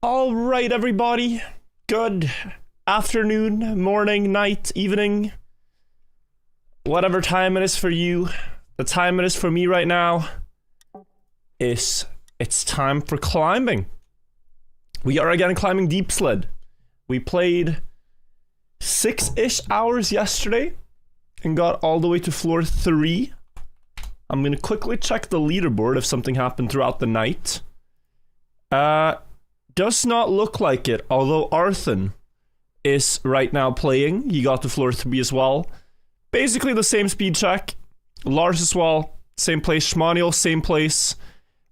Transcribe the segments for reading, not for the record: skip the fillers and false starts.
All right, everybody. Good afternoon, morning, night, evening. Whatever time it is for you, the time it is for me right now is it's time for climbing. We are again climbing deep sled. We played 6-ish hours yesterday and got all the way to floor 3. I'm gonna quickly check the leaderboard if something happened throughout the night. Does not look like it, although Arthur is right now playing. He got to floor 3 as well. Basically the same speed check. Lars as well, same place. Shmaniel, same place.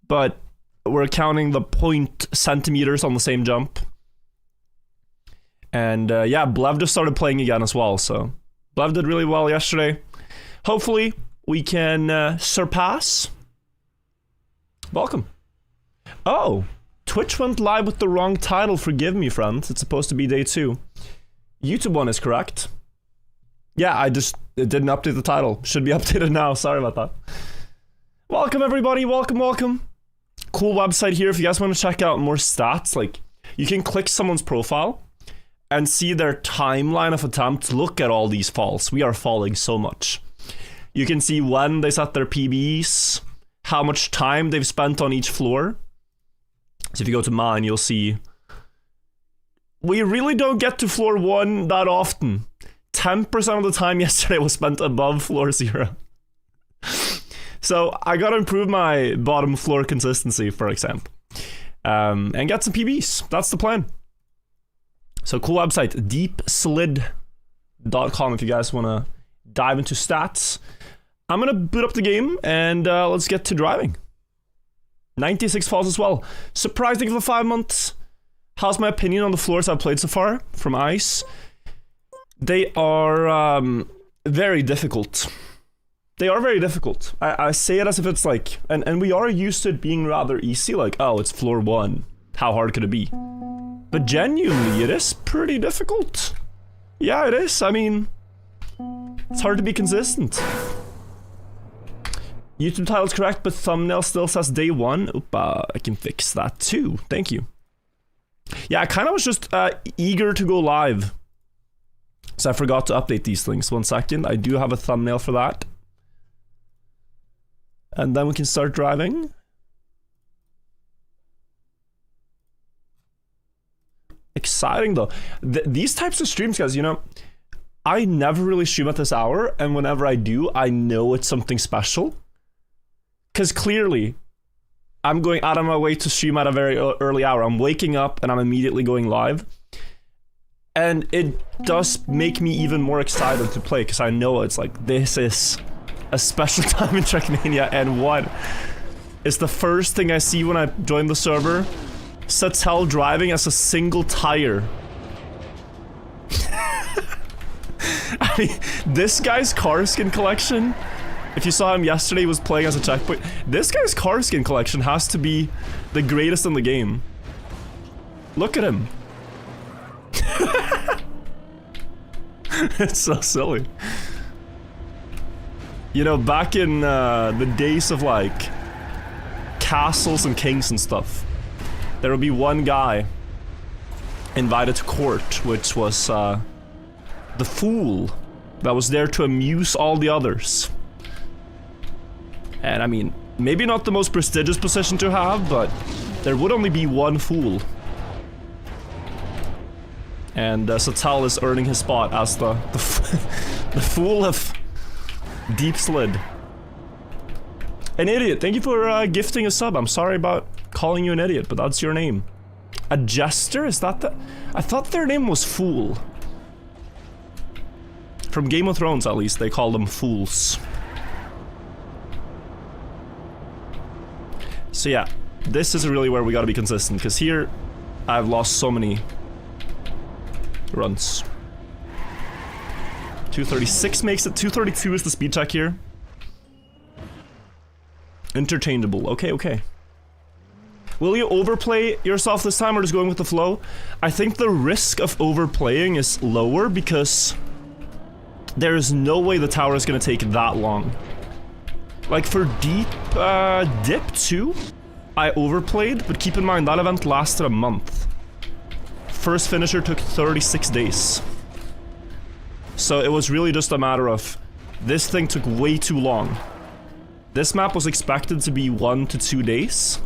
But we're counting the point centimeters on the same jump. And yeah, Blev just started playing again as well, so Blev did really well yesterday. Hopefully we can surpass. Welcome. Oh, Twitch went live with the wrong title. Forgive me, friends. It's supposed to be day 2. YouTube one is correct. Yeah, it didn't update the title. Should be updated now. Sorry about that. Welcome, everybody. Welcome, welcome. Cool website here. If you guys want to check out more stats, like, you can click someone's profile and see their timeline of attempts. Look at all these falls. We are falling so much. You can see when they set their PBs, how much time they've spent on each floor. So if you go to mine, you'll see we really don't get to floor 1 that often. 10% of the time yesterday was spent above floor 0. So I gotta improve my bottom floor consistency, for example. And get some PBs. That's the plan. So cool website, deepslid.com if you guys wanna dive into stats. I'm gonna boot up the game and let's get to driving. 96 falls as well. Surprising for 5 months. How's my opinion on the floors I've played so far from ice? They are very difficult. They are very difficult. I say it as if it's like, and we are used to it being rather easy, like, oh, it's floor 1. How hard could it be? But genuinely, it is pretty difficult. Yeah, it is. I mean, it's hard to be consistent. YouTube title's correct, but thumbnail still says day 1. Oopa, I can fix that too. Thank you. Yeah, I kind of was just eager to go live. So I forgot to update these things. 1 second. I do have a thumbnail for that. And then we can start driving. Exciting though. These types of streams, guys, you know, I never really stream at this hour. And whenever I do, I know it's something special. Because clearly, I'm going out of my way to stream at a very early hour. I'm waking up and I'm immediately going live. And it does make me even more excited to play because I know it's like, this is a special time in Trackmania. And what is the first thing I see when I join the server? Satel driving as a single tire. I mean, this guy's car skin collection, if you saw him yesterday, he was playing as a checkpoint. This guy's car skin collection has to be the greatest in the game. Look at him. It's so silly. You know, back in the days of like castles and kings and stuff, there would be one guy invited to court, which was the fool that was there to amuse all the others. And I mean, maybe not the most prestigious position to have, but there would only be one fool. And Satel is earning his spot as the fool of Deep Slid. An idiot, thank you for gifting a sub. I'm sorry about calling you an idiot, but that's your name. A jester, is that the... I thought their name was Fool. From Game of Thrones, at least, they call them fools. So yeah, this is really where we gotta be consistent, because here, I've lost so many runs. 236 makes it, 232 is the speed check here. Interchangeable, okay, okay. Will you overplay yourself this time or just going with the flow? I think the risk of overplaying is lower because there is no way the tower is gonna take that long. Like for Dip 2, I overplayed, but keep in mind that event lasted a month. first finisher took 36 days. So it was really just a matter of this thing took way too long. This map was expected to be 1 to 2 days.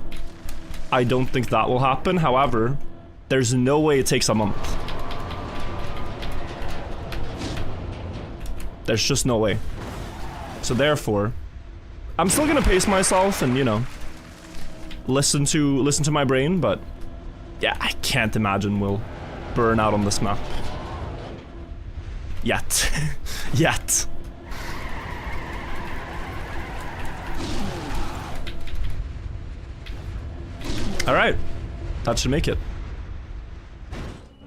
I don't think that will happen. However, there's no way it takes a month. There's just no way. So therefore, I'm still gonna pace myself and, you know, listen to my brain, but yeah, I can't imagine we'll burn out on this map. Yet. Yet. Alright. That should make it.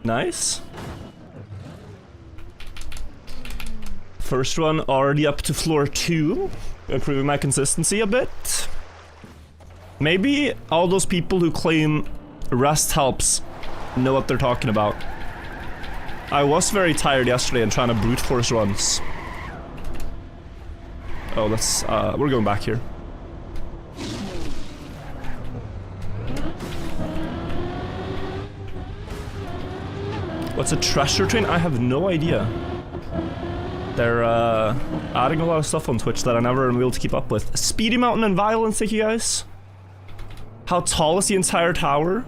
Nice. First one already up to floor 2. Improving my consistency a bit. Maybe all those people who claim rest helps know what they're talking about. I was very tired yesterday and trying to brute force runs. Oh, that's, we're going back here. What's a treasure train? I have no idea. They're, adding a lot of stuff on Twitch that I never am able to keep up with. Speedy Mountain and Violence, thank you guys. How tall is the entire tower?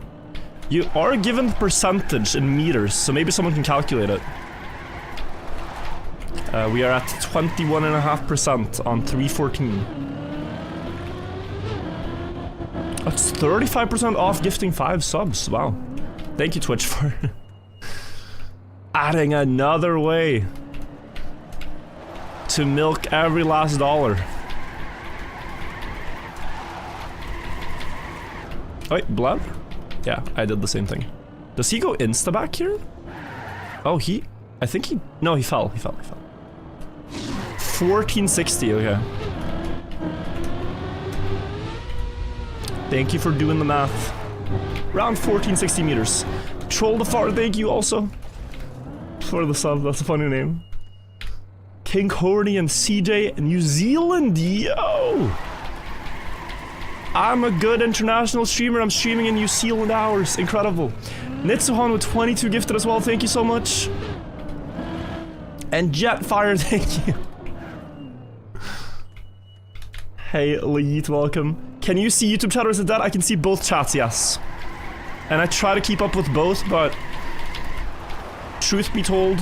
You are given the percentage in meters, so maybe someone can calculate it. We are at 21.5% on 314. That's 35% off gifting 5 subs. Wow. Thank you, Twitch, for adding another way to milk every last dollar. Wait, Blood? Yeah, I did the same thing. Does he go insta back here? Oh, I think he... No, he fell. 1460, okay. Thank you for doing the math. Around 1460 meters. Troll the Far, thank you also for the sub, that's a funny name. King Horny and CJ, New Zealand, yo! I'm a good international streamer, I'm streaming in New Zealand hours, incredible. Nitsuhan with 22 gifted as well, thank you so much. And Jetfire, thank you. Hey, Leet, welcome. Can you see YouTube chat or is it dead? I can see both chats, yes. And I try to keep up with both, but truth be told,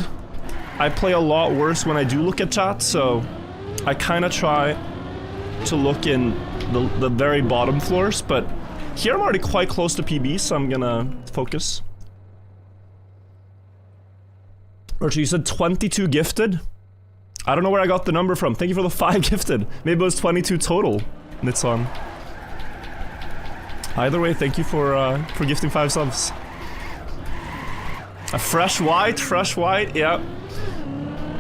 I play a lot worse when I do look at chat, so I kind of try to look in the very bottom floors, but here I'm already quite close to PB, so I'm gonna focus. Archie, you said 22 gifted? I don't know where I got the number from. Thank you for the 5 gifted. Maybe it was 22 total. Nitson. Either way, thank you for gifting 5 subs. A fresh white, yeah.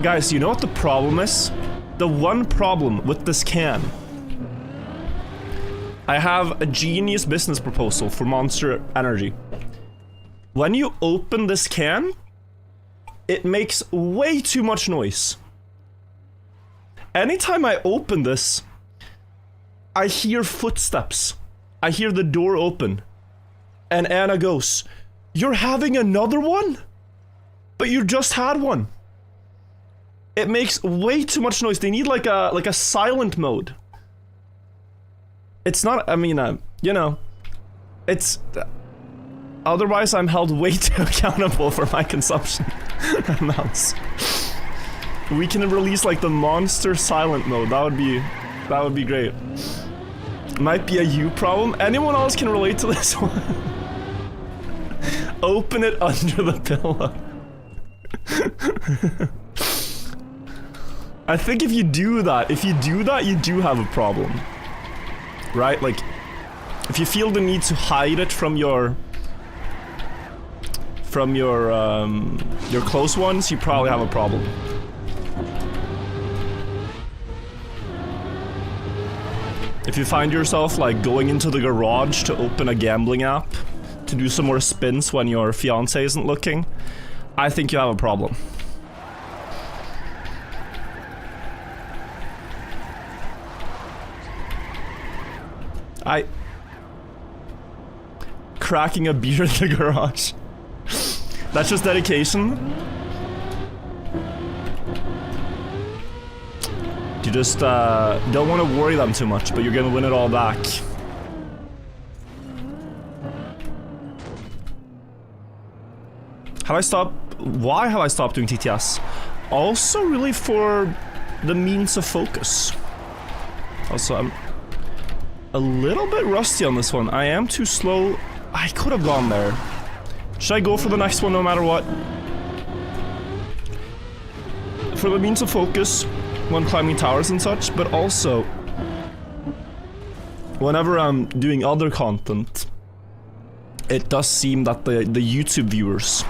Guys, you know what the problem is? The one problem with this can. I have a genius business proposal for Monster Energy. When you open this can, it makes way too much noise. Anytime I open this, I hear footsteps. I hear the door open. And Anna goes, "You're having another one? But you just had one." It makes way too much noise. They need like a silent mode. It's not, I mean, you know, it's... Otherwise, I'm held way too accountable for my consumption amounts. We can release like the monster silent mode. That would be great. Might be a you problem. Anyone else can relate to this one? Open it under the pillow. I think if you do that, you do have a problem. Right? Like, if you feel the need to hide it from your close ones, you probably have a problem. If you find yourself like going into the garage to open a gambling app to do some more spins when your fiance isn't looking, I think you have a problem. Cracking a beer in the garage. That's just dedication. You just don't want to worry them too much, but you're gonna win it all back. Have I stopped? Why have I stopped doing TTS? Also really for the means of focus. Also, I'm a little bit rusty on this one. I am too slow. I could have gone there. Should I go for the next one no matter what? For the means of focus when climbing towers and such, but also whenever I'm doing other content, it does seem that the YouTube viewers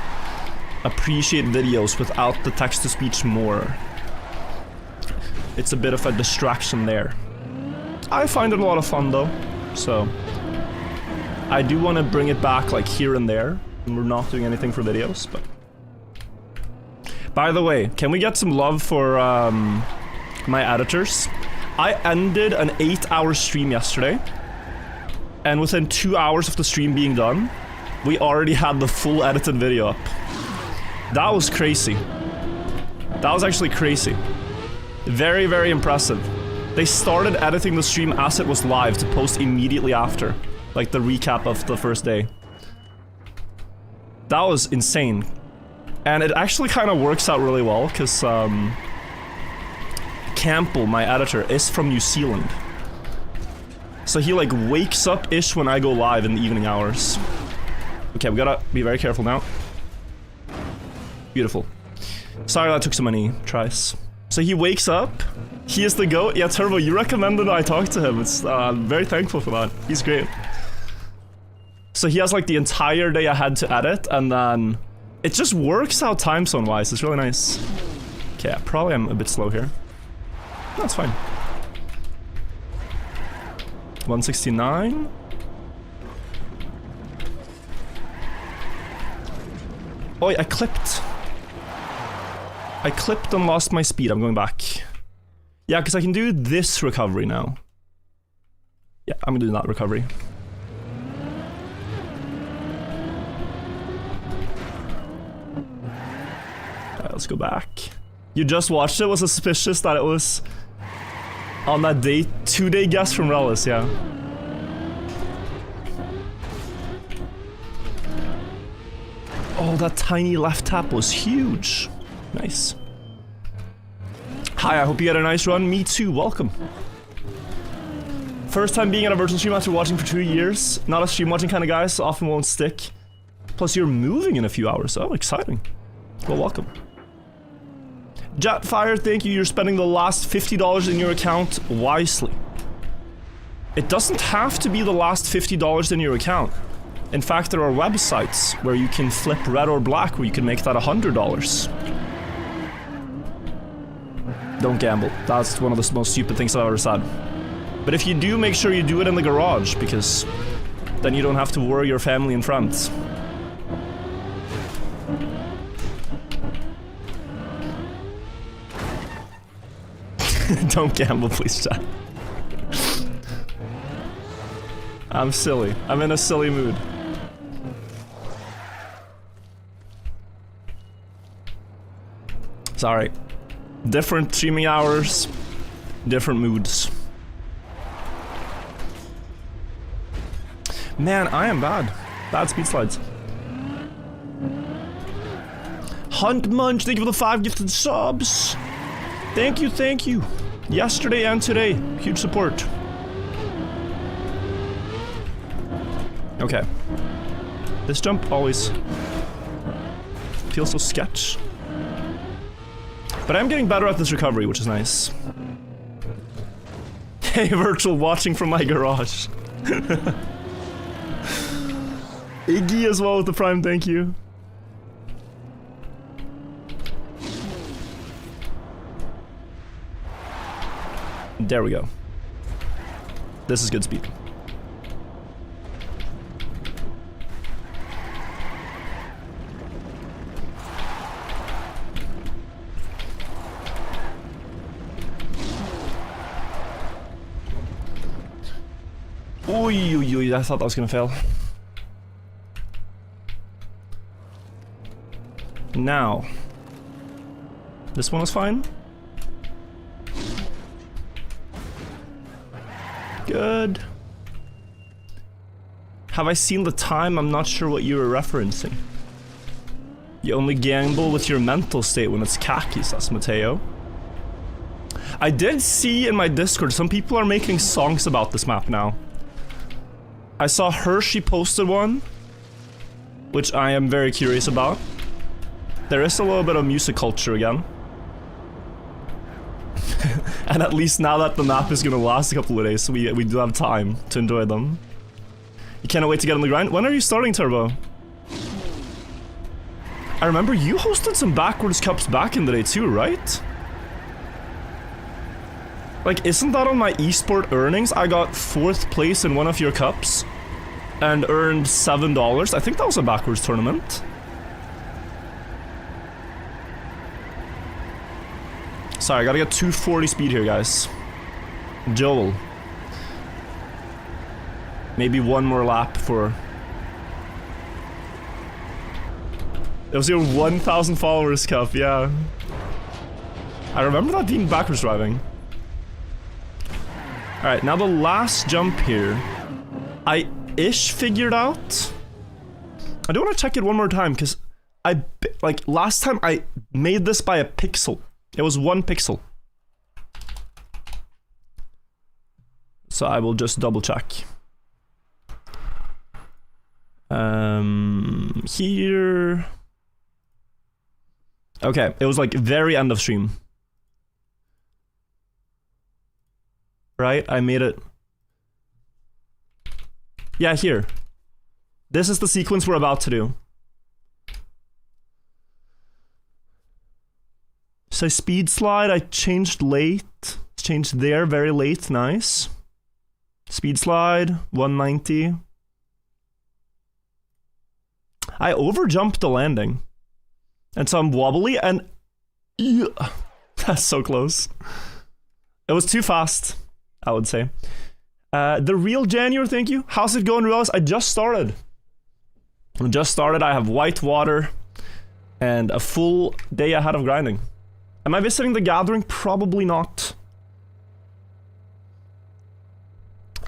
appreciate videos without the text-to-speech more. It's a bit of a distraction there. I find it a lot of fun though, so I do want to bring it back like here and there when we're not doing anything for videos, but... By the way, can we get some love for my editors? I ended an 8-hour stream yesterday, and within 2 hours of the stream being done, we already had the full edited video up. That was crazy. That was actually crazy. Very, very impressive. They started editing the stream as it was live to post immediately after. Like the recap of the first day. That was insane. And it actually kind of works out really well, because Campbell, my editor, is from New Zealand. So he like wakes up-ish when I go live in the evening hours. Okay, we gotta be very careful now. Beautiful. Sorry that took so many tries. So he wakes up. He is the GOAT. Yeah, Turbo, you recommended I talk to him. It's I'm very thankful for that. He's great. So he has like the entire day ahead to edit, and then it just works out time zone wise. It's really nice. Okay, probably I'm a bit slow here. That's fine. 169. Oh, I clipped. I clipped and lost my speed. I'm going back. Yeah, because I can do this recovery now. Yeah, I'm gonna do that recovery. Alright, let's go back. You just watched it? Was suspicious that it was on that day, 2-day guess from Relish, yeah. Oh, that tiny left tap was huge. Nice. Hi, I hope you had a nice run. Me too, welcome. First time being at a virtual stream after watching for 2 years. Not a stream watching kind of guy, so often won't stick. Plus you're moving in a few hours. Oh, exciting. Well, welcome. Jetfire, thank you. You're spending the last $50 in your account wisely. It doesn't have to be the last $50 in your account. In fact, there are websites where you can flip red or black where you can make that $100. Don't gamble. That's one of the most stupid things I've ever said. But if you do, make sure you do it in the garage, because then you don't have to worry your family and friends. Don't gamble, please, chat. I'm silly. I'm in a silly mood. Sorry. Different streaming hours, different moods. Man, I am bad. Bad speed slides. Hunt Munch, thank you for the 5 gifted subs. Thank you, thank you. Yesterday and today, huge support. Okay. This jump always feels so sketch. But I'm getting better at this recovery, which is nice. Hey, Virtual, watching from my garage. Iggy as well with the prime, thank you. There we go. This is good speed. Oy, I thought that was gonna fail. Now, this one is fine. Good. Have I seen the time? I'm not sure what you were referencing. You only gamble with your mental state when it's khaki, says Mateo. I did see in my Discord some people are making songs about this map now. I saw Hershey posted one, which I am very curious about. There is a little bit of music culture again. And at least now that the map is gonna last a couple of days, we do have time to enjoy them. You cannot wait to get on the grind. When are you starting, Turbo? I remember you hosted some backwards cups back in the day too, right? Like, isn't that on my esport earnings? I got 4th place in one of your cups and earned $7. I think that was a backwards tournament. Sorry, I gotta get 240 speed here, guys. Joel. Maybe one more lap for... It was your 1,000 followers cup, yeah. I remember that being backwards driving. Alright, now the last jump here. I-ish figured out. I do want to check it one more time, because like, last time I made this by a pixel. It was 1 pixel. So I will just double check. Here... Okay, it was like very end of stream. Right? I made it... Yeah, here. This is the sequence we're about to do. So speed slide, I changed late. Changed there, very late, nice. Speed slide, 190. I overjumped the landing. And so I'm wobbly and... That's so close. It was too fast, I would say. The real January, thank you. How's it going, Reals? I just started. I have white water and a full day ahead of grinding. Am I visiting the gathering? Probably not.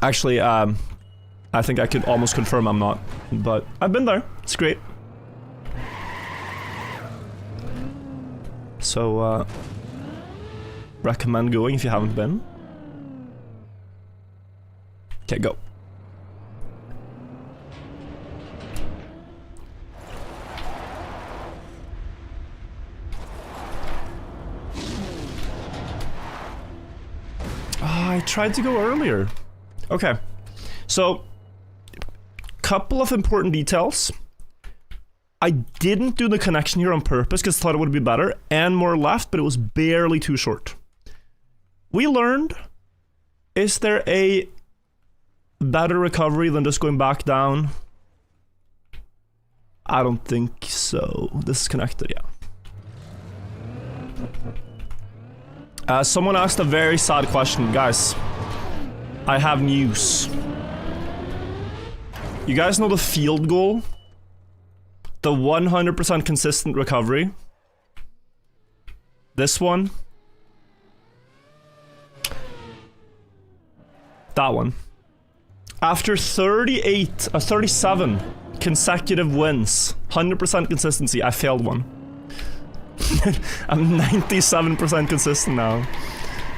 Actually, I think I could almost confirm I'm not. But I've been there. It's great. So, recommend going if you haven't been. Okay, go. I tried to go earlier. Okay. So, couple of important details. I didn't do the connection here on purpose because I thought it would be better and more left, but it was barely too short. We learned, is there a better recovery than just going back down? I don't think so. This is connected, yeah. Someone asked a very sad question. Guys, I have news. You guys know the field goal? The 100% consistent recovery. This one. That one. After 37 consecutive wins, 100% consistency, I failed one. I'm 97% consistent now.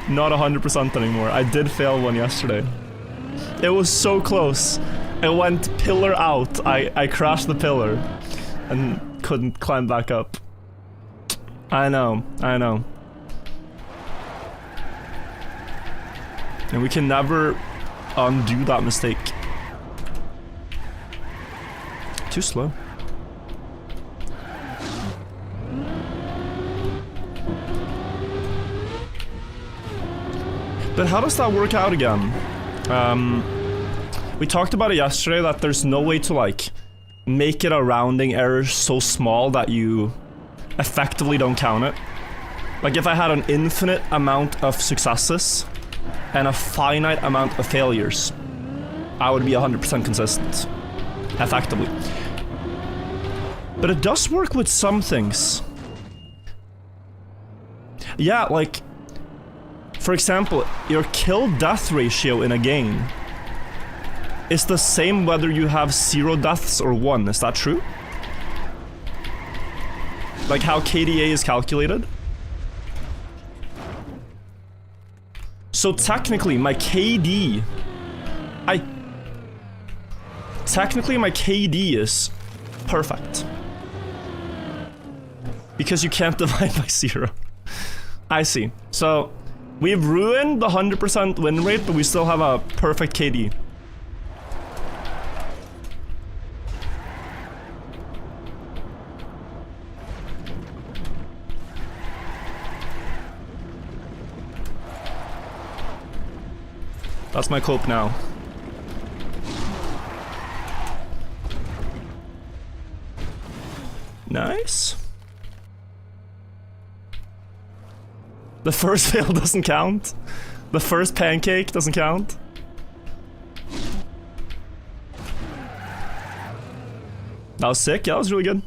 Not 100% anymore. I did fail one yesterday. It was so close. It went pillar out. I crashed the pillar. And couldn't climb back up. I know. And we can never undo that mistake. Too slow. But how does that work out again? We talked about it yesterday that there's no way to like make it a rounding error so small that you effectively don't count it. Like if I had an infinite amount of successes and a finite amount of failures, I would be 100% consistent. Effectively. But it does work with some things. Yeah, like, for example, your kill-death ratio in a game is the same whether you have 0 deaths or 1, is that true? Like how KDA is calculated? So technically, my KD... Technically, my KD is perfect. Because you can't divide by 0. I see. So, we've ruined the 100% win rate, but we still have a perfect KD. That's my cope now. Nice. The first fail doesn't count. The first pancake doesn't count. That was sick. Yeah, that was really good.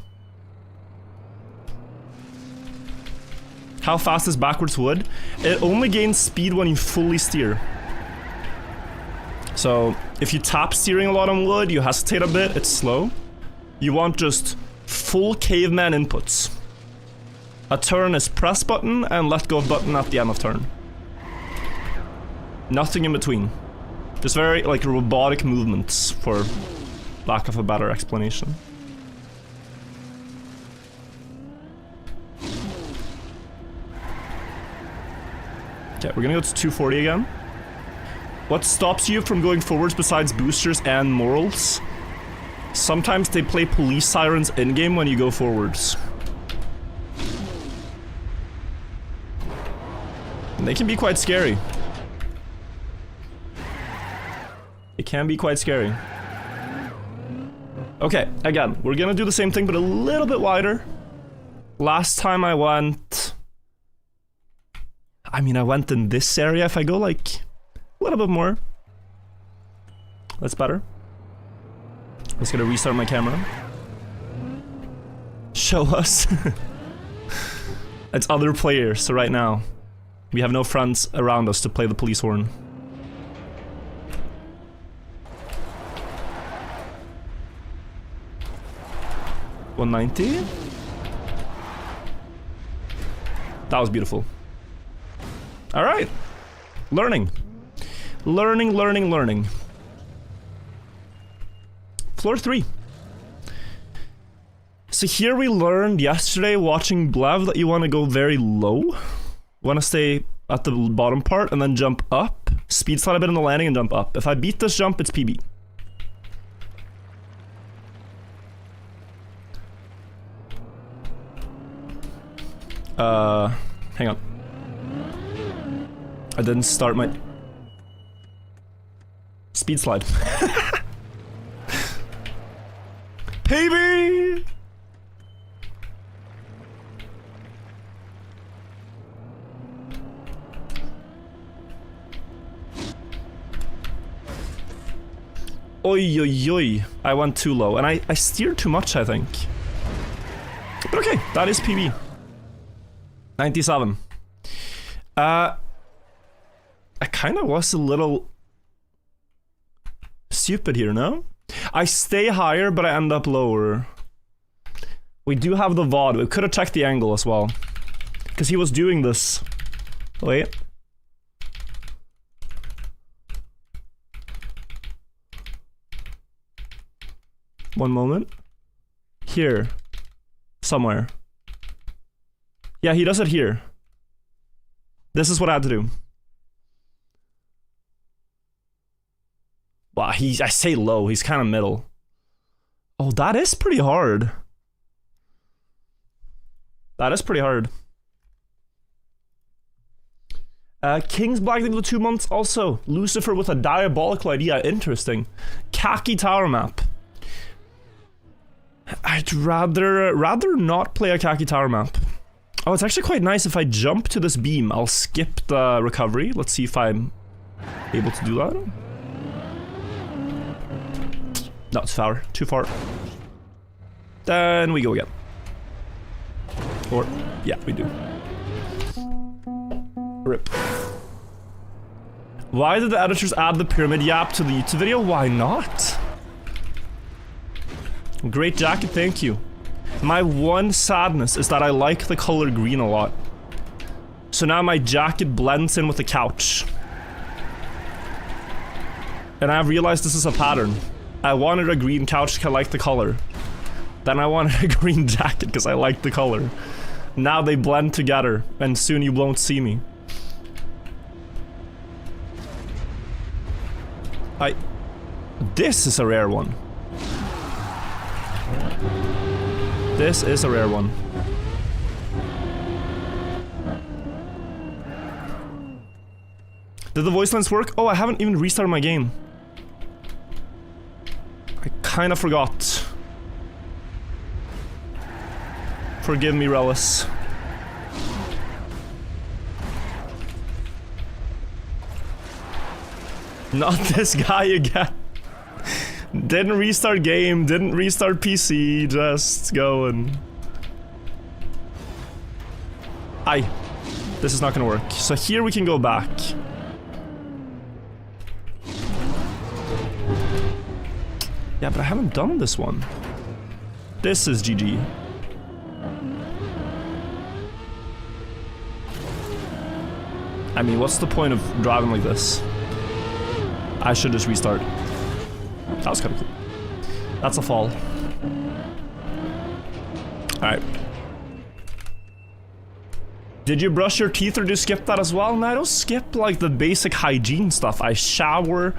How fast is backwards wood? It only gains speed when you fully steer. So, if you tap steering a lot on wood, you hesitate a bit, it's slow. You want just full caveman inputs. A turn is press button and let go of button at the end of turn. Nothing in between. Just very, like, robotic movements, for lack of a better explanation. Okay, we're gonna go to 240 again. What stops you from going forwards besides boosters and morals? Sometimes they play police sirens in-game when you go forwards. And they can be quite scary. It can be quite scary. Okay, again, we're gonna do the same thing but a little bit wider. Last time I went... I mean, I went in this area. If I go like... a little bit more. That's better. Just gonna restart my camera. Show us. It's other players, so right now we have no friends around us to play the police horn. $190? That was beautiful. Alright. Learning. Learning. Floor 3. So here we learned yesterday watching Blev that you want to go very low. Want to stay at the bottom part and then jump up. Speed slide a bit in the landing and jump up. If I beat this jump, it's PB. Hang on. I didn't start my... speed slide. PB! Oi, oi, oi. I went too low, and I steered too much, I think. But okay, that is PB. 97. I kind of was a little stupid here, no? I stay higher, but I end up lower. We do have the VOD. We could have checked the angle as well. Because he was doing this. Wait. One moment. Here. Somewhere. Yeah, he does it here. This is what I had to do. Wow, I say low, he's kind of middle. Oh, that is pretty hard. That is pretty hard. King's Black Thing for 2 months also. Lucifer with a diabolical idea, interesting. Khaki tower map. I'd rather not play a khaki tower map. Oh, it's actually quite nice if I jump to this beam. I'll skip the recovery. Let's see if I'm able to do that. No, it's far. Too far. Then we go again. Or, yeah, we do. Rip. Why did the editors add the pyramid yap to the YouTube video? Why not? Great jacket, thank you. My one sadness is that I like the color green a lot. So now my jacket blends in with the couch. And I've realized this is a pattern. I wanted a green couch because I like the color. Then I wanted a green jacket because I like the color. Now they blend together, and soon you won't see me. This is a rare one. This is a rare one. Did the voice lines work? Oh, I haven't even restarted my game. I kinda forgot. Forgive me, Relis. Not this guy again. Didn't restart game, didn't restart PC, just going. This is not gonna work. So here we can go back. Yeah, but I haven't done this one. This is GG. I mean, what's the point of driving like this? I should just restart. That was kind of cool. That's a fall. Alright. Did you brush your teeth or do you skip that as well? No, I don't skip like the basic hygiene stuff. I shower,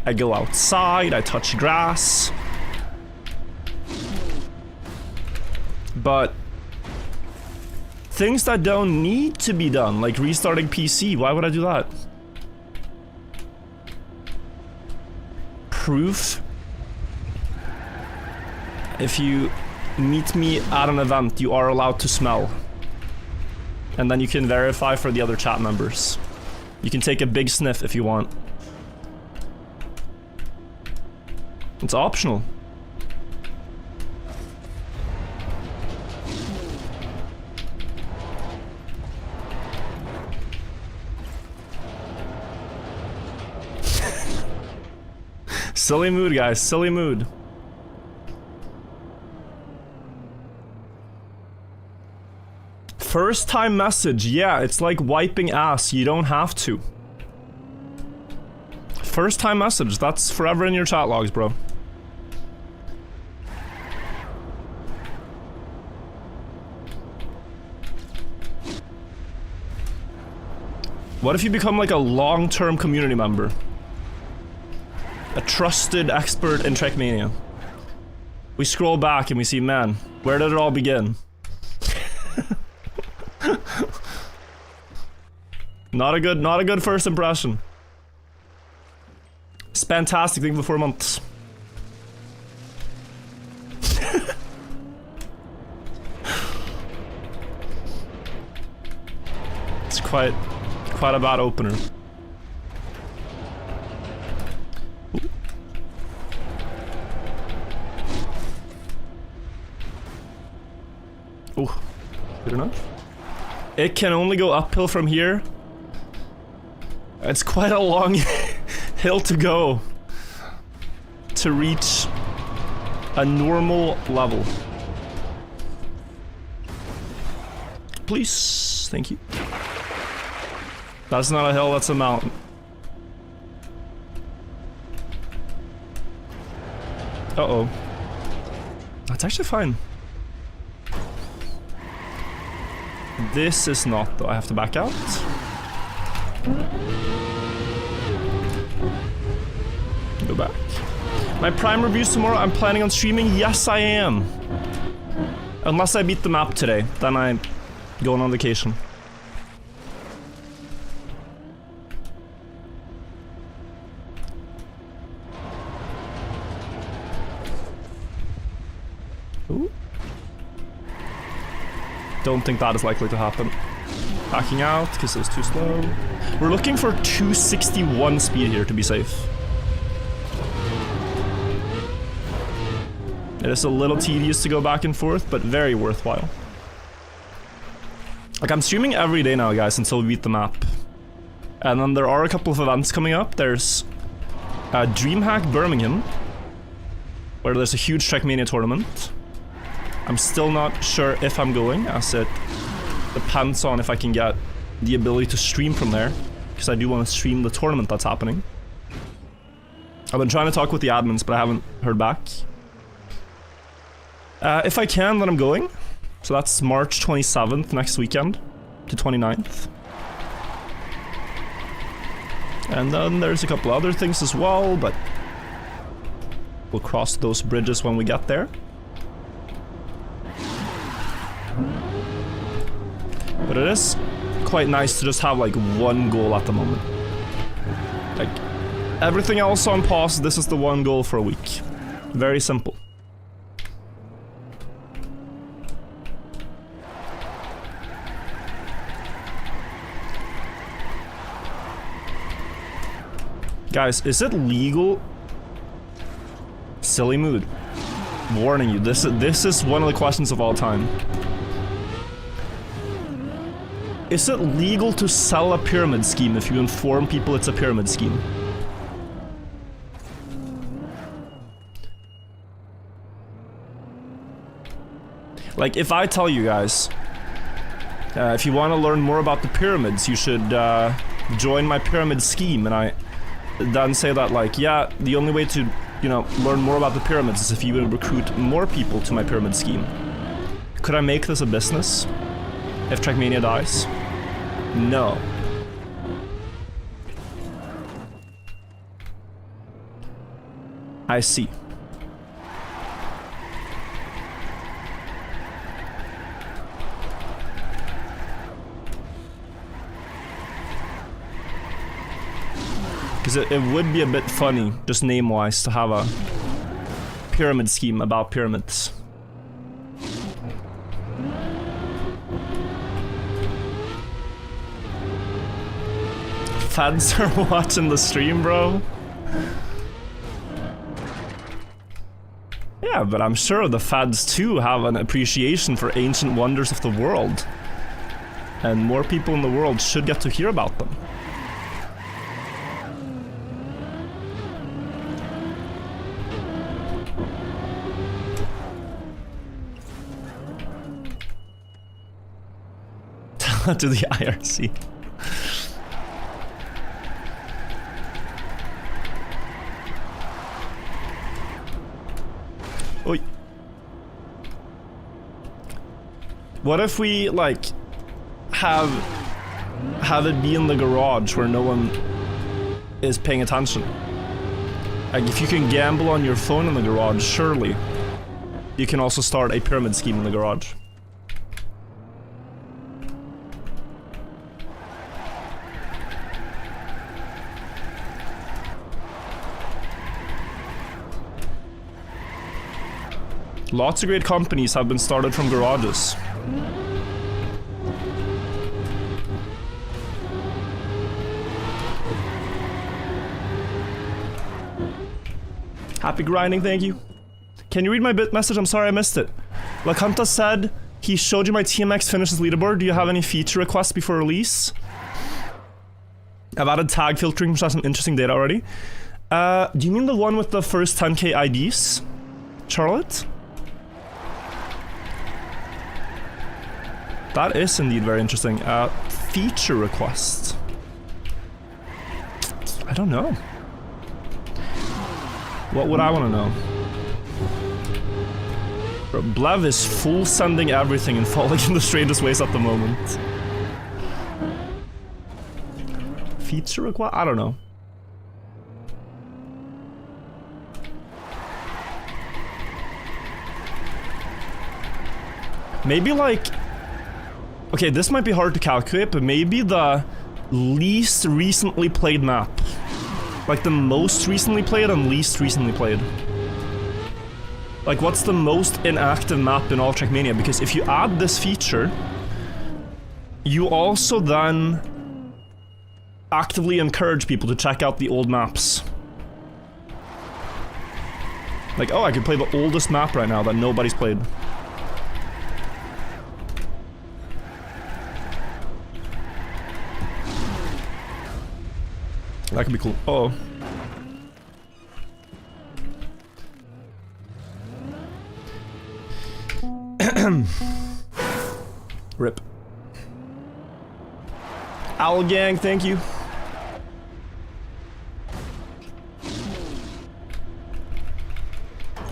I go outside, I touch grass. But things that don't need to be done, like restarting PC, why would I do that? Proof. If you meet me at an event, you are allowed to smell. And then you can verify for the other chat members. You can take a big sniff if you want. It's optional. Silly mood, guys. Silly mood. First time message. Yeah, it's like wiping ass. You don't have to. First time message. That's forever in your chat logs, bro. What if you become like a long-term community member? A trusted expert in Trackmania. We scroll back and we see, man, where did it all begin? Not a good first impression. It's fantastic, thank you for 4 months. It's quite a bad opener. Oh, good enough. It can only go uphill from here. It's quite a long hill to go to reach a normal level. Please, thank you. That's not a hill, that's a mountain. Uh-oh. That's actually fine. This is not, though. I have to back out. Go back. My Prime reviews tomorrow. I'm planning on streaming. Yes, I am. Unless I beat the map today. Then I'm going on vacation. Ooh. Don't think that is likely to happen. Backing out because it was too slow. We're looking for 261 speed here to be safe. It is a little tedious to go back and forth, but very worthwhile. Like, I'm streaming every day now, guys, until we beat the map. And then there are a couple of events coming up. There's DreamHack Birmingham, where there's a huge Trackmania tournament. I'm still not sure if I'm going, as it depends on if I can get the ability to stream from there, because I do want to stream the tournament that's happening. I've been trying to talk with the admins, but I haven't heard back. If I can, then I'm going. So that's March 27th, next weekend, to 29th. And then there's a couple other things as well, but we'll cross those bridges when we get there. But it is quite nice to just have like one goal at the moment. Like everything else on pause, this is the one goal for a week. Very simple. Guys, is it legal? Silly mood. Warning you, this is one of the questions of all time. Is it legal to sell a pyramid scheme if you inform people it's a pyramid scheme? Like, if I tell you guys, if you want to learn more about the pyramids, you should join my pyramid scheme, and I then say that, like, yeah, the only way to, you know, learn more about the pyramids is if you would recruit more people to my pyramid scheme. Could I make this a business if Trackmania dies? No. I see. Because it would be a bit funny, just name-wise, to have a pyramid scheme about pyramids. Fans are watching the stream, bro. Yeah, but I'm sure the fads too have an appreciation for ancient wonders of the world. And more people in the world should get to hear about them. To the IRC. Oi. What if we, like, have it be in the garage where no one is paying attention? Like, if you can gamble on your phone in the garage, surely you can also start a pyramid scheme in the garage. Lots of great companies have been started from garages. Happy grinding, thank you. Can you read my bit message? I'm sorry I missed it. Lakanta said he showed you my TMX finishes leaderboard. Do you have any feature requests before release? I've added tag filtering, which has some interesting data already. Do you mean the one with the first 10k IDs, Charlotte? That is indeed very interesting. Feature request. I don't know. What would I want to know? Bro, Blev is full sending everything and falling in the strangest ways at the moment. Feature request? I don't know. Maybe like... Okay, this might be hard to calculate, but maybe the least recently played map. Like the most recently played and least recently played. Like what's the most inactive map in all Trackmania? Because if you add this feature, you also then actively encourage people to check out the old maps. Like, oh, I could play the oldest map right now that nobody's played. That could be cool. Uh-oh. Rip. Owl Gang, thank you.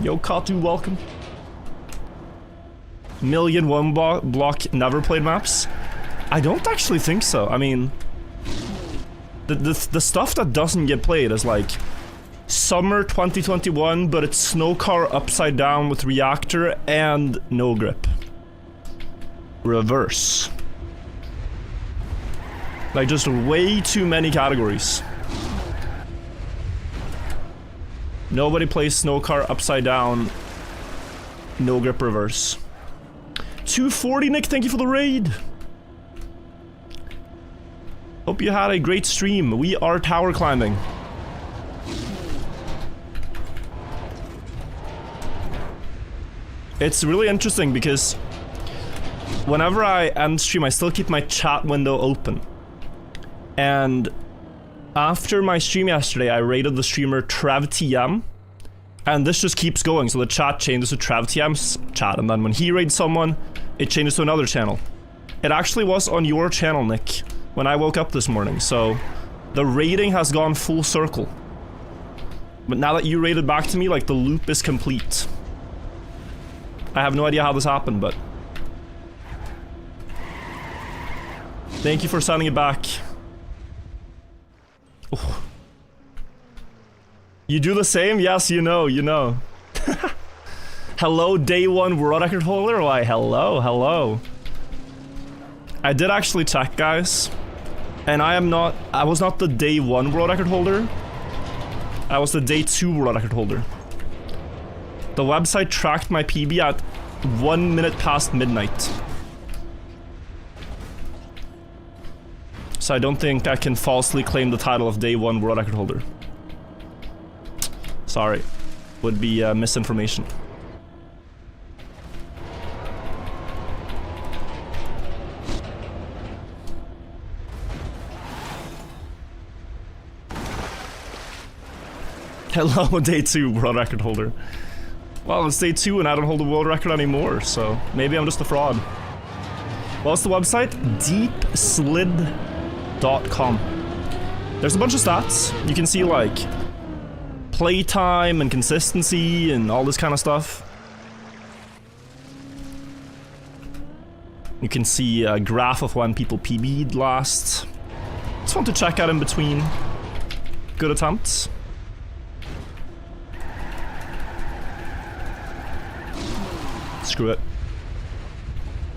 Yo, Katu, welcome. Million one block never played maps? I don't actually think so. I mean, the stuff that doesn't get played is like Summer 2021, but it's Snow Car Upside Down with Reactor and No Grip. Reverse. Like, just way too many categories. Nobody plays Snow Car Upside Down, No Grip Reverse. 240, Nick, thank you for the raid. Hope you had a great stream. We are tower climbing. It's really interesting because whenever I end stream, I still keep my chat window open. And after my stream yesterday, I rated the streamer TrevTM, and this just keeps going. So the chat changes to TrevTM's chat, and then when he raids someone, it changes to another channel. It actually was on your channel, Nick, when I woke up this morning, so the rating has gone full circle. But now that you rated back to me, like, the loop is complete. I have no idea how this happened, but thank you for sending it back. Oh. You do the same? Yes, you know, you know. Hello, day one world record holder? Why, hello. I did actually check, guys. And I was not the day one world record holder. I was the day two world record holder. The website tracked my PB at 1 minute past midnight. So I don't think I can falsely claim the title of day one world record holder. Sorry. Would be misinformation. Hello, day two world record holder. Well, it's day two and I don't hold a world record anymore, so maybe I'm just a fraud. What's the website? deepslid.com. There's a bunch of stats. You can see, like, playtime and consistency and all this kind of stuff. You can see a graph of when people PB'd last. Just want to check out in between good attempts. Screw it.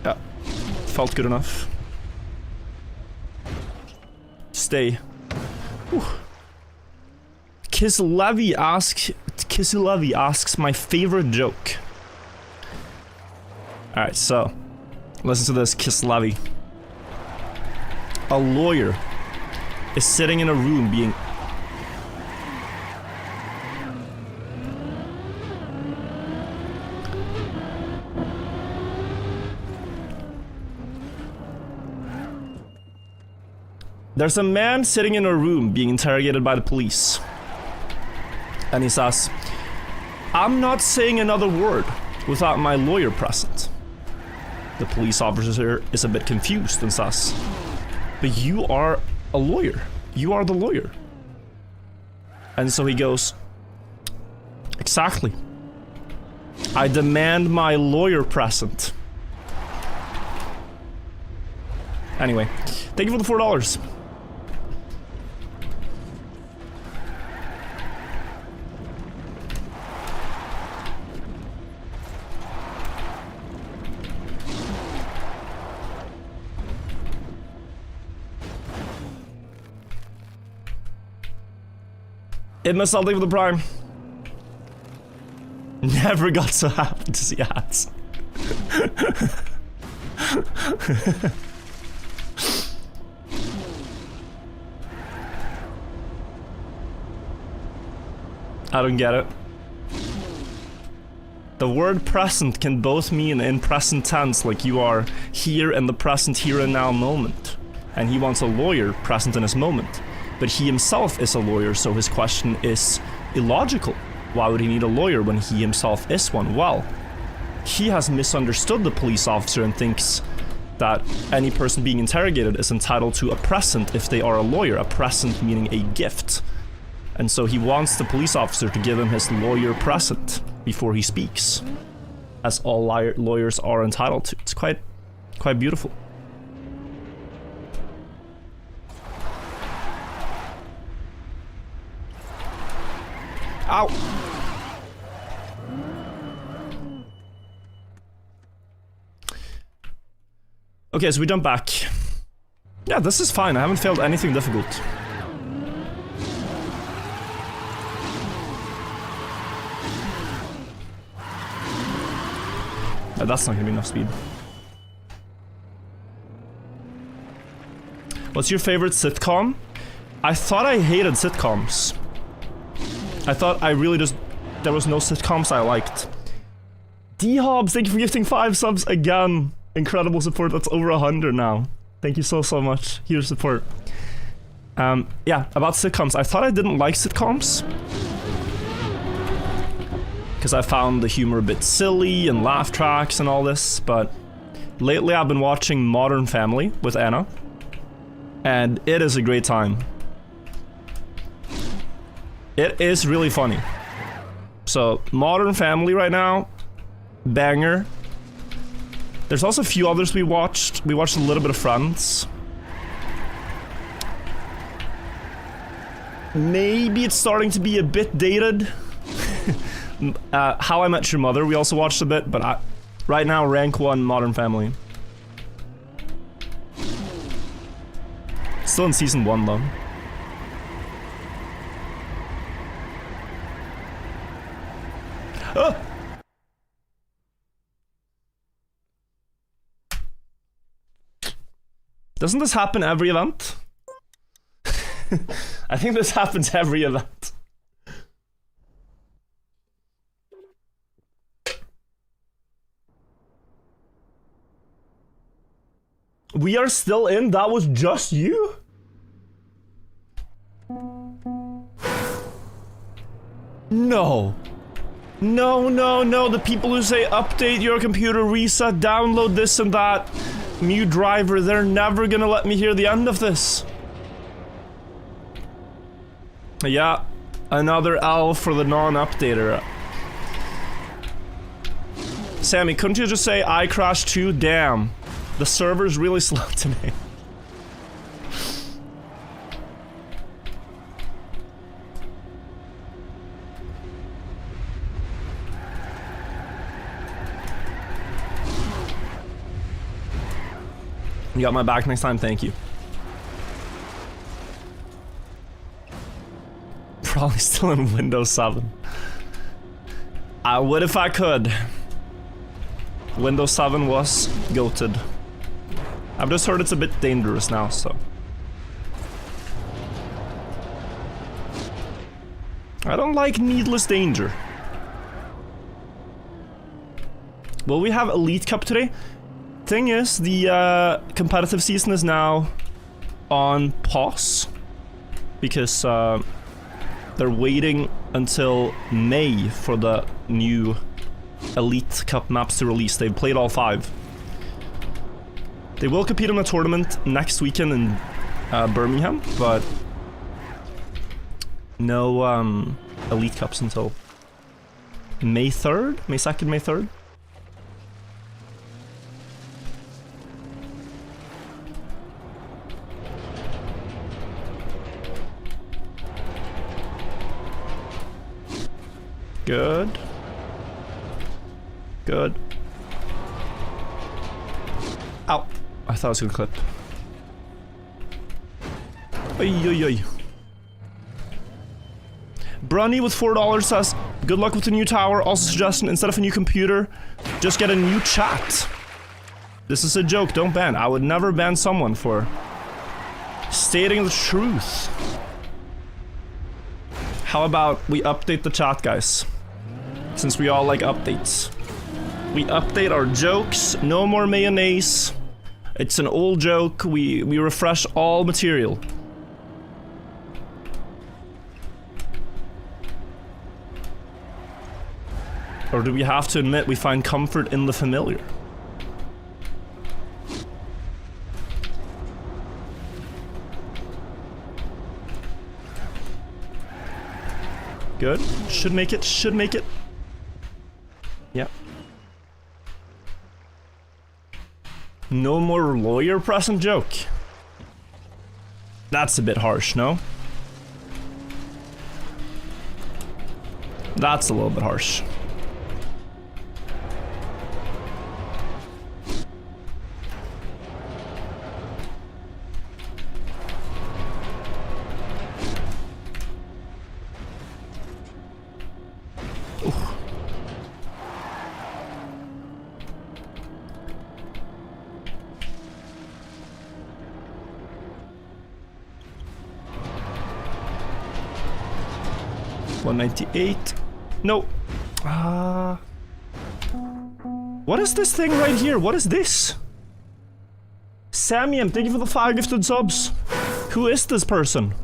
Yeah, felt good enough. Stay. Whew. Kislevi asks my favorite joke. Alright, so listen to this, Kislevi. A lawyer is sitting in a room being There's a man sitting in a room being interrogated by the police. And he says, "I'm not saying another word without my lawyer present." The police officer is a bit confused and says, "But you are a lawyer. You are the lawyer." And so he goes, "Exactly. I demand my lawyer present." Anyway, thank you for the $4. It must all for the prime. Never got so happy to see ads. I don't get it. The word present can both mean in present tense, like you are here in the present here and now moment. And he wants a lawyer present in his moment. but he himself is a lawyer, so his question is illogical. Why would he need a lawyer when he himself is one? Well, he has misunderstood the police officer and thinks that any person being interrogated is entitled to a present if they are a lawyer, a present meaning a gift. And so he wants the police officer to give him his lawyer present before he speaks, as all lawyers are entitled to. It's quite beautiful. Ow! Okay, so we jump back. Yeah, this is fine. I haven't failed anything difficult. That's not gonna be enough speed. What's your favorite sitcom? I thought I hated sitcoms. I thought I really just... There was no sitcoms I liked. D-Hobbs, thank you for gifting 5 subs again. Incredible support, that's over 100 now. Thank you so much. Huge support. Yeah, about sitcoms. I thought I didn't like sitcoms, because I found the humor a bit silly and laugh tracks and all this, but lately I've been watching Modern Family with Anna, and it is a great time. It is really funny. So, Modern Family right now, banger. There's also a few others we watched. We watched a little bit of Friends. Maybe it's starting to be a bit dated. How I Met Your Mother, we also watched a bit, but right now, rank 1, Modern Family. Still in season 1 though. Ah! Doesn't this happen every event? I think this happens every event. We are still in? That was just you? No. No. The people who say update your computer, reset, download this and that, new driver, they're never gonna let me hear the end of this. Yeah, another L for the non-updater. Sammy, couldn't you just say I crashed too? Damn. The server's really slow today. You got my back next time, thank you. Probably still in Windows 7. I would if I could. Windows 7 was goated. I've just heard it's a bit dangerous now, so. I don't like needless danger. Will we have Elite Cup today? Thing is, the competitive season is now on pause because they're waiting until May for the new Elite Cup maps to release. They've played all 5. They will compete in a tournament next weekend in Birmingham, but no Elite Cups until May 3rd? May 2nd, May 3rd? Good. Good. Ow. I thought I was gonna clip. Oy. Brunny with $4 says, good luck with the new tower. Also suggestion, instead of a new computer, just get a new chat. This is a joke, don't ban. I would never ban someone for stating the truth. How about we update the chat, guys? Since we all like updates. We update our jokes, no more mayonnaise. It's an old joke, we refresh all material. Or do we have to admit we find comfort in the familiar? Good. Should make it. Should make it. Yep. No more lawyer present joke. That's a bit harsh, no? That's a little bit harsh. $198. No. What is this thing right here? What is this? Samian, thank you for the 5 gifted subs. Who is this person?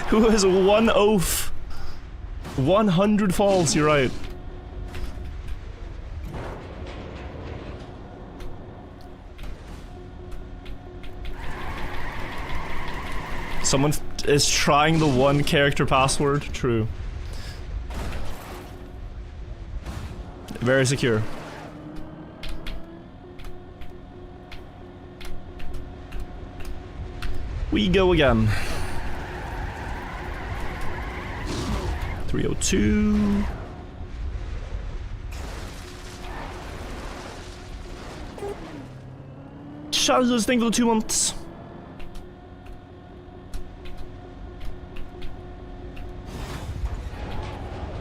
Who has 1 oath? 100 falls, you're right. Someone is trying the 1 character password. True. Very secure. We go again. 302. Shadows, thank you for the 2 months.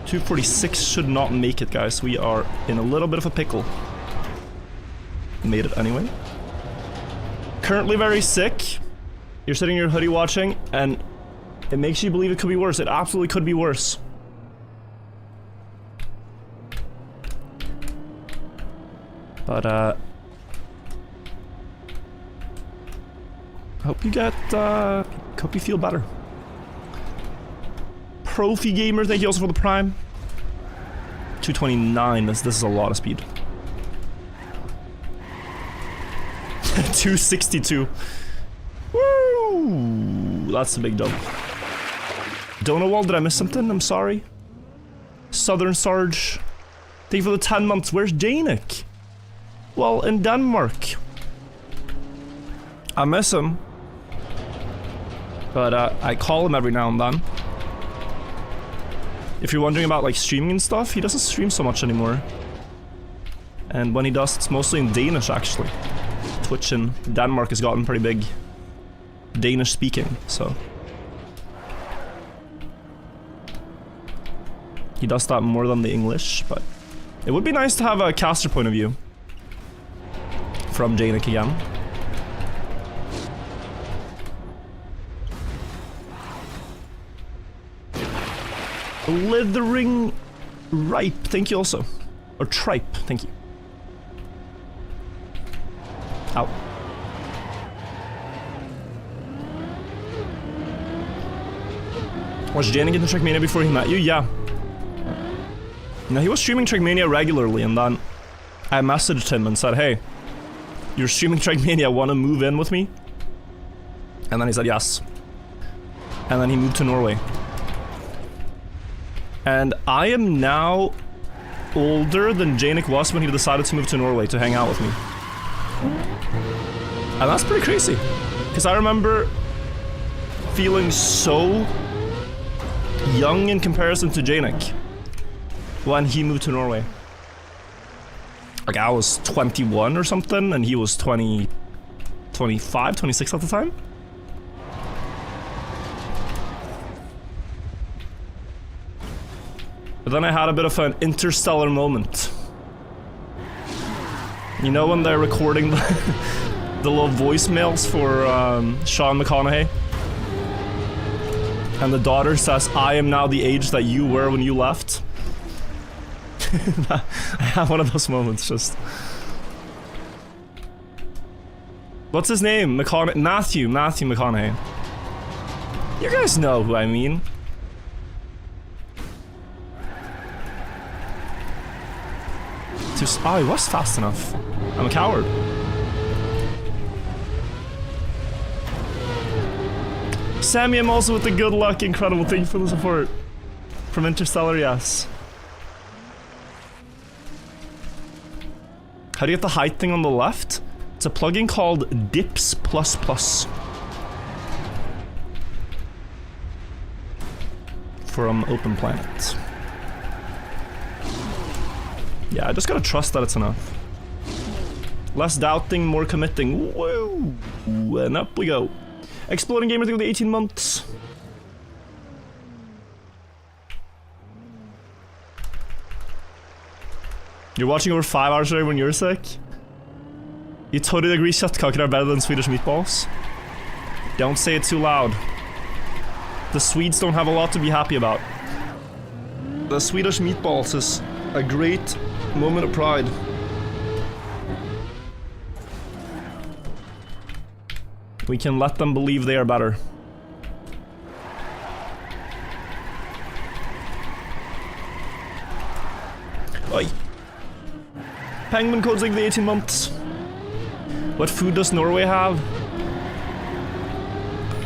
$246 should not make it, guys. We are in a little bit of a pickle. Made it anyway. Currently very sick. You're sitting in your hoodie watching, and it makes you believe it could be worse. It absolutely could be worse. But, hope you get, hope you feel better. Profi Gamer, thank you also for the Prime. 229, this is a lot of speed. 262. Woo! That's a big dub. Donowald, did I miss something? I'm sorry. Southern Sarge, thank you for the 10 months. Where's Janik? Well, in Denmark. I miss him. But I call him every now and then. If you're wondering about like streaming and stuff, he doesn't stream so much anymore. And when he does, it's mostly in Danish actually. Twitch in Denmark has gotten pretty big Danish speaking, so. He does that more than the English, but it would be nice to have a caster point of view from Janik again. Slithering Ripe, thank you also. Or Tripe, thank you. Ow. Was Janik in the Trackmania before he met you? Yeah. No, he was streaming Trackmania regularly, and then I messaged him and said, hey, you're streaming Trackmania, wanna move in with me? And then he said yes. And then he moved to Norway. And I am now older than Janik was when he decided to move to Norway to hang out with me. And that's pretty crazy. Because I remember feeling so young in comparison to Janik when he moved to Norway. Like I was 21 or something and he was 20, 25, 26 at the time. But then I had a bit of an interstellar moment. You know when they're recording the little voicemails for Sean McConaughey? And the daughter says, I am now the age that you were when you left. I have one of those moments, just. What's his name? Matthew McConaughey. You guys know who I mean. Oh, he was fast enough. I'm a coward. Sammy, I'm also with the good luck. Incredible. Thank you for the support. From Interstellar, yes. How do you get the height thing on the left? It's a plugin called Dips++. From Open Planet. Yeah, I just gotta trust that it's enough. Less doubting, more committing. Woo! And up we go. Exploding Gamer through the 18 months. You're watching over 5 hours a day when you're sick? You totally agree köttkaker are better than Swedish meatballs? Don't say it too loud. The Swedes don't have a lot to be happy about. The Swedish meatballs is a great moment of pride. We can let them believe they are better. Oi. Penguin codes like the 18 months. What food does Norway have?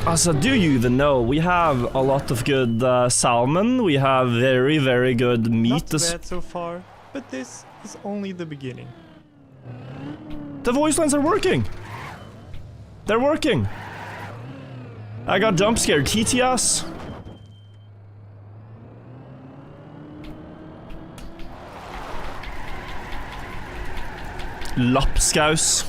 Also, do you even know? We have a lot of good salmon. We have very, very good meat. Not bad so far, but this is only the beginning. The voice lines are working. They're working. I got jump scared. TTS. Lapskaus.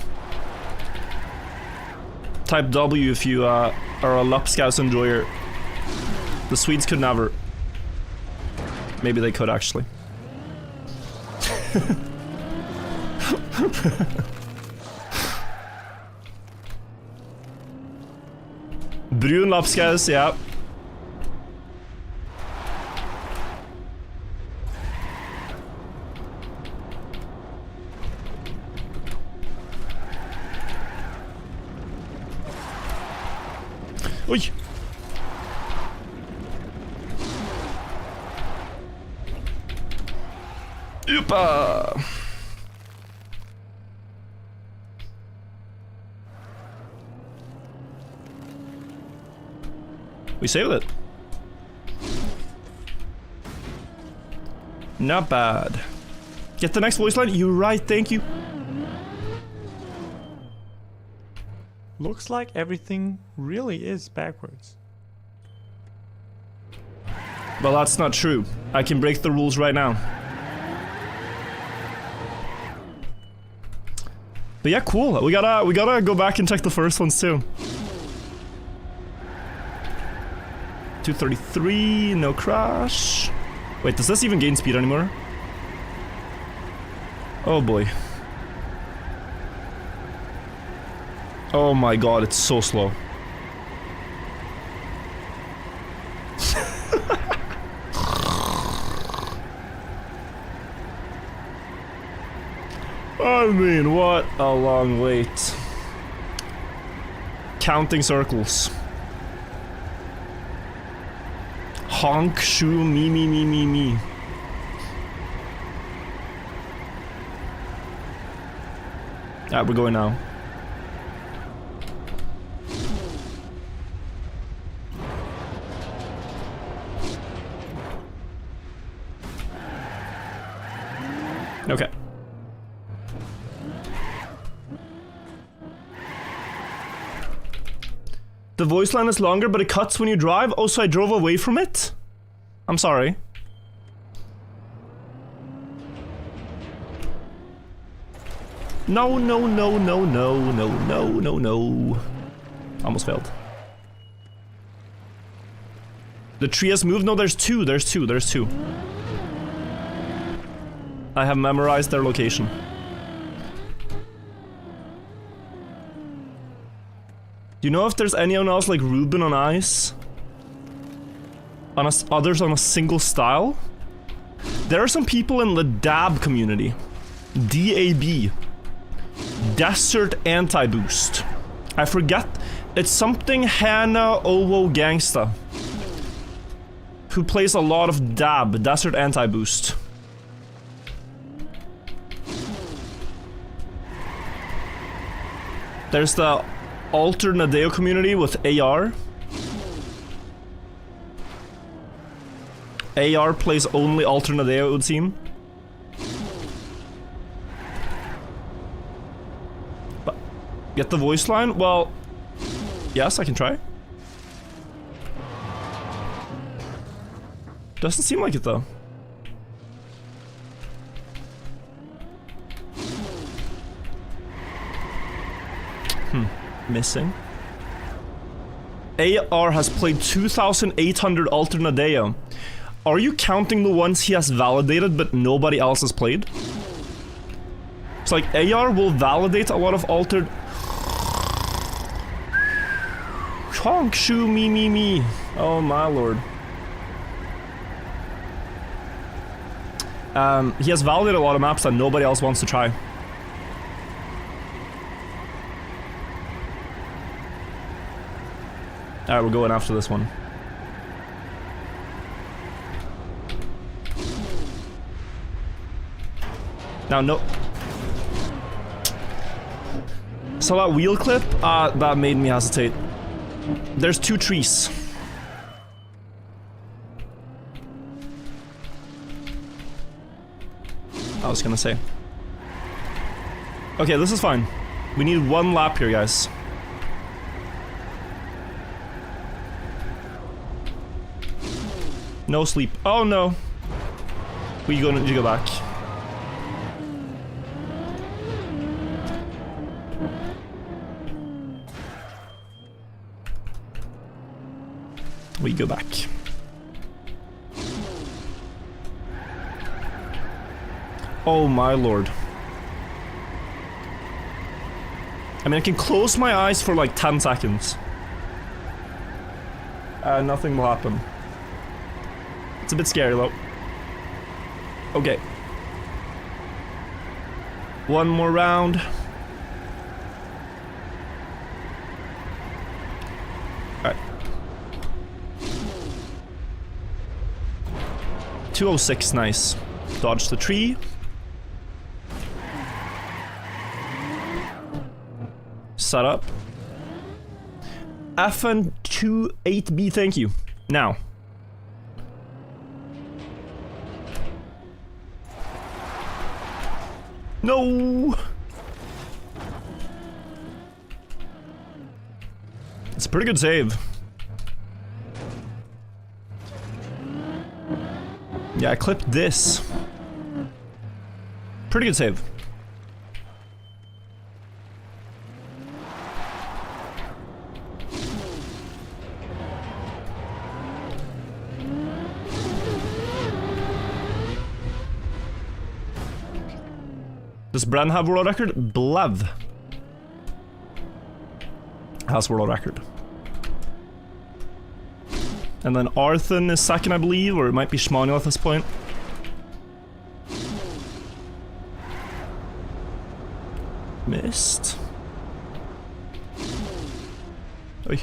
Type W if you are a Lapskaus enjoyer. The Swedes could never. Maybe they could actually. Brun Lapskaus, yeah. Oi! Upa! We saved it. Not bad. Get the next voice line? You're right, thank you. Looks like everything really is backwards. Well, that's not true. I can break the rules right now. But yeah, cool. We gotta go back and check the first ones too. 233, no crash. Wait, does this even gain speed anymore? Oh boy. Oh my god, it's so slow. I mean, what a long wait. Counting circles. Honk, shoo, me, me, me, me, me. Alright, we're going now. Okay. The voice line is longer, but it cuts when you drive. Oh, so I drove away from it? I'm sorry. No, no, no, no, no, no, no, no, no. Almost failed. The tree has moved? No, there's two, there's two, there's two. I have memorized their location. Do you know if there's anyone else like Ruben on ice? On others on a single style? There are some people in the DAB community. DAB. Desert Anti-Boost. I forget. It's something Hannah Owo Gangsta. Who plays a lot of DAB, Desert Anti-Boost. There's the Alternadeo community with AR. AR plays only Alternadeo, it would seem. But get the voice line? Well, yes, I can try. Doesn't seem like it though. Missing. AR has played 2,800 Alternadeo. Are you counting the ones he has validated but nobody else has played? It's like AR will validate a lot of altered. Honk shoo me. Oh my lord. He has validated a lot of maps that nobody else wants to try. Alright, we're going after this one. Now, no. So that wheel clip, that made me hesitate. There's 2 trees. I was gonna say. Okay, this is fine. We need 1 lap here, guys. No sleep. Oh no. You go back. We go back. Oh my lord. I mean, I can close my eyes for like 10 seconds. Nothing will happen. It's a bit scary though. Okay. 1 more round. Alright. 206, nice. Dodge the tree. Set up. FN28B, thank you. Now. No! It's a pretty good save. Yeah, I clipped this. Pretty good save. Does Bren have world record? Blev has world record. And then Arthur is second, I believe, or it might be Schmanuel at this point. Missed. Oy.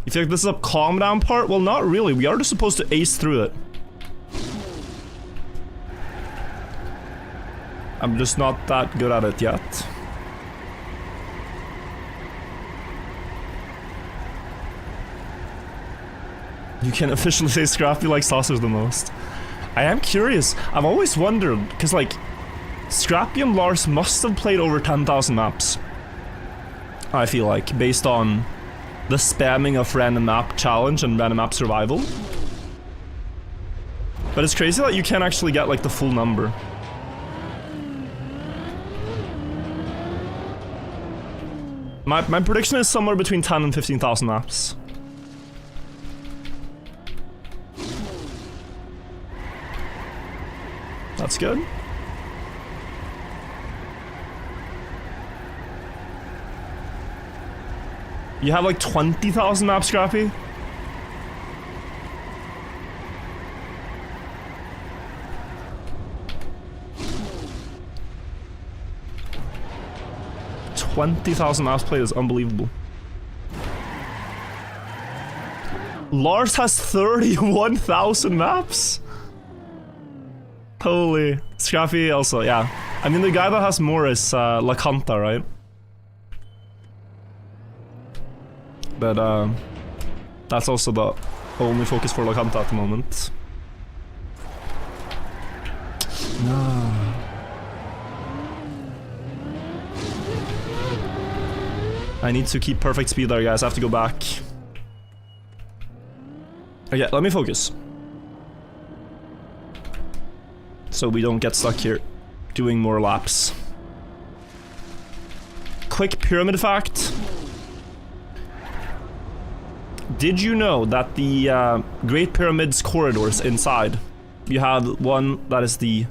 You feel like this is a calm down part? Well, not really. We are just supposed to ace through it. I'm just not that good at it yet. You can officially say Scrappy likes sausage the most. I am curious. I've always wondered, because like, Scrappy and Lars must have played over 10,000 maps. I feel like, based on the spamming of random map challenge and random map survival. But it's crazy that you can't actually get like the full number. My prediction is somewhere between 10 and 15,000 maps. That's good. You have like 20,000 maps, Scrappy? $20,000 maps played is unbelievable. Lars has 31,000 maps? Holy. Scrappy also, yeah. I mean, the guy that has more is La Canta, right? But that's also the only focus for La Canta at the moment. No. I need to keep perfect speed there, guys. I have to go back. Okay, let me focus. So we don't get stuck here doing more laps. Quick pyramid fact. Did you know that the Great Pyramid's corridors inside, you have one that is the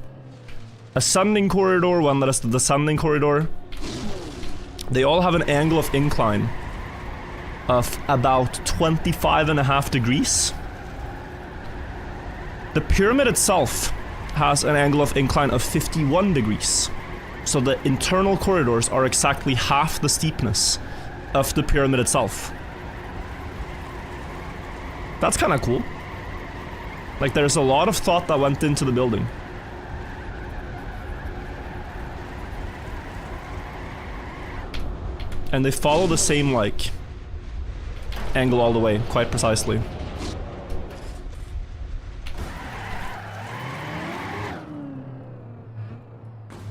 ascending corridor, one that is the descending corridor. They all have an angle of incline of about 25.5 degrees. The pyramid itself has an angle of incline of 51 degrees. So the internal corridors are exactly half the steepness of the pyramid itself. That's kind of cool. Like, there's a lot of thought that went into the building. And they follow the same, like, angle all the way, quite precisely.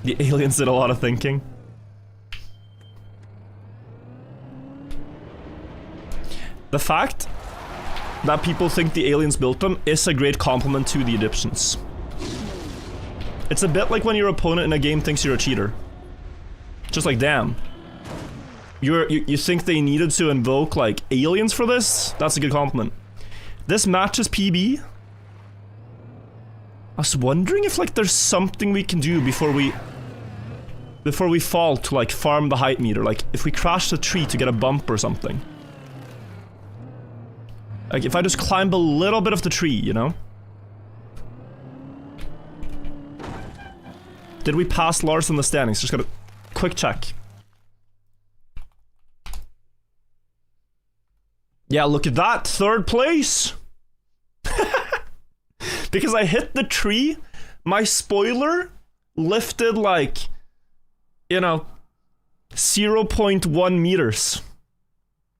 The aliens did a lot of thinking. The fact that people think the aliens built them is a great compliment to the Egyptians. It's a bit like when your opponent in a game thinks you're a cheater. Just like, damn. You think they needed to invoke, like, aliens for this? That's a good compliment. This matches PB. I was wondering if, like, there's something we can do before we fall to, like, farm the height meter. Like, if we crash the tree to get a bump or something. Like, if I just climb a little bit of the tree, you know? Did we pass Lars in the standings? Just got a quick check. Yeah, look at that. 3rd place. Because I hit the tree, my spoiler lifted like, you know, 0.1 meters.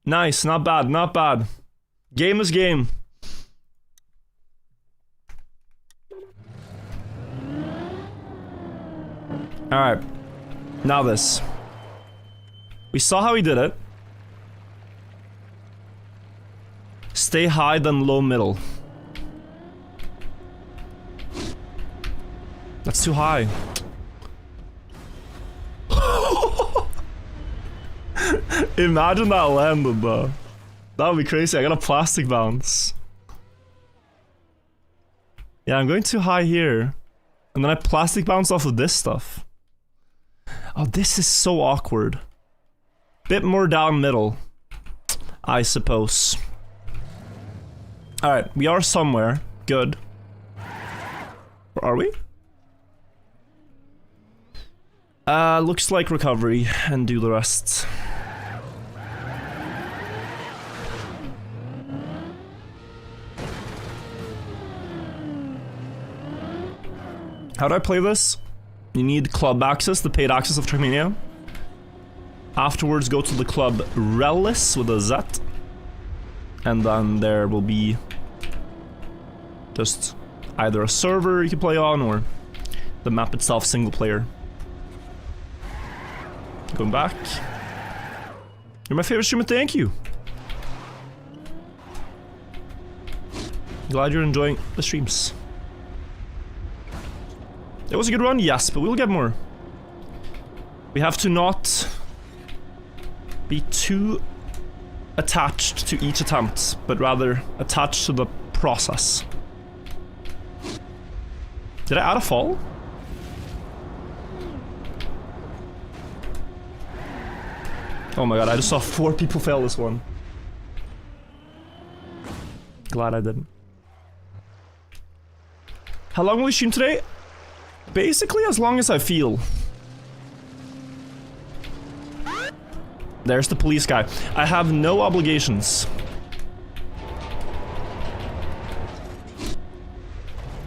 Nice, not bad, not bad. Game is game. Alright. Now this. We saw how he did it. Stay high, then low middle. That's too high. Imagine that landed though. That would be crazy. I got a plastic bounce. Yeah, I'm going too high here. And then I plastic bounce off of this stuff. Oh, this is so awkward. Bit more down middle, I suppose. Alright, we are somewhere. Good. Or are we? Looks like recovery and do the rest. How do I play this? You need club access, the paid access of Trackmania. Afterwards, go to the club Relis with a Z. And then there will be just either a server you can play on or the map itself single player. Going back. You're my favorite streamer, thank you. Glad you're enjoying the streams. It was a good run, yes, but we'll get more. We have to not be too attached to each attempt, but rather attached to the process. Did I add a fall? Oh my god, I just saw 4 people fail this one. Glad I didn't. How long will we stream today? Basically as long as I feel. There's the police guy. I have no obligations.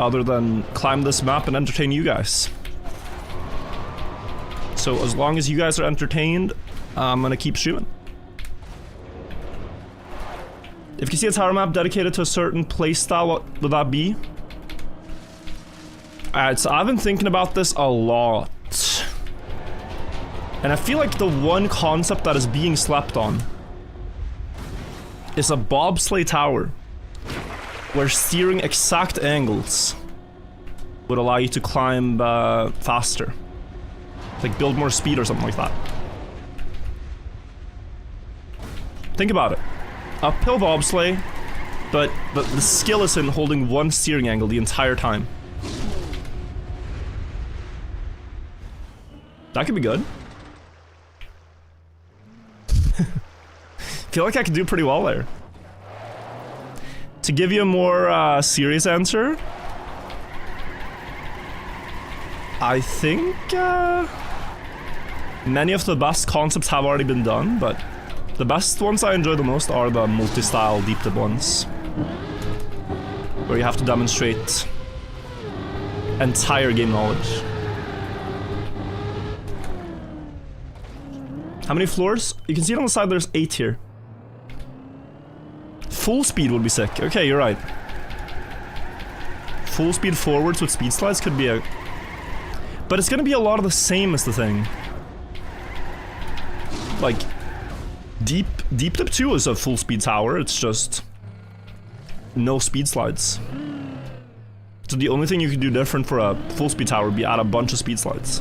Other than climb this map and entertain you guys. So as long as you guys are entertained, I'm gonna keep shooting. If you see a tower map dedicated to a certain playstyle, what would that be? Alright, so I've been thinking about this a lot. And I feel like the one concept that is being slept on is a bobsleigh tower, where steering exact angles would allow you to climb faster. Like build more speed or something like that. Think about it. Uphill bobsleigh, but the skill is in holding one steering angle the entire time. That could be good. Feel like I could do pretty well there. To give you a more serious answer, I think many of the best concepts have already been done, but the best ones I enjoy the most are the multi-style deep dip ones, where you have to demonstrate entire game knowledge. How many floors? You can see it on the side, there's 8 here. Full speed would be sick. Okay, you're right. Full speed forwards with speed slides could be a... But it's gonna be a lot of the same as the thing. Like, Deep Dip 2 is a full speed tower, it's just no speed slides. So the only thing you could do different for a full speed tower would be add a bunch of speed slides.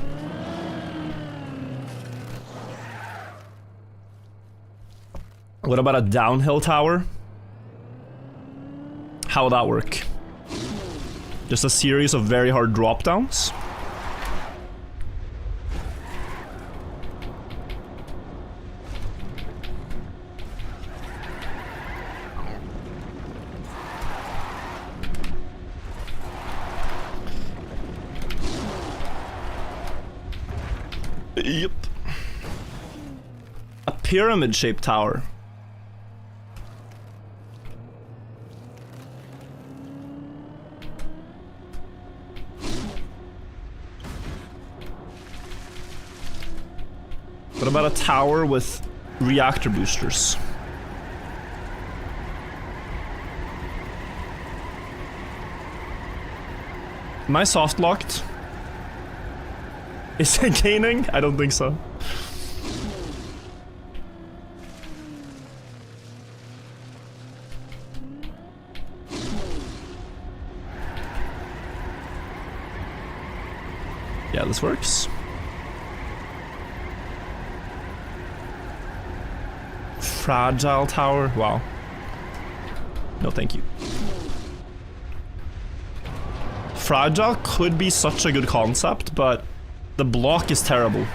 What about a downhill tower? How would that work? Just a series of very hard drop downs? Yep. A pyramid-shaped tower. What about a tower with reactor boosters? Am I soft locked? Is it gaining? I don't think so. Yeah, this works. Fragile tower? Wow. No, thank you. Fragile could be such a good concept, but the block is terrible.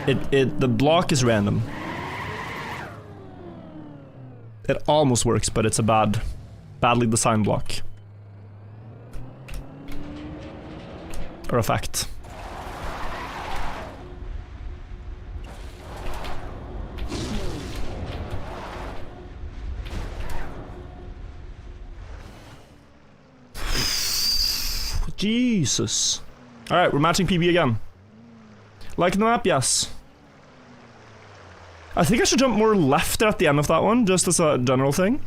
The block is random. It almost works, but it's a badly designed block. Or effect. Jesus. Alright, we're matching PB again. Liking the map? Yes. I think I should jump more left at the end of that one, just as a general thing.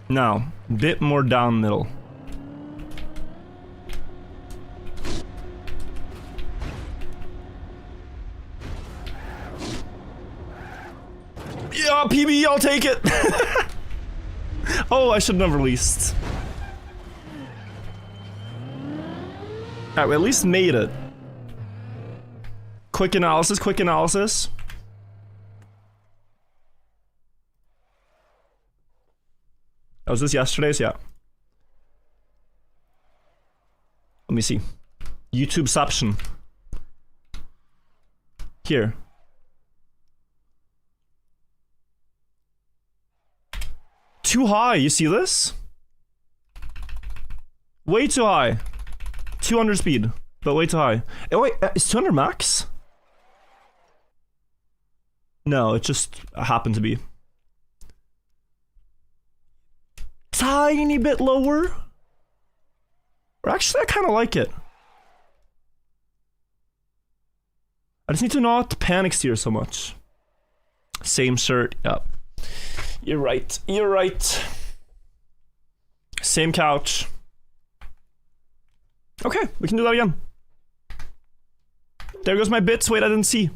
No, bit more down middle. Yeah, PB, I'll take it! Oh, I shouldn't have released. Alright, we at least made it. Quick analysis, quick analysis. Oh, was this yesterday's? Yeah. Let me see. YouTubeception. Here. Too high, you see this? Way too high. 200 speed, but way too high. Oh wait, is 200 max? No, it just happened to be. Tiny bit lower. Or actually, I kind of like it. I just need to not panic steer so much. Same shirt, yep. You're right, you're right. Same couch. Okay, we can do that again. There goes my bits, wait, I didn't see.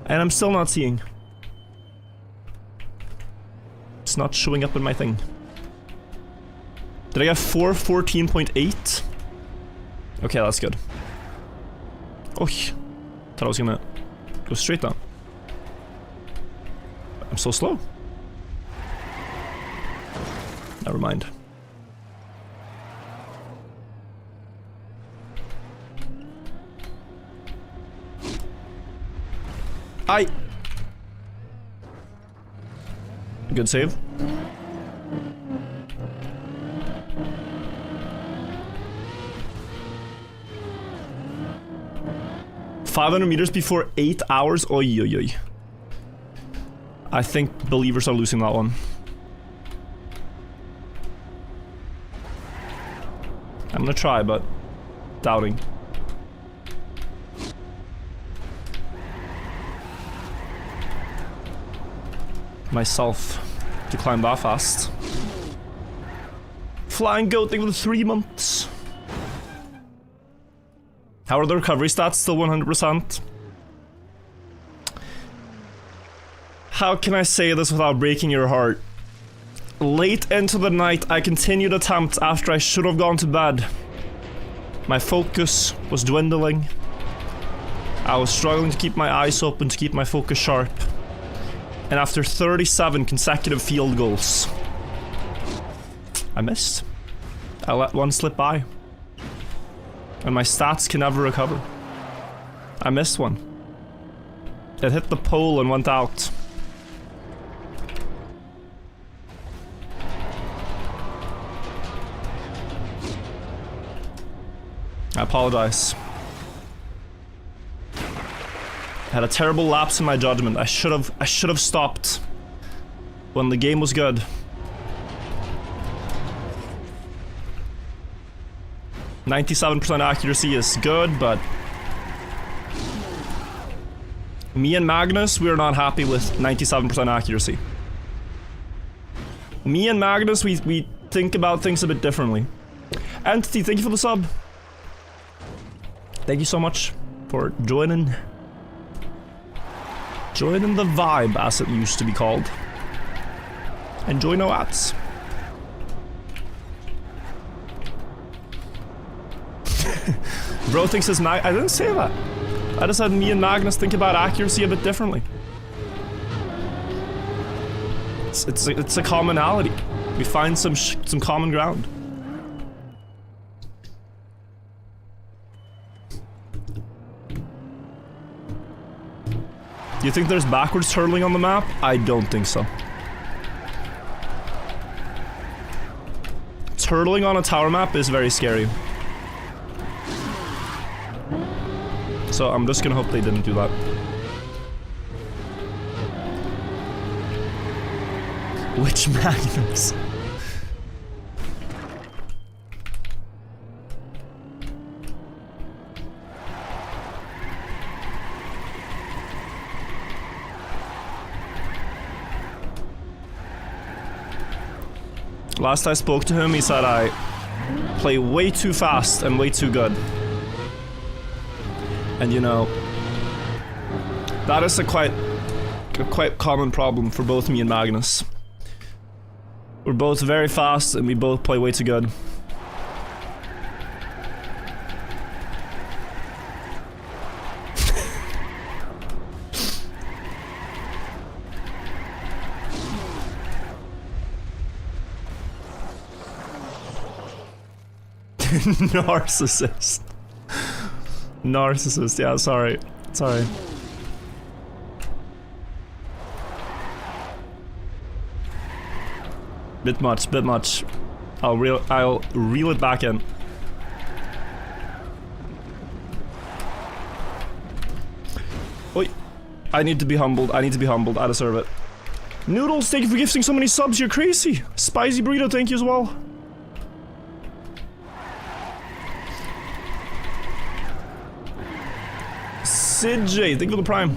And I'm still not seeing. It's not showing up in my thing. Did I get 414.8? Okay, that's good. Oh, thought I was gonna go straight down. I'm so slow. Never mind. Good save. $500 meters before 8 hours. Oy, oy, oy. I think believers are losing that one. I'm gonna try, but doubting. Myself to climb that fast. Flying goat thing for 3 months. How are the recovery stats? Still 100%. How can I say this without breaking your heart? Late into the night, I continued attempts after I should have gone to bed. My focus was dwindling. I was struggling to keep my eyes open, to keep my focus sharp. And after 37 consecutive field goals, I missed. I let one slip by. And my stats can never recover. I missed one. It hit the pole and went out. I apologize. I had a terrible lapse in my judgment. I should have stopped when the game was good. %97% accuracy is good, but me and Magnus, we are not happy with 97% accuracy. Me and Magnus, we think about things a bit differently. Entity, thank you for the sub. Thank you so much for joining the vibe, as it used to be called. Enjoy no ads. Bro thinks his I didn't say that. I just said me and Magnus think about accuracy a bit differently. It's a commonality. We find some common ground. Do you think there's backwards turtling on the map? I don't think so. Turtling on a tower map is very scary. So I'm just gonna hope they didn't do that. Which Magnus? Last I spoke to him, he said I play way too fast and way too good. And you know, that is a quite common problem for both me and Magnus. We're both very fast and we both play way too good. Narcissist. Narcissist, yeah, sorry. Sorry. Bit much. I'll reel it back in. Wait. I need to be humbled. I deserve it. Noodles, thank you for gifting so many subs, you're crazy. Spicy Burrito, thank you as well. Sid J, thank you for the prime.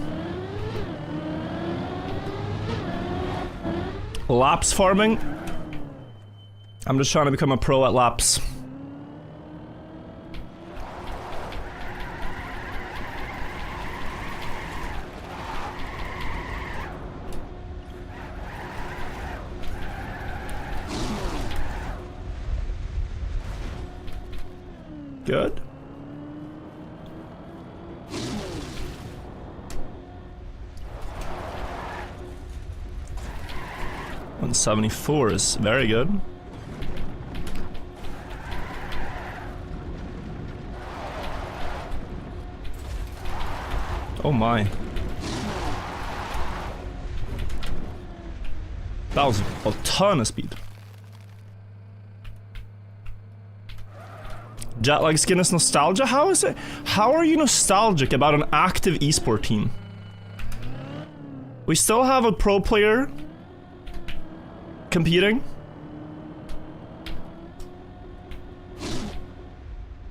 Laps farming. I'm just trying to become a pro at laps. Good. $174 is very good. Oh my. That was a ton of speed. Jetlag skin is nostalgia? How is it? How are you nostalgic about an active esport team? We still have a pro player competing.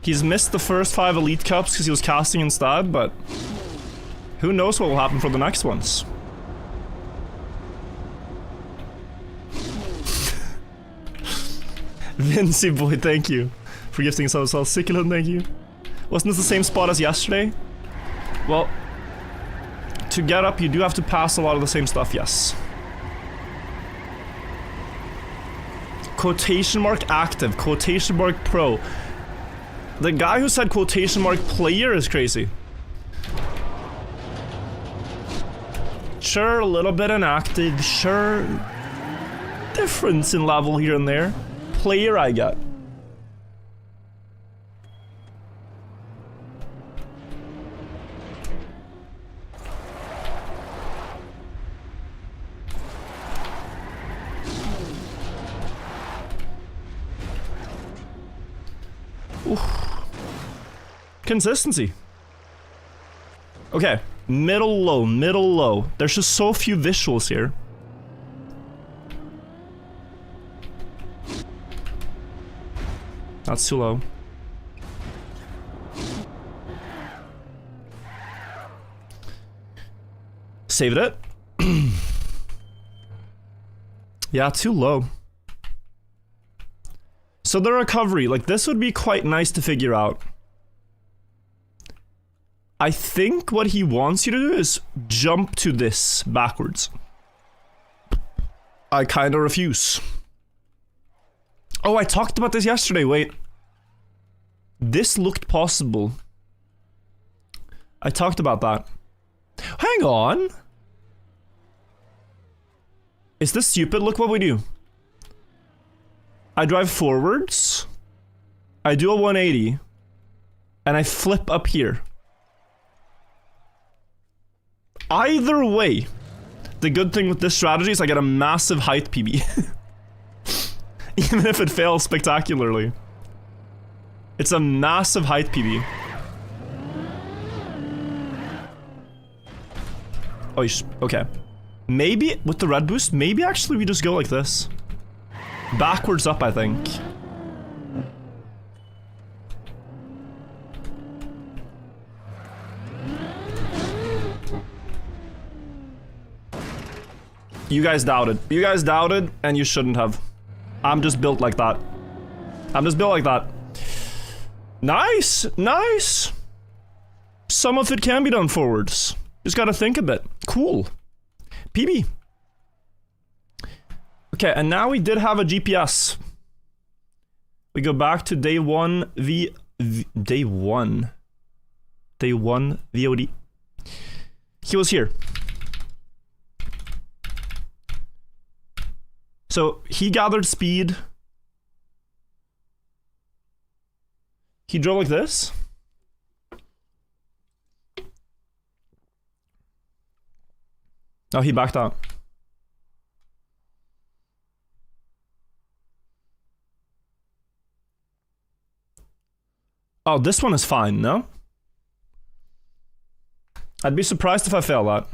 He's missed the first 5 Elite Cups because he was casting instead, but who knows what will happen for the next ones. Vincy boy, thank you for gifting us all. Sikulun, thank you. Wasn't this the same spot as yesterday? Well, to get up, you do have to pass a lot of the same stuff, yes. Quotation mark active, quotation mark pro. The guy who said quotation mark player is crazy. Sure, a little bit inactive, sure. Difference in level here and there. Player I got. Oof. Consistency. Okay, middle low, middle low. There's just so few visuals here. That's too low. Saved it. Yeah, too low. So the recovery, like this would be quite nice to figure out. I think what he wants you to do is jump to this backwards. I kinda refuse. Oh, I talked about this yesterday, wait. This looked possible. I talked about that. Hang on. Is this stupid? Look what we do. I drive forwards. I do a 180. And I flip up here. Either way, the good thing with this strategy is I get a massive height PB. Even if it fails spectacularly. It's a massive height PB. Oh, okay. Maybe, with the red boost, maybe actually we just go like this. Backwards up, I think. You guys doubted. You guys doubted, and you shouldn't have. I'm just built like that. I'm just built like that. Nice! Nice! Some of it can be done forwards. Just gotta think a bit. Cool. PB. Okay, and now we did have a GPS. We go back to day one day one VOD. He was here. So he gathered speed. He drove like this. Oh, he backed out. Oh, this one is fine, no? I'd be surprised if I fail that.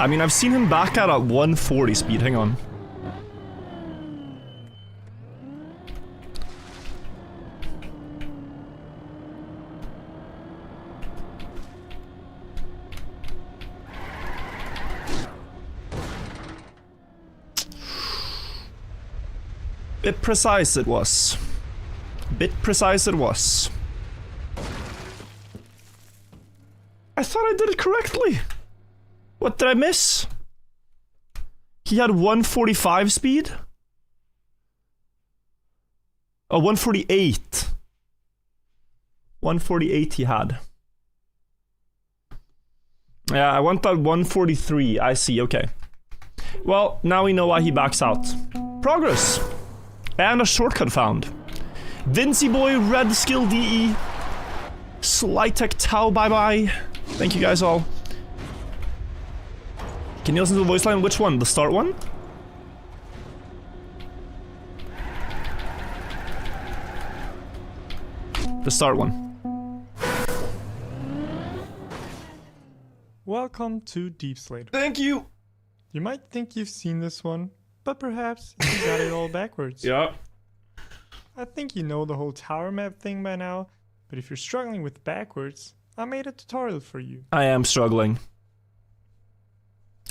I mean, I've seen him back out at 140 speed. Hang on. Bit precise it was. Bit precise it was. I thought I did it correctly. What did I miss? He had 145 speed? Oh, 148. 148 he had. Yeah, I went at 143. I see, okay. Well, now we know why he backs out. Progress. And a shortcut found. Vincy Boy, Red Skill DE. Slytech Tau, bye bye. Thank you guys all. Can you listen to the voice line? Which one? The start one? The start one. Welcome to Deep Slate. Thank you. You might think you've seen this one, but perhaps you got it all backwards. Yeah. I think you know the whole tower map thing by now, but if you're struggling with backwards, I made a tutorial for you. I am struggling.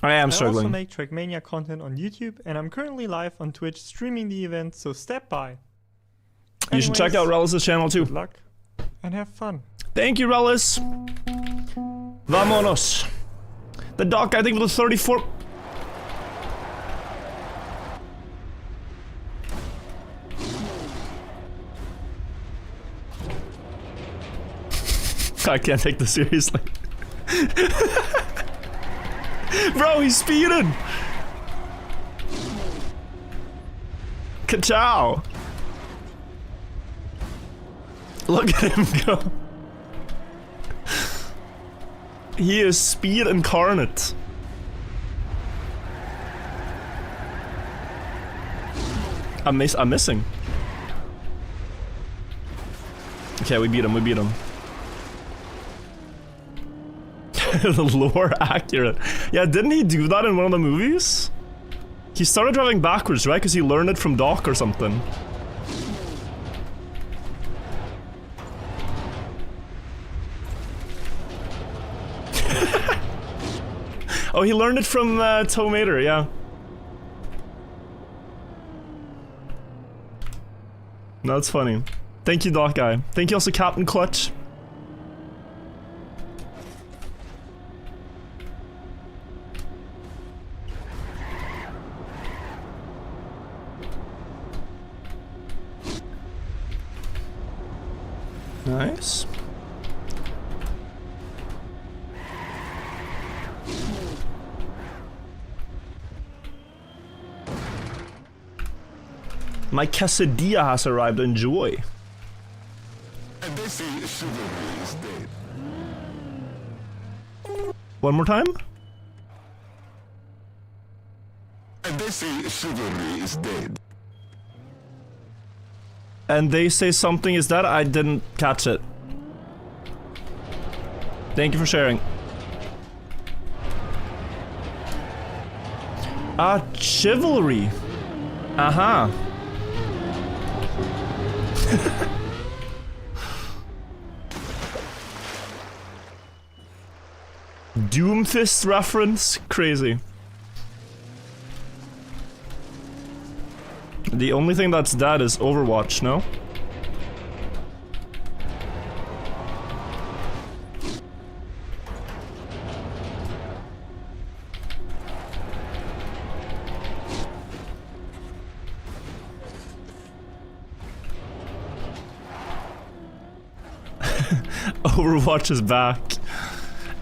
I I also struggling. make Trackmania content on YouTube, and I'm currently live on Twitch streaming the event, so step by. You should check out Anyways, Rellis' channel too. good luck and have fun. Thank you, Rellis. Vamonos. The doc, I think, was 34. I can't take this seriously. Bro, he's speeding. Ka-chow. Look at him go. He is speed incarnate. I'm missing. Okay, we beat him, we beat him. The lore accurate. Yeah, didn't he do that in one of the movies? He started driving backwards, right? Because he learned it from Doc or something. Oh, he learned it from Tomater, yeah. No, that's funny. Thank you, Doc Guy. Thank you also, Captain Clutch. Nice. My quesadilla has arrived. Enjoy. And they say chivalry is dead. One more time? And they say chivalry is dead. And they say something is that? I didn't catch it. Thank you for sharing. Ah, chivalry. Uh-huh. Doomfist reference? Crazy. The only thing that's dead is Overwatch, no? Overwatch is back.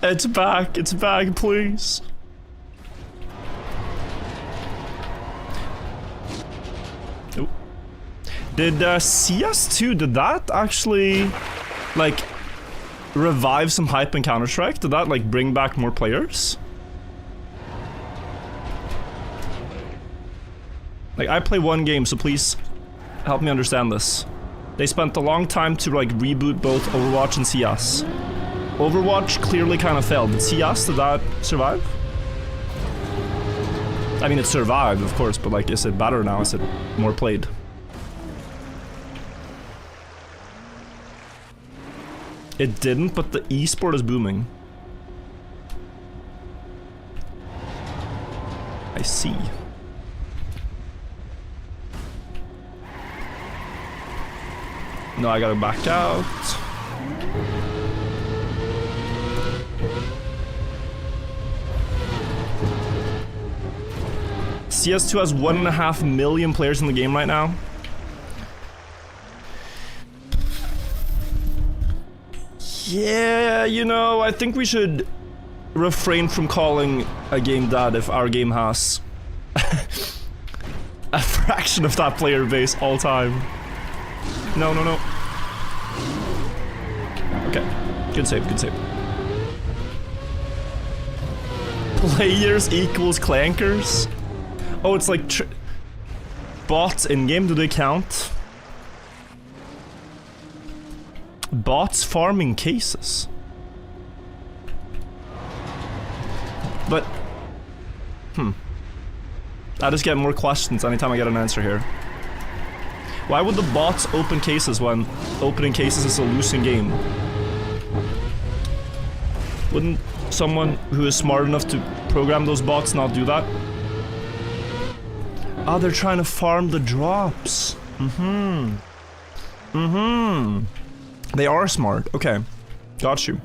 It's back, please. Ooh. Did CS2, did that actually, like, revive some hype in Counter-Strike? Did that, like, bring back more players? Like, I play one game, so please help me understand this. They spent a long time to, like, reboot both Overwatch and CS. Overwatch clearly kind of failed. Did CS, did that survive? I mean, it survived, of course, but like, is it better now? Is it more played? It didn't, but the esport is booming. I see. No, I gotta back out. CS2 has 1.5 million players in the game right now. Yeah, you know, I think we should refrain from calling a game dead if our game has a fraction of that player base all time. No, no, no. Okay, good save, good save. Players equals clankers? Oh, it's like bots in-game, do they count? Bots farming cases. But, I just get more questions anytime I get an answer here. Why would the bots open cases when opening cases is a losing game? Wouldn't someone who is smart enough to program those bots not do that? Oh, they're trying to farm the drops. They are smart. Okay. Got you.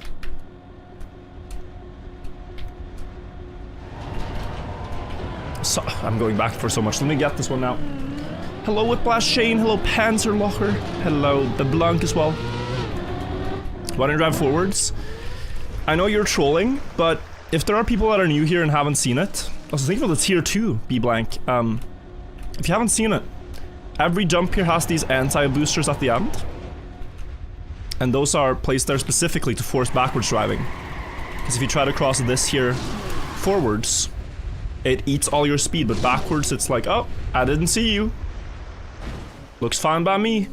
So, I'm going back for so much. Let me get this one now. Hello, Whiplash Shane. Hello, Panzerlocher. Hello, the Blanc as well. Why don't you drive forwards? I know you're trolling, but if there are people that are new here and haven't seen it, I was thinking of the tier 2 B Blank. If you haven't seen it, every jump here has these anti-boosters at the end. And those are placed there specifically to force backwards driving. Because if you try to cross this here forwards, it eats all your speed, but backwards it's like, oh, I didn't see you. Looks fine by me.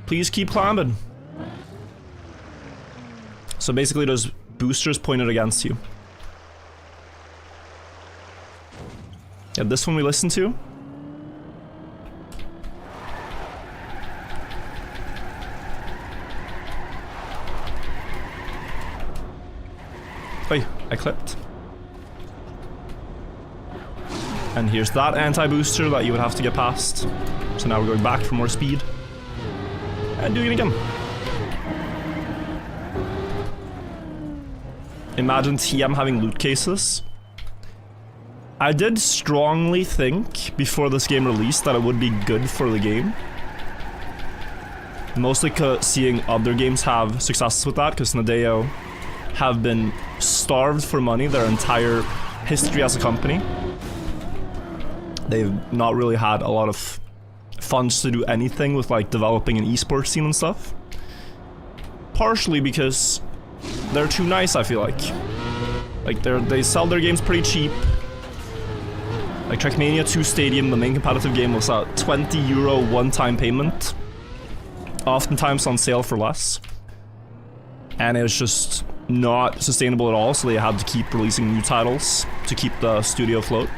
Please keep climbing. So basically those boosters pointed against you. Yeah, this one we listened to. Wait, I clipped. And here's that anti-booster that you would have to get past. So now we're going back for more speed. And doing it again. Imagine TM having loot cases. I did strongly think before this game released that it would be good for the game. Mostly seeing other games have successes with that, because Nadeo have been starved for money their entire history as a company. They've not really had a lot of funds to do anything with like developing an esports scene and stuff. Partially because they're too nice, I feel like. Like they sell their games pretty cheap. Like Trackmania 2 Stadium, the main competitive game, was a €20 one-time payment. Oftentimes on sale for less. And it was just not sustainable at all, so they had to keep releasing new titles to keep the studio afloat.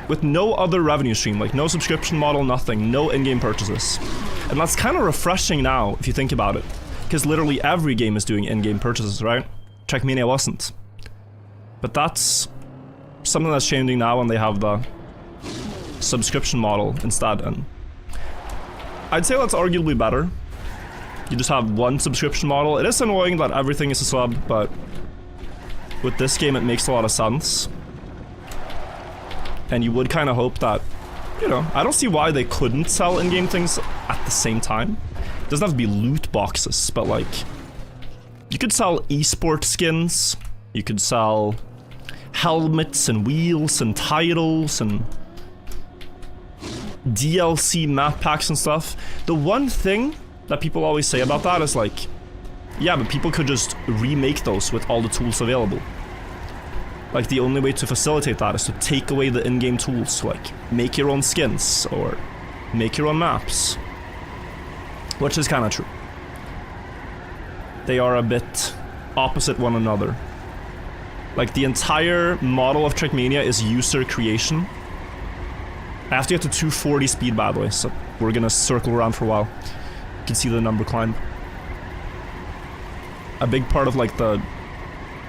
With no other revenue stream, like no subscription model, nothing, no in-game purchases. And that's kind of refreshing now, if you think about it. Because literally every game is doing in-game purchases, right? Trackmania wasn't. But that's something that's changing now when they have the subscription model instead, and I'd say that's arguably better. You just have one subscription model. It is annoying that everything is a sub, but with this game it makes a lot of sense. And you would kind of hope that, you know, I don't see why they couldn't sell in-game things at the same time. It doesn't have to be loot boxes, but like, you could sell esports skins, you could sell helmets and wheels and titles and DLC map packs and stuff. The one thing that people always say about that is like, yeah, but people could just remake those with all the tools available. Like, the only way to facilitate that is to take away the in-game tools, like make your own skins or make your own maps. Which is kind of true. They are a bit opposite one another. Like, the entire model of Trackmania is user creation. I have to get to 240 speed, by the way, so we're gonna circle around for a while. You can see the number climb. A big part of, like, the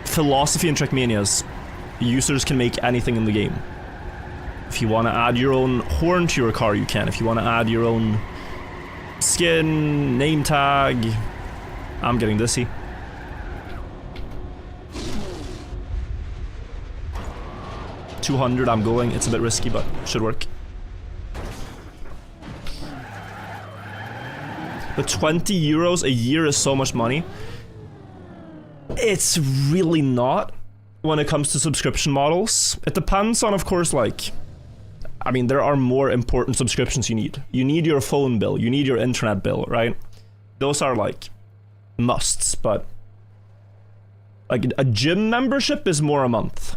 philosophy in Trackmania is users can make anything in the game. If you want to add your own horn to your car, you can. If you want to add your own skin, name tag... I'm getting dizzy. $200, I'm going. It's a bit risky, but should work. But 20 euros a year is so much money. It's really not when it comes to subscription models. It depends on, of course, like... I mean, there are more important subscriptions you need. You need your phone bill, you need your internet bill, right? Those are, like, musts, but... Like, a gym membership is more a month.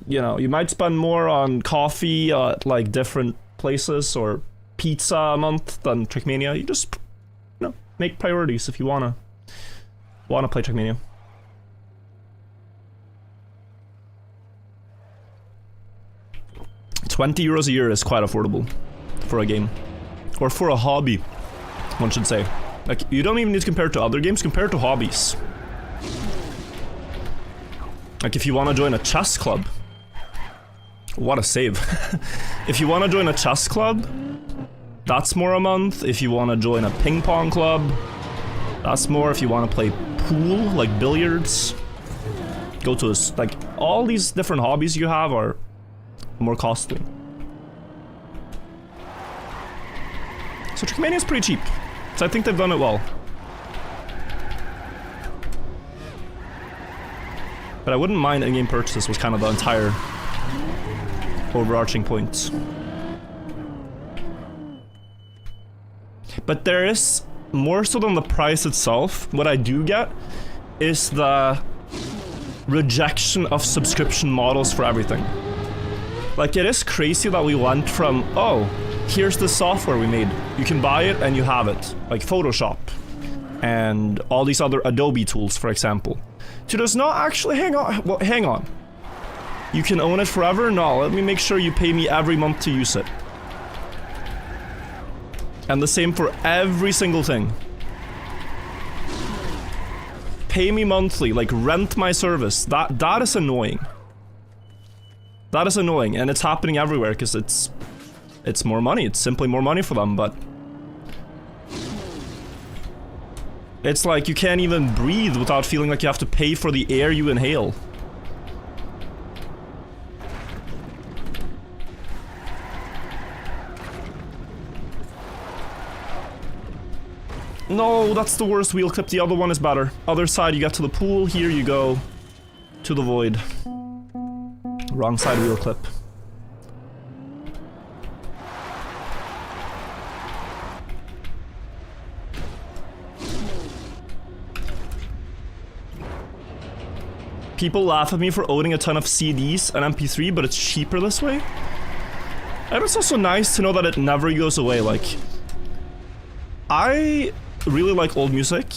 You know, you might spend more on coffee at, like, different places, or pizza a month than Trackmania. You just, you know, make priorities if you wanna play Trackmania. €20 a year is quite affordable for a game, or for a hobby, one should say. Like, you don't even need to compare it to other games, compare it to hobbies. Like, if you want to join a chess club, what a save. If you want to join a chess club, that's more a month. If you want to join a ping pong club, that's more. If you want to play pool, like billiards, go to a, like, all these different hobbies you have are more costly. So Trackmania is pretty cheap, so I think they've done it well. But I wouldn't mind in-game purchases was kind of the entire overarching point. But there is, more so than the price itself, what I do get is the rejection of subscription models for everything. Like, it is crazy that we went from, oh, here's the software we made. You can buy it and you have it. Like Photoshop and all these other Adobe tools, for example. To just not actually, hang on. You can own it forever? No, let me make sure you pay me every month to use it. And the same for every single thing. Pay me monthly, like rent my service. That is annoying. That is annoying, and it's happening everywhere because it's more money. It's simply more money for them, but it's like you can't even breathe without feeling like you have to pay for the air you inhale. No, that's the worst wheel clip. The other one is better. Other side, you get to the pool. Here you go to the void. Wrong side wheel clip. People laugh at me for owning a ton of CDs and MP3, but it's cheaper this way. And it's also nice to know that it never goes away. Like, I really like old music,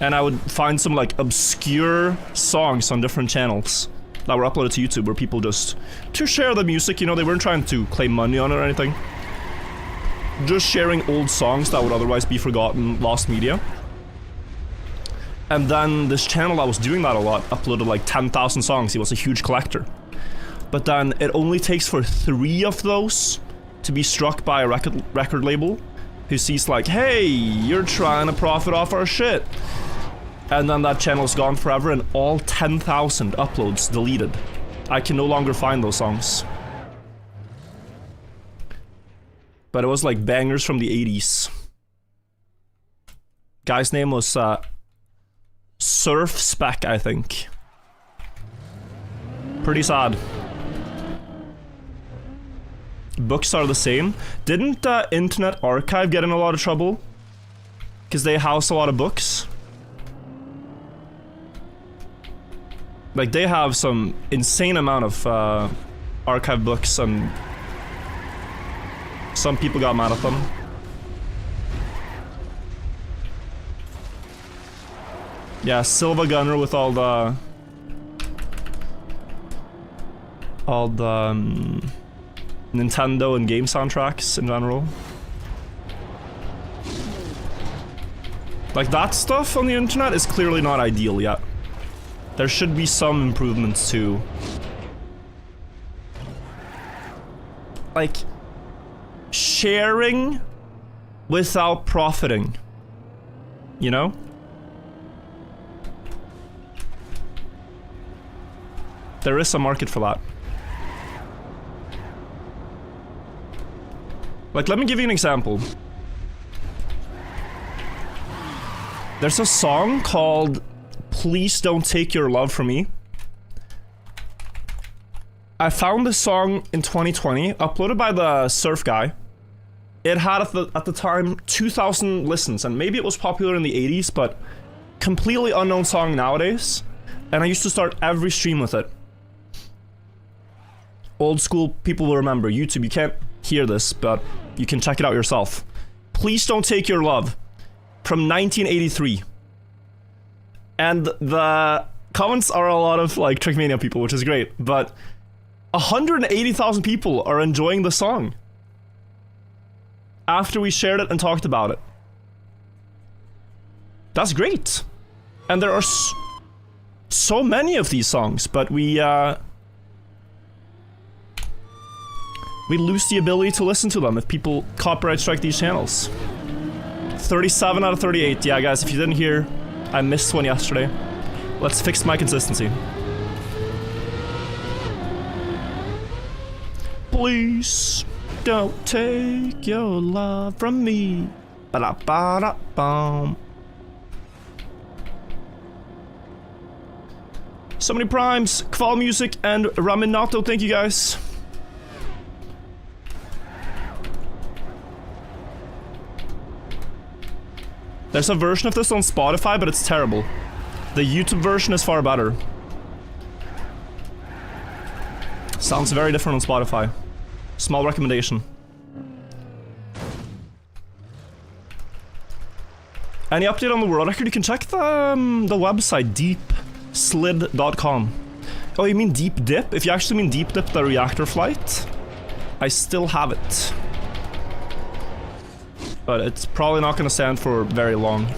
and I would find some like obscure songs on different channels that were uploaded to YouTube where people just, to share the music, you know, they weren't trying to claim money on it or anything. Just sharing old songs that would otherwise be forgotten, lost media. And then this channel that was doing that a lot uploaded like 10,000 songs. He was a huge collector. But then it only takes for 3 of those to be struck by a record label who sees like, hey, you're trying to profit off our shit. And then that channel's gone forever and all 10,000 uploads deleted. I can no longer find those songs. But it was like bangers from the 80s. Guy's name was Surf Spec, I think. Pretty sad. Books are the same. Didn't Internet Archive get in a lot of trouble? Because they house a lot of books? Like, they have some insane amount of archive books, and some people got mad at them. Yeah, Silva Gunner with all the called Nintendo and game soundtracks in general. Like, that stuff on the internet is clearly not ideal yet. There should be some improvements to... like... sharing without profiting. You know? There is a market for that. Like, let me give you an example. There's a song called Please Don't Take Your Love From Me. I found this song in 2020, uploaded by the surf guy. It had at the time 2,000 listens, and maybe it was popular in the 80s, but completely unknown song nowadays. And I used to start every stream with it. Old school people will remember. YouTube, you can't hear this, but you can check it out yourself. Please Don't Take Your Love from 1983. And the comments are a lot of like Trackmania people, which is great, but 180,000 people are enjoying the song after we shared it and talked about it. That's great. And there are so many of these songs, but we lose the ability to listen to them if people copyright strike these channels. 37 out of 38. Yeah, guys, if you didn't hear, I missed one yesterday. Let's fix my consistency. Please don't take your love from me. Ba-da-ba-da-bum. So many primes, Kval Music, and Raminato, thank you guys. There's a version of this on Spotify, but it's terrible. The YouTube version is far better. Sounds very different on Spotify. Small recommendation. Any update on the world record? You can check the website, deepslid.com. Oh, you mean Deep Dip? If you actually mean Deep Dip, the reactor flight, I still have it. But it's probably not gonna stand for very long.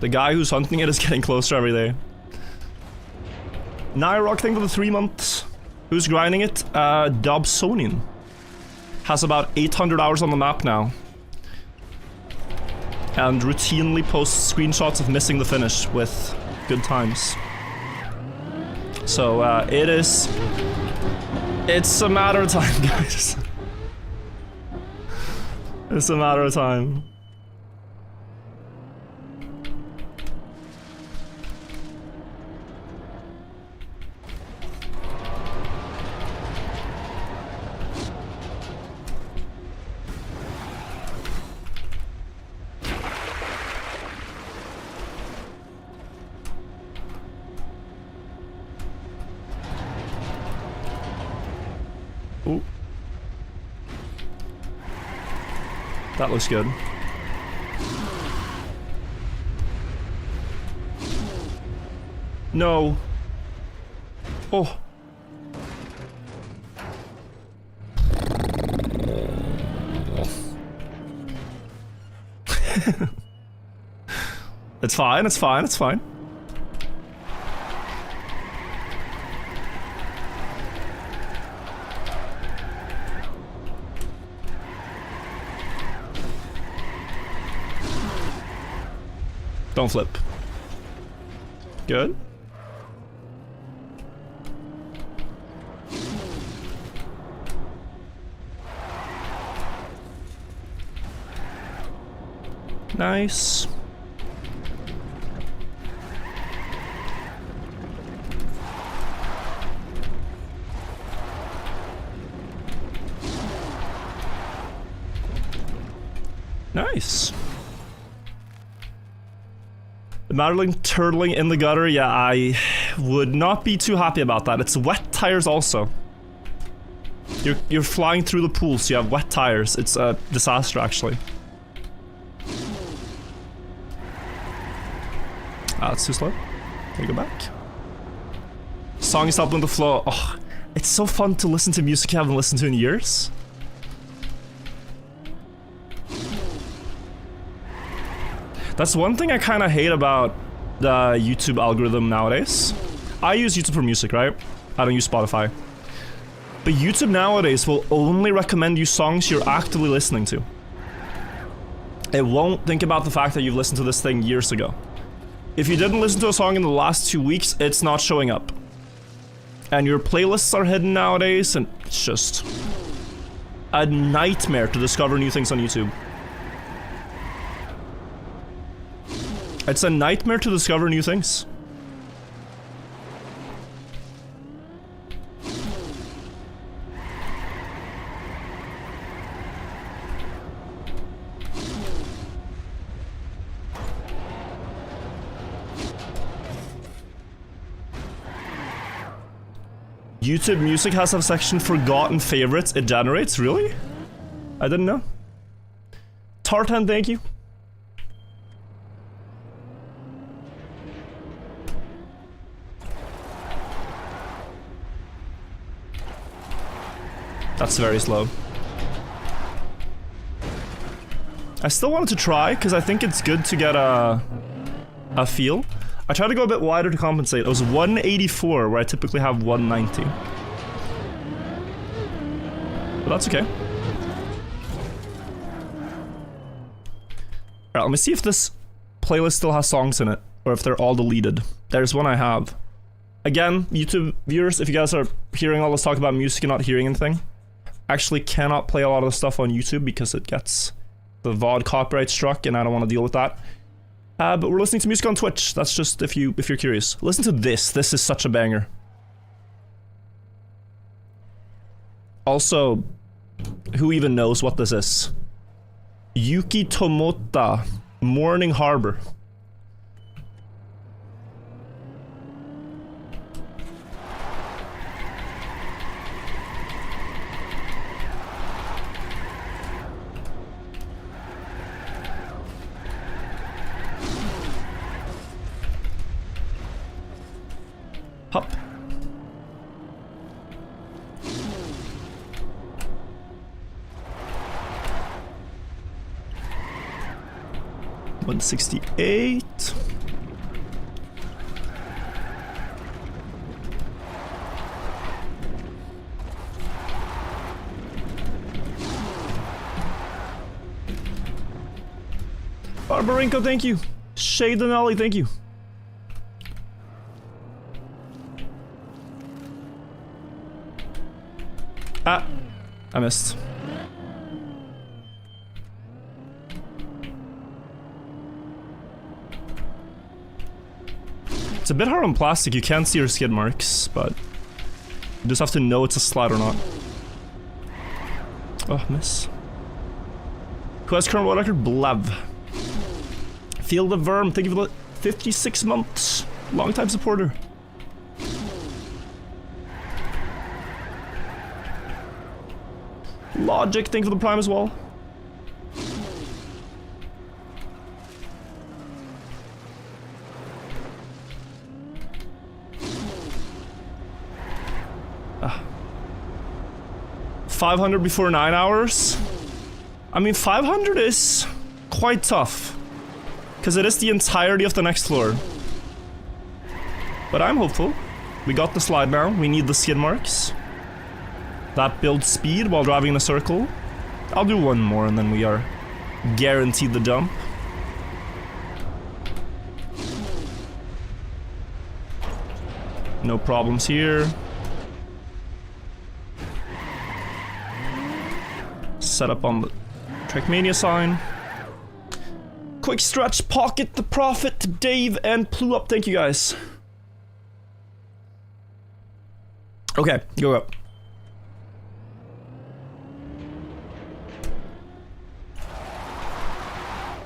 The guy who's hunting it is getting closer every day. Nyrock, thing for the 3 months. Who's grinding it? Dobsonian. Has about 800 hours on the map now. And routinely posts screenshots of missing the finish with good times. So, it's a matter of time, guys. It's a matter of time. Ooh. That looks good. No. Oh. It's fine, it's fine, it's fine. Don't flip. Good. Nice. Nice. The Madeline turtling in the gutter, yeah, I would not be too happy about that. It's wet tires also. You're flying through the pool, so you have wet tires. It's a disaster, actually. Ah, that's too slow. Can we go back? Song is helping the flow. Oh, it's so fun to listen to music you haven't listened to in years. That's one thing I kind of hate about the YouTube algorithm nowadays. I use YouTube for music, right? I don't use Spotify. But YouTube nowadays will only recommend you songs you're actively listening to. It won't think about the fact that you've listened to this thing years ago. If you didn't listen to a song in the last 2 weeks, it's not showing up. And your playlists are hidden nowadays, and it's just a nightmare to discover new things on YouTube. It's a nightmare to discover new things. YouTube Music has a section forgotten favorites it generates, really? I didn't know. Tartan, thank you. That's very slow. I still wanted to try, because I think it's good to get a feel. I tried to go a bit wider to compensate. It was 184, where I typically have 190. But that's okay. Alright, let me see if this playlist still has songs in it, or if they're all deleted. There's one I have. Again, YouTube viewers, if you guys are hearing all this talk about music and not hearing anything, actually cannot play a lot of the stuff on YouTube because it gets the VOD copyright struck, and I don't want to deal with that. But we're listening to music on Twitch. That's just if you're curious. Listen to this. This is such a banger. Also, who even knows what this is? Yuki Tomota, Morning Harbor. Hop. $168. Barbarenko, thank you. Shade Denali, thank you. Ah, I missed. It's a bit hard on plastic, you can't see your skid marks, but you just have to know it's a slide or not. Oh, miss. Who has current world record? Blav. Feel the Worm, thank you for the 56 months. Long time supporter. Logic, thank you for the Prime as well. Ah. 500 before 9 hours? I mean, 500 is quite tough, because it is the entirety of the next floor. But I'm hopeful. We got the slide now, we need the skid marks. That builds speed while driving in a circle. I'll do one more and then we are guaranteed the jump. No problems here. Set up on the Trackmania sign. Quick stretch, Pocket the Prophet, Dave, and Plew up. Thank you guys. Okay, go up.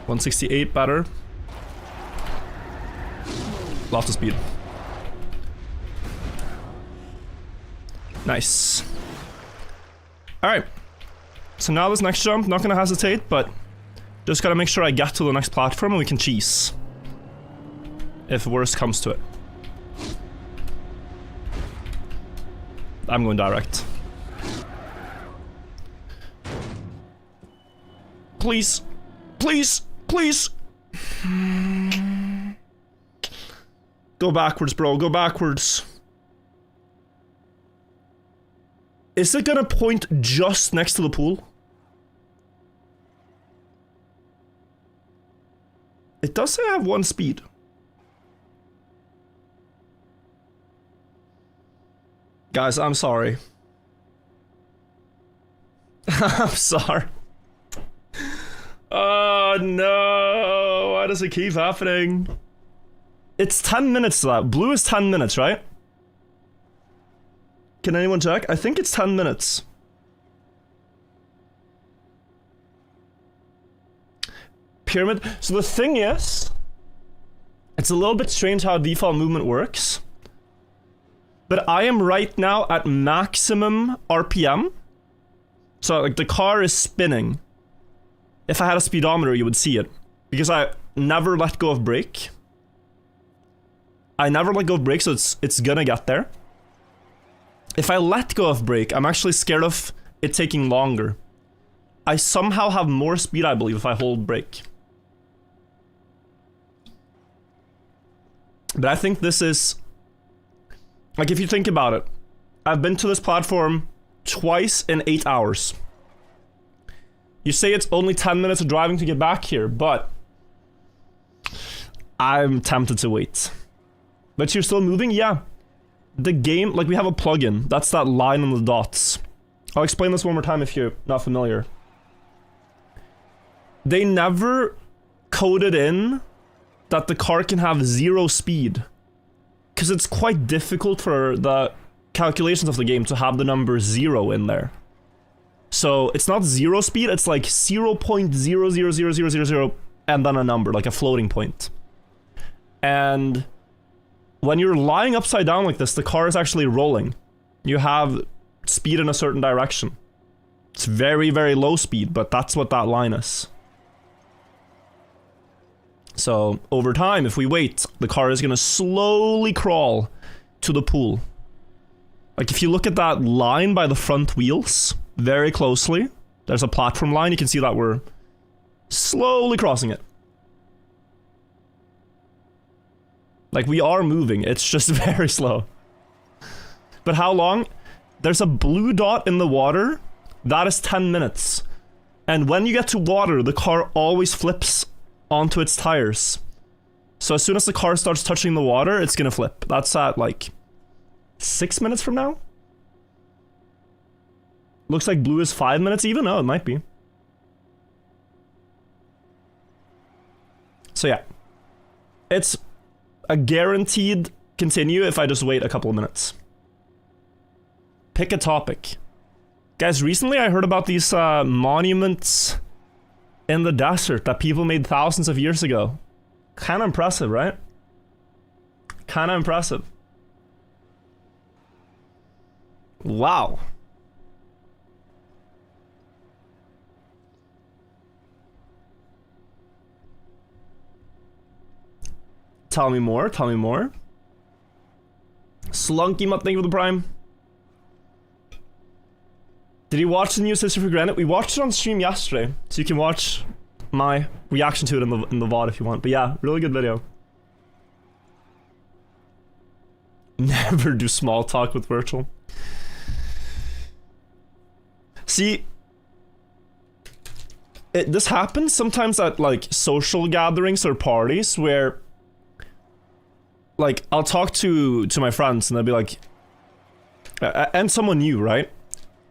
$168 better. Lots of speed. Nice. Alright. So now this next jump, not gonna hesitate, but just gotta make sure I get to the next platform and we can cheese. If worse comes to it. I'm going direct. Please. Please. Please. Go backwards, bro. Go backwards. Is it gonna point just next to the pool? It does say I have 1 speed. Guys, I'm sorry. I'm sorry. Oh no, why does it keep happening? It's 10 minutes to that. Blue is 10 minutes, right? Can anyone check? I think it's 10 minutes. Pyramid. So the thing is, it's a little bit strange how default movement works. But I am right now at maximum RPM. So like the car is spinning. If I had a speedometer, you would see it. Because I never let go of brake. I never let go of brake, so it's gonna get there. If I let go of brake, I'm actually scared of it taking longer. I somehow have more speed, I believe, if I hold brake. But I think this is... Like, if you think about it, I've been to this platform twice in 8 hours. You say it's only 10 minutes of driving to get back here, but... I'm tempted to wait. But you're still moving? Yeah. The game, like we have a plugin. That's that line on the dots. I'll explain this one more time if you're not familiar. They never coded in that the car can have 0 speed. Because it's quite difficult for the calculations of the game to have the number 0 in there. So it's not 0 speed, it's like 0.000000 and then a number, like a floating point. And when you're lying upside down like this, the car is actually rolling. You have speed in a certain direction. It's very, very low speed, but that's what that line is. So, over time, if we wait, the car is gonna slowly crawl to the pool. Like, if you look at that line by the front wheels, very closely, there's a platform line, you can see that we're slowly crossing it. Like, we are moving, it's just very slow. But how long? There's a blue dot in the water, that is 10 minutes. And when you get to water, the car always flips onto its tires. So as soon as the car starts touching the water, it's gonna flip. That's at, like, 6 minutes from now? Looks like blue is 5 minutes even? Oh, it might be. So yeah. It's a guaranteed continue if I just wait a couple of minutes. Pick a topic. Guys, recently I heard about these monuments in the desert that people made thousands of years ago. Kinda impressive, right? Kinda impressive. Wow. Tell me more, tell me more. Slunky Mutt, thank you for the prime. Did you watch the new Sister for Granite? We watched it on stream yesterday, so you can watch my reaction to it in the VOD if you want. But yeah, really good video. Never do small talk with virtual. See, this happens sometimes at like social gatherings or parties where like I'll talk to my friends and they'll be like, and someone new, right?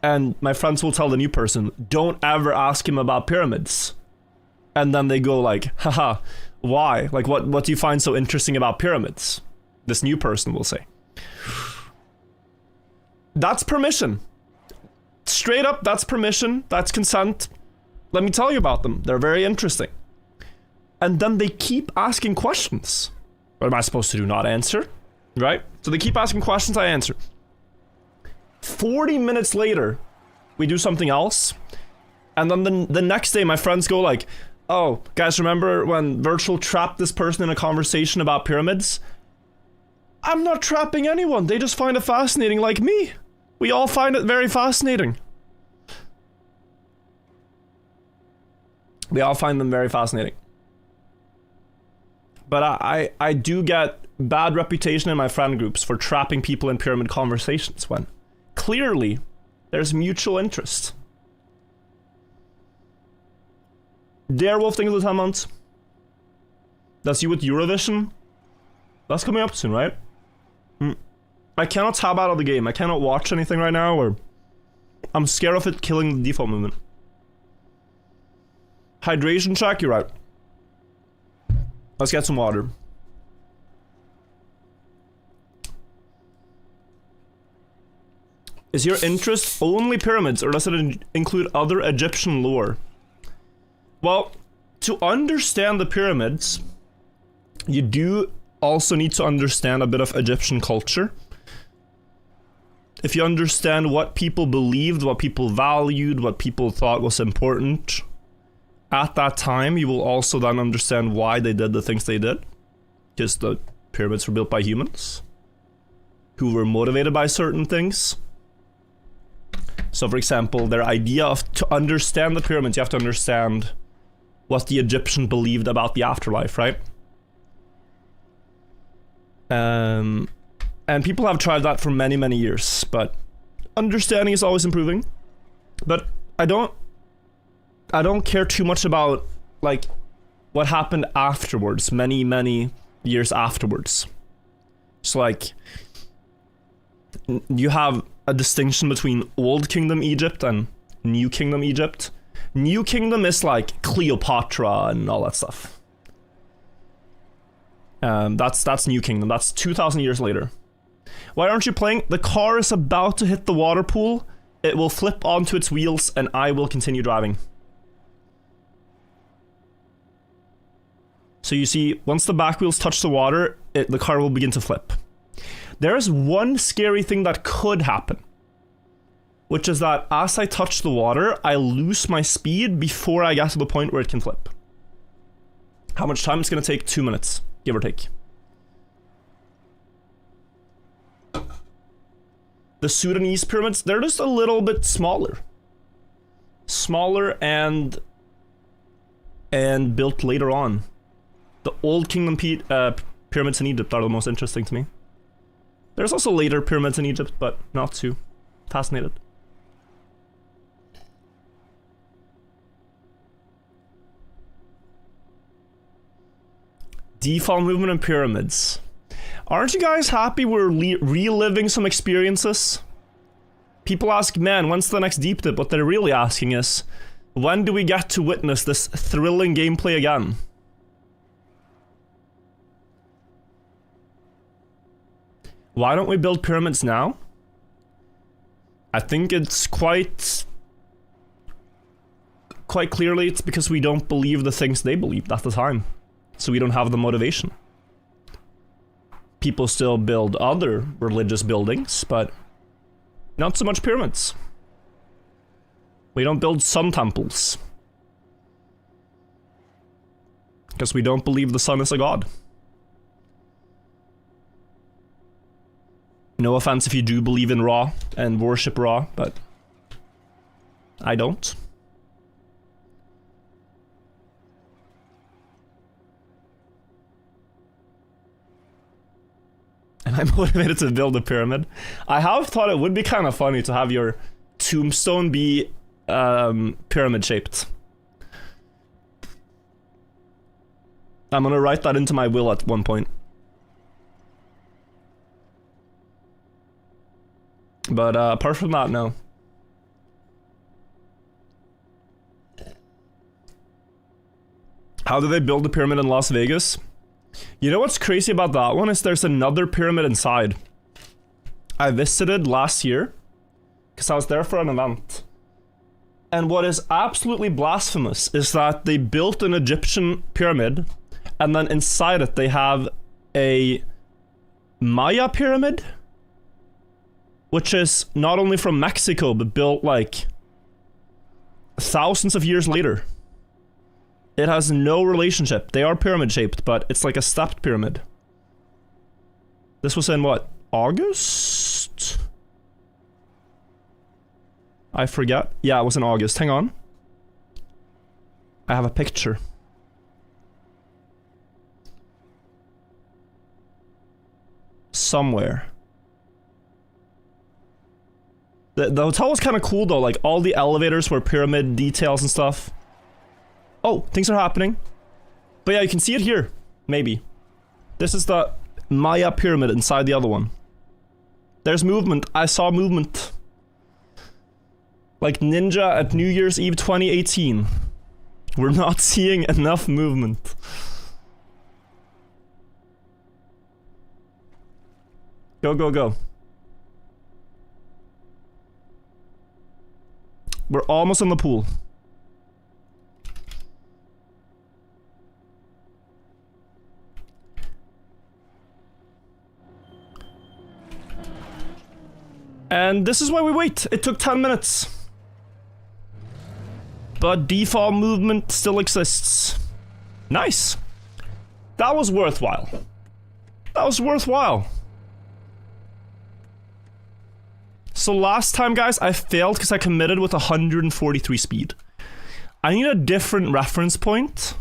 And my friends will tell the new person, don't ever ask him about pyramids. And then they go like, haha, why? Like, what do you find so interesting about pyramids? This new person will say. That's permission. Straight up, that's permission. That's consent. Let me tell you about them. They're very interesting. And then they keep asking questions. What am I supposed to do? Not answer? Right? So they keep asking questions, I answer. 40 minutes later, we do something else. And then the next day, my friends go like, oh, guys, remember when Virtual trapped this person in a conversation about pyramids? I'm not trapping anyone. They just find it fascinating like me. We all find it very fascinating. We all find them very fascinating. But I do get bad reputation in my friend groups for trapping people in pyramid conversations when clearly there's mutual interest. Darewolf, thank you for the 10 months. That's you with Eurovision. That's coming up soon, right? I cannot tab out of the game. I cannot watch anything right now, or I'm scared of it killing the default movement. Hydration check, you're right. Let's get some water. Is your interest only pyramids, or does it include other Egyptian lore? Well, to understand the pyramids, you do also need to understand a bit of Egyptian culture. If you understand what people believed, what people valued, what people thought was important at that time, you will also then understand why they did the things they did. Because the pyramids were built by humans who were motivated by certain things. So, for example, their idea of to understand the pyramids, you have to understand what the Egyptian believed about the afterlife, right? And people have tried that for many, many years, but understanding is always improving. But I don't care too much about, like, what happened afterwards, many, many years afterwards. So, like, you have a distinction between Old Kingdom Egypt and New Kingdom Egypt. New Kingdom is like Cleopatra and all that stuff. That's New Kingdom. That's 2,000 years later. Why aren't you playing? The car is about to hit the water pool. It will flip onto its wheels and I will continue driving. So you see, once the back wheels touch the water, the car will begin to flip. There is one scary thing that could happen, which is that as I touch the water, I lose my speed before I get to the point where it can flip. How much time? It's going to take 2 minutes, give or take. The Sudanese pyramids, they're just a little bit smaller. Smaller and built later on. The Old Kingdom pyramids in Egypt are the most interesting to me. There's also later pyramids in Egypt, but not too fascinated. Default movement and pyramids. Aren't you guys happy we're reliving some experiences? People ask, man, when's the next deep dip? What they're really asking is, when do we get to witness this thrilling gameplay again? Why don't we build pyramids now? I think it's quite clearly it's because we don't believe the things they believed at the time. So we don't have the motivation. People still build other religious buildings, but not so much pyramids. We don't build sun temples. Because we don't believe the sun is a god. No offense if you do believe in Ra and worship Ra, but I don't. And I'm motivated to build a pyramid. I have thought it would be kind of funny to have your tombstone be pyramid shaped. I'm gonna write that into my will at one point. But apart from that, no. How do they build the pyramid in Las Vegas? You know what's crazy about that one is there's another pyramid inside. I visited last year because I was there for an event. And what is absolutely blasphemous is that they built an Egyptian pyramid and then inside it they have a Maya pyramid, which is not only from Mexico but built like thousands of years later. It has no relationship. They are pyramid shaped, but it's like a stepped pyramid. This was in what? August? I forget. Yeah, it was in August. Hang on. I have a picture. Somewhere. The hotel was kind of cool though, like all the elevators were pyramid details and stuff. Oh, things are happening. But yeah, you can see it here. Maybe. This is the Maya pyramid inside the other one. There's movement. I saw movement. Like Ninja at New Year's Eve 2018. We're not seeing enough movement. Go, go, go. We're almost in the pool. And this is why we wait. It took 10 minutes. But default movement still exists. Nice. That was worthwhile. That was worthwhile. So last time, guys, I failed because I committed with 143 speed. I need a different reference point.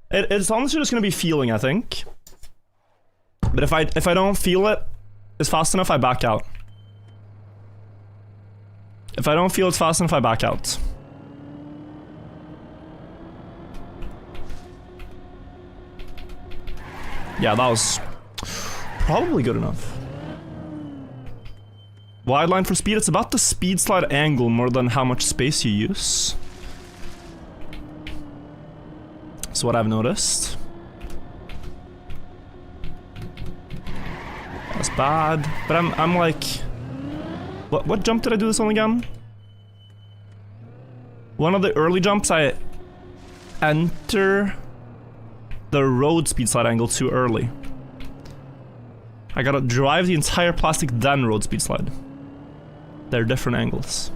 It's honestly just gonna be feeling, I think. But if I don't feel it, it's fast enough, I back out. If I don't feel it's fast enough, I back out. Yeah, that was probably good enough. Wide line for speed, it's about the speed slide angle more than how much space you use. That's what I've noticed. That's bad. But I'm like... What jump did I do this on again? One of the early jumps, I enter the road speed slide angle too early. I gotta drive the entire plastic, then road speed slide. They're different angles.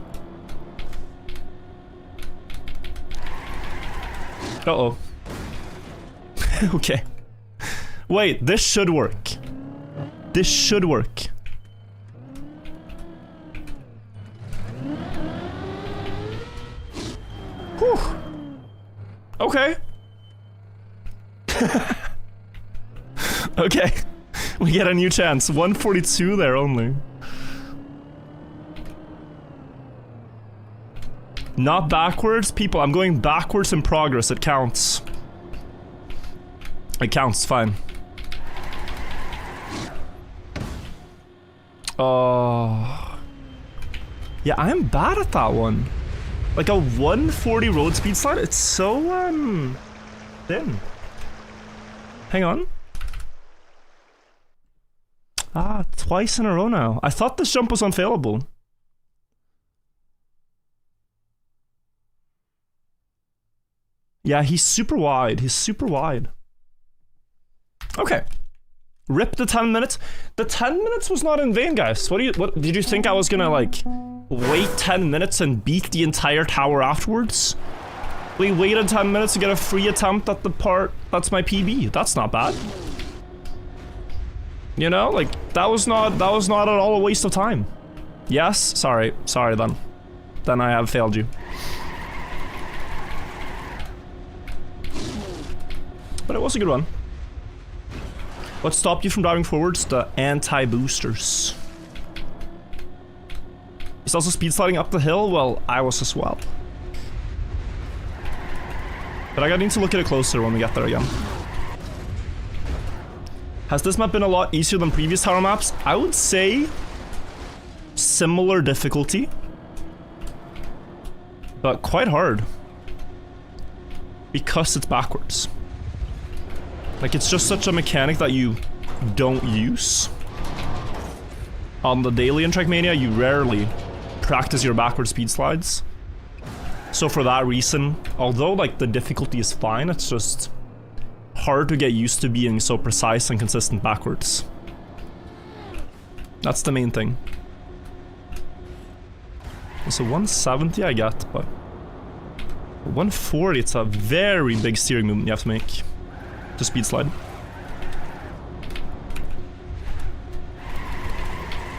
Uh-oh. Okay. Wait, this should work. This should work. Whew. Okay. Okay. We get a new chance. 142 there only. Not backwards? People, I'm going backwards in progress. It counts. It counts, fine. Oh. Yeah, I'm bad at that one. Like a 140 road speed slide? It's so, thin. Hang on. Ah, twice in a row now. I thought this jump was unfailable. Yeah, he's super wide. He's super wide. Okay. Rip the 10 minutes. The 10 minutes was not in vain, guys. What did you think I was gonna, like, wait 10 minutes and beat the entire tower afterwards? We waited 10 minutes to get a free attempt at the part that's my PB. That's not bad. You know, like, that was not at all a waste of time. Yes? Sorry then. Then I have failed you. But it was a good one. What stopped you from driving forwards? The anti-boosters. He's also speed sliding up the hill? Well, I was as well. But I need to look at it closer when we get there again. Has this map been a lot easier than previous tower maps? I would say similar difficulty, but quite hard because it's backwards. Like, it's just such a mechanic that you don't use. On the daily in Trackmania, you rarely practice your backward speed slides. So for that reason, although like the difficulty is fine, it's just hard to get used to being so precise and consistent backwards. That's the main thing. So 170 I get, but 140, it's a very big steering movement you have to make to speed slide.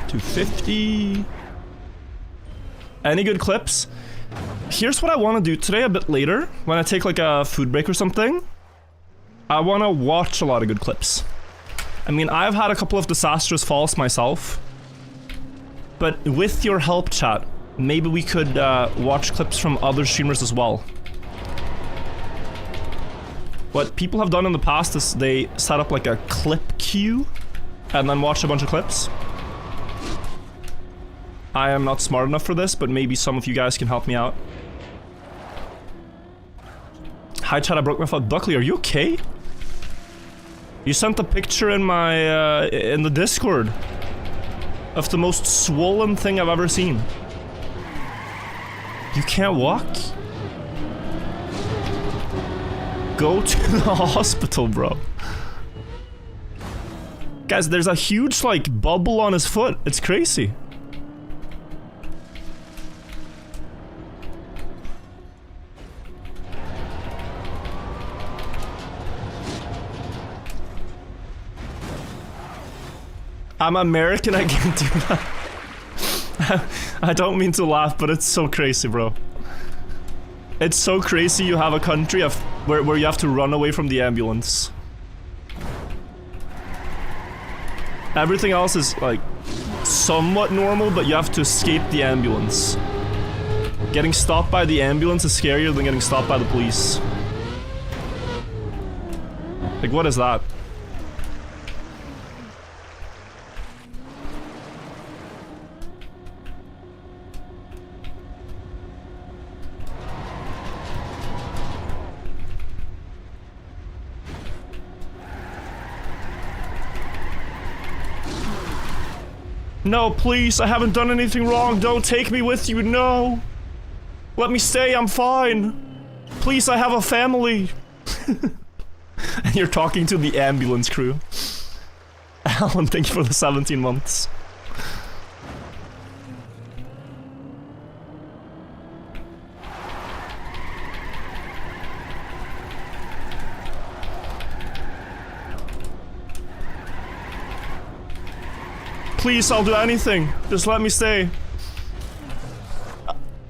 250. Any good clips? Here's what I want to do today a bit later, when I take like a food break or something. I want to watch a lot of good clips. I mean, I've had a couple of disastrous falls myself. But with your help, chat, maybe we could watch clips from other streamers as well. What people have done in the past is they set up like a clip queue and then watch a bunch of clips. I am not smart enough for this, but maybe some of you guys can help me out. Hi chat, I broke my foot. Buckley, are you okay? You sent a picture in my, in the Discord of the most swollen thing I've ever seen. You can't walk? Go to the hospital, bro. Guys, there's a huge, like, bubble on his foot. It's crazy. I'm American, I can't do that. I don't mean to laugh, but it's so crazy, bro. It's so crazy you have a country where you have to run away from the ambulance. Everything else is, like, somewhat normal, but you have to escape the ambulance. Getting stopped by the ambulance is scarier than getting stopped by the police. Like, what is that? No, please, I haven't done anything wrong. Don't take me with you, no. Let me stay, I'm fine. Please, I have a family. And you're talking to the ambulance crew. Alan, thank you for the 17 months. Please, I'll do anything. Just let me stay.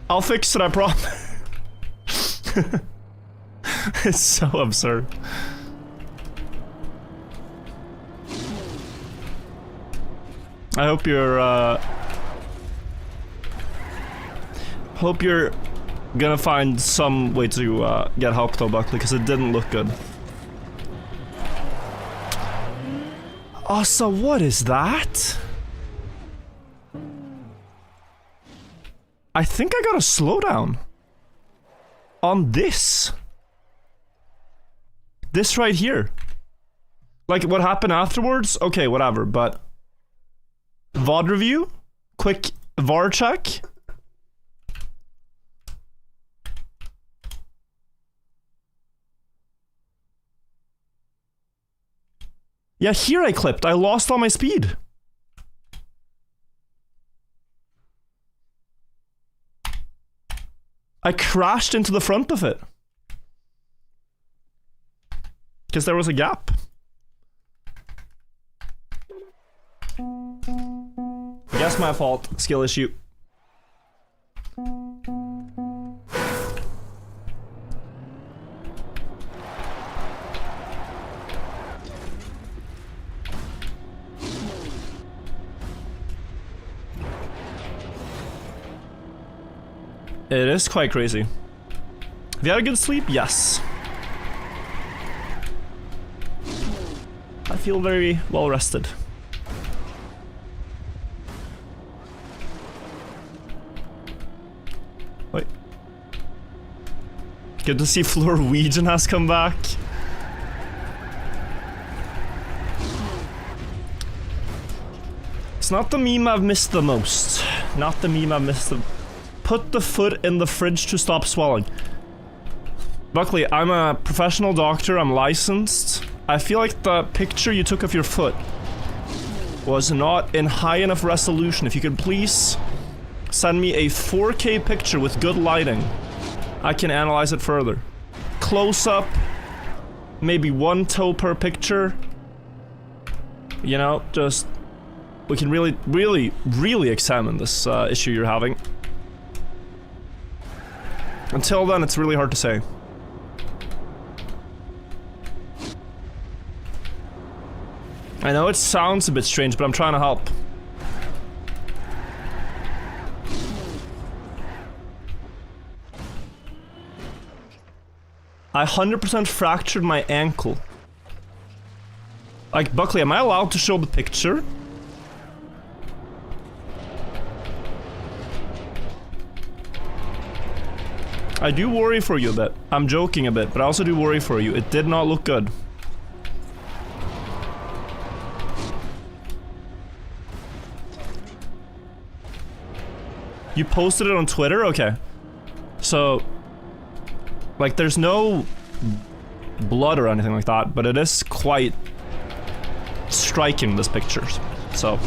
I'll fix it, I promise. It's so absurd. I hope you're gonna find some way to get help though, Buckley, because it didn't look good. Also, what is that? I think I got a slowdown on this. This right here. Like, what happened afterwards? Okay, whatever, but... VOD review? Quick VAR check? Yeah, here I clipped. I lost all my speed. I crashed into the front of it. Because there was a gap. I guess my fault. Skill issue. It is quite crazy. Have you had a good sleep? Yes. I feel very well rested. Wait. Good to see Florwegian has come back. It's not the meme I've missed the most. Not the meme I've missed the... Put the foot in the fridge to stop swelling. Buckley, I'm a professional doctor, I'm licensed. I feel like the picture you took of your foot was not in high enough resolution. If you could please send me a 4K picture with good lighting, I can analyze it further. Close up, maybe one toe per picture. You know, just... We can really examine this issue you're having. Until then, it's really hard to say. I know it sounds a bit strange, but I'm trying to help. I 100% fractured my ankle. Like, Buckley, am I allowed to show the picture? I do worry for you a bit. I'm joking a bit, but I also do worry for you. It did not look good. You posted it on Twitter? Okay. So, like, there's no blood or anything like that, but it is quite striking, this picture. So,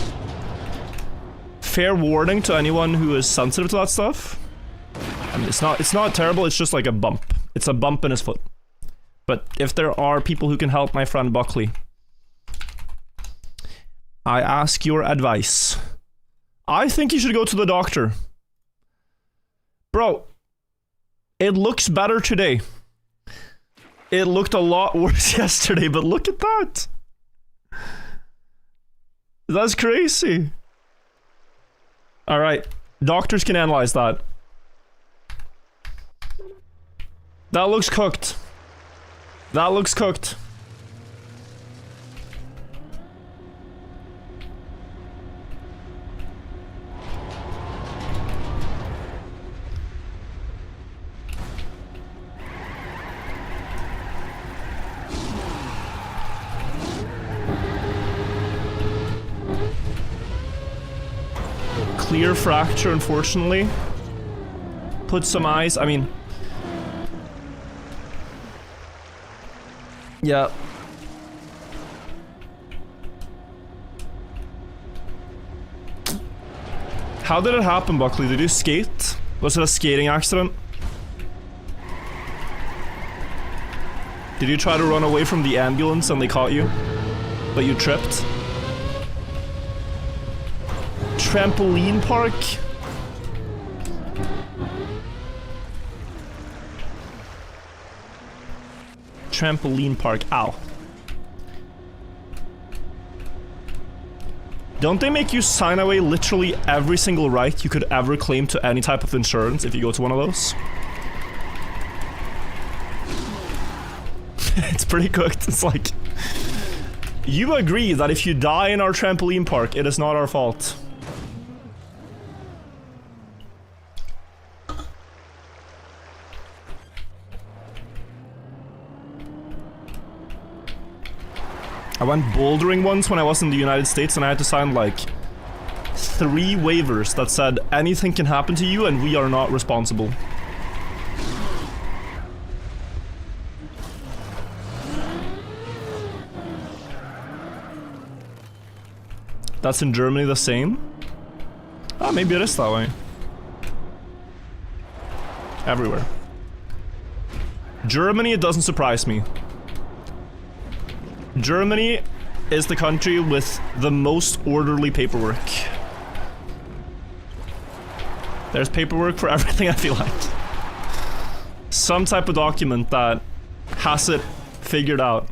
fair warning to anyone who is sensitive to that stuff. I mean, it's not terrible, it's just like a bump. It's a bump in his foot. But if there are people who can help my friend Buckley, I ask your advice. I think you should go to the doctor. Bro, it looks better today. It looked a lot worse yesterday, but look at that. That's crazy. Alright, doctors can analyze that. That looks cooked. That looks cooked. Clear fracture, unfortunately. Put some ice. I mean, yeah. How did it happen, Buckley? Did you skate? Was it a skating accident? Did you try to run away from the ambulance and they caught you? But you tripped? Trampoline park? Trampoline park. Ow. Don't they make you sign away literally every single right you could ever claim to any type of insurance if you go to one of those? It's pretty cooked. It's like, you agree that if you die in our trampoline park, it is not our fault. I went bouldering once when I was in the United States and I had to sign like 3 waivers that said anything can happen to you and we are not responsible. That's in Germany the same? Ah, maybe it is that way. Everywhere. Germany, it doesn't surprise me. Germany is the country with the most orderly paperwork. There's paperwork for everything, I feel like. Some type of document that has it figured out.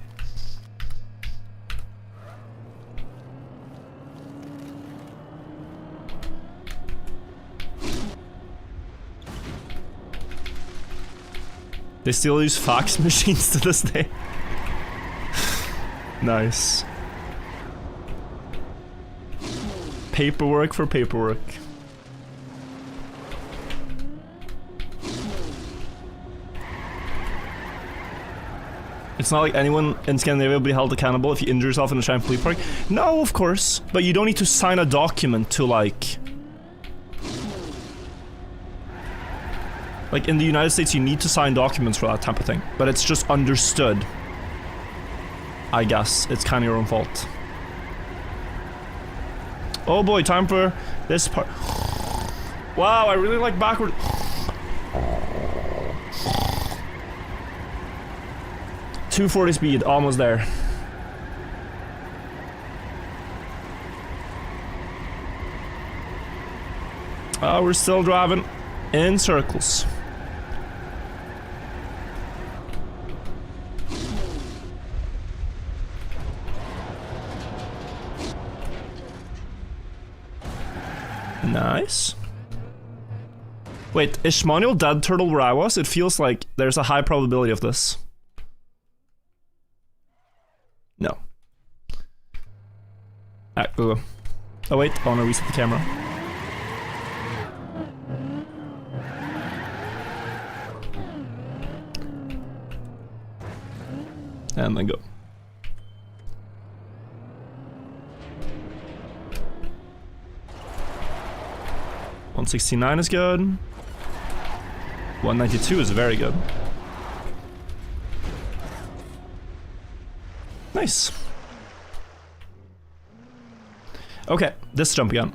They still use fax machines to this day. Nice. Paperwork for paperwork. It's not like anyone in Scandinavia will be held accountable if you injure yourself in a trampoline park. No, of course. But you don't need to sign a document to like in the United States you need to sign documents for that type of thing. But it's just understood. I guess it's kind of your own fault. Oh boy, time for this part. Wow, I really like backward. .240 speed, almost there. We're still driving in circles. Nice. Wait, is Shmanuel dead turtle where I was? It feels like there's a high probability of this. No. Alright, go. Oh wait, I want to reset the camera. And then go. $169 is good. 192 is very good. Nice. Okay, this jump again.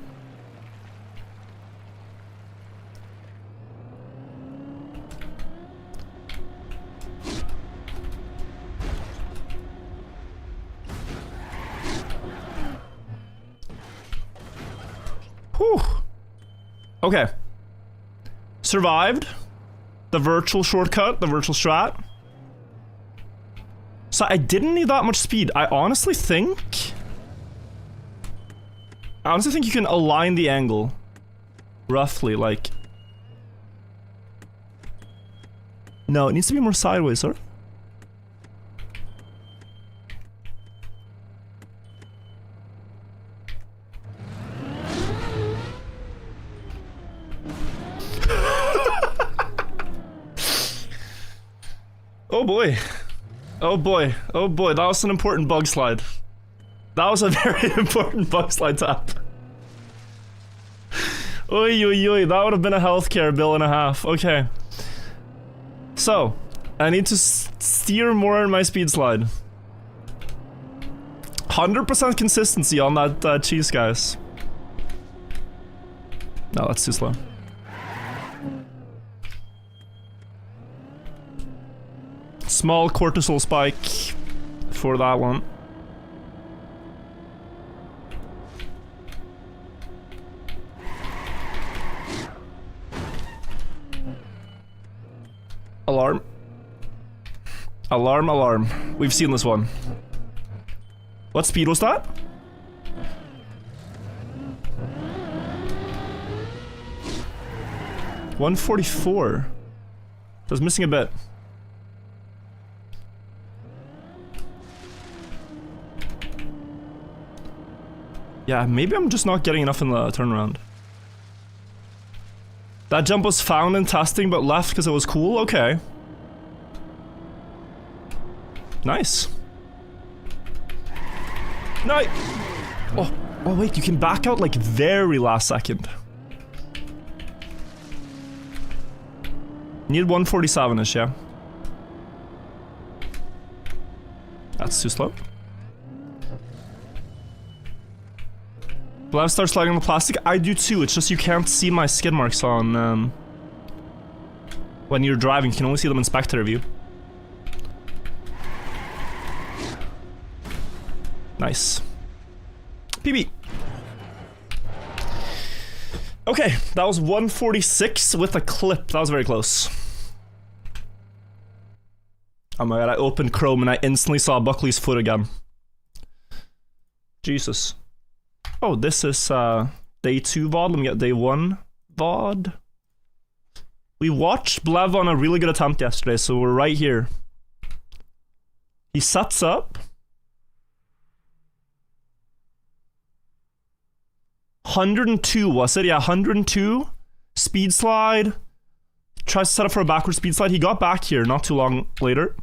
Whew. Okay. Survived the virtual shortcut, the virtual strat. So I didn't need that much speed. I honestly think you can align the angle roughly, like. No, it needs to be more sideways, sir. Oh boy. Oh boy. Oh boy, that was an important bug slide. That was a very important bug slide tap. Oy, oy, oy, that would have been a healthcare bill and a half. Okay. So, I need to steer more in my speed slide. 100% consistency on that cheese, guys. No, that's too slow. Small cortisol spike for that one. Alarm. Alarm, alarm. We've seen this one. What speed was that? $144. I was missing a bit. Yeah, maybe I'm just not getting enough in the turnaround. That jump was found in testing but left because it was cool? Okay. Nice. No. Oh wait, you can back out like very last second. Need 147-ish, yeah. That's too slow. Blav starts sliding on the plastic. I do too, it's just you can't see my skid marks on when you're driving, you can only see them in spectator view. Nice. PB. Okay, that was 146 with a clip. That was very close. Oh my god, I opened Chrome and I instantly saw Buckley's foot again. Jesus. Oh, this is day 2 VOD. Let me get day 1 VOD. We watched Blev on a really good attempt yesterday, so we're right here. He sets up. 102, was it? Yeah, 102. Speed slide. Tries to set up for a backward speed slide. He got back here not too long later.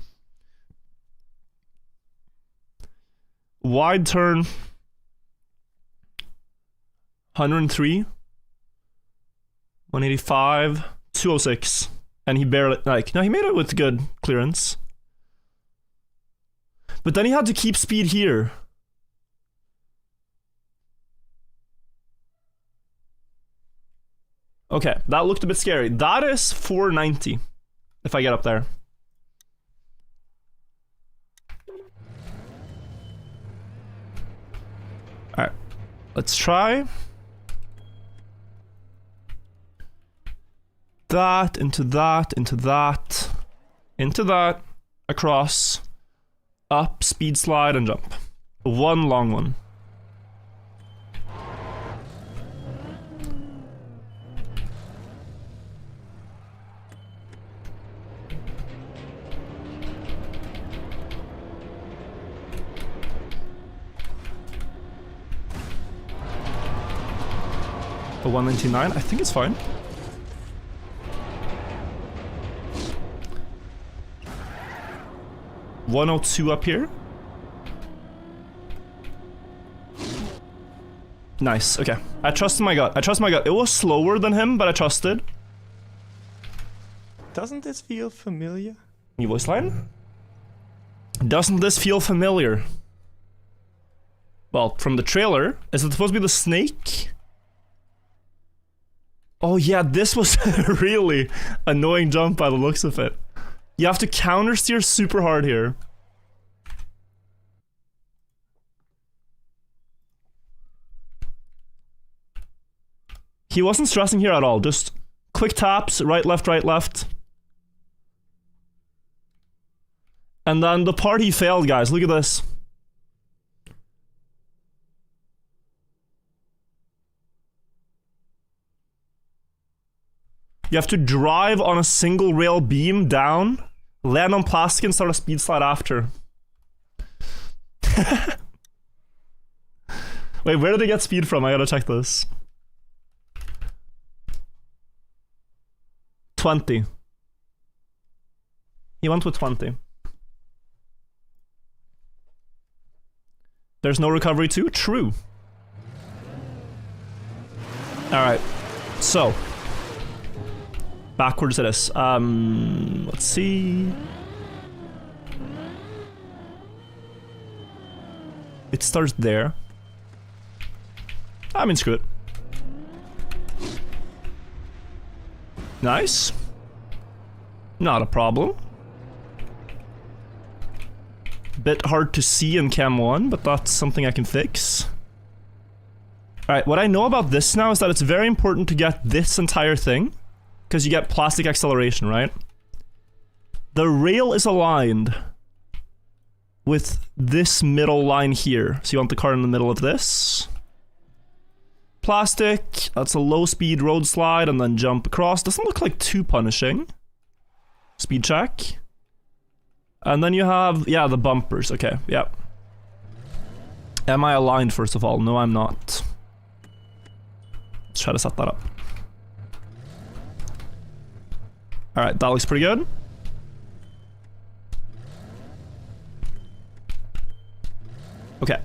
Wide turn. 103. 185. 206. And he barely, like, no, he made it with good clearance. But then he had to keep speed here. Okay, that looked a bit scary. That is 490, if I get up there. Alright, let's try. That, into that, into that, into that, across, up, speed slide, and jump. One long one. A 199? I think it's fine. $102 up here. Nice, okay. I trust my gut. I trust my gut. It was slower than him, but I trusted. Doesn't this feel familiar? New voice line? Doesn't this feel familiar? Well, from the trailer, is it supposed to be the snake? Oh yeah, this was a really annoying jump by the looks of it. You have to counter steer super hard here. He wasn't stressing here at all, just quick taps, right, left, right, left. And then the part he failed, guys, look at this. You have to drive on a single rail beam down, land on plastic, and start a speed slide after. Wait, where did they get speed from? I gotta check this. 20. He went with 20. There's no recovery too? True. Alright. So. Backwards it is. Let's see. It starts there. I mean, screw it. Nice. Not a problem. Bit hard to see in cam 1, but that's something I can fix. Alright, what I know about this now is that it's very important to get this entire thing, because you get plastic acceleration, right? The rail is aligned with this middle line here. So you want the car in the middle of this. Plastic, that's a low speed road slide, and then jump across. Doesn't look like too punishing. Speed check. And then you have, yeah, the bumpers. Okay, yeah. Am I aligned, first of all? No, I'm not. Let's try to set that up. Alright, that looks pretty good. Okay.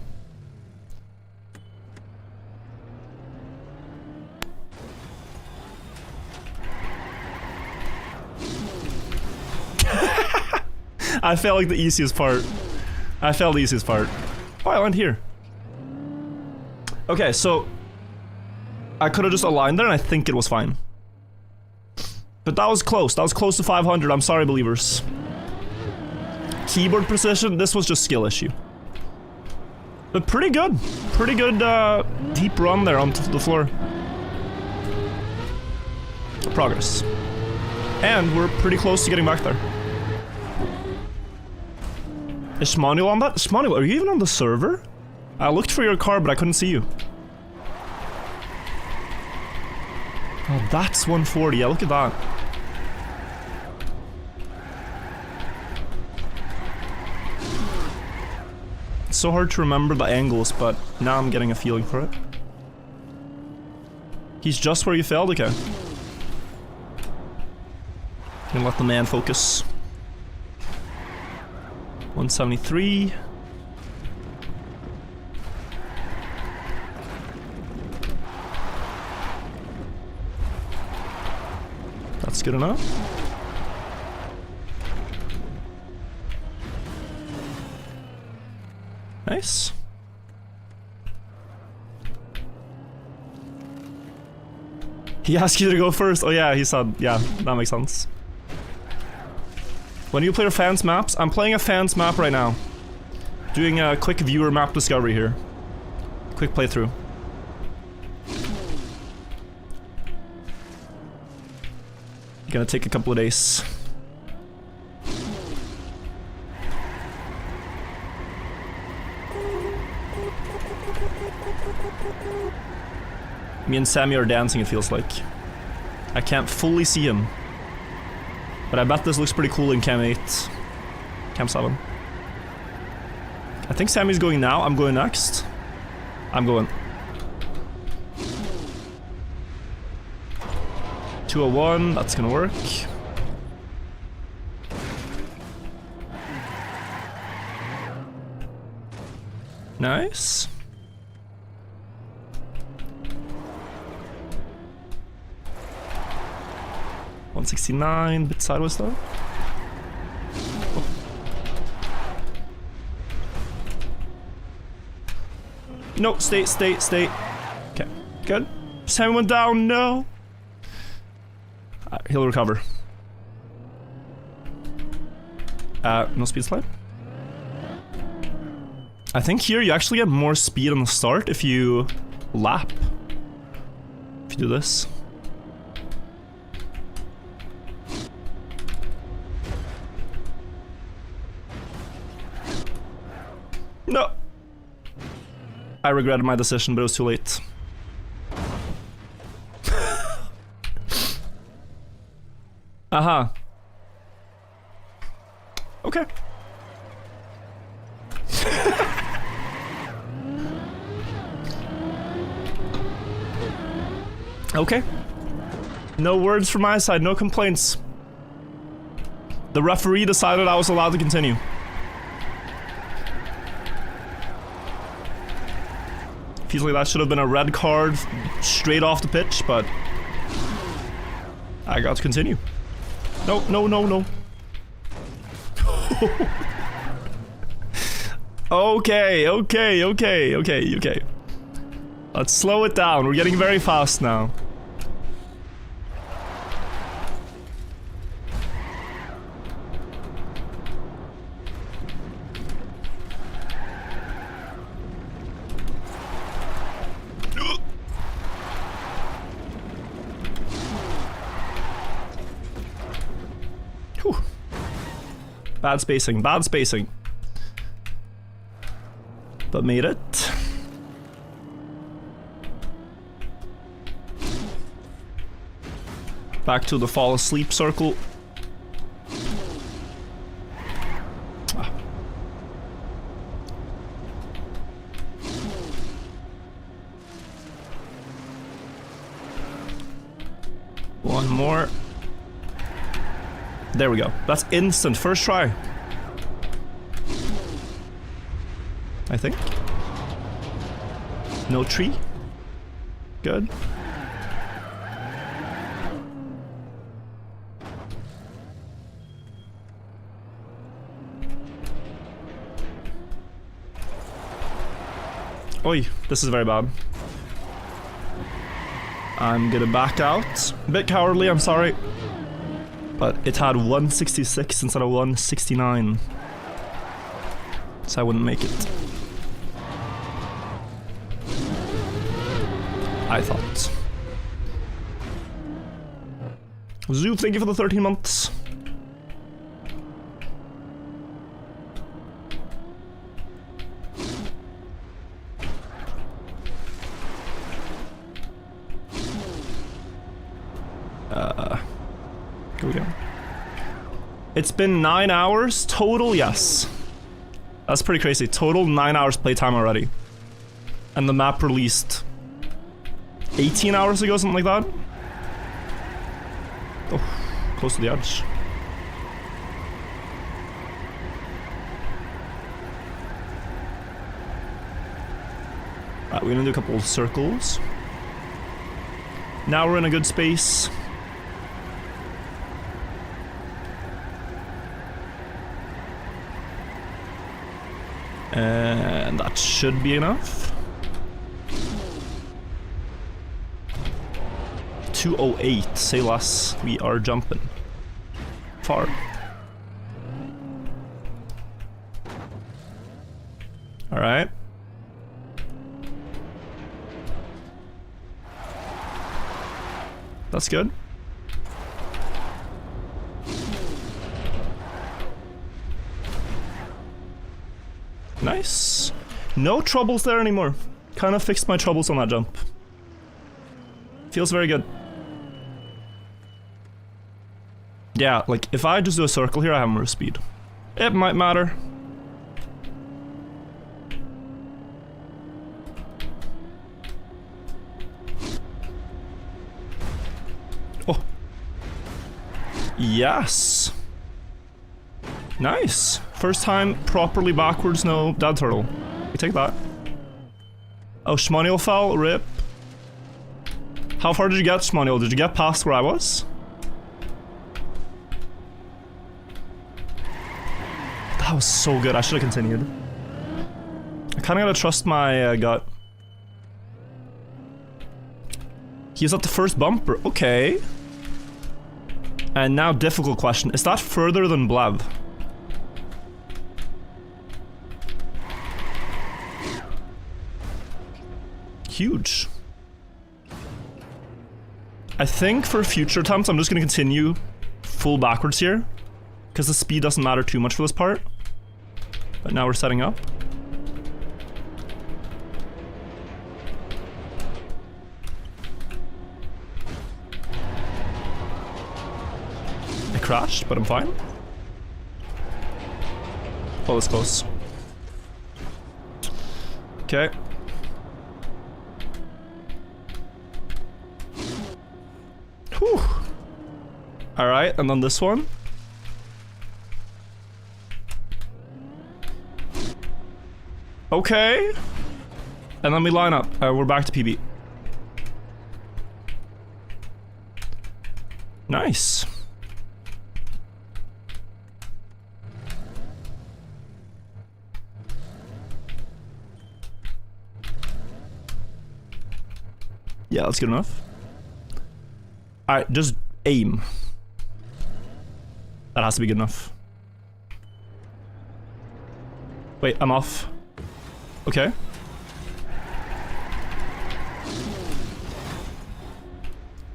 I felt like the easiest part. I failed the easiest part. Oh, I went here. Okay, so I could have just aligned there and I think it was fine. But that was close. That was close to 500. I'm sorry, believers. Keyboard precision, this was just skill issue. But pretty good. Pretty good deep run there onto the floor. Progress. And we're pretty close to getting back there. Is Shmanuel on that? Shmanuel, are you even on the server? I looked for your car, but I couldn't see you. Oh, that's 140. Yeah, look at that. It's so hard to remember the angles, but now I'm getting a feeling for it. He's just where you failed? Okay. Gonna let the man focus. 173. That's good enough. Nice. He asked you to go first. Oh yeah, he said, yeah, that makes sense. When you play your fans maps, I'm playing a fans map right now. Doing a quick viewer map discovery here. Quick playthrough. Gonna take a couple of days. Me and Sammy are dancing, it feels like. I can't fully see him. But I bet this looks pretty cool in Cam 8. Cam 7. I think Sammy's going now. I'm going next. I'm going. 201, that's gonna work. Nice. $169, bit sideways though. Oh. No, stay. Okay, good. Sam went down, no. He'll recover. No speed slide. I think here you actually get more speed on the start if you lap. If you do this. No. I regretted my decision, but it was too late. Uh-huh. Okay. Okay. No words from my side, no complaints. The referee decided I was allowed to continue. Feels like that should have been a red card straight off the pitch, but I got to continue. No. Okay. Let's slow it down. We're getting very fast now. Whew. Bad spacing. But made it. Back to the fall asleep circle. Ah. One more. There we go. That's instant. First try. I think. No tree. Good. Oi, this is very bad. I'm gonna back out. A bit cowardly, I'm sorry. But it had 166 instead of 169. So I wouldn't make it. I thought. Zoo, thank you for the 13 months. Here we go. It's been 9 hours total, yes. That's pretty crazy. Total 9 hours playtime already. And the map released 18 hours ago, something like that. Oh, close to the edge. Alright, we're gonna do a couple of circles. Now we're in a good space. And that should be enough. 208, say less. We are jumping. Far. Alright. That's good. Nice. No troubles there anymore. Kind of fixed my troubles on that jump. Feels very good. Yeah, like, if I just do a circle here, I have more speed. It might matter. Oh, Yes. Nice. First time properly backwards, no dead turtle. We take that. Oh, Shmonil fell. Rip. How far did you get, Shmonil? Did you get past where I was? That was so good. I should have continued. I kind of gotta trust my gut. He's at the first bumper. Okay. And now, difficult question. Is that further than Blev? Huge. I think for future attempts, I'm just gonna continue full backwards here, because the speed doesn't matter too much for this part. But now we're setting up. I crashed, but I'm fine. Oh, that's close. Okay. Whew. Alright, and then this one. Okay. And then we line up. We're back to PB. Nice. Yeah, that's good enough. Alright, just aim. That has to be good enough. Wait, I'm off. Okay.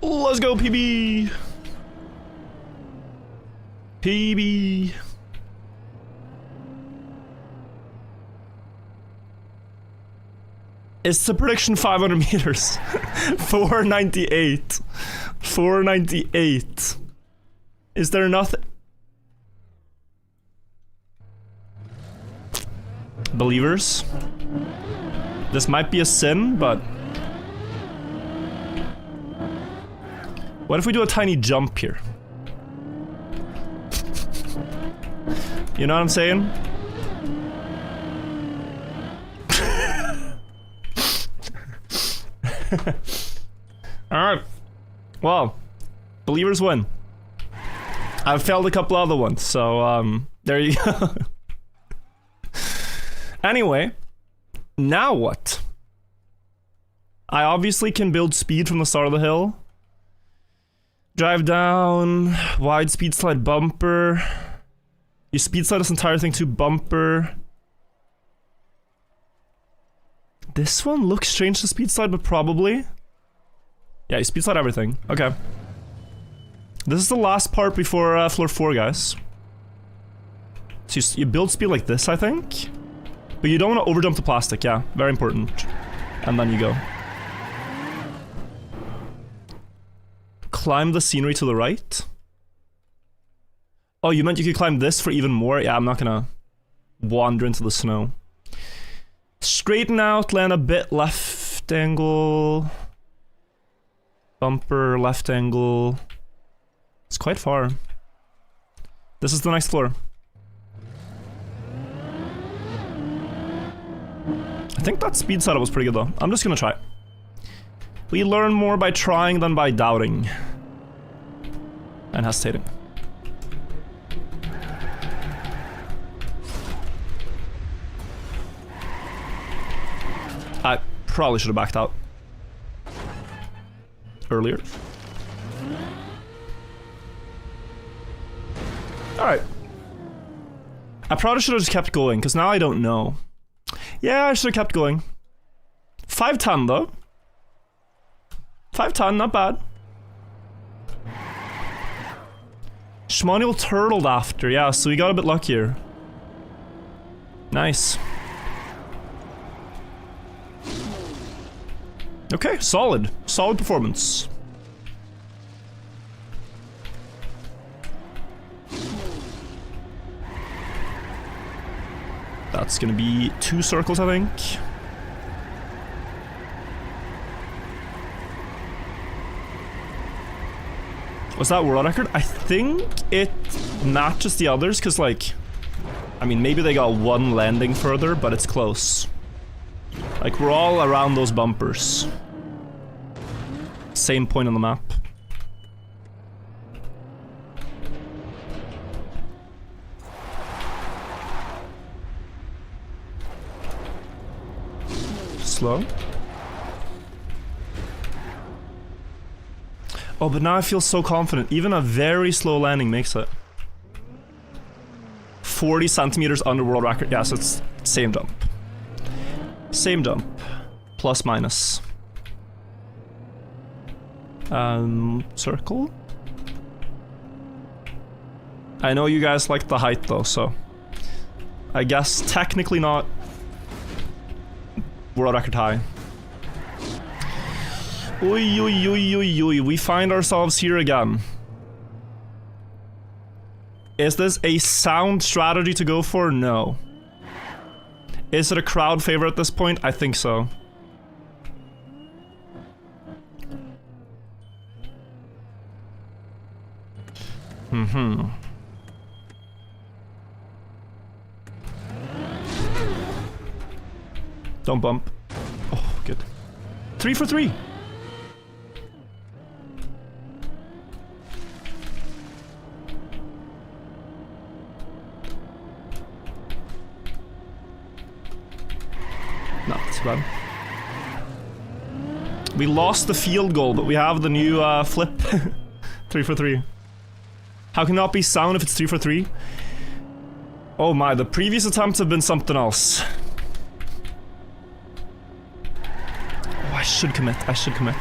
Let's go, PB! PB! It's the prediction 500 meters. 498. 498. Is there nothing? Believers? This might be a sin, but... what if we do a tiny jump here? You know what I'm saying? Alright. Well, believers win. I've failed a couple other ones, so there you go. Anyway, now what? I obviously can build speed from the start of the hill. Drive down, wide speed slide bumper. You speed slide this entire thing to bumper. This one looks strange to speed slide, but probably. Yeah, you speed slide everything. Okay. This is the last part before floor 4, guys. So you build speed like this, I think. But you don't want to overjump the plastic, yeah. Very important. And then you go. Climb the scenery to the right. Oh, you meant you could climb this for even more? Yeah, I'm not gonna wander into the snow. Straighten out, land a bit left angle. Bumper, left angle. It's quite far. This is the next floor. I think that speed setup was pretty good though. I'm just gonna try. We learn more by trying than by doubting. And hesitating. I probably should have backed out earlier. Alright. I probably should have just kept going, because now I don't know. Yeah, I should have kept going. 510 though. 510, not bad. Shmonil turtled after, yeah, so we got a bit luckier. Nice. Okay, solid. Solid performance. That's gonna be 2 circles, I think. Was that world record? I think it matches the others, because, like, I mean, maybe they got one landing further, but it's close. Like, we're all around those bumpers. Same point on the map. Slow. Oh, but now I feel so confident. Even a very slow landing makes it. 40 centimeters under world record. Yes, it's same jump. Same jump. Plus minus. Circle? I know you guys like the height though, so I guess technically not world record high. Oi, oi, oi, oi, oi. We find ourselves here again. Is this a sound strategy to go for? No. Is it a crowd favorite at this point? I think so. Don't bump. Oh, good. 3 for 3. Not too bad. We lost the field goal, but we have the new flip. 3 for 3. How can that be sound if it's 3 for 3? Oh my, the previous attempts have been something else. Oh, I should commit. I should commit.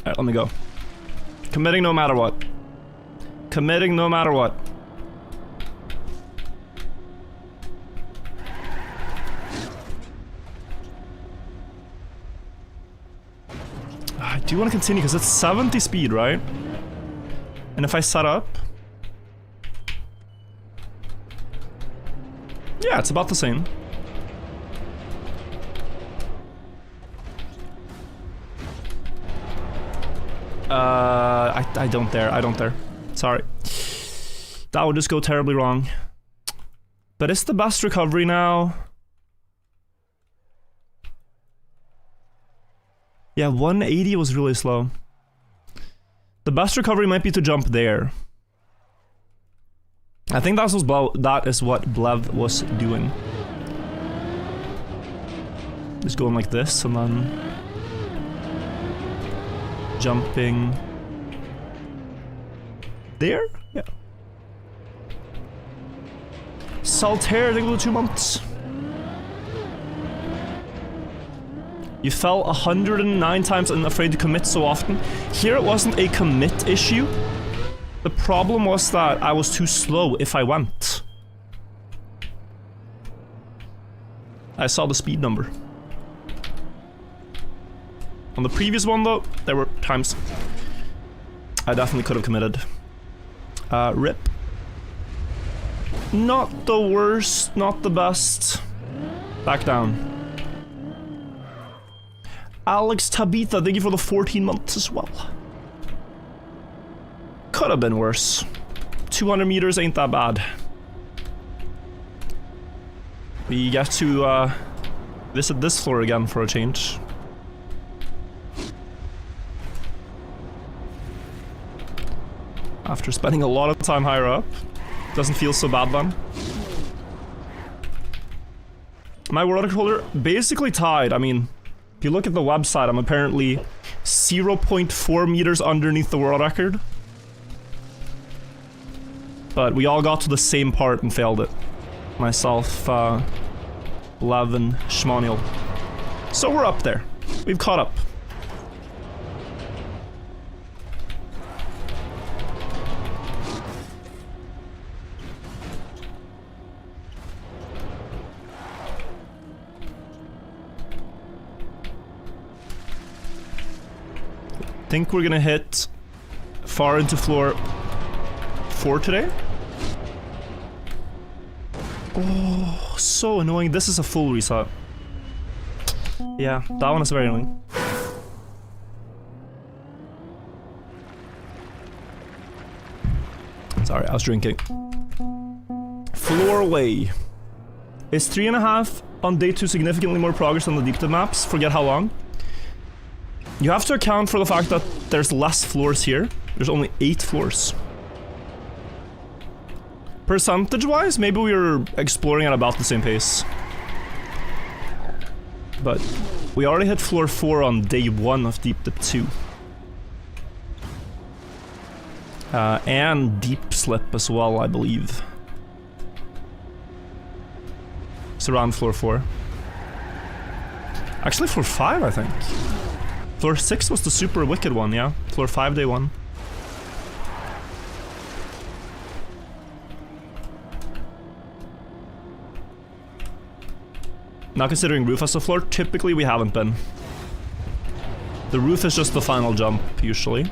Alright, let me go. Committing no matter what. Committing no matter what. I do want to continue because it's 70 speed, right? And if I set up... Yeah, it's about the same. I don't dare. I don't dare. Sorry. That would just go terribly wrong. But it's the best recovery now. Yeah, 180 was really slow. The best recovery might be to jump there. I think that is what Blev was doing. Just going like this and then jumping there? Yeah. Saltaire, they go 2 months. You fell 109 times and afraid to commit so often. Here it wasn't a commit issue. The problem was that I was too slow if I went. I saw the speed number. On the previous one though, there were times I definitely could have committed. Rip. Not the worst, not the best. Back down. Alex Tabitha, thank you for the 14 months as well. Could have been worse. 200 meters ain't that bad. We get to visit this floor again for a change. After spending a lot of time higher up. Doesn't feel so bad then. My world record holder basically tied. I mean, if you look at the website, I'm apparently 0.4 meters underneath the world record. But we all got to the same part and failed it. Myself, Lev and Shmoniel. So we're up there. We've caught up. I think we're gonna hit far into floor 4 today. Oh, so annoying. This is a full reset. Yeah, that one is very annoying. Sorry, I was drinking. Floorway. Is 3.5 on day 2 significantly more progress than the deep dive maps? Forget how long. You have to account for the fact that there's less floors here. There's only 8 floors. Percentage-wise, maybe we were exploring at about the same pace. But we already hit floor 4 on day 1 of Deep Dip 2. And Deep Slip as well, I believe. It's around floor 4. Actually, floor 5, I think. Floor 6 was the super wicked one, yeah? Floor 5, day 1. Now considering roof as a floor, typically we haven't been. The roof is just the final jump, usually.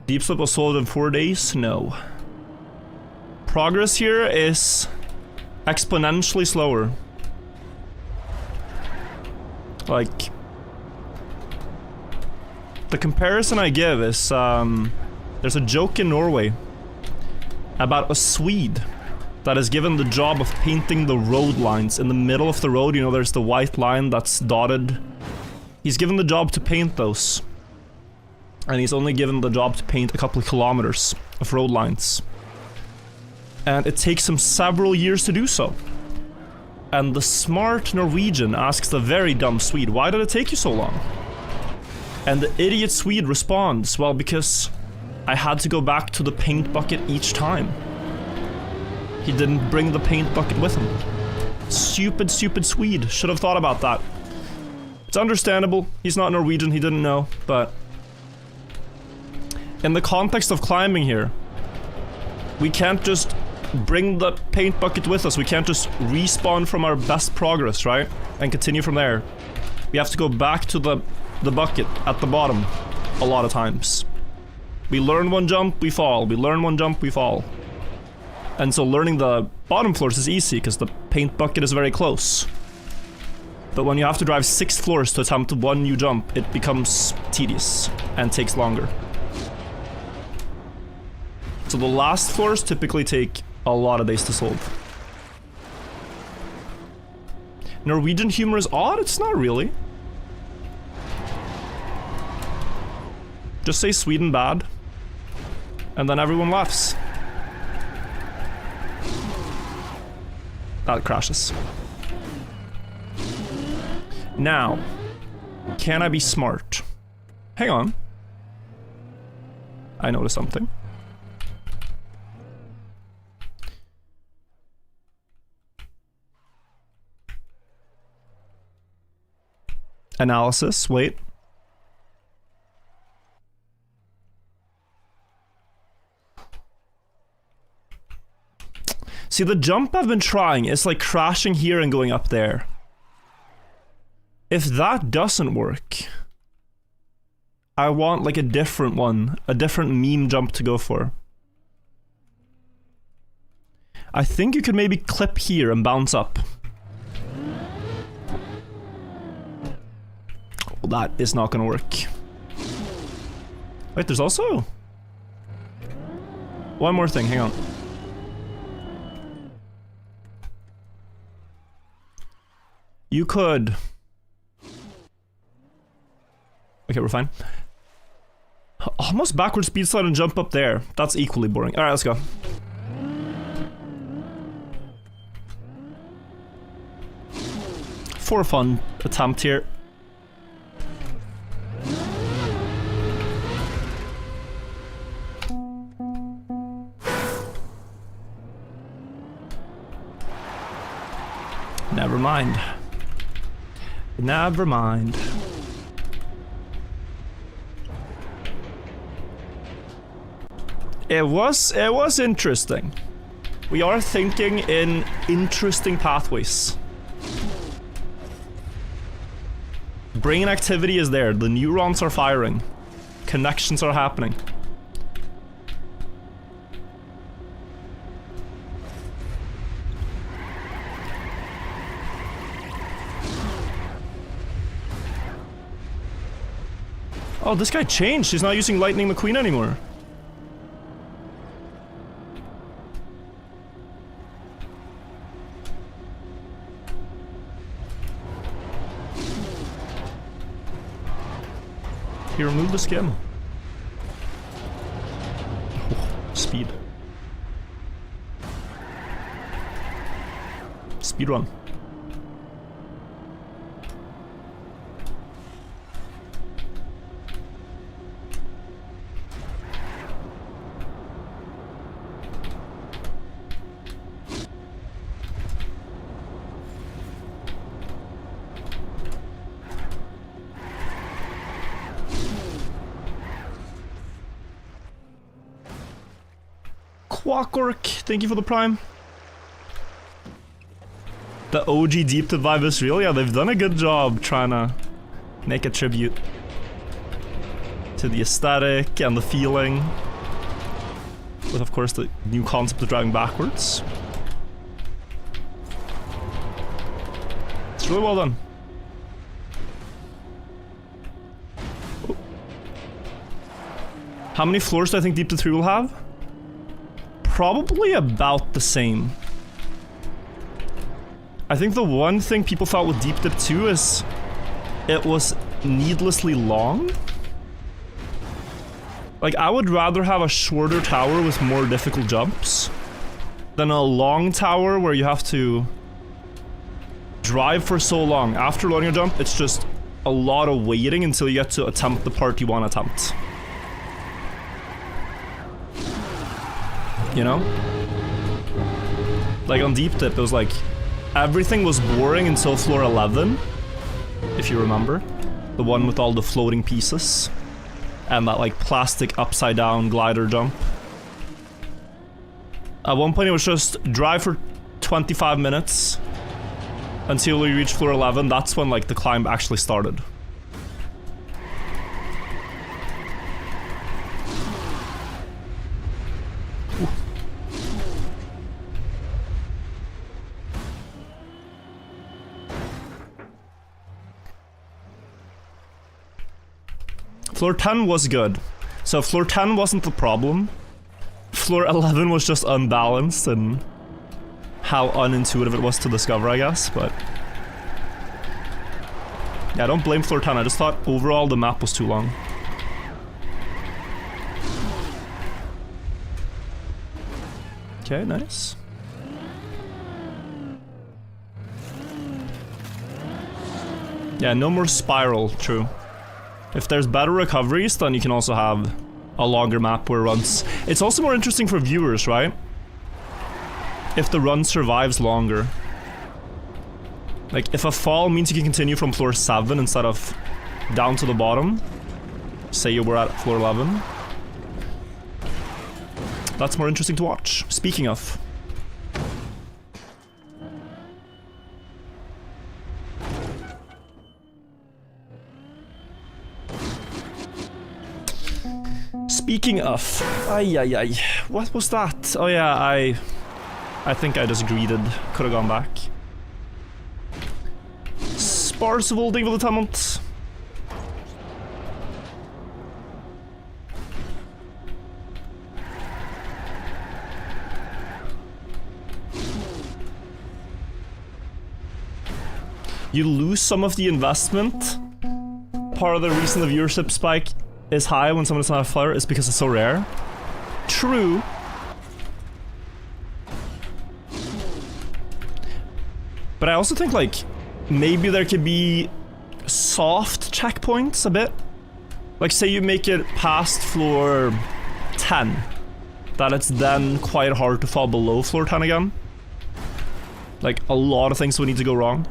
Deep Slip was solved in 4 days? No. Progress here is exponentially slower. Like, the comparison I give is, there's a joke in Norway about a Swede that is given the job of painting the road lines in the middle of the road. You know, there's the white line that's dotted. He's given the job to paint those. And he's only given the job to paint a couple of kilometers of road lines. And it takes him several years to do so. And the smart Norwegian asks the very dumb Swede, why did it take you so long? And the idiot Swede responds, well, because I had to go back to the paint bucket each time. He didn't bring the paint bucket with him. Stupid, stupid Swede. Should have thought about that. It's understandable. He's not Norwegian, he didn't know, but in the context of climbing here, we can't just bring the paint bucket with us. We can't just respawn from our best progress, right? And continue from there. We have to go back to the bucket at the bottom a lot of times. We learn one jump, we fall. We learn one jump, we fall. And so learning the bottom floors is easy because the paint bucket is very close. But when you have to drive 6 floors to attempt one new jump, it becomes tedious and takes longer. So the last floors typically take a lot of days to solve. Norwegian humor is odd? It's not really. Just say Sweden bad, and then everyone laughs. That crashes. Now, can I be smart? Hang on. I noticed something. Analysis, wait. See, the jump I've been trying is like crashing here and going up there. If that doesn't work, I want like a different one, a different meme jump to go for. I think you could maybe clip here and bounce up. Well, that is not gonna work. Wait, there's also one more thing, hang on. You could... Okay, we're fine. Almost backward speed slide and jump up there. That's equally boring. Alright, let's go. For a fun attempt here. Never mind. Never mind. It was interesting. We are thinking in interesting pathways. Brain activity is there, the neurons are firing. Connections are happening. Oh, this guy changed. He's not using Lightning McQueen anymore. He removed the skim. Oh, speed. Speed run. Quackwork, thank you for the prime. The OG deep dive vibe is real. Yeah, they've done a good job trying to make a tribute to the aesthetic and the feeling. With, of course, the new concept of driving backwards. It's really well done. Oh. How many floors do I think Deep Dive 3 will have? Probably about the same. I think the one thing people thought with Deep Dip 2 is it was needlessly long. Like, I would rather have a shorter tower with more difficult jumps than a long tower where you have to drive for so long. After loading a jump, it's just a lot of waiting until you get to attempt the part you want to attempt. You know? Like on Deep Dip, it was like everything was boring until floor 11, if you remember. The one with all the floating pieces and that like plastic upside down glider jump. At one point it was just drive for 25 minutes until we reach floor 11. That's when like the climb actually started. Floor 10 was good. So floor 10 wasn't the problem. Floor 11 was just unbalanced and how unintuitive it was to discover, I guess, but... yeah, don't blame floor 10, I just thought overall the map was too long. Okay, nice. Yeah, no more spiral, true. If there's better recoveries, then you can also have a longer map where runs... It's also more interesting for viewers, right? If the run survives longer. Like, if a fall means you can continue from floor 7 instead of down to the bottom. Say you were at floor 11. That's more interesting to watch. Speaking of... Speaking of... ay. What was that? Oh yeah, I think I just greeted. Could have gone back. Sparsival, thank you for the comment. You lose some of the investment. Part of the reason the viewership spike is high when someone doesn't have fire is because it's so rare. True. But I also think, like, maybe there could be soft checkpoints a bit. Like, say you make it past floor 10. That it's then quite hard to fall below floor 10 again. Like, a lot of things would need to go wrong.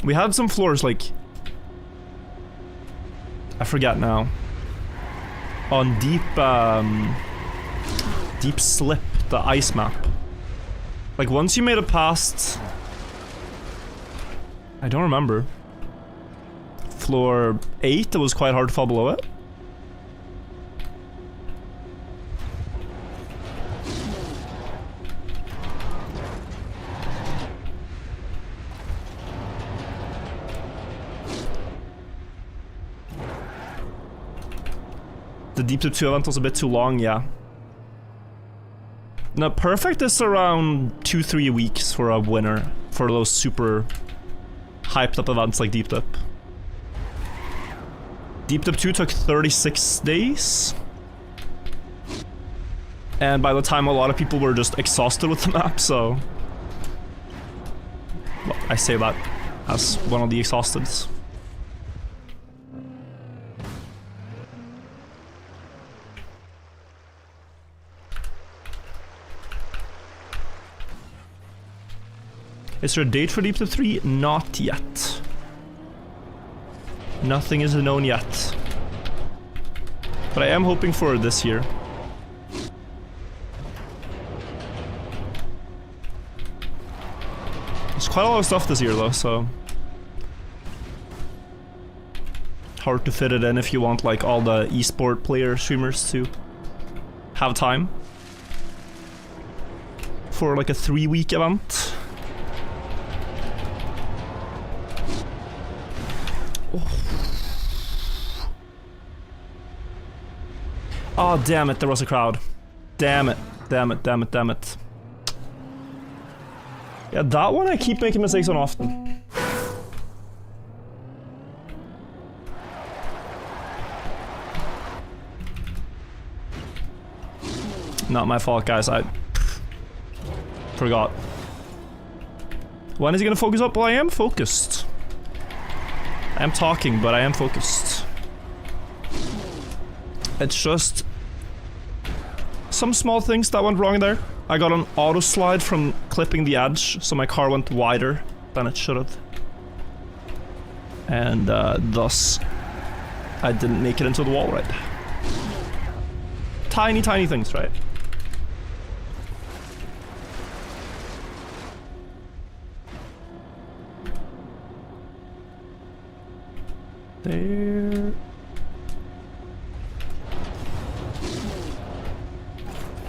We had some floors, like... I forget now. On Deep, Deep Slip, the ice map. Like, once you made it past... I don't remember. floor 8, it was quite hard to fall below it. The Deep Dip 2 event was a bit too long, yeah. Now, perfect is around 2-3 weeks for a winner for those super hyped up events like Deep Dip. Deep Dip 2 took 36 days. And by the time a lot of people were just exhausted with the map, so... Well, I say that as one of the exhausteds. Is there a date for Deep Dip 3? Not yet. Nothing is known yet. But I am hoping for it this year. There's quite a lot of stuff this year though, so... hard to fit it in if you want like all the esport player streamers to have time. For like a 3-week event. Oh, damn it, there was a crowd. Damn it, damn it, damn it, damn it. Yeah, that one I keep making mistakes on often. Not my fault, guys, I forgot. When is he gonna focus up? Well, I am focused. I am talking, but I am focused. It's just some small things that went wrong there. I got an auto slide from clipping the edge, so my car went wider than it should have. And thus, I didn't make it into the wall right. Tiny, tiny things, right? There.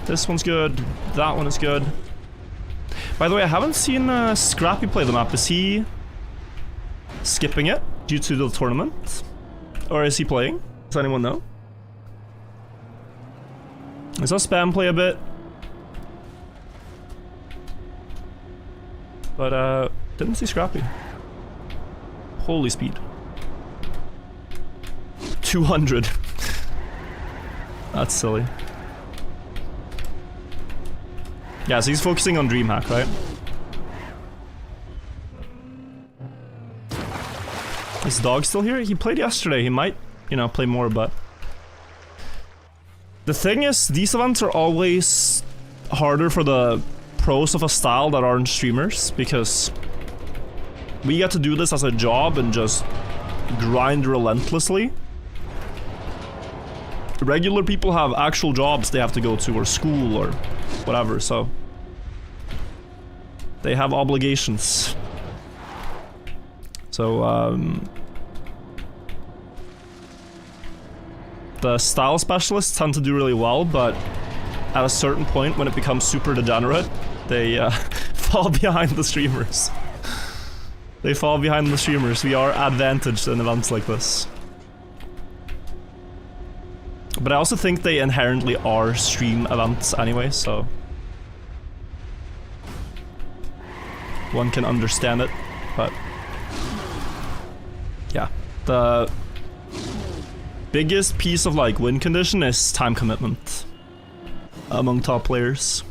This one's good. That one is good. By the way, I haven't seen Scrappy play the map. Is he skipping it due to the tournament? Or is he playing? Does anyone know? I saw Spam play a bit. But didn't see Scrappy. Holy speed. 200. That's silly. Yeah, so he's focusing on DreamHack, right? Is dog still here? He played yesterday. He might, you know, play more, but... The thing is, these events are always harder for the pros of a style that aren't streamers, because we get to do this as a job and just grind relentlessly. Regular people have actual jobs they have to go to, or school, or whatever, so... They have obligations. So, the style specialists tend to do really well, but at a certain point, when it becomes super degenerate, they fall behind the streamers. They fall behind the streamers. We are advantaged in events like this. But I also think they inherently are stream events anyway, so... One can understand it, but... Yeah. The biggest piece of, like, win condition is time commitment among top players.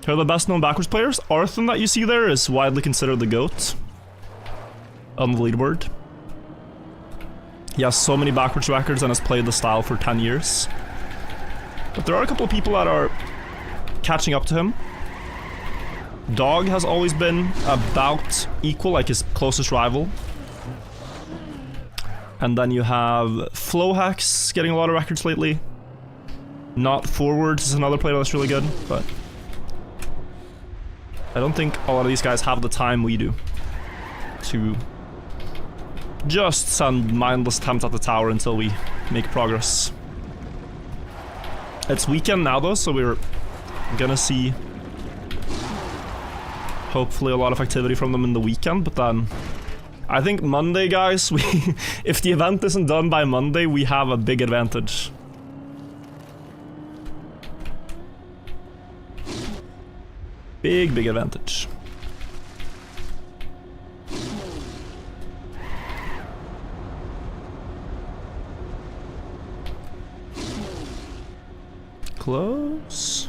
Who are the best known backwards players? Arthur that you see there is widely considered the GOAT on the leaderboard. He has so many backwards records and has played the style for 10 years. But there are a couple of people that are catching up to him. Dog has always been about equal, like his closest rival. And then you have Flowhacks getting a lot of records lately. Not Forwards is another player that's really good, but I don't think a lot of these guys have the time we do to just send mindless attempts at the tower until we make progress. It's weekend now though, so we're gonna see hopefully a lot of activity from them in the weekend, but then I think Monday, guys, if the event isn't done by Monday, we have a big advantage. Big advantage. Close.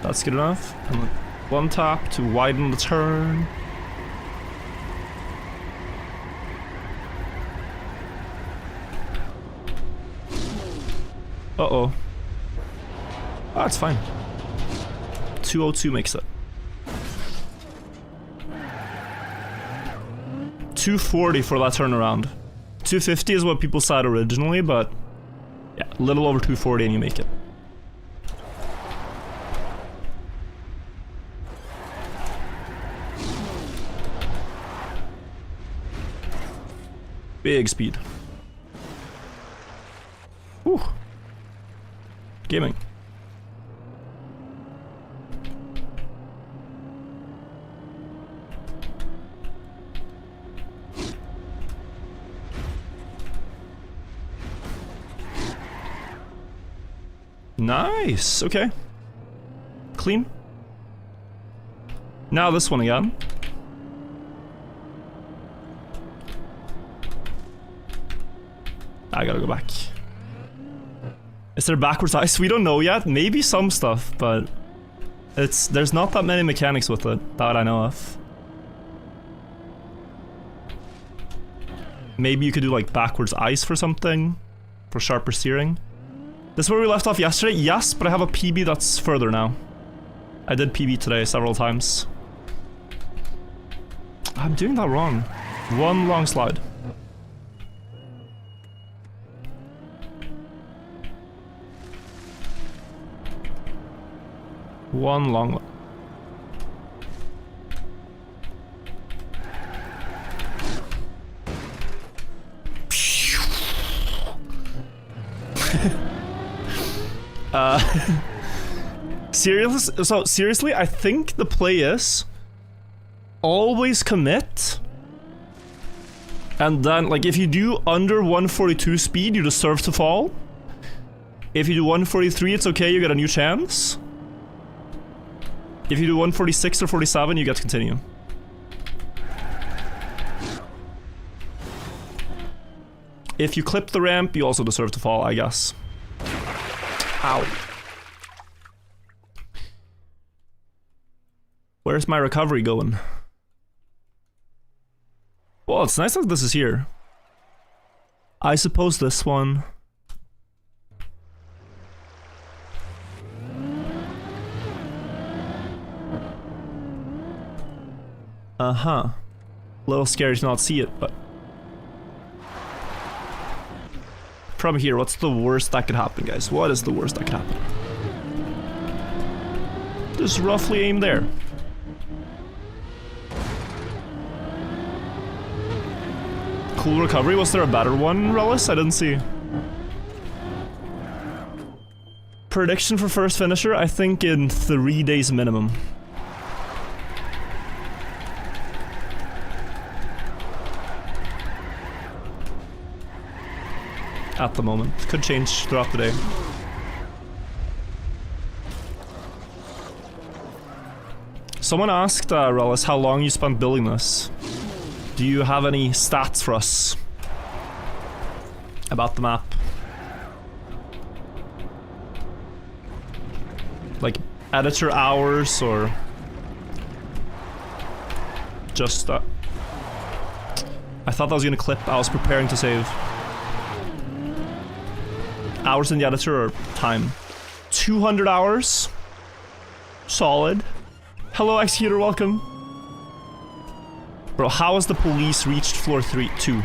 That's good enough. And one tap to widen the turn. Uh-oh. Oh, it's fine. 202 makes it. 240 for that turnaround. 250 is what people said originally, but yeah, a little over 240 and you make it. Big speed. Whew. Gaming. Nice, okay. Clean. Now this one again. I gotta go back. Is there backwards ice? We don't know yet. Maybe some stuff, but there's not that many mechanics with it that I know of. Maybe you could do like backwards ice for something, for sharper steering. This is where we left off yesterday? Yes, but I have a PB that's further now. I did PB today several times. I'm doing that wrong. One long slide. One long one. Seriously, I think the play is always commit, and then like if you do under 142 speed, you deserve to fall. If you do 143, it's okay, you get a new chance. If you do 146 or 47, you get to continue. If you clip the ramp, you also deserve to fall, I guess. Ow. Where's my recovery going? Well, it's nice that this is here. I suppose this one. Uh-huh. A little scary to not see it, but... From here, what's the worst that could happen, guys? What is the worst that could happen? Just roughly aim there. Cool recovery. Was there a better one, Rellis? I didn't see. Prediction for first finisher? I think in 3 days minimum. At the moment. Could change throughout the day. Someone asked, Rellis, how long you spent building this. Do you have any stats for us about the map? Like editor hours or just I thought that was gonna clip. I was preparing to save. Hours in the editor or time? 200 hours. Solid. Hello, Executor, welcome. Bro, how has the police reached floor 2?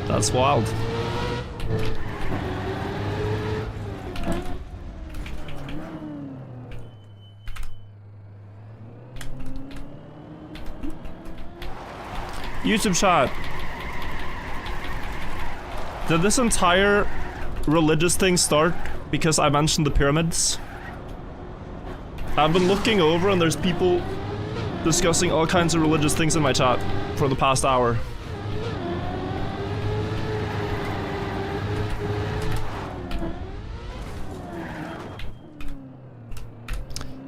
That's wild. YouTube chat. Did this entire religious thing start because I mentioned the pyramids? I've been looking over and there's people discussing all kinds of religious things in my chat for the past hour.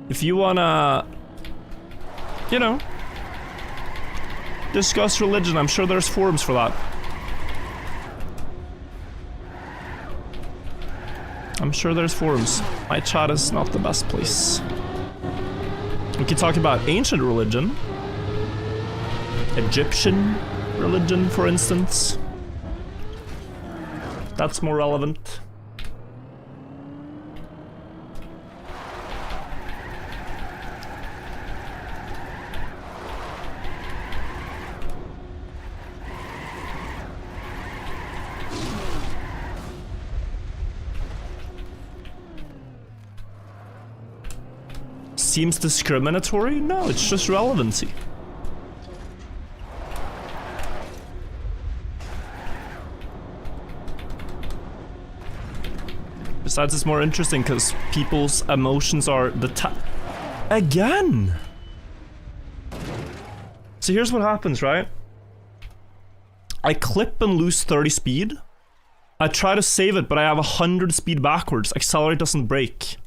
If you wanna, you know, discuss religion, I'm sure there's forums for that. I'm sure there's forums. My chat is not the best place. We can talk about ancient religion. Egyptian religion, for instance. That's more relevant. Seems discriminatory? No, it's just relevancy. Besides, it's more interesting because people's emotions are the again! So here's what happens, right? I clip and lose 30 speed. I try to save it, but I have 100 speed backwards. Accelerate doesn't brake.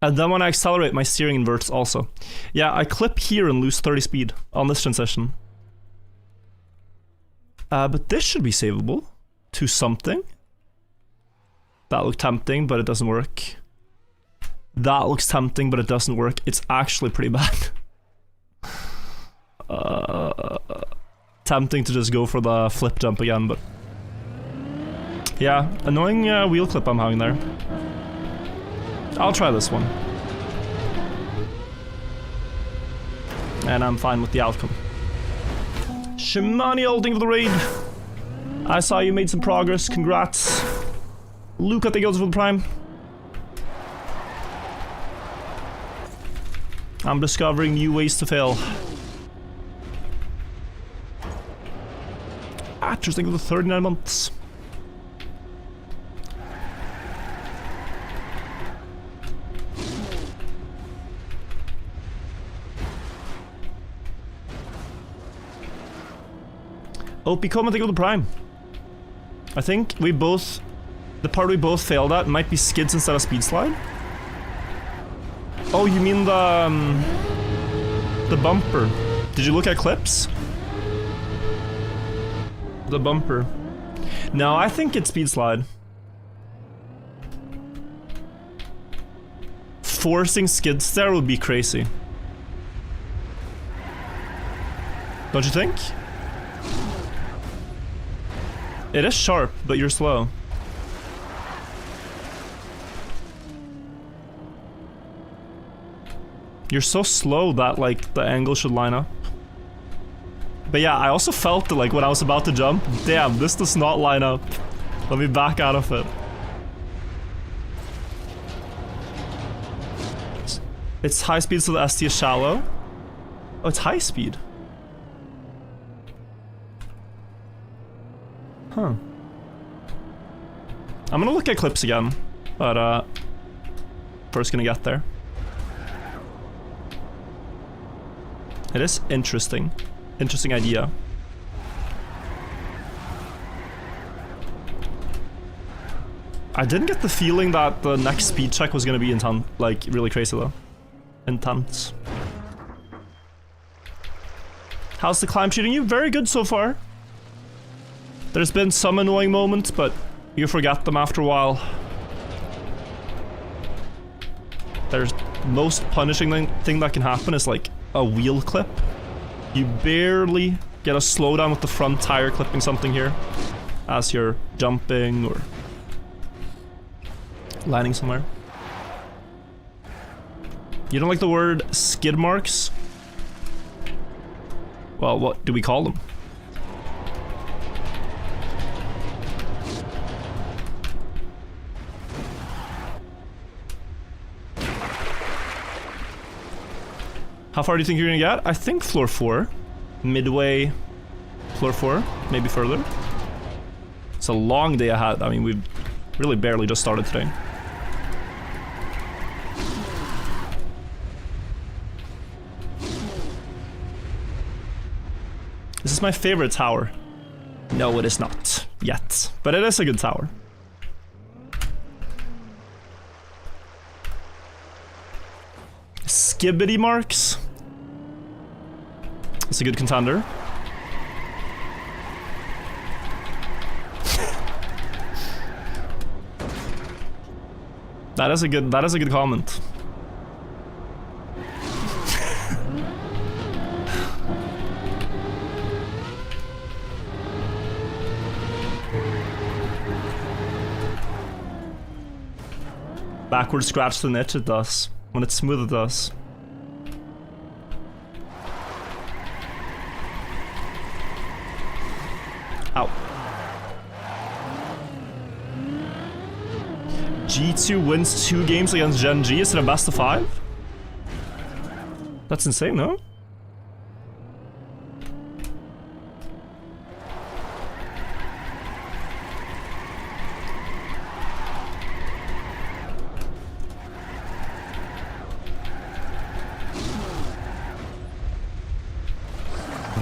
And then when I accelerate, my steering inverts also. Yeah, I clip here and lose 30 speed on this transition. But this should be savable to something. That looked tempting, but it doesn't work. That looks tempting, but it doesn't work. It's actually pretty bad. Tempting to just go for the flip jump again, but... yeah, annoying wheel clip I'm having there. I'll try this one. And I'm fine with the outcome. Shimani holding for the raid. I saw you made some progress. Congrats. Luke, I think it was for the prime. I'm discovering new ways to fail. Actors think of the 39 months. OP come and think of the prime. I think we both... the part we both failed at might be skids instead of speed slide. Oh, you mean the bumper. Did you look at clips? The bumper. No, I think it's speed slide. Forcing skids there would be crazy. Don't you think? It is sharp, but you're slow. You're so slow that, like, the angle should line up. But yeah, I also felt that, like, when I was about to jump, damn, this does not line up. Let me back out of it. It's high speed, so the ST is shallow. Oh, it's high speed. Huh. I'm gonna look at clips again, but first gonna get there. It is interesting. Interesting idea. I didn't get the feeling that the next speed check was gonna be intense, like really crazy though. Intense. How's the climb treating you? Very good so far. There's been some annoying moments, but you forget them after a while. There's most punishing thing that can happen is like a wheel clip. You barely get a slowdown with the front tire clipping something here as you're jumping or landing somewhere. You don't like the word skid marks? Well, what do we call them? How far do you think you're gonna get? I think floor 4. Midway, floor 4, maybe further. It's a long day ahead. I mean, we've really barely just started today. This is my favorite tower. No, it is not yet, but it is a good tower. Skibbity marks. It's a good contender. That is a good comment. Backward scratch the niche, it does. When it's smooth, it does. Ow. G2 wins 2 games against Gen G. Is it a best of 5? That's insane, no?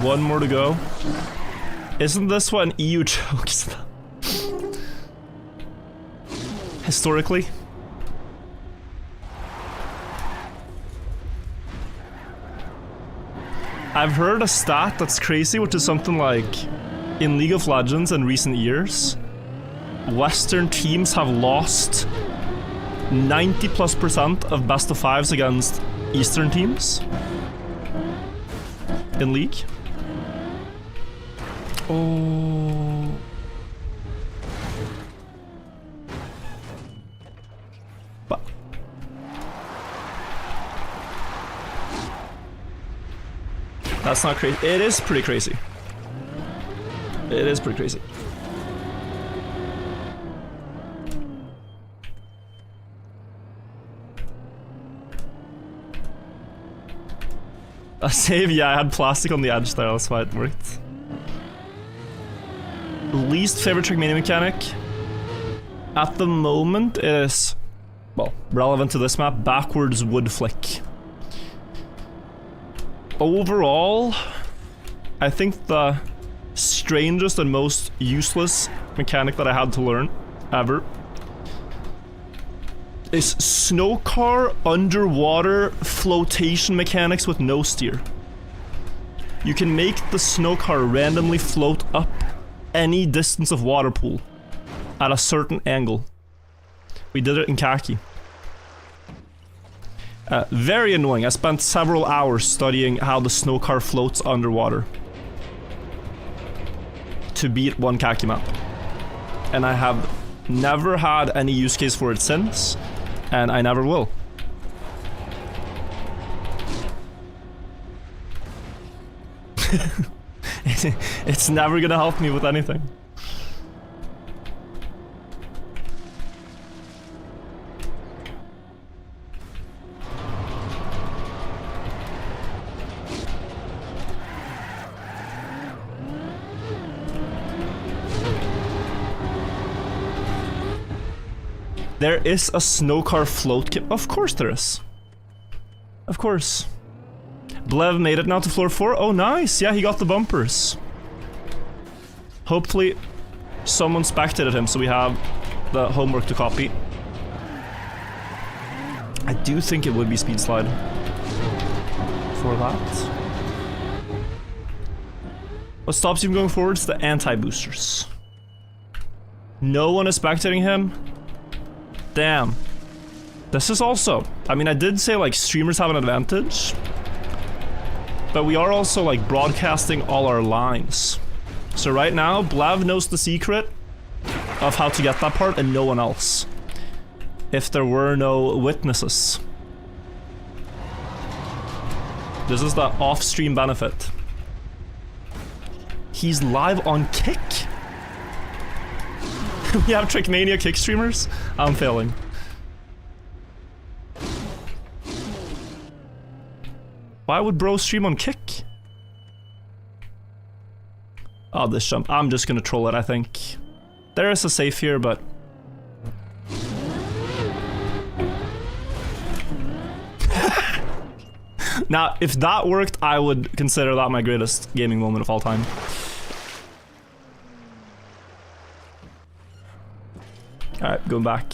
One more to go. Isn't this what an EU chokes? Historically? I've heard a stat that's crazy, which is something like, in League of Legends in recent years, Western teams have lost 90+% of best of 5s against Eastern teams in League. Oh. But that's not crazy. It is pretty crazy. It is pretty crazy. A save, yeah, I had plastic on the edge there, that's why it worked. Least favorite Trackmania mechanic? At the moment is, well, relevant to this map, backwards wood flick. Overall, I think the strangest and most useless mechanic that I had to learn, ever, is snow car underwater flotation mechanics with no steer. You can make the snow car randomly float up any distance of water pool at a certain angle. We did it in khaki. Very annoying. I spent several hours studying how the snow car floats underwater to beat one khaki map. And I have never had any use case for it since, and I never will. It's never gonna help me with anything. There is a snow car float kit. Of course there is. Of course. Blev made it now to floor 4. Oh, nice. Yeah, he got the bumpers. Hopefully someone spectated him, so we have the homework to copy. I do think it would be speed slide for that. What stops you from going forward is the anti-boosters. No one is spectating him. Damn. This is also, I mean, I did say like streamers have an advantage, but we are also like broadcasting all our lines. So right now, Blev knows the secret of how to get that part and no one else. If there were no witnesses. This is the off-stream benefit. He's live on Kick? We have Trackmania Kick streamers? I'm failing. Why would bro stream on kick? Oh, this jump. I'm just gonna troll it, I think. There is a safe here, but... Now, if that worked, I would consider that my greatest gaming moment of all time. Alright, going back.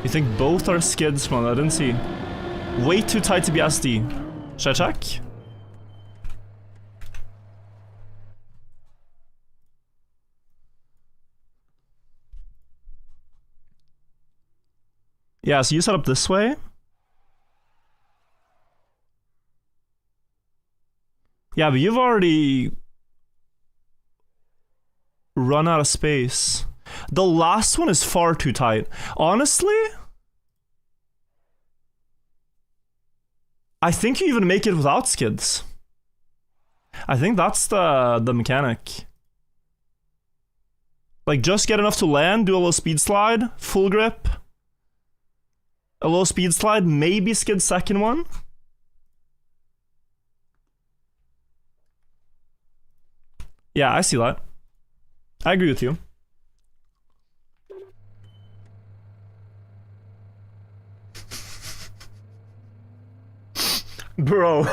You think both are skids, man? I didn't see. Way too tight to be SD. Should I check? Yeah, so you set up this way. Yeah, but you've already run out of space. The last one is far too tight. Honestly, I think you even make it without skids. I think that's the mechanic. Like, just get enough to land, do a little speed slide, full grip. A little speed slide, maybe skid second one. Yeah, I see that. I agree with you. Bro.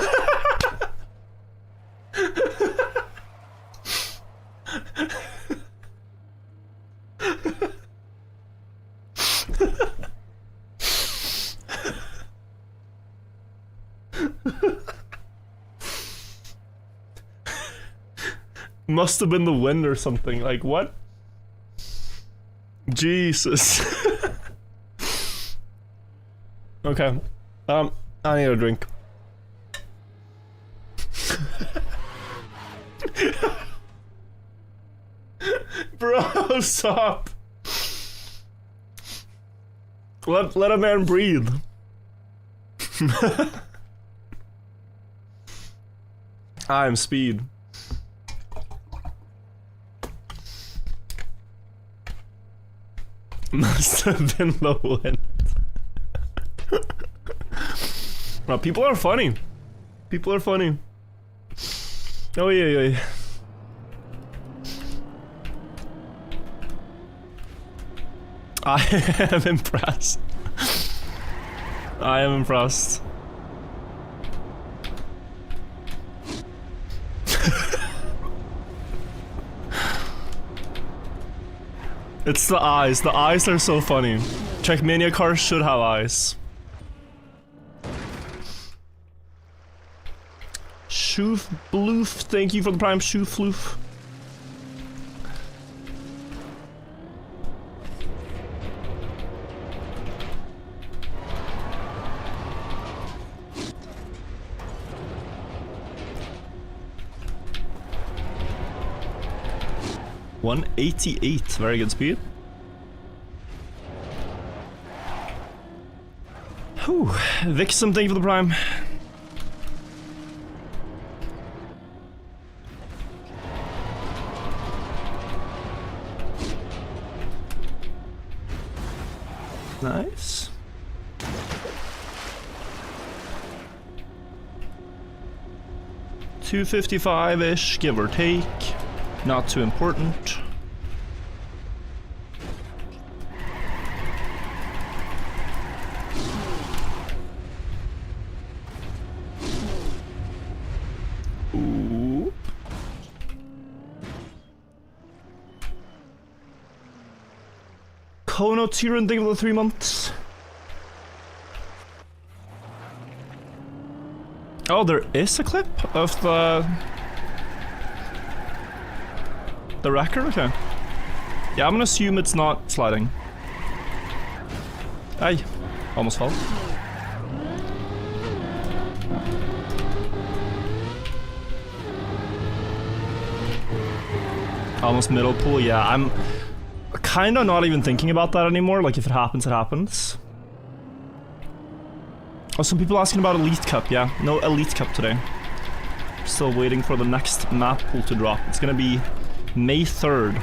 Must have been the wind or something. Like, what? Jesus. Okay. I need a drink. Bro, stop. Let a man breathe. I'm speed. Must have been the wind. Well, people are funny. People are funny. Oh yeah. I am impressed. I am impressed. It's the eyes. The eyes are so funny. Trackmania cars should have eyes. Shoof Bloof, thank you for the prime Shoof Floof. $188, very good speed. Whew, Vixen, thank you for the prime. Nice. $255-ish, give or take. Not too important. Ooh. Kono Tyran, thank you for the 3 months. Oh, there is a clip of the record? Okay. Yeah, I'm gonna assume it's not sliding. Ay, almost fell. Almost middle pool, yeah, I'm kinda not even thinking about that anymore, like if it happens, it happens. Oh, some people asking about Elite Cup, yeah, no Elite Cup today. Still waiting for the next map pool to drop. It's gonna be May 3rd,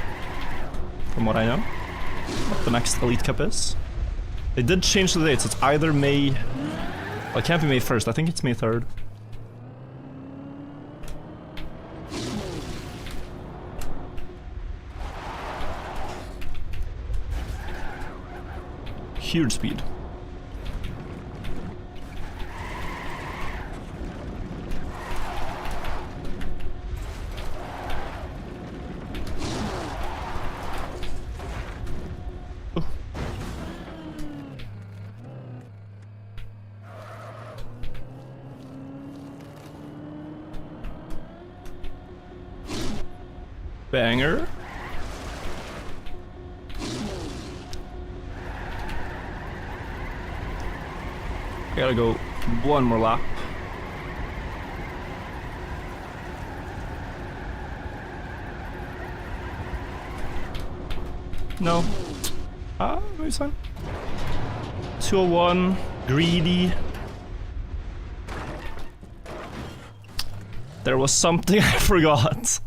from what I know. What the next Elite Cup is. They did change the dates. It's either May... Well, it can't be May 1st. I think it's May 3rd. Huge speed. Banger. I gotta go one more lap. No. Maybe it's fine. 201, greedy. There was something I forgot.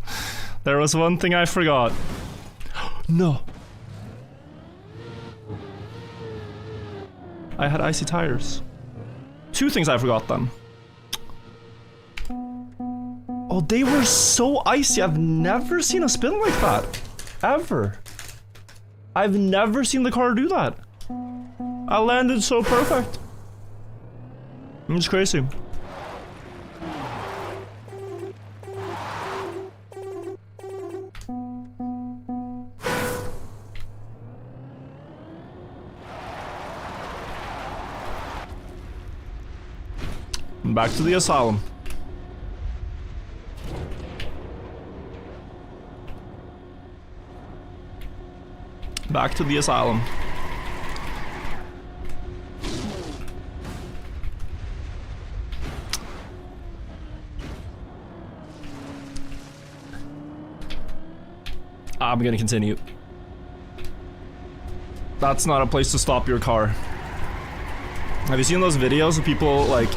There was one thing I forgot. No. I had icy tires. Two things I forgot then. Oh, they were so icy. I've never seen a spin like that. Ever. I've never seen the car do that. I landed so perfect. It's crazy. Back to the asylum. Back to the asylum. I'm gonna continue. That's not a place to stop your car. Have you seen those videos of people like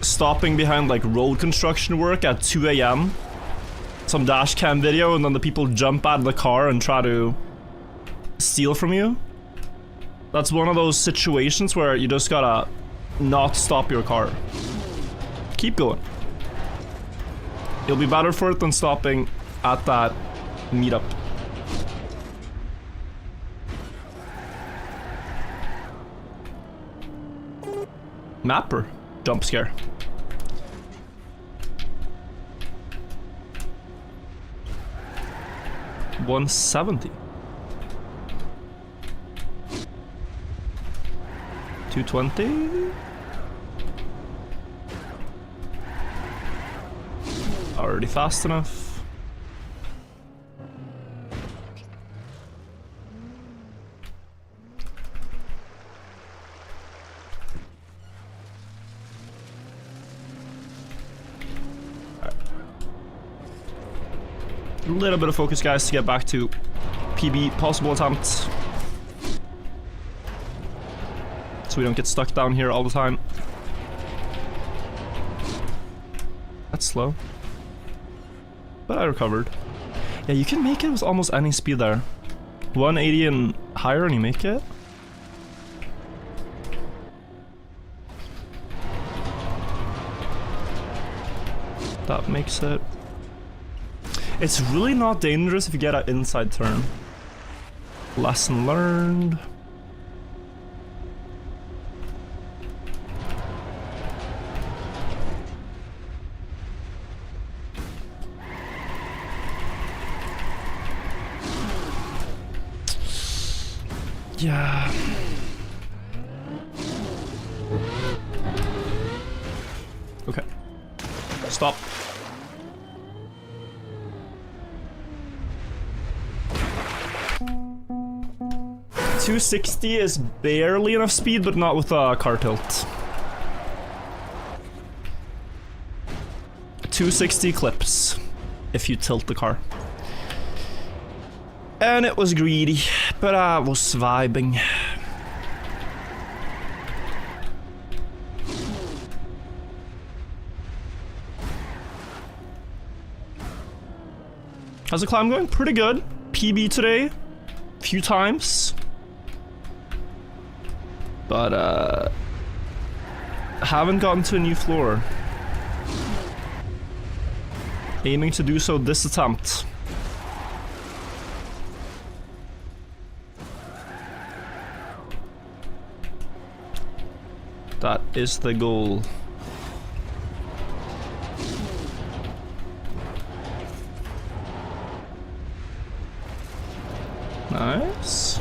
stopping behind like road construction work at 2 AM? Some dash cam video, and then the people jump out of the car and try to steal from you. That's one of those situations where you just gotta not stop your car. Keep going. You'll be better for it than stopping at that meetup. Mapper. Jump scare. $170. 220. Already fast enough. A little bit of focus, guys, to get back to PB possible attempts, so we don't get stuck down here all the time. That's slow, but I recovered. Yeah, you can make it with almost any speed there. 180 and higher and you make it. That makes it. It's really not dangerous if you get an inside turn. Lesson learned. Yeah. Okay. Stop. $260 is barely enough speed, but not with a car tilt. 260 clips if you tilt the car. And it was greedy, but I was vibing. How's the climb going? Pretty good. PB today. Few times. But, haven't gotten to a new floor. Aiming to do so this attempt. That is the goal. Nice.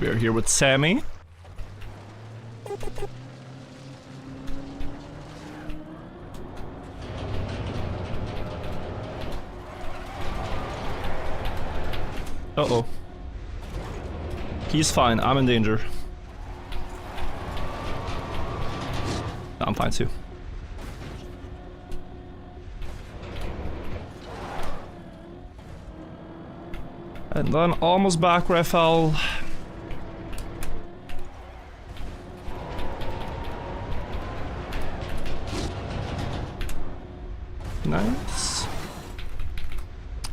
We're here with Sammy. Uh-oh. He's fine, I'm in danger. I'm fine too. And then almost back where I fell. Nice.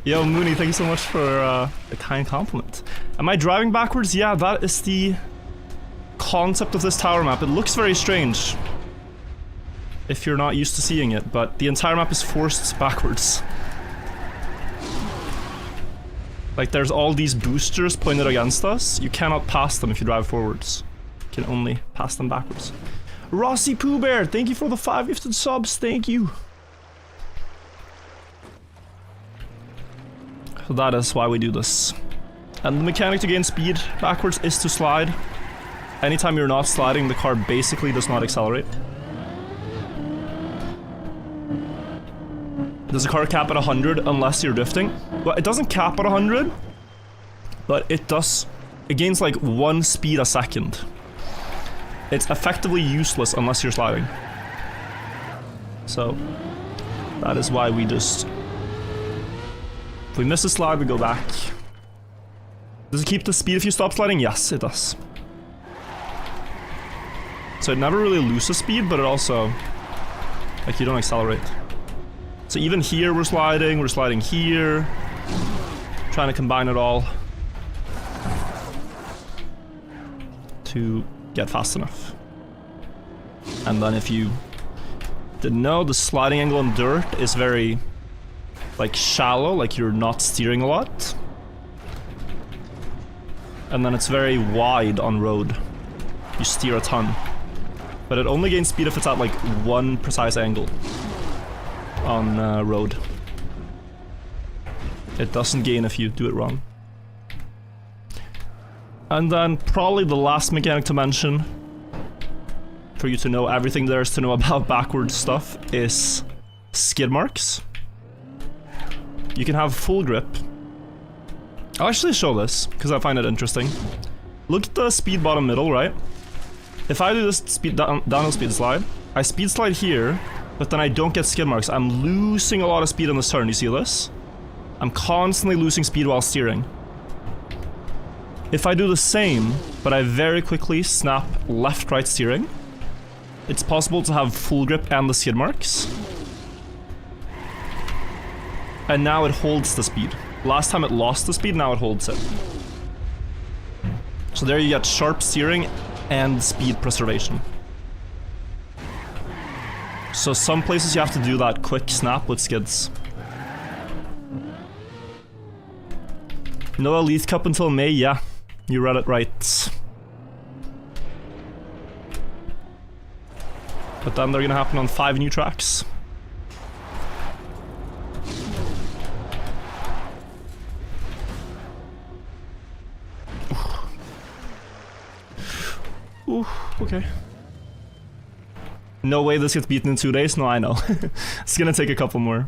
Yo, Mooney, thank you so much for a kind compliment. Am I driving backwards? Yeah, that is the concept of this tower map. It looks very strange if you're not used to seeing it, but the entire map is forced backwards. Like, there's all these boosters pointed against us. You cannot pass them if you drive forwards. You can only pass them backwards. Rossi Pooh Bear, thank you for the 5 gifted subs. Thank you. So that is why we do this. And the mechanic to gain speed backwards is to slide. Anytime you're not sliding, the car basically does not accelerate. Does the car cap at 100 unless you're drifting? Well, it doesn't cap at 100, but it does. It gains like 1 speed a second. It's effectively useless unless you're sliding. So that is why we just... If we miss a slide, we go back. Does it keep the speed if you stop sliding? Yes, it does. So it never really loses speed, but it also... Like, you don't accelerate. So even here we're sliding here. Trying to combine it all to get fast enough. And then if you didn't know, the sliding angle on dirt is very... like shallow, like you're not steering a lot. And then it's very wide on road. You steer a ton. But it only gains speed if it's at like 1 precise angle on road. It doesn't gain if you do it wrong. And then probably the last mechanic to mention, for you to know everything there is to know about backwards stuff, is skid marks. You can have full grip. I'll actually show this, because I find it interesting. Look at the speed bottom middle, right? If I do this speed downhill speed slide, I speed slide here, but then I don't get skid marks. I'm losing a lot of speed on this turn, you see this? I'm constantly losing speed while steering. If I do the same, but I very quickly snap left-right steering, it's possible to have full grip and the skid marks. And now it holds the speed. Last time it lost the speed, now it holds it. So there you get sharp steering and speed preservation. So some places you have to do that quick snap with skids. No Elite Cup until May, yeah. You read it right. But then they're gonna happen on 5 new tracks. Ooh, okay. No way this gets beaten in 2 days? No, I know. It's gonna take a couple more.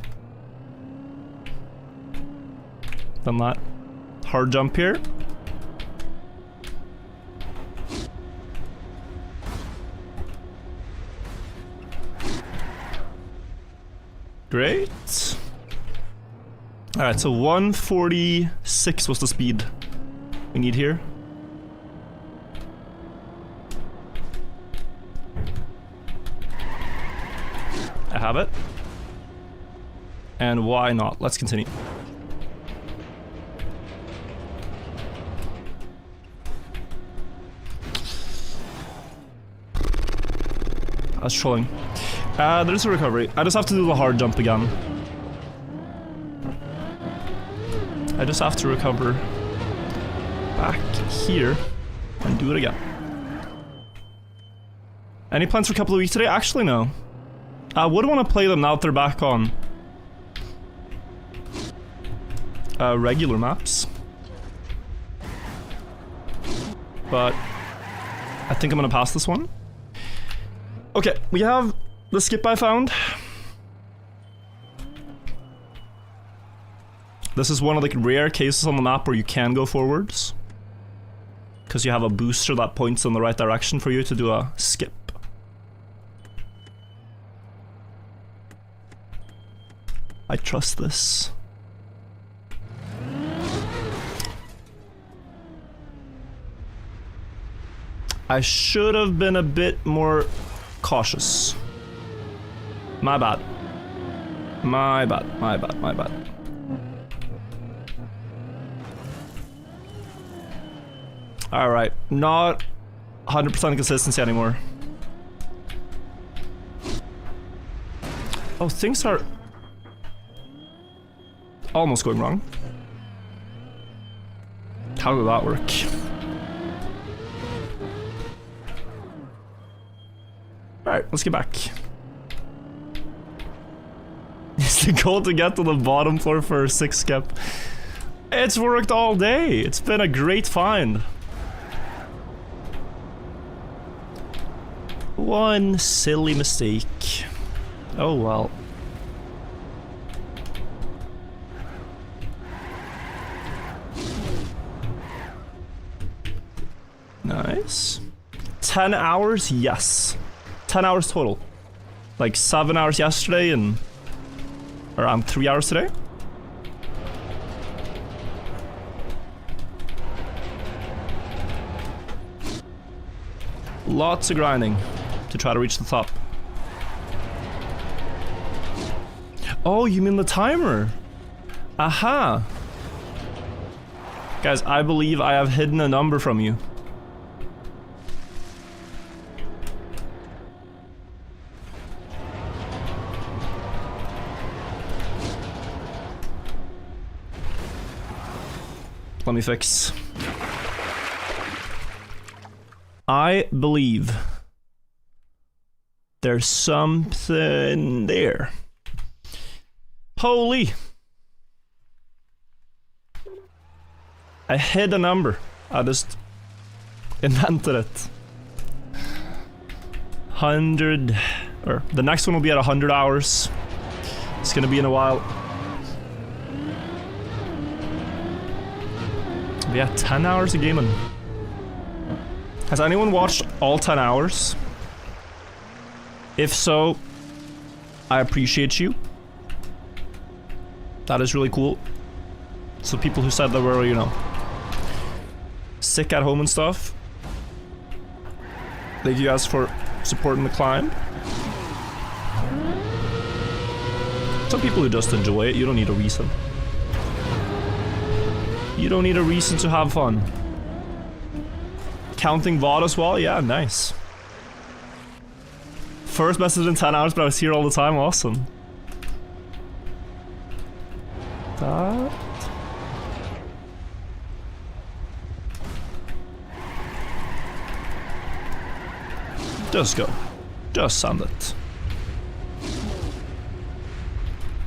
Done that. Hard jump here. Great. Alright, so 146 was the speed we need here. I have it. And why not? Let's continue. I was trolling. There's a recovery. I just have to do the hard jump again. I just have to recover back here and do it again. Any plans for a couple of weeks today? Actually, no. I would want to play them now that they're back on regular maps. But I think I'm gonna pass this one. Okay, we have the skip I found. This is one of the rare cases on the map where you can go forwards, because you have a booster that points in the right direction for you to do a skip. I trust this. I should have been a bit more cautious. My bad. My bad, my bad, my bad. Alright, not 100% consistency anymore. Oh, things are almost going wrong. How did that work? Alright, let's get back. It's the goal to get to the bottom floor for a 6 skip. It's worked all day. It's been a great find. One silly mistake. Oh well. Nice. 10 hours? Yes. 10 hours total. Like 7 hours yesterday and around 3 hours today. Lots of grinding to try to reach the top. Oh, you mean the timer? Aha. Guys, I believe I have hidden a number from you. Let me fix. I believe there's something there. Holy. I hid a number. I just invented it. 100, or the next one will be at 100 hours. It's gonna be in a while. Yeah, 10 hours of gaming. Has anyone watched all 10 hours? If so, I appreciate you. That is really cool. So people who said they were, you know, sick at home and stuff, thank you guys for supporting the climb. Some people who just enjoy it, you don't need a reason. You don't need a reason to have fun. Counting VOD as well? Yeah, nice. First message in 10 hours, but I was here all the time. Awesome. That... Just go. Just send it.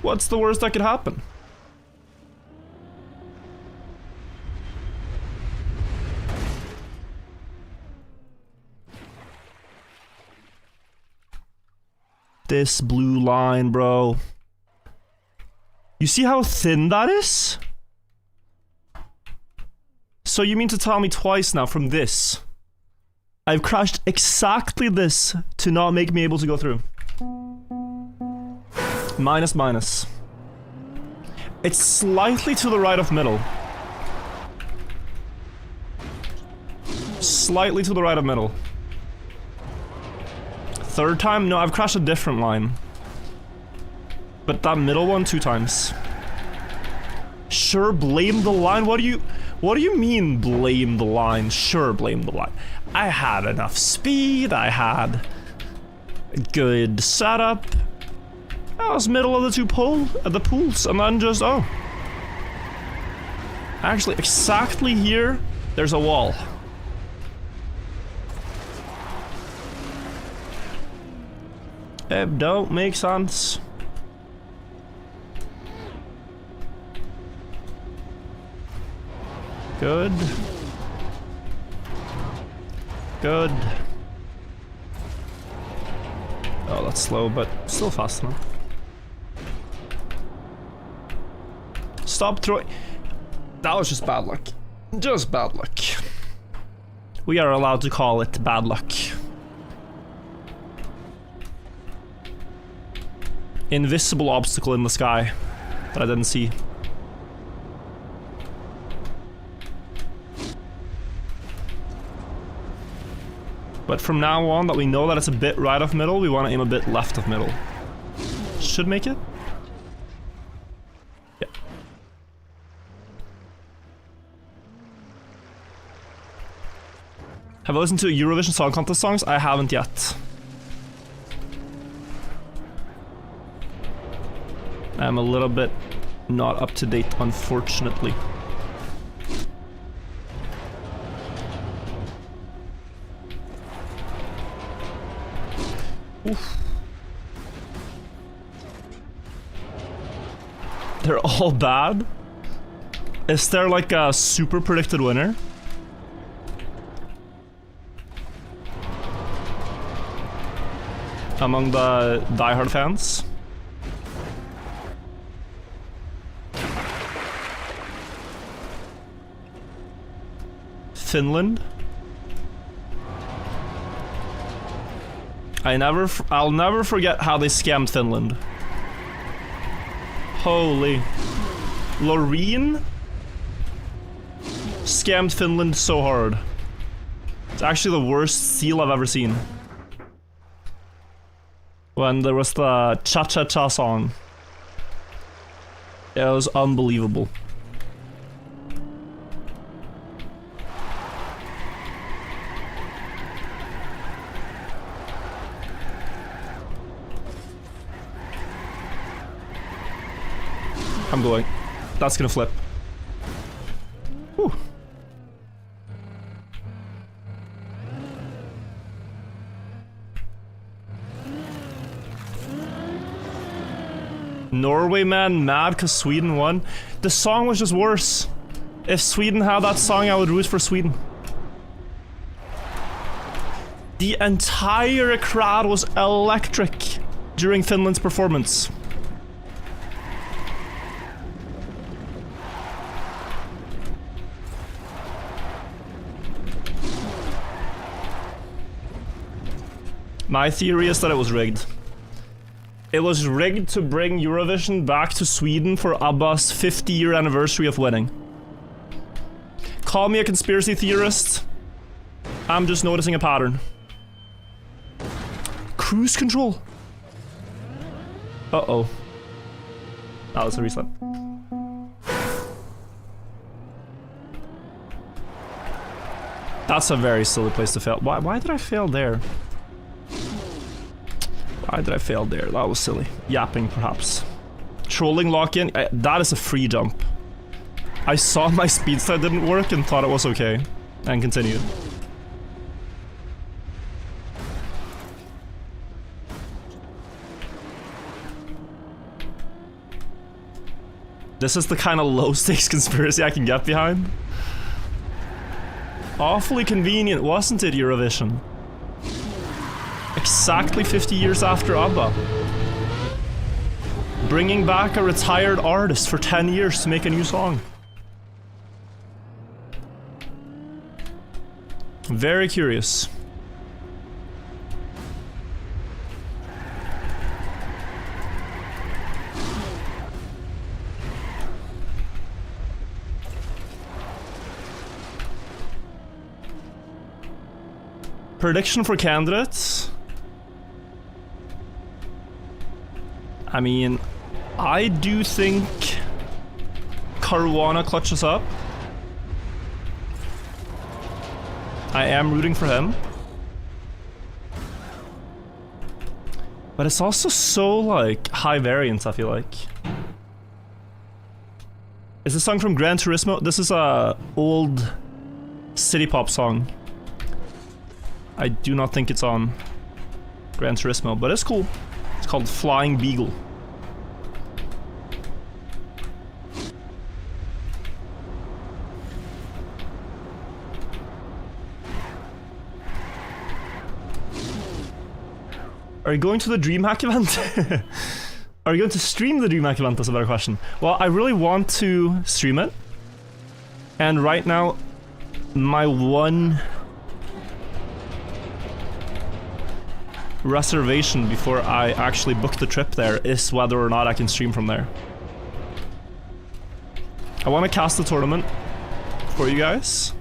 What's the worst that could happen? This blue line, bro. You see how thin that is? So you mean to tell me twice now from this? I've crashed exactly this to not make me able to go through. Minus, minus. It's slightly to the right of middle. Slightly to the right of middle. Third time? No, I've crashed a different line. But that middle one 2 times. Sure, blame the line? What do you mean blame the line? Sure, blame the line. I had enough speed, I had a good setup. I was middle of the pools, and then just, oh. Actually, exactly here, there's a wall. It don't make sense. Good. Good. Oh, that's slow, but still fast enough. Stop throwing. That was just bad luck. Just bad luck. We are allowed to call it bad luck. Invisible obstacle in the sky that I didn't see. But from now on that we know that it's a bit right of middle, we want to aim a bit left of middle. Should make it. Yeah. Have I listened to Eurovision Song Contest songs? I haven't yet. I'm a little bit not up to date, unfortunately. Oof. They're all bad? Is there like a super predicted winner? Among the diehard fans? Finland? I'll never forget how they scammed Finland. Holy. Loreen scammed Finland so hard. It's actually the worst seal I've ever seen. When there was the cha-cha-cha song. It was unbelievable. I'm going. That's gonna flip. Whew. Norway man mad cause Sweden won. The song was just worse. If Sweden had that song, I would root for Sweden. The entire crowd was electric during Finland's performance. My theory is that it was rigged. It was rigged to bring Eurovision back to Sweden for ABBA's 50-year anniversary of winning. Call me a conspiracy theorist. I'm just noticing a pattern. Cruise control. Uh-oh. That was a reset. That's a very silly place to fail. Why did I fail there? Why did I fail there? That was silly. Yapping, perhaps. Trolling lock-in. That is a free jump. I saw my speed slide didn't work and thought it was okay. And continued. This is the kind of low-stakes conspiracy I can get behind. Awfully convenient, wasn't it, Eurovision? Exactly 50 years after ABBA. Bringing back a retired artist for 10 years to make a new song. Very curious. Prediction for candidates? I mean, I do think Caruana clutches up. I am rooting for him. But it's also so, like, high variance, I feel like. Is this song from Gran Turismo? This is a old city pop song. I do not think it's on Gran Turismo, but it's cool. It's called Flying Beagle. Are you going to the DreamHack event? Are you going to stream the DreamHack event? That's a better question. Well, I really want to stream it. And right now, my one reservation before I actually book the trip there is whether or not I can stream from there. I want to cast the tournament for you guys.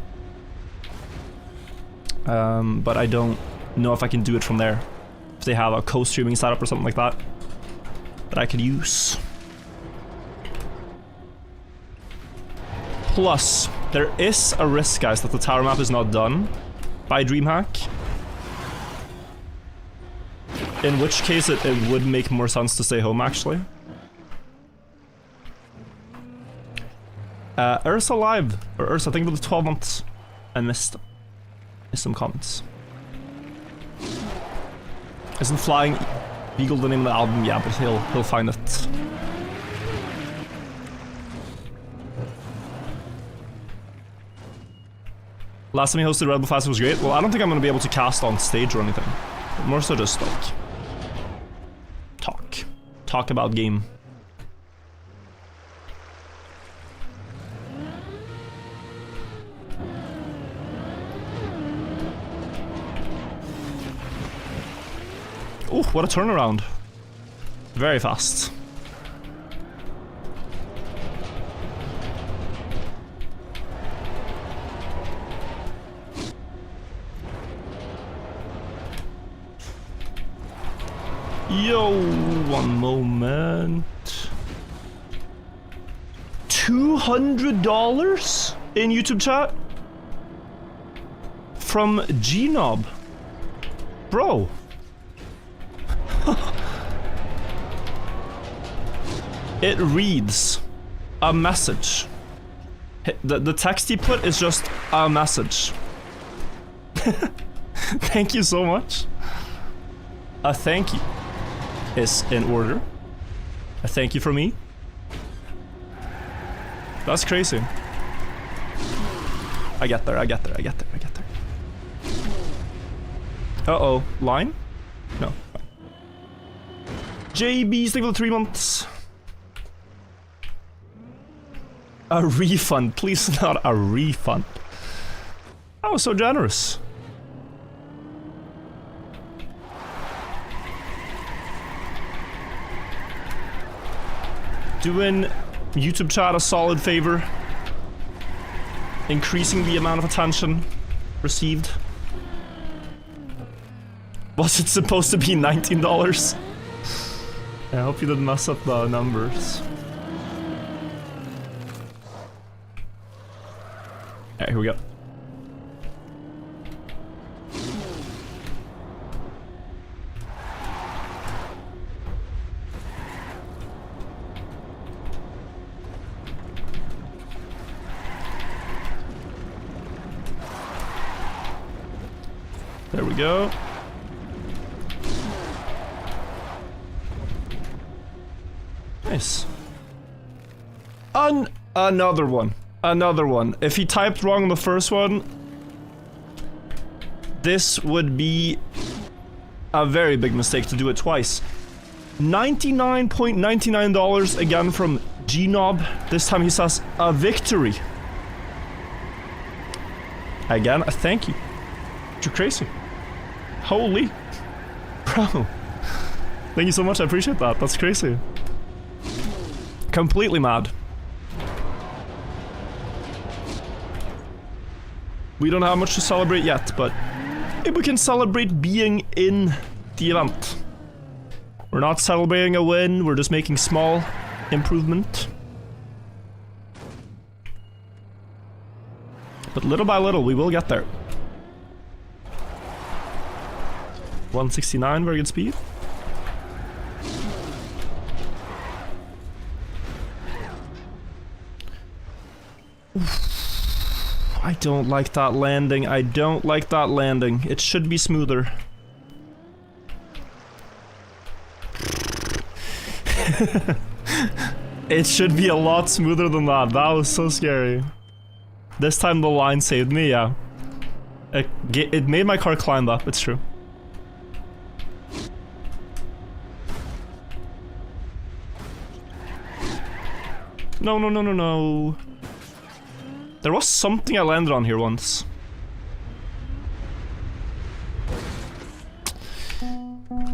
But I don't know if I can do it from there. If they have a co-streaming setup or something like that that I could use. Plus, there is a risk, guys, that the tower map is not done by DreamHack. In which case it would make more sense to stay home, actually. Ursa live, or Ursa, I think it was 12 months. I missed some comments. Isn't Flying Beagle the name of the album? Yeah, but he'll find it. Last time he hosted Red Bull Fest was great. Well, I don't think I'm gonna be able to cast on stage or anything. But more so just like talk about game. Oh, what a turnaround. Very fast. Yo, one moment. $200 in YouTube chat? From Gnob. Bro. It reads a message. The text he put is just a message. Thank you so much. A thank you is in order. A thank you from me. That's crazy. I get there. Uh-oh. Line? No. JB, stay for the 3 months. A refund. Please, not a refund. That was so generous. Doing YouTube chat a solid favor. Increasing the amount of attention received. Was it supposed to be $19? I hope you didn't mess up the numbers. Alright, here we go. There we go. Nice. Another one. Another one. If he typed wrong on the first one, this would be a very big mistake to do it twice. $99.99 again from Gnob. This time he says a victory. Again, a thank you. You're crazy. Holy. Bro. Thank you so much, I appreciate that. That's crazy. Completely mad. We don't have much to celebrate yet, but maybe we can celebrate being in the event. We're not celebrating a win, we're just making small improvement. But little by little, we will get there. 169, very good speed. I don't like that landing. I don't like that landing. It should be smoother. It should be a lot smoother than that. That was so scary. This time the line saved me, yeah. It made my car climb up, it's true. No, no, no, no, no. There was something I landed on here once.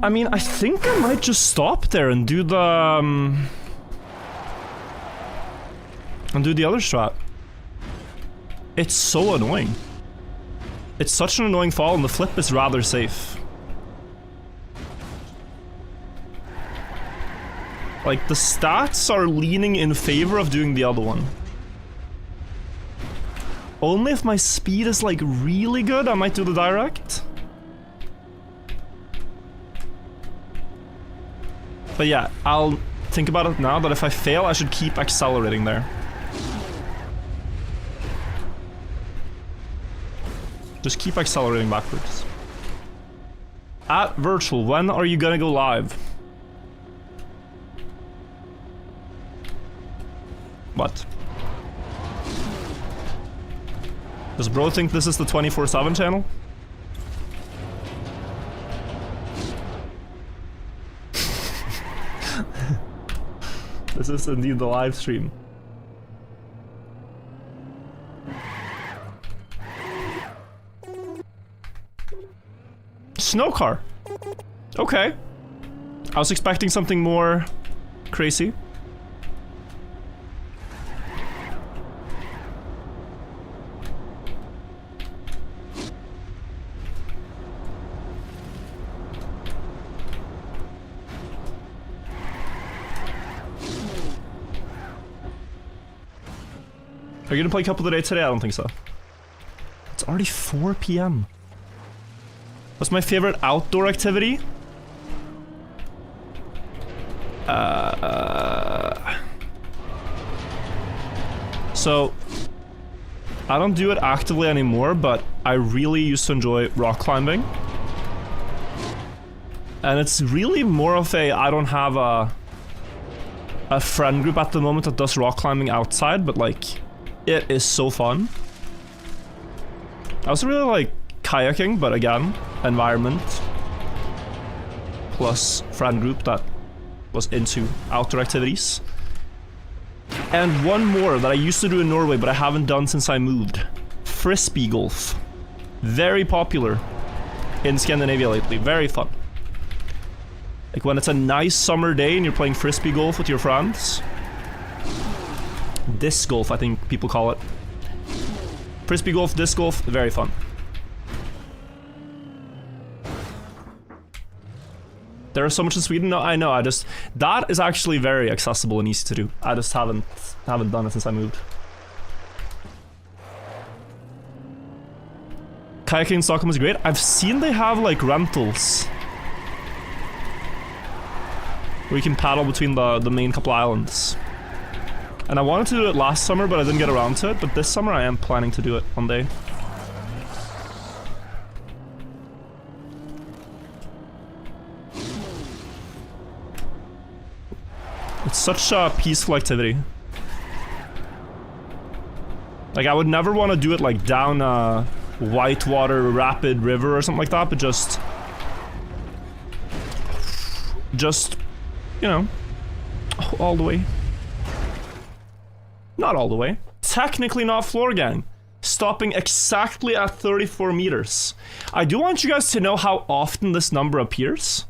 I mean, I think I might just stop there and do the other strat. It's so annoying. It's such an annoying fall, and the flip is rather safe. Like, the stats are leaning in favor of doing the other one. Only if my speed is, like, really good, I might do the direct. But yeah, I'll think about it now that if I fail, I should keep accelerating there. Just keep accelerating backwards. At Virtual, when are you gonna go live? What? Does bro think this is the 24/7 channel? This is indeed the live stream. Snow car. Okay. I was expecting something more crazy. Are you gonna play Couple of the Day today? I don't think so. It's already 4 PM. What's my favorite outdoor activity? So, I don't do it actively anymore, but I really used to enjoy rock climbing. And it's really more of a, I don't have a friend group at the moment that does rock climbing outside, but like, it is so fun. I also really like kayaking, but again, environment plus friend group that was into outdoor activities. And one more that I used to do in Norway, but I haven't done since I moved. Frisbee golf. Very popular in Scandinavia lately, very fun. Like when it's a nice summer day and you're playing frisbee golf with your friends. Disc golf, I think people call it. Frisbee golf, disc golf, very fun. There is so much in Sweden. No, I know. I just that is actually very accessible and easy to do. I just haven't done it since I moved. Kayaking in Stockholm is great. I've seen they have like rentals where you can paddle between the main couple islands. And I wanted to do it last summer, but I didn't get around to it. But this summer I am planning to do it one day. It's such a peaceful activity. Like, I would never want to do it like down a whitewater rapid river or something like that, but just, you know, all the way. Not all the way. Technically not floor gang. stopping exactly at 34 meters. I do want you guys to know how often this number appears.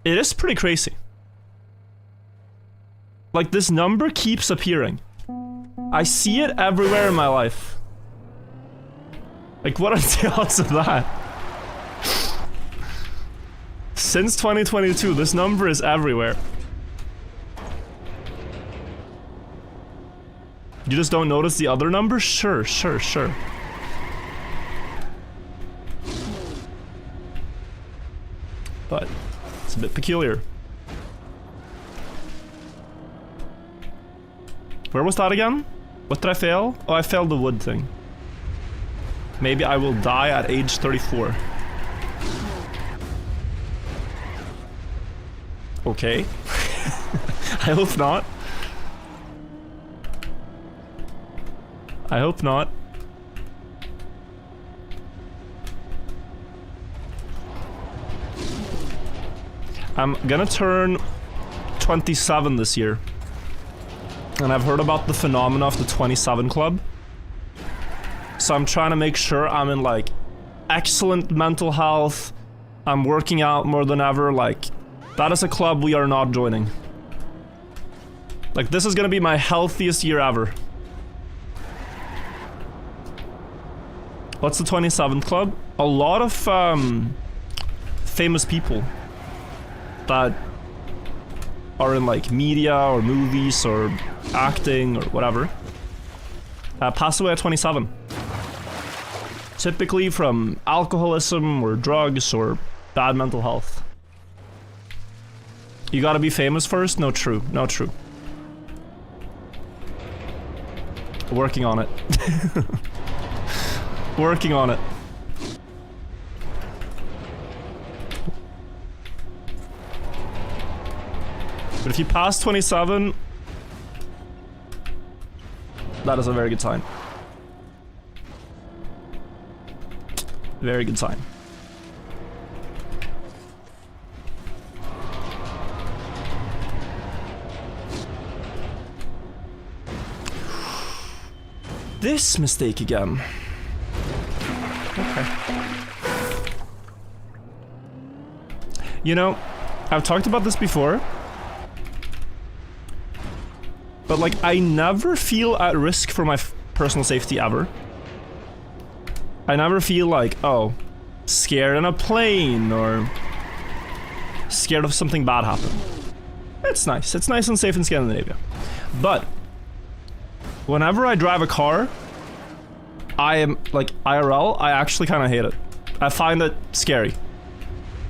It is pretty crazy. Like, this number keeps appearing. I see it everywhere in my life. Like, what are the odds of that? Since 2022, this number is everywhere. You just don't notice the other numbers? Sure. But it's a bit peculiar. Where was that again? What did I fail? Oh, I failed the wood thing. Maybe I will die at age 34. Okay. I hope not. I hope not. I'm gonna turn 27 this year. And I've heard about the phenomena of the 27 club. So I'm trying to make sure I'm in, like, excellent mental health. I'm working out more than ever. Like, that is a club we are not joining. Like, this is gonna be my healthiest year ever. What's the 27th club? A lot of famous people that are in, like, media or movies or acting or whatever pass away at 27. Typically from alcoholism or drugs or bad mental health. You gotta be famous first? No, true. No, true. Working on it. Working on it. But if you pass 27, that is a very good sign. Very good sign. This mistake again. Okay. You know, I've talked about this before. But, like, I never feel at risk for my personal safety ever. I never feel like, oh, scared in a plane or scared of something bad happening. It's nice. It's nice and safe in Scandinavia. But whenever I drive a car, I am, like, IRL, I actually kind of hate it. I find it scary.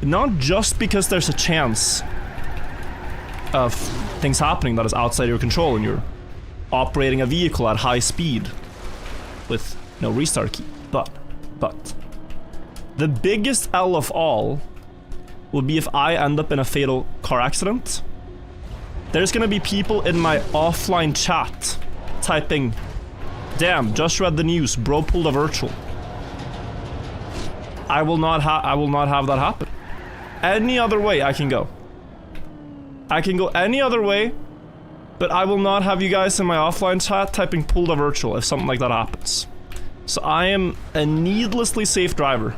Not just because there's a chance of things happening that is outside your control and you're operating a vehicle at high speed with no restart key, but the biggest L of all would be if I end up in a fatal car accident. There's gonna be people in my offline chat typing, "Damn, just read the news, bro pulled a virtual." I will not have that happen. Any other way I can go. I can go any other way, but I will not have you guys in my offline chat typing pulled a virtual if something like that happens. So I am a needlessly safe driver.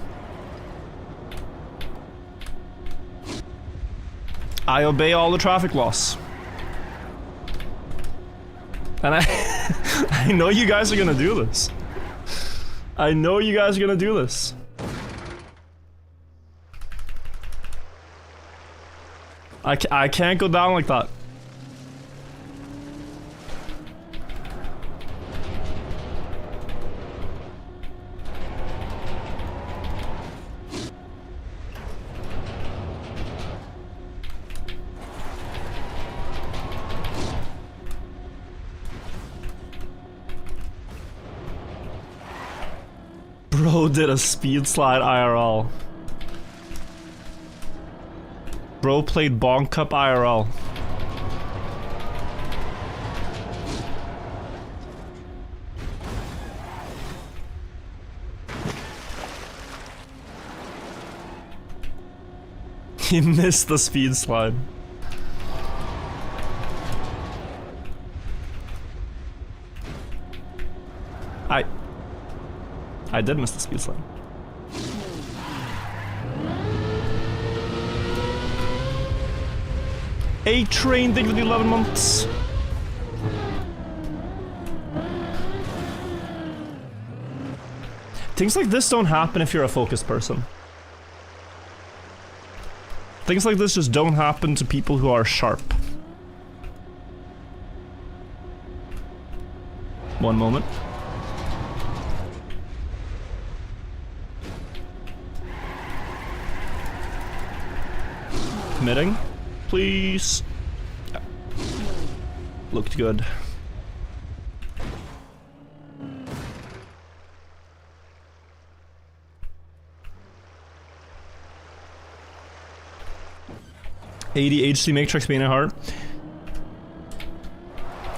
I obey all the traffic laws. And I know you guys are gonna do this. I know you guys are gonna do this. I can't go down like that. Bro did a speed slide IRL. Bro played Bonk Cup IRL. He missed the speed slide. I did miss the speed slam. A train, thank you for the 11 months. Things like this don't happen if you're a focused person. Things like this just don't happen to people who are sharp. One moment. Committing, please. Yeah. Looked good. ADHD make Trackmania hard.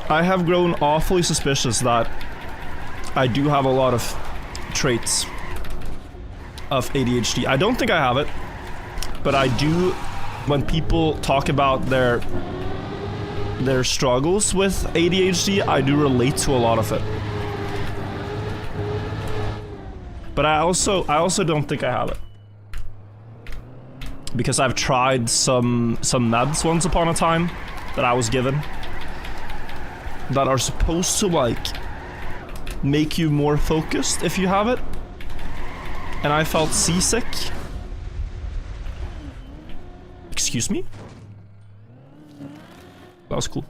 I have grown awfully suspicious that I do have a lot of traits of ADHD. I don't think I have it, but I do. When people talk about their struggles with ADHD, I do relate to a lot of it. But I also don't think I have it. Because I've tried some meds once upon a time that I was given that are supposed to like make you more focused if you have it. And I felt seasick. Excuse me? That was cool.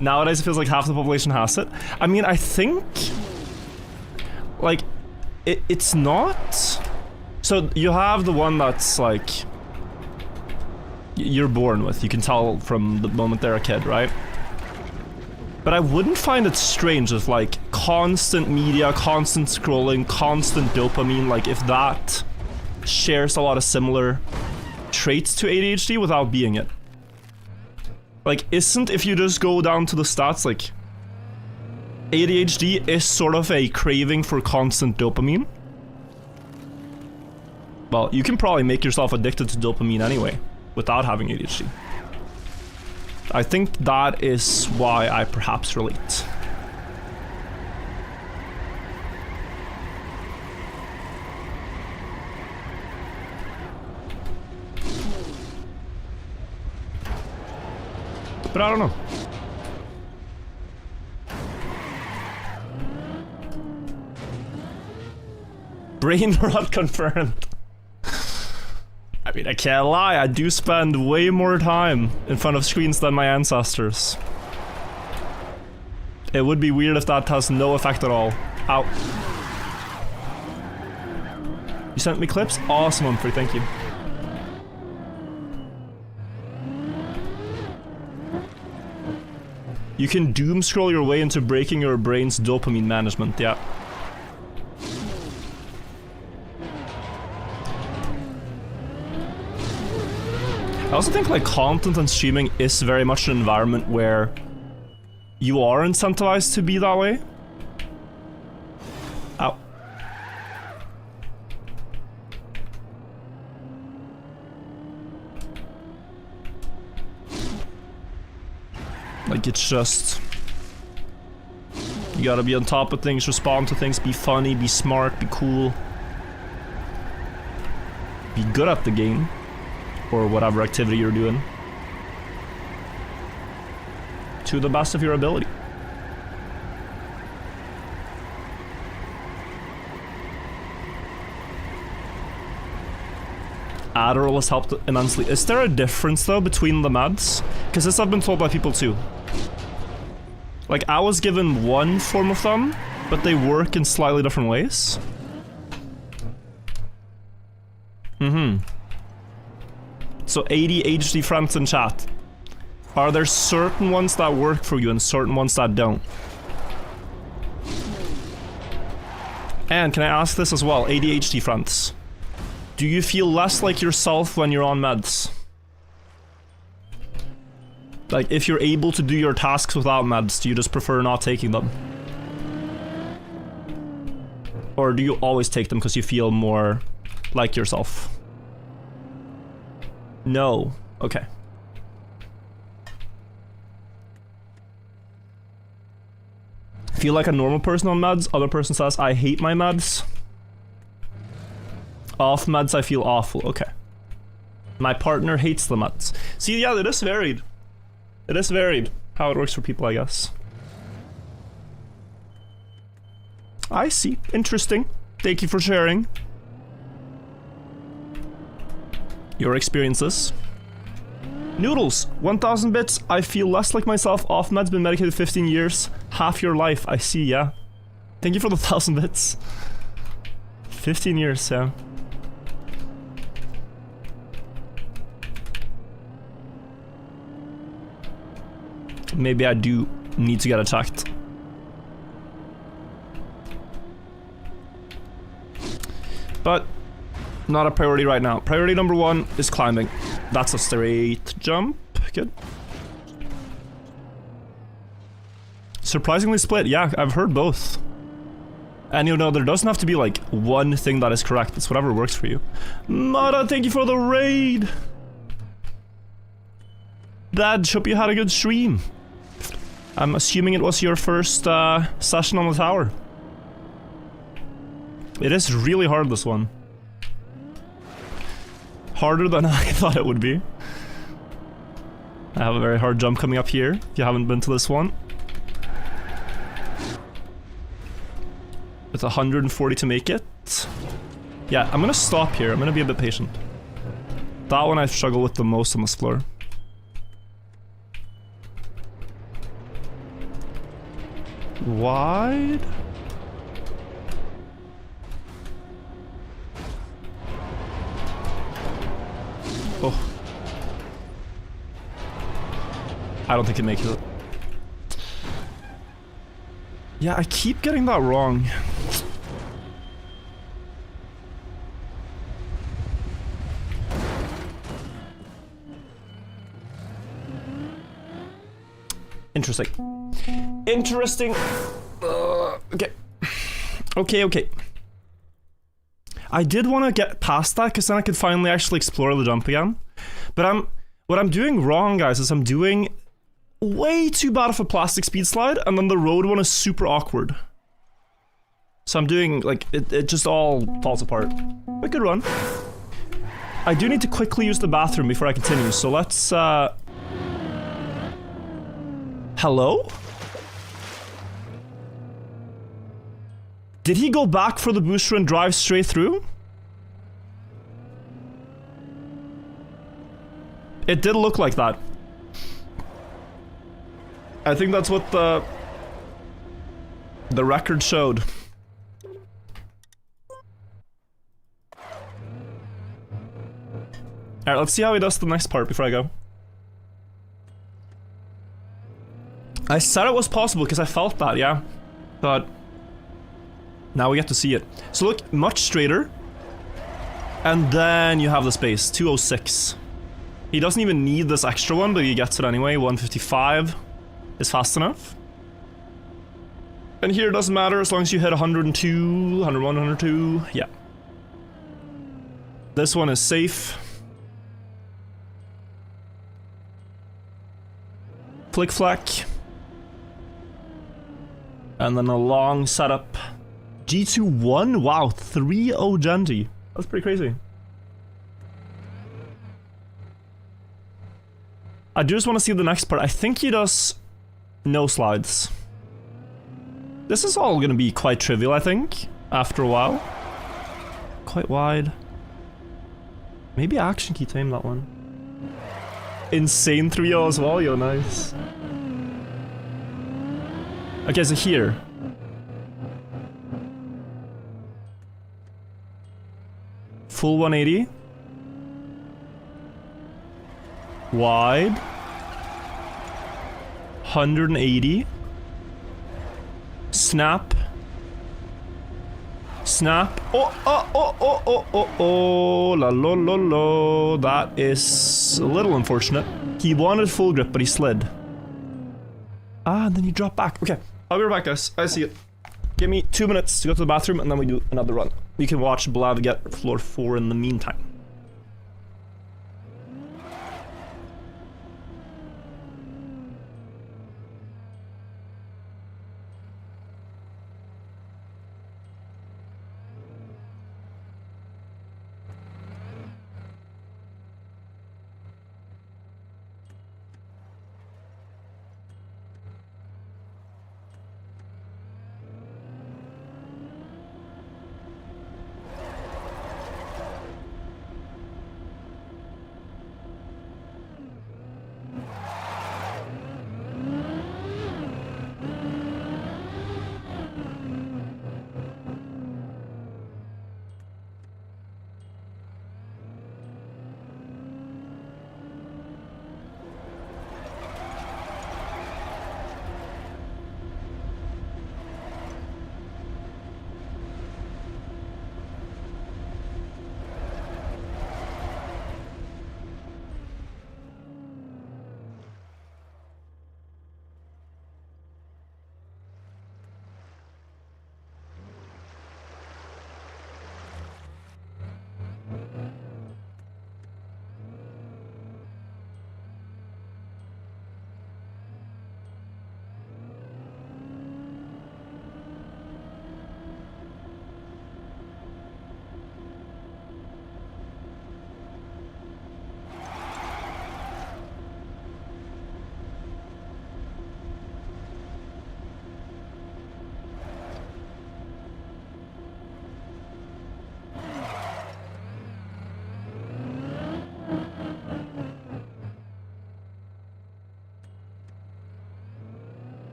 Nowadays it feels like half the population has it. I mean, I think like it's not. So you have the one that's like you're born with. You can tell from the moment they're a kid, right? But I wouldn't find it strange if like constant media, constant scrolling, constant dopamine, like if that shares a lot of similar traits to ADHD without being it. Like, if you just go down to the stats, like, ADHD is sort of a craving for constant dopamine. Well, you can probably make yourself addicted to dopamine anyway, without having ADHD. I think that is why I perhaps relate. But I don't know. Brain rot confirmed. I mean, I can't lie, I do spend way more time in front of screens than my ancestors. It would be weird if that has no effect at all. Ow. You sent me clips? Awesome, Humphrey, thank you. You can doom scroll your way into breaking your brain's dopamine management, yeah. I also think like content and streaming is very much an environment where you are incentivized to be that way. Ow. Like it's just, you gotta be on top of things, respond to things, be funny, be smart, be cool. Be good at the game. Or whatever activity you're doing. To the best of your ability. Adderall has helped immensely. Is there a difference though between the meds? Because this I've been told by people too. Like I was given one form of them, but they work in slightly different ways. Mm-hmm. So ADHD friends in chat. Are there certain ones that work for you and certain ones that don't? And can I ask this as well, ADHD friends? Do you feel less like yourself when you're on meds? Like if you're able to do your tasks without meds, do you just prefer not taking them? Or do you always take them because you feel more like yourself? No. Okay. Feel like a normal person on meds. Other person says, I hate my meds. Off meds, I feel awful. Okay. My partner hates the meds. See, yeah, it is varied. It is varied how it works for people, I guess. I see. Interesting. Thank you for sharing your experiences. Noodles, 1000 bits. I feel less like myself. Off meds, been medicated 15 years. Half your life. I see, yeah. Thank you for the 1000 bits. 15 years, yeah. Maybe I do need to get attacked. But not a priority right now. Priority number 1 is climbing. That's a straight jump. Good. Surprisingly split. Yeah, I've heard both. And you know, there doesn't have to be like one thing that is correct. It's whatever works for you. Mara, thank you for the raid. Dad, hope you had a good stream. I'm assuming it was your first session on the tower. It is really hard, this one. Harder than I thought it would be. I have a very hard jump coming up here, if you haven't been to this one. With 140 to make it. Yeah, I'm gonna stop here. I'm gonna be a bit patient. That one I've struggled with the most on this floor. Wide? Oh. I don't think it makes it. Yeah, I keep getting that wrong. Interesting. Interesting. Okay. Okay. I did want to get past that because then I could finally actually explore the jump again. But what I'm doing wrong, guys, is I'm doing way too bad of a plastic speed slide, and then the road one is super awkward. So I'm doing, like, it just all falls apart. But good run. I do need to quickly use the bathroom before I continue, so let's, Hello? Did he go back for the booster and drive straight through? It did look like that. I think that's what the record showed. Alright, let's see how he does the next part before I go. I said it was possible because I felt that, yeah. But now we get to see it. So look, much straighter. And then you have the space, 206. He doesn't even need this extra one, but he gets it anyway. 155 is fast enough. And here it doesn't matter as long as you hit 102, 101, 102. Yeah. This one is safe. Flick flack. And then a long setup. G2-1? Wow, 3-0 Genji. That's pretty crazy. I just want to see the next part. I think he does no slides. This is all gonna be quite trivial, I think, after a while. Quite wide. Maybe action key tame that one. Insane 3-0 as well, yo, nice. Okay, so here. Full 180. Wide. 180. Snap. Snap. Oh, la lo lo lo. That is a little unfortunate. He wanted full grip, but he slid. Ah, and then you drop back. Okay, I'll be right back, guys. I see it. Give me 2 minutes to go to the bathroom, and then we do another run. You can watch Blav get floor 4 in the meantime.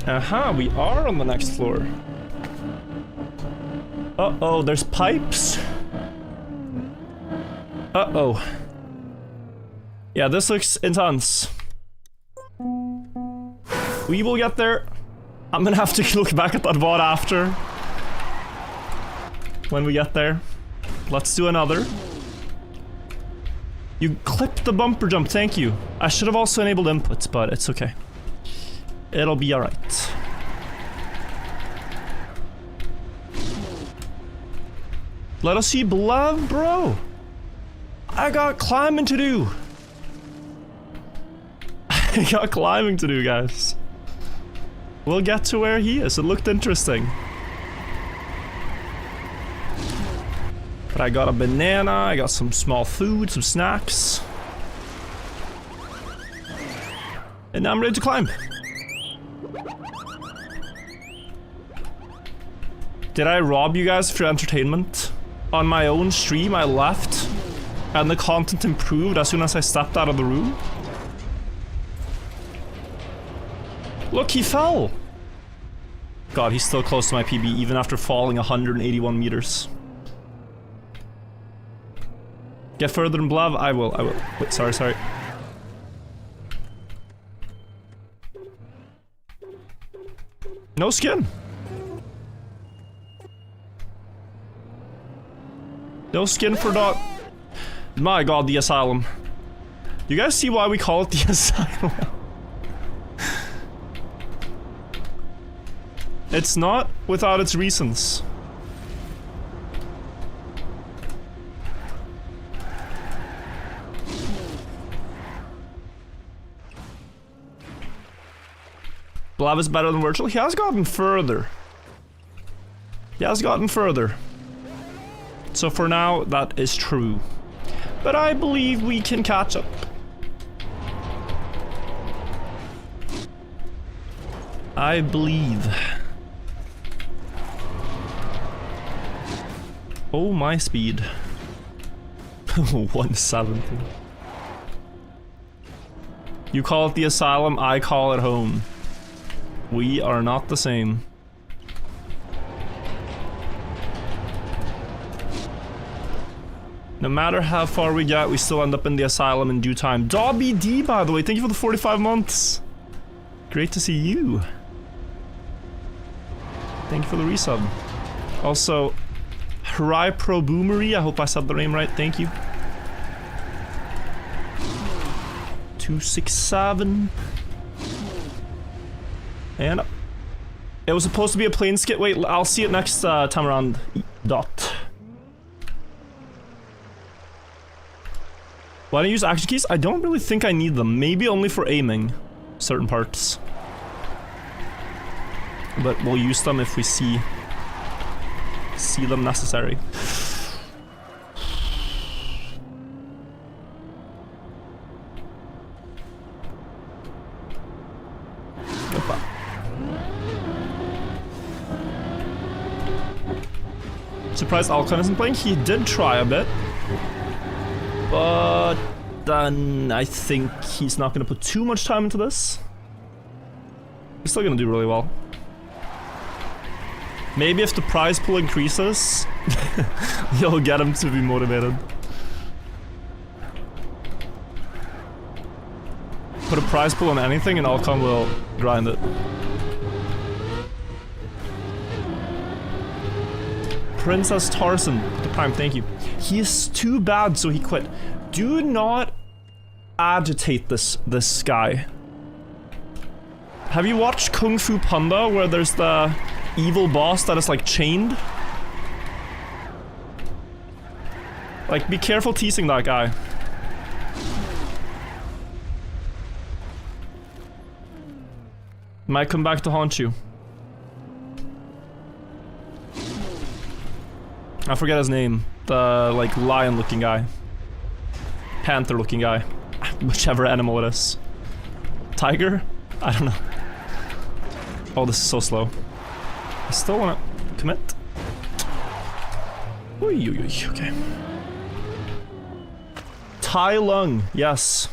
We are on the next floor. Uh-oh, there's pipes. Uh-oh. Yeah, this looks intense. We will get there. I'm gonna have to look back at that VOD after. When we get there. Let's do another. You clipped the bumper jump, thank you. I should have also enabled inputs, but it's okay. It'll be alright. Let us see Blav, bro. I got climbing to do. I got climbing to do, guys. We'll get to where he is. It looked interesting. But I got a banana, I got some small food, some snacks. And now I'm ready to climb. Did I rob you guys for entertainment? On my own stream, I left, and the content improved as soon as I stepped out of the room. Look, he fell! God, he's still close to my PB, even after falling 181 meters. Get further than Blav? I will. Wait, sorry. No skin! No skin for dog. My god, the asylum. You guys see why we call it the asylum? It's not without its reasons. Blav is better than Virtual. He has gotten further. So for now, that is true. But I believe we can catch up. I believe. Oh, my speed. 170. You call it the asylum, I call it home. We are not the same. No matter how far we get, we still end up in the asylum in due time. Dobby D, by the way, thank you for the 45 months. Great to see you. Thank you for the resub. Also, Harai Pro Boomery, I hope I said the name right, thank you. 267. And it was supposed to be a plane skit. Wait, I'll see it next time around. Dot. Why don't you use action keys? I don't really think I need them. Maybe only for aiming certain parts. But we'll use them if we see them necessary. Surprised Alcon isn't playing. He did try a bit. But then I think he's not going to put too much time into this. He's still going to do really well. Maybe if the prize pool increases, you'll get him to be motivated. Put a prize pool on anything and Alcon will grind it. Princess Tarzan, the prime, thank you. He is too bad, so he quit. Do not agitate this guy. Have you watched Kung Fu Panda, where there's the evil boss that is like chained? Like, be careful teasing that guy. Might come back to haunt you. I forget his name. The, like, lion-looking guy. Panther-looking guy. Whichever animal it is. Tiger? I don't know. Oh, this is so slow. I still wanna commit. Oy, okay. Tai Lung, yes.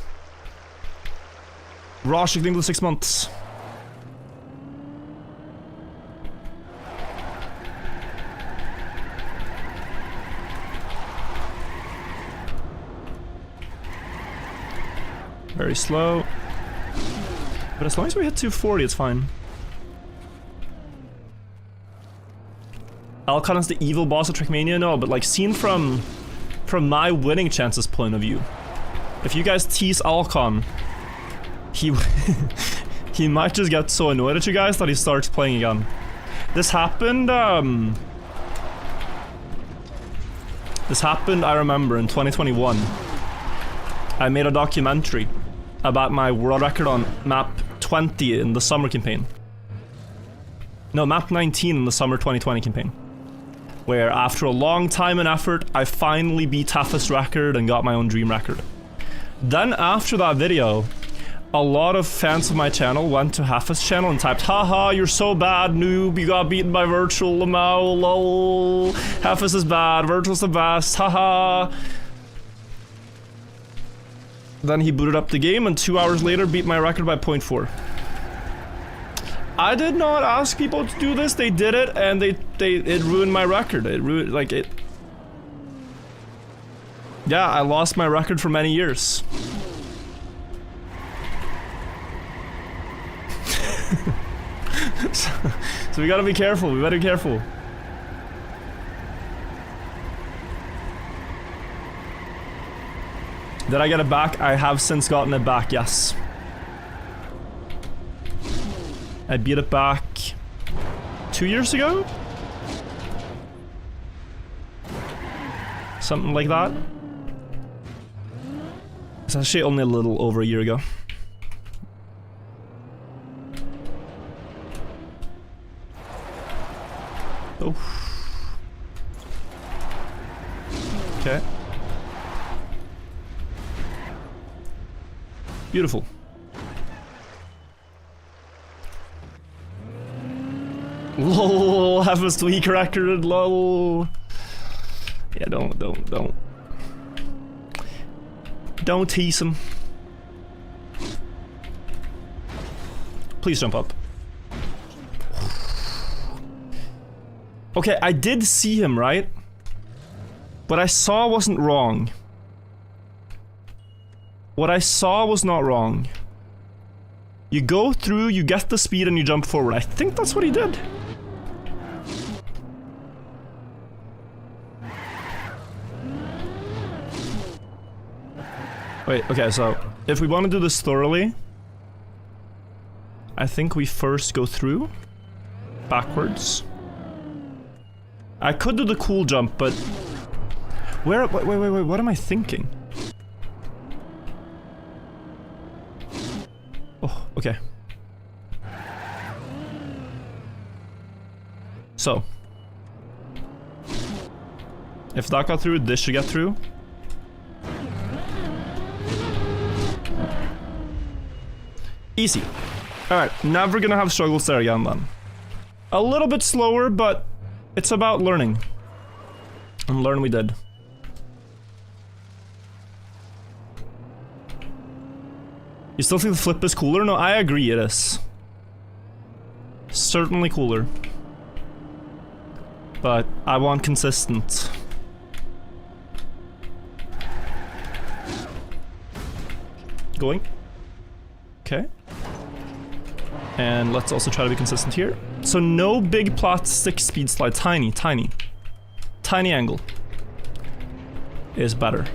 Rosh, thank you for the 6 months. Very slow. But as long as we hit 240, it's fine. Alcon is the evil boss of Trackmania? No, but like seen from my winning chances point of view. If you guys tease Alcon, he he might just get so annoyed at you guys that he starts playing again. This happened, I remember, in 2021. I made a documentary about my world record on map 20 in the summer campaign. No, map 19 in the summer 2020 campaign. Where after a long time and effort, I finally beat Haffa's record and got my own dream record. Then after that video, a lot of fans of my channel went to Haffa's channel and typed, haha, you're so bad, noob, you got beaten by Virtual, lamau, lol, Haffa's is bad, Virtual's the best, haha. Then he booted up the game and 2 hours later beat my record by 0.4. I did not ask people to do this, they did it and it ruined my record. It ruined, like it... Yeah, I lost my record for many years. So we gotta be careful, we better be careful. Did I get it back? I have since gotten it back, yes. I beat it back 2 years ago? Something like that. It's actually only a little over a year ago. Oh. Okay. Beautiful. Lol, have a tweak record, lol. Yeah, don't tease him. Please jump up. Okay, I did see him, right? What I saw wasn't wrong. What I saw was not wrong. You go through, you get the speed, and you jump forward. I think that's what he did. Wait, okay, so if we want to do this thoroughly, I think we first go through, backwards. I could do the cool jump, but wait, what am I thinking? Oh, okay. So, if that got through, this should get through. Easy. Alright, never gonna have struggles there again then. A little bit slower, but it's about learning. And learn we did. You still think the flip is cooler? No, I agree it is. Certainly cooler. But I want consistent. Going. Okay. And let's also try to be consistent here. So no big plastic speed slide. Tiny angle is better.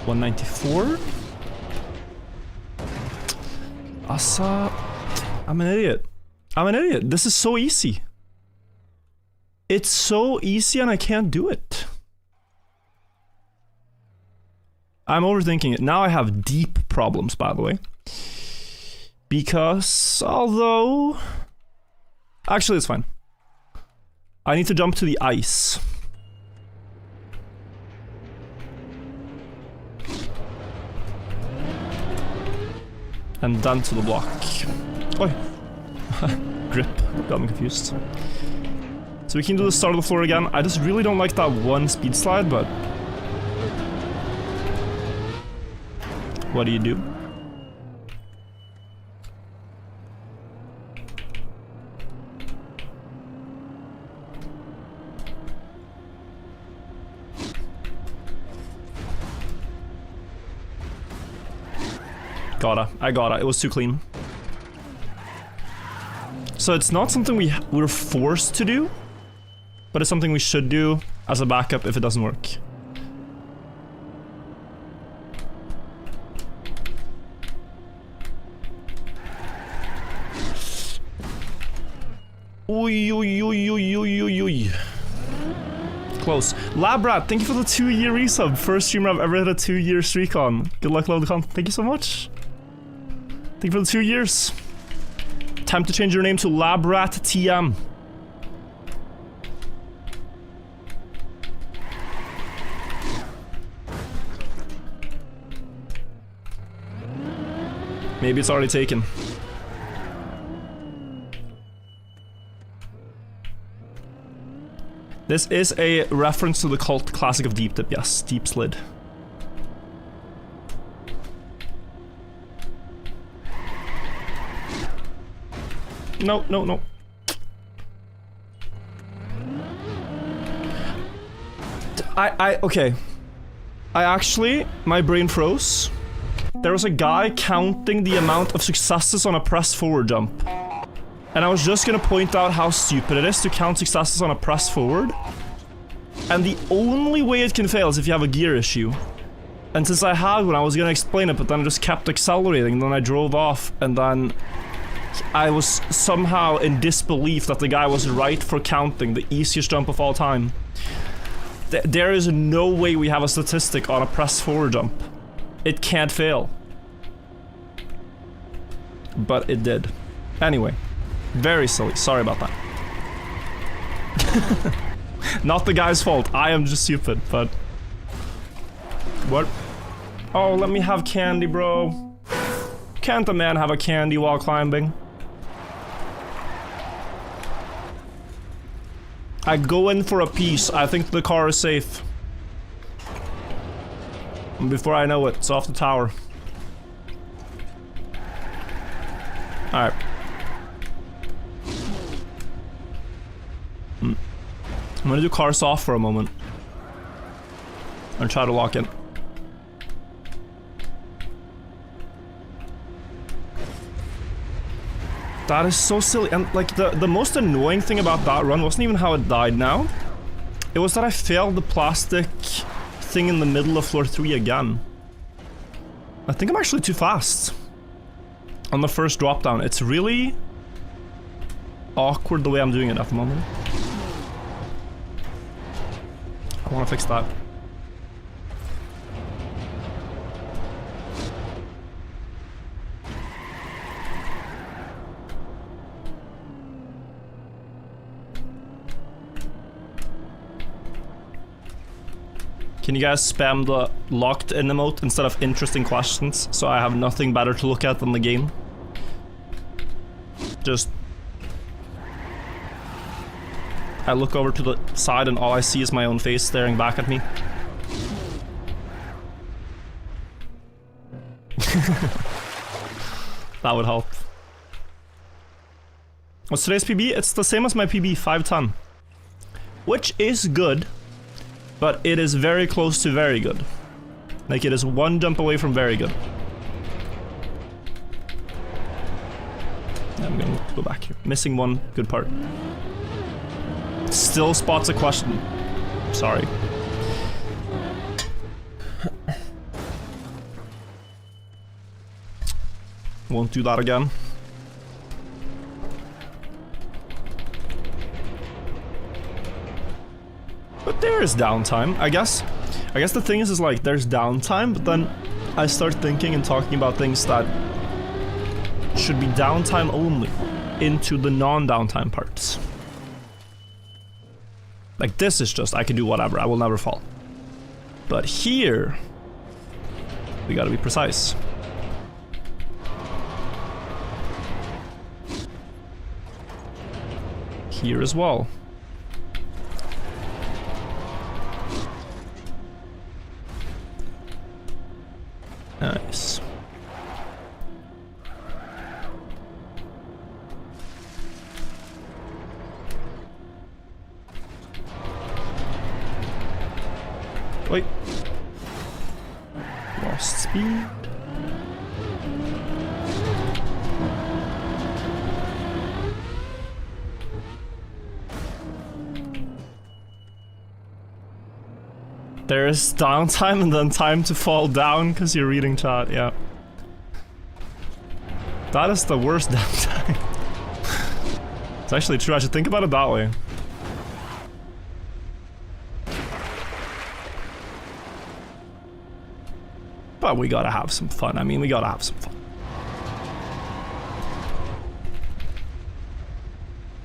$194. Asa, I'm an idiot. This is so easy. It's so easy and I can't do it. I'm overthinking it. Now I have deep problems, by the way. Because, although... Actually, it's fine. I need to jump to the ice. And then to the block. Oi. Grip. Got me confused. So we can do the start of the floor again. I just really don't like that one speed slide, but... What do you do? I got it. It was too clean. So it's not something we're forced to do, but it's something we should do as a backup if it doesn't work. Oy, oy, oy, oy, oy, oy, oy. Close. Labrat, thank you for the 2-year resub. First streamer I've ever hit a 2-year streak on. Good luck, love the content. Thank you so much. Thank you for the 2 years. Time to change your name to Labrat TM. Maybe it's already taken. This is a reference to the cult classic of Deep Dip, yes. Deep Slid. No, no, no. Okay. My brain froze. There was a guy counting the amount of successes on a press forward jump. And I was just gonna point out how stupid it is to count successes on a press forward. And the only way it can fail is if you have a gear issue. And since I had one, I was gonna explain it, but then I just kept accelerating, and then I drove off, and then I was somehow in disbelief that the guy was right for counting the easiest jump of all time. There is no way we have a statistic on a press forward jump. It can't fail. But it did. Anyway. Very silly. Sorry about that. Not the guy's fault. I am just stupid, but... What? Oh, let me have candy, bro. Can't a man have a candy while climbing? I go in for a piece. I think the car is safe. And before I know it, it's off the tower. Alright. I'm gonna do cars off for a moment. And try to lock in. That is so silly. And like the most annoying thing about that run wasn't even how it died now. It was that I failed the plastic thing in the middle of floor 3 again. I think I'm actually too fast. On the first drop down. It's really awkward the way I'm doing it at the moment. I want to fix that. Can you guys spam the locked in emote instead of interesting questions so I have nothing better to look at than the game? Just... I look over to the side and all I see is my own face staring back at me. That would help. What's today's PB? It's the same as my PB, 510. Which is good, but it is very close to very good. Like, it is one jump away from very good. I'm gonna go back here. Missing one good part. Still spots a question. Sorry. Won't do that again. But there's downtime, I guess. I guess the thing is like, there's downtime, but then I start thinking and talking about things that should be downtime only into the non-downtime parts. Like, this is just, I can do whatever, I will never fall. But here, we gotta be precise. Here as well. Nice. Wait. Lost speed. There's downtime and then time to fall down because you're reading chat, yeah. That is the worst downtime. It's actually true, I should think about it that way. But we gotta have some fun. I mean, we gotta have some fun.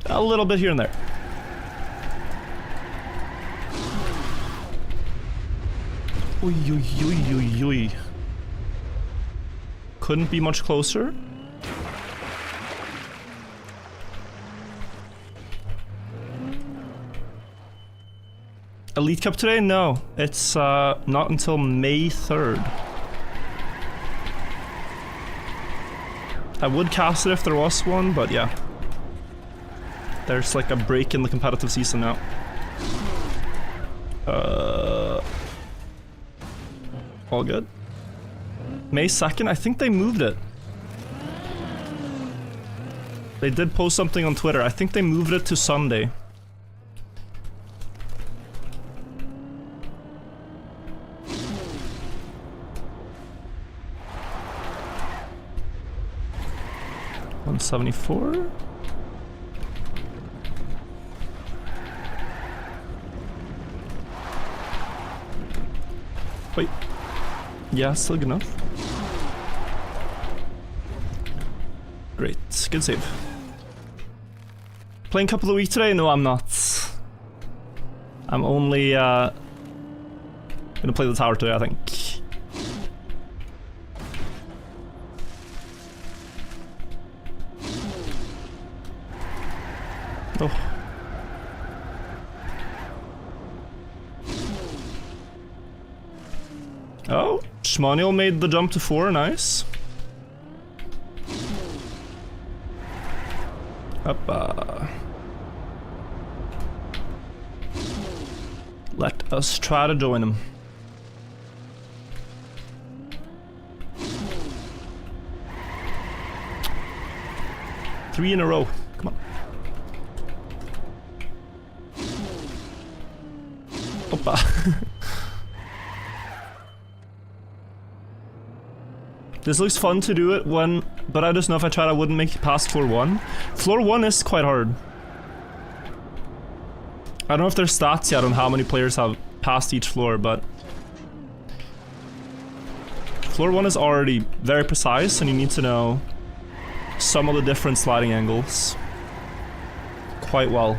A little bit here and there. Oy, oy, oy, oy, oy. Couldn't be much closer. Elite Cup today? No, it's not until May 3rd. I would cast it if there was one, but yeah. There's like a break in the competitive season now. All good. May 2nd? I think they moved it. They did post something on Twitter. I think they moved it to Sunday. $174. Wait. Yeah, still good enough. Great. Good save. Playing Cup of the Week today? No, I'm not. I'm only gonna play the tower today, I think. Oh. Oh, Shmaniel made the jump to 4, nice. Up, let us try to join him. Three in a row, come on. Oppa. This looks fun to do it when, but I just know if I tried I wouldn't make it past floor 1. Floor 1 is quite hard. I don't know if there's stats yet on how many players have passed each floor, but floor 1 is already very precise and you need to know some of the different sliding angles quite well.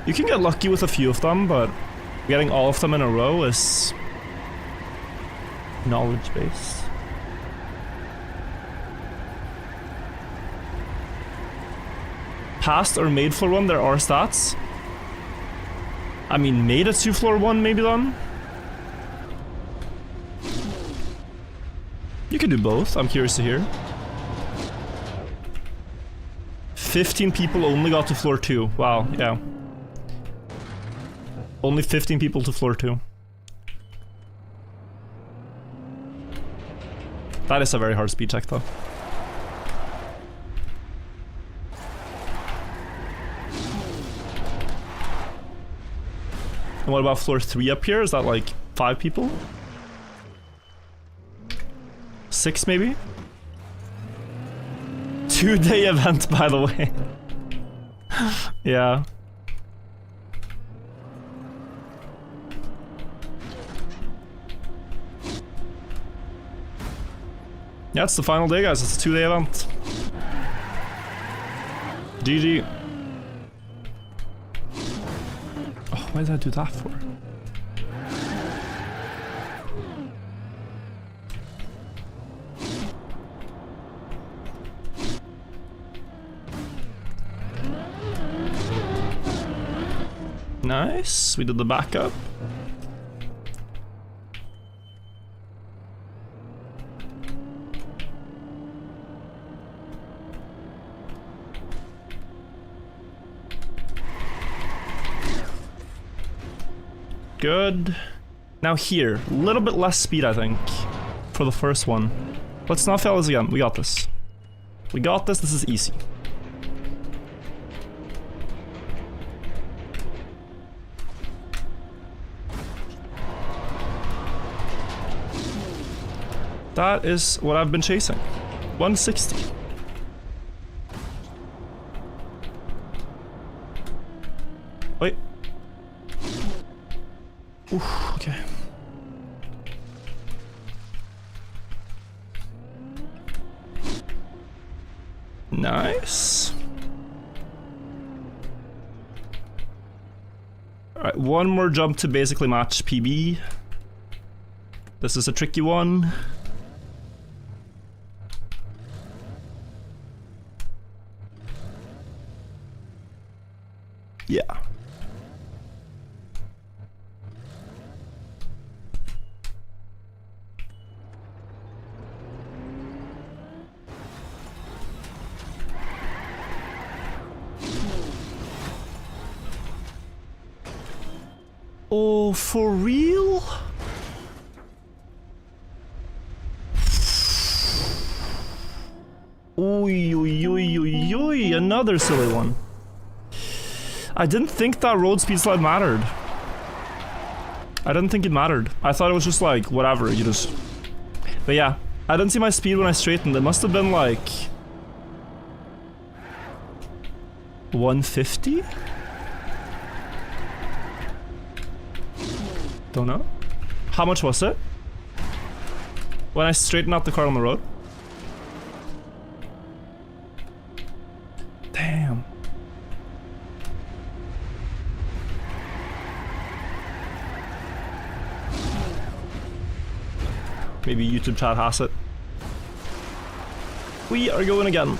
You can get lucky with a few of them, but getting all of them in a row is knowledge based. Passed or made floor 1, there are stats. I mean, made it to floor 1 maybe then? You could do both, I'm curious to hear. 15 people only got to floor 2, wow, yeah. Only 15 people to floor 2. That is a very hard speed check though. And what about floor 3 up here? Is that like 5 people? 6 maybe? 2-day event, by the way. Yeah. Yeah, it's the final day, guys. It's a 2-day event. GG. Oh, why did I do that for? Nice. We did the backup. Good. Now here, a little bit less speed, I think, for the first one. Let's not fail this again. We got this. We got this. This is easy. That is what I've been chasing. 160. Wait. Oof, okay. Nice. Alright, one more jump to basically match PB. This is a tricky one. Yeah. Oh, for real? Oy, oy, oy, oy, oy, another silly one. I didn't think that road speed slide mattered. I didn't think it mattered. I thought it was just like, whatever, you just... But yeah, I didn't see my speed when I straightened. It must have been like... 150? Don't know. How much was it? When I straightened out the car on the road? Damn. Maybe YouTube chat has it. We are going again.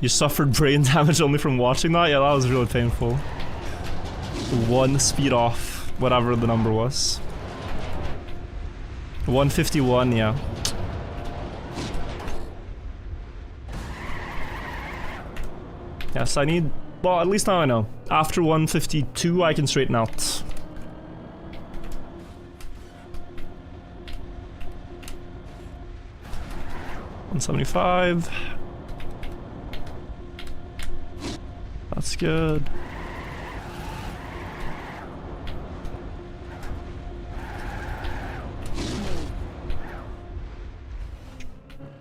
You suffered brain damage only from watching that? Yeah, that was really painful. One speed off, whatever the number was. 151, yeah. Yes, I need... Well, at least now I know. After 152, I can straighten out. 175. That's good.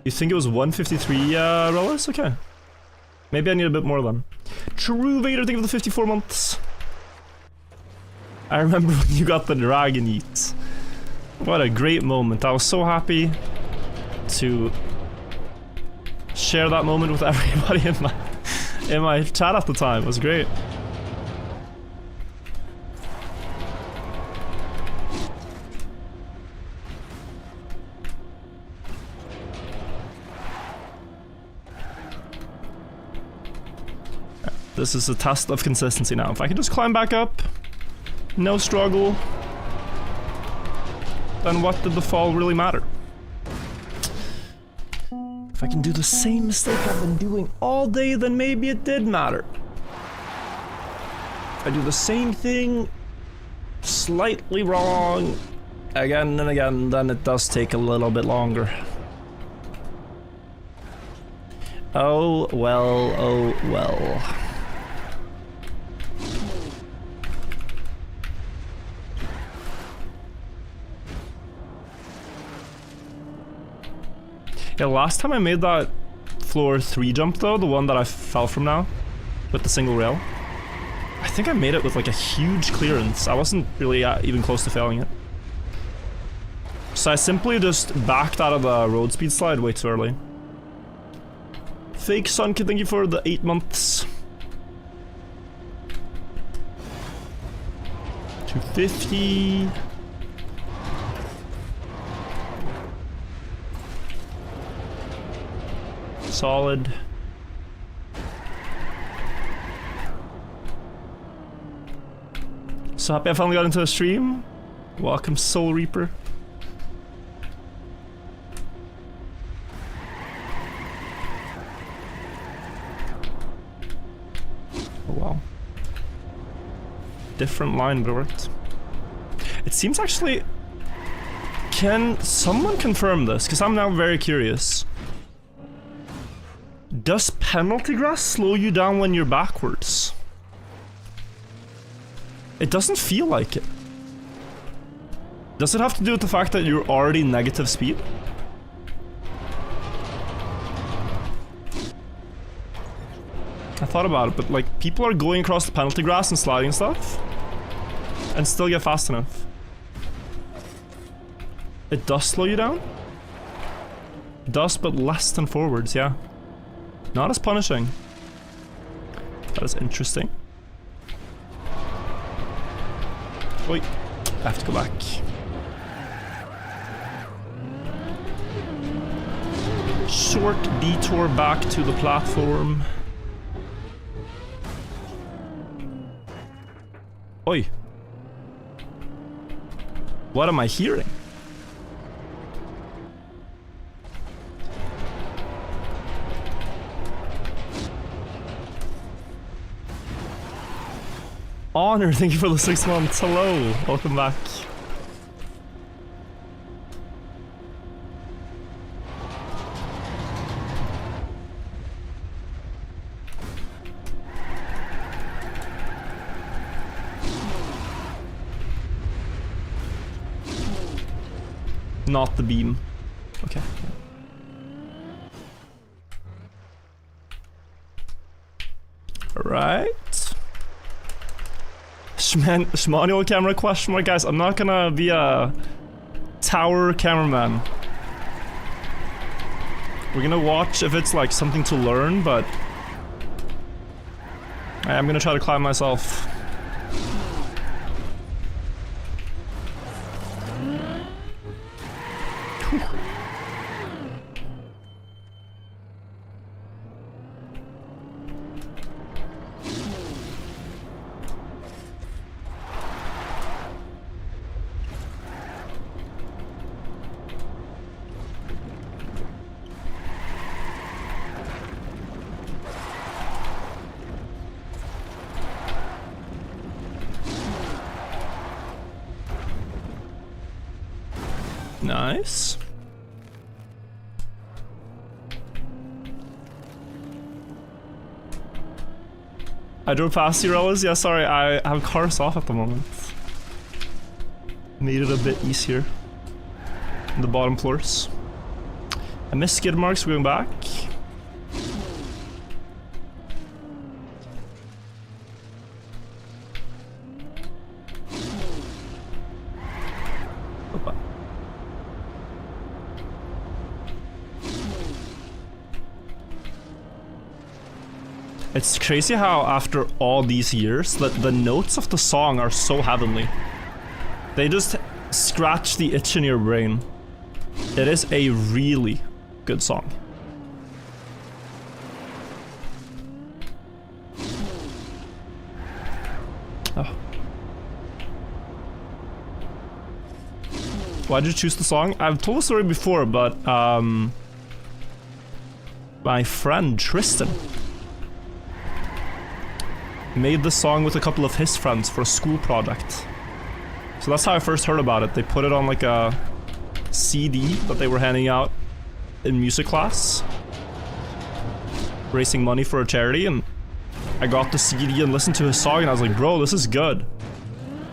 You think it was 153, Rollis? Okay. Maybe I need a bit more then. True Vader, think of the 54 months. I remember when you got the dragon eat. What a great moment. I was so happy to share that moment with everybody in my chat at the time. It was great. This is a test of consistency now. If I can just climb back up, no struggle, then what did the fall really matter? If I can do the same mistake I've been doing all day, then maybe it did matter. If I do the same thing slightly wrong again and again, then it does take a little bit longer. Oh well, oh well. Yeah, last time I made that floor 3 jump though, the one that I fell from now, with the single rail, I think I made it with like a huge clearance. I wasn't really even close to failing it. So I simply just backed out of the road speed slide way too early. Fake Sun Kid, thank you for the 8 months. 250. Solid. So happy I finally got into a stream. Welcome, Soul Reaper. Oh wow. Different line, but it worked. It seems actually... Can someone confirm this? Because I'm now very curious. Does penalty grass slow you down when you're backwards? It doesn't feel like it. Does it have to do with the fact that you're already negative speed? I thought about it, but like people are going across the penalty grass and sliding stuff and still get fast enough. It does slow you down? It does, but less than forwards, yeah. Not as punishing. That is interesting. Wait, I have to go back. Short detour back to the platform. Oi. What am I hearing? Honor, thank you for the 6 months. Hello, welcome back. Not the beam. Okay. Alright. Shmanual camera question mark, guys. I'm not gonna be a tower cameraman. We're gonna watch if it's like something to learn, but I'm gonna try to climb myself. Nice. I drove past you, Rellas. Yeah, sorry, I have cars off at the moment. Made it a bit easier. In the bottom floors. I missed skid marks going back. It's crazy how after all these years that the notes of the song are so heavenly. They just scratch the itch in your brain. It is a really good song. Oh. Why did you choose the song? I've told the story before, but my friend Tristan made the song with a couple of his friends for a school project. So that's how I first heard about it. They put it on like a CD that they were handing out in music class, raising money for a charity, and I got the CD and listened to his song and I was like, bro, this is good.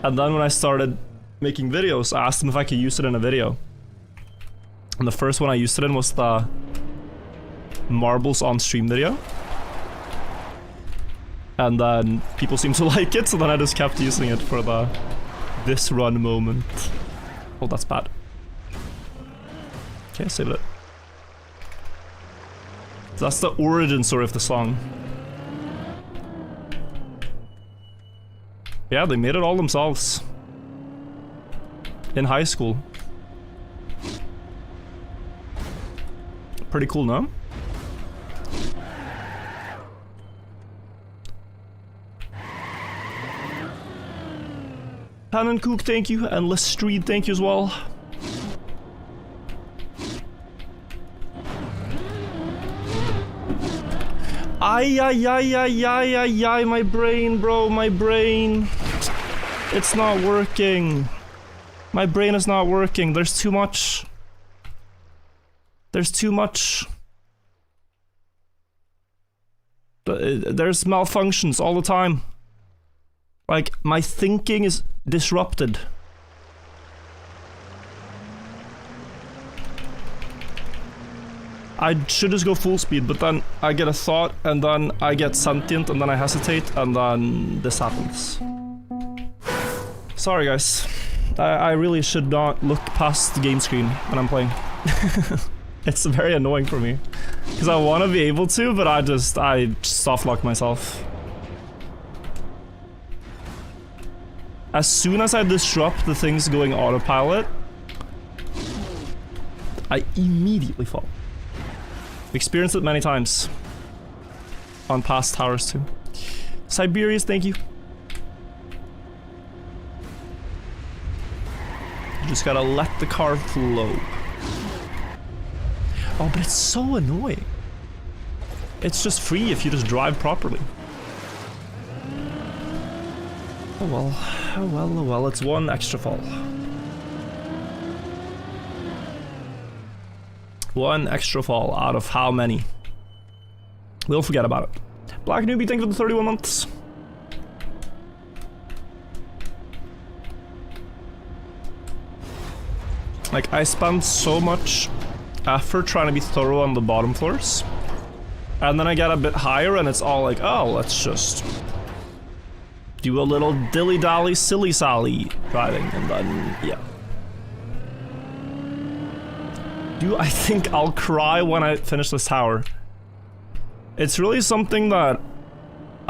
And then when I started making videos, I asked him if I could use it in a video. And the first one I used it in was the Marbles on Stream video. And then people seemed to like it, so then I just kept using it for the this run moment. Oh, that's bad. Okay, save it. So that's the origin story of the song. Yeah, they made it all themselves. In high school. Pretty cool, no? Pan and Cook, thank you, and Lestrade, thank you as well. Ay, my brain, bro, my brain. It's not working. My brain is not working. There's too much. There's too much. There's malfunctions all the time. Like, my thinking is disrupted. I should just go full speed, but then I get a thought, and then I get sentient, and then I hesitate, and then this happens. Sorry, guys. I really should not look past the game screen when I'm playing. It's very annoying for me. Because I want to be able to, but I soft-lock myself. As soon as I disrupt the things going autopilot, I immediately fall. Experienced it many times. On past towers too. Siberius, thank you. You just gotta let the car flow. Oh, but it's so annoying. It's just free if you just drive properly. Oh well, oh well, oh well, it's one extra fall. One extra fall out of how many? We'll forget about it. Black Newbie, thank you for the 31 months. Like, I spend so much effort trying to be thorough on the bottom floors. And then I get a bit higher and it's all like, oh, let's just do a little dilly-dally, silly-sally driving, and then, yeah. I think I'll cry when I finish this tower. It's really something that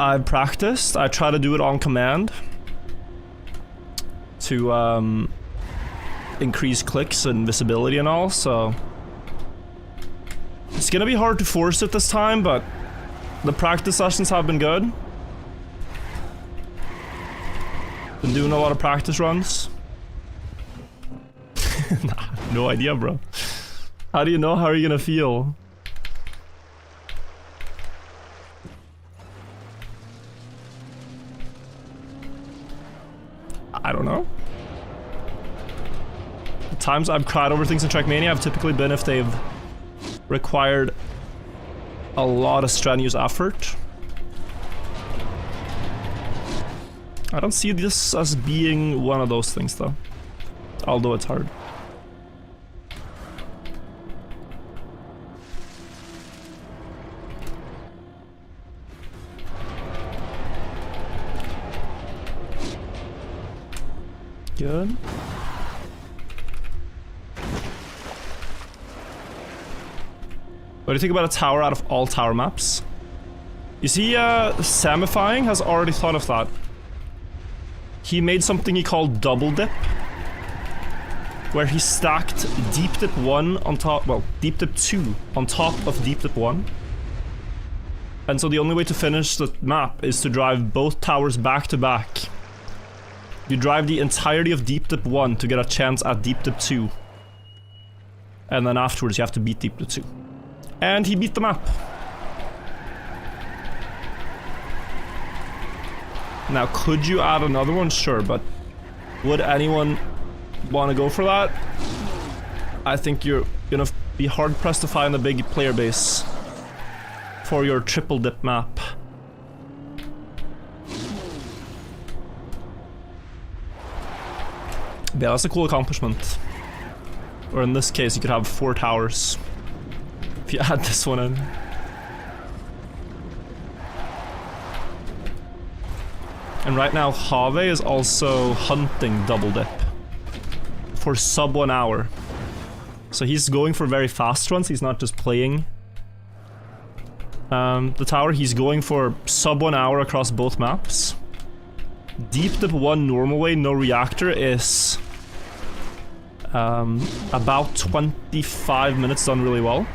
I've practiced. I try to do it on command to increase clicks and visibility and all, so it's gonna be hard to force it this time, but the practice sessions have been good. Been doing a lot of practice runs. Nah, no idea, bro. How do you know how are you gonna feel? I don't know. The times I've cried over things in Trackmania have typically been if they've required a lot of strenuous effort. I don't see this as being one of those things though, although it's hard. Good. What do you think about a tower out of all tower maps? You see, Samifying has already thought of that. He made something he called Double Dip, where he stacked Deep Dip 1 on top, well, Deep Dip 2 on top of Deep Dip 1. And so the only way to finish the map is to drive both towers back to back. You drive the entirety of Deep Dip 1 to get a chance at Deep Dip 2. And then afterwards you have to beat Deep Dip 2. And he beat the map. Now, could you add another one? Sure, but would anyone want to go for that? I think you're gonna be hard-pressed to find a big player base for your triple dip map. Yeah, that's a cool accomplishment. Or in this case, you could have 4 towers if you add this one in. And right now, Have is also hunting Double Dip for sub 1 hour. So he's going for very fast runs, he's not just playing the tower, he's going for sub 1 hour across both maps. Deep Dip 1 normal way, no reactor, is about 25 minutes done really well.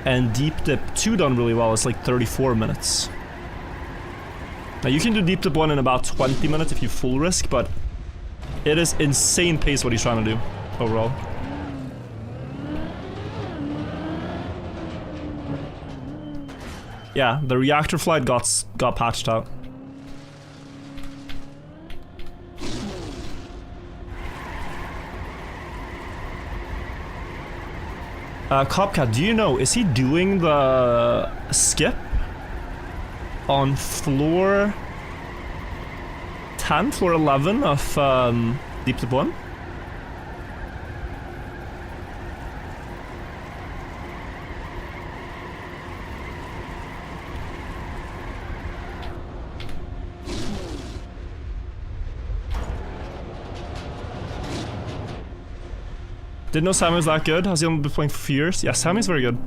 And Deep Dip 2 done really well is like 34 minutes. Now you can do Deep Dip 1 in about 20 minutes if you full risk, but it is insane pace what he's trying to do overall. Yeah, the reactor flight got patched out. Copcat, do you know, is he doing the skip on floor 10, floor 11 of Deep Dip 1? Didn't know Sammy was that good. Has he only been playing for a few years? Yeah, Sammy's very good.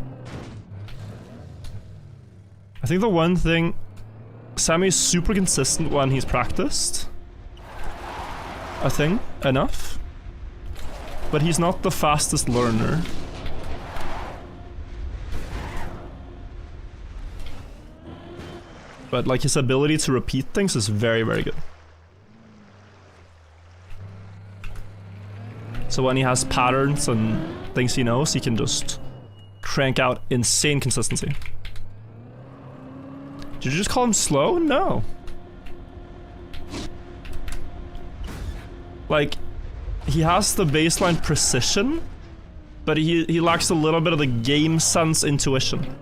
I think the one thing... Sammy's super consistent when he's practiced. I think. Enough. But he's not the fastest learner. But like his ability to repeat things is very, very good. So when he has patterns and things he knows, he can just crank out insane consistency. Did you just call him slow? No. Like, he has the baseline precision, but he lacks a little bit of the game sense intuition.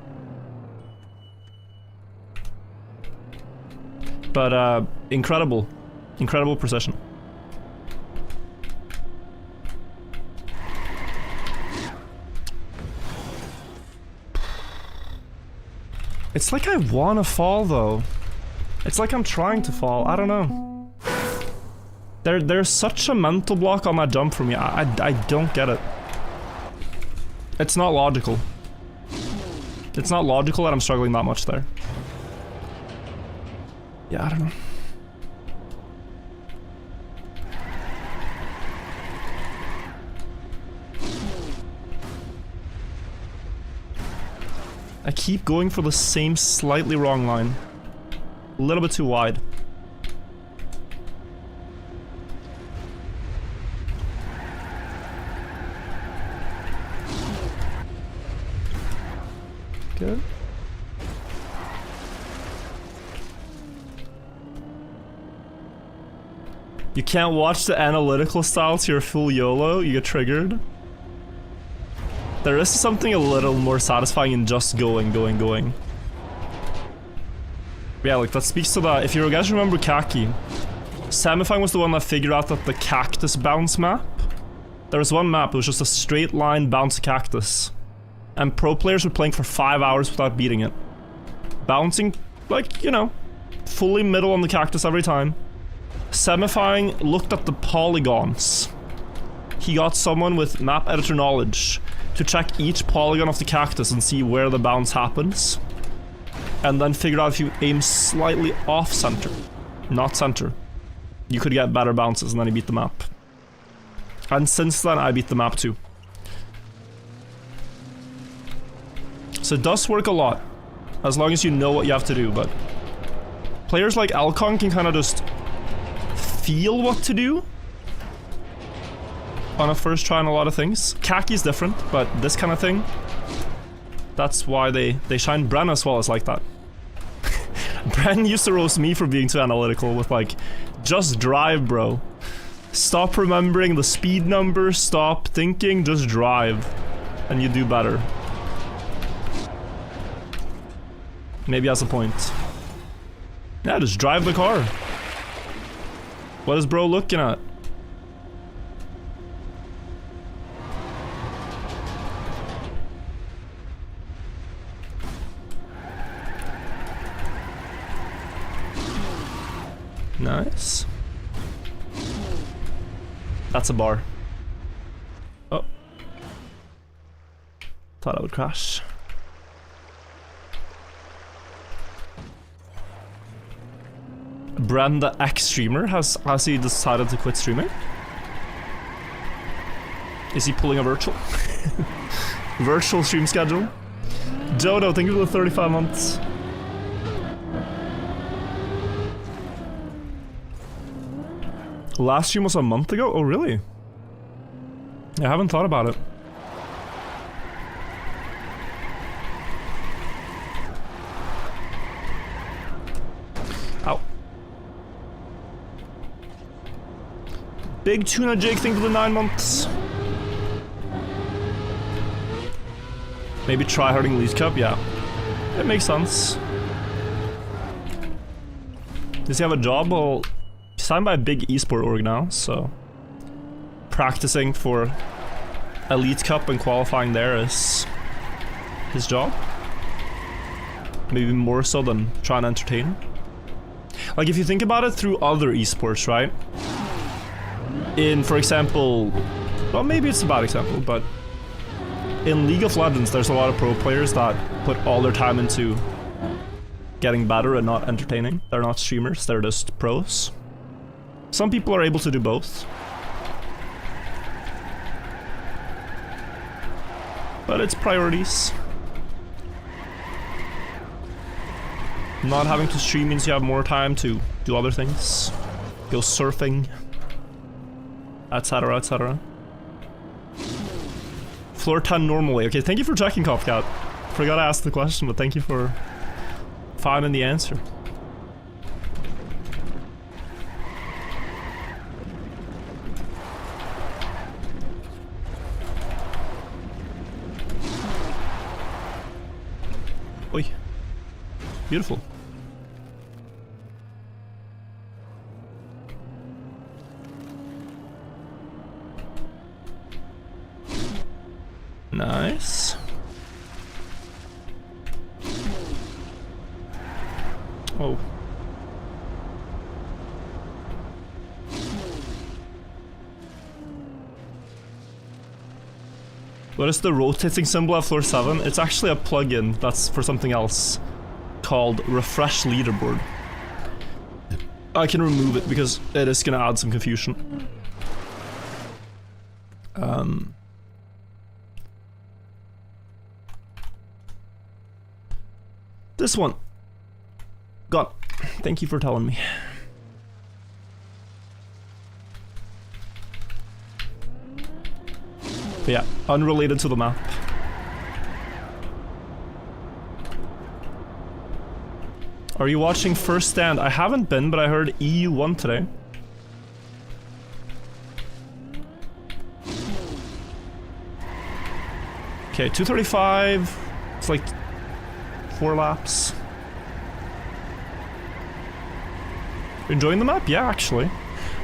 But incredible precision. It's like I wanna fall though. It's like I'm trying to fall. I don't know. There's such a mental block on that jump for me. I don't get it. It's not logical. It's not logical that I'm struggling that much there. Yeah, I don't know. I keep going for the same slightly wrong line. A little bit too wide. Good. You can't watch the analytical style to your full YOLO, you get triggered. There is something a little more satisfying in just going. Yeah, like that speaks to that. If you guys remember Kaki, Samifang was the one that figured out that the cactus bounce map. There was one map, it was just a straight line bounce cactus. And pro players were playing for 5 hours without beating it. Bouncing, like, you know, fully middle on the cactus every time. Samifang looked at the polygons. He got someone with map editor knowledge to check each polygon of the cactus and see where the bounce happens. And then figured out if you aim slightly off center, not center, you could get better bounces, and then he beat the map. And since then, I beat the map too. So it does work a lot, as long as you know what you have to do, but players like Alcon can kind of just feel what to do on a first try on a lot of things. Kaki's different, but this kind of thing, that's why they shine. Bren as well is like that. Bren used to roast me for being too analytical with like, just drive, bro. Stop remembering the speed number, stop thinking, just drive. And you do better. Maybe has a point. Yeah, just drive the car. What is bro looking at? Nice. That's a bar. Oh. Thought I would crash. Bren, the ex-streamer, has he decided to quit streaming? Is he pulling a virtual? Virtual stream schedule? Jodo, thank you for the 35 months. Last stream was a month ago? Oh, really? I haven't thought about it. Ow. Big Tuna Jake, thank you for the 9 months. Maybe try harding League Cup? Yeah. It makes sense. Does he have a job? Well, signed by a big esport org now, so practicing for Elite Cup and qualifying there is his job. Maybe more so than trying to entertain. Like if you think about it through other esports, right? In, for example, Well, maybe it's a bad example, but in League of Legends, there's a lot of pro players that put all their time into getting better and not entertaining. They're not streamers, they're just pros. Some people are able to do both. But it's priorities. Not having to stream means you have more time to do other things. Go surfing. Etc, etc. Floor 10 normally. Okay, thank you for checking, Copcat. Forgot to ask the question, but thank you for finding the answer. Oi. Beautiful. Nice. Oh. What is the rotating symbol at floor 7? It's actually a plugin that's for something else called Refresh Leaderboard. I can remove it because it is gonna add some confusion. This one. Gone. Thank you for telling me. But yeah, unrelated to the map. Are you watching First Stand? I haven't been, but I heard EU won today. Okay, 235. It's like 4 laps. Enjoying the map? Yeah, actually.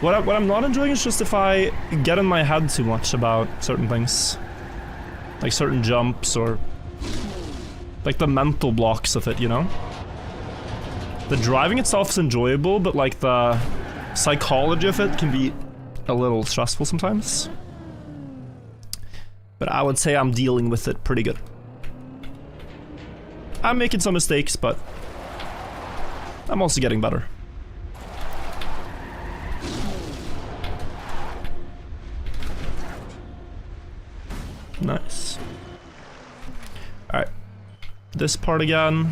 What I'm not enjoying is just if I get in my head too much about certain things. Like certain jumps or like the mental blocks of it, you know? The driving itself is enjoyable, but like the psychology of it can be a little stressful sometimes. But I would say I'm dealing with it pretty good. I'm making some mistakes, but I'm also getting better. Nice. Alright. This part again.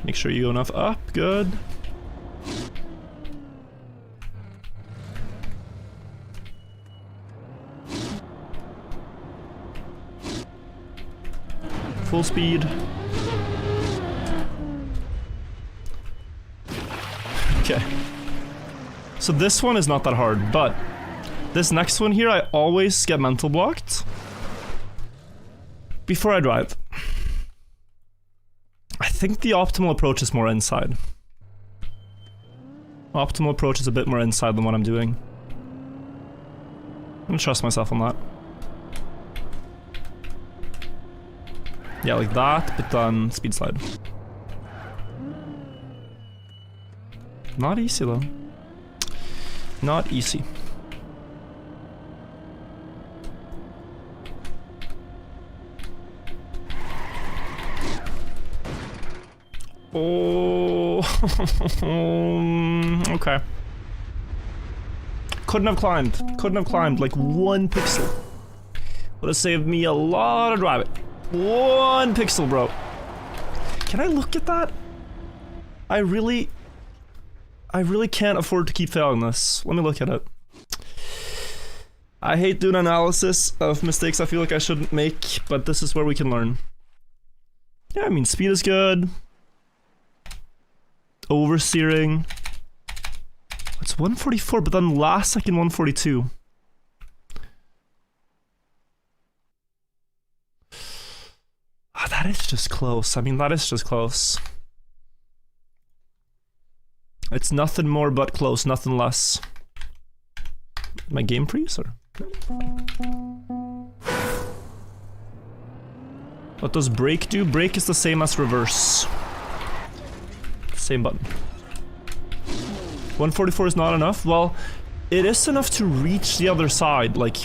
Make sure you go enough up. Good. Full speed. Okay. So this one is not that hard, but this next one here, I always get mental blocked before I drive. I think the optimal approach is more inside. Optimal approach is a bit more inside than what I'm doing. I'm gonna trust myself on that. Yeah, like that, but then speed slide. Not easy though. Not easy. Oh, okay. Couldn't have climbed. Couldn't have climbed like 1 pixel. Would have saved me a lot of driving. 1 pixel, bro. Can I look at that? I really can't afford to keep failing this. Let me look at it. I hate doing analysis of mistakes I feel like I shouldn't make, but this is where we can learn. Yeah, I mean, speed is good. Oversteering. It's 144, but then last second 142. Ah, that is just close. I mean, that is just close. It's nothing more but close, nothing less. My game freeze or? What does brake do? Brake is the same as reverse. Same button. 144 is not enough? Well, it is enough to reach the other side, like...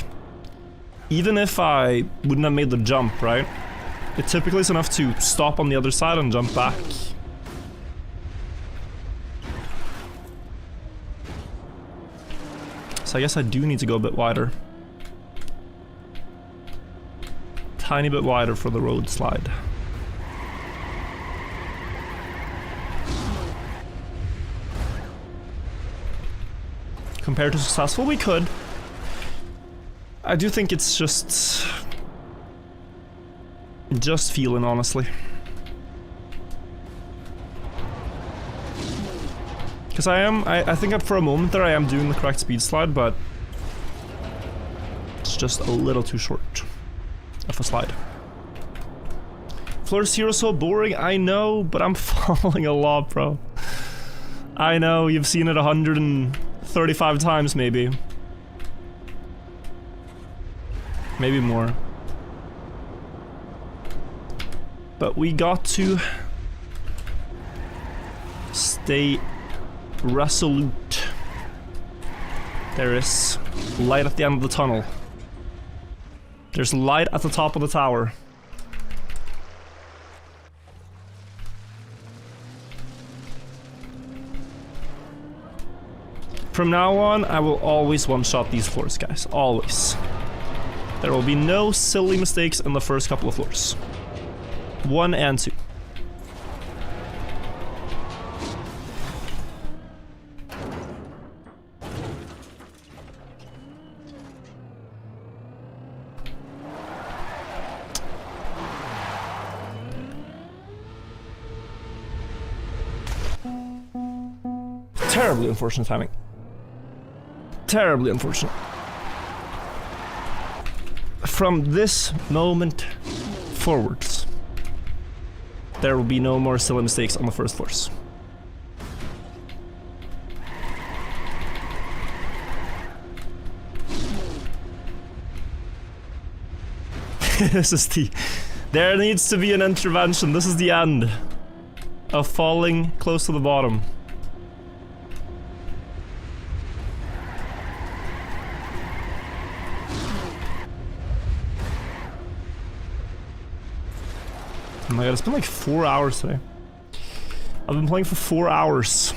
Even if I wouldn't have made the jump, right? It typically is enough to stop on the other side and jump back. So I guess I do need to go a bit wider. Tiny bit wider for the road slide. Compared to successful, we could. I do think it's just feeling, honestly. Because I think for a moment there I am doing the correct speed slide, but it's just a little too short of a slide. Floor 0 so boring, I know, but I'm falling a lot, bro. I know, you've seen it 135 times maybe. Maybe more. But we got to stay resolute. There is light at the end of the tunnel. There's light at the top of the tower. From now on, I will always one-shot these floors, guys. Always. There will be no silly mistakes in the first couple of floors. 1 and 2. Terribly unfortunate timing. Terribly unfortunate. From this moment forwards, there will be no more silly mistakes on the first floors. This is the... There needs to be an intervention. This is the end of falling close to the bottom. Oh my god, it's been like 4 hours today. I've been playing for 4 hours.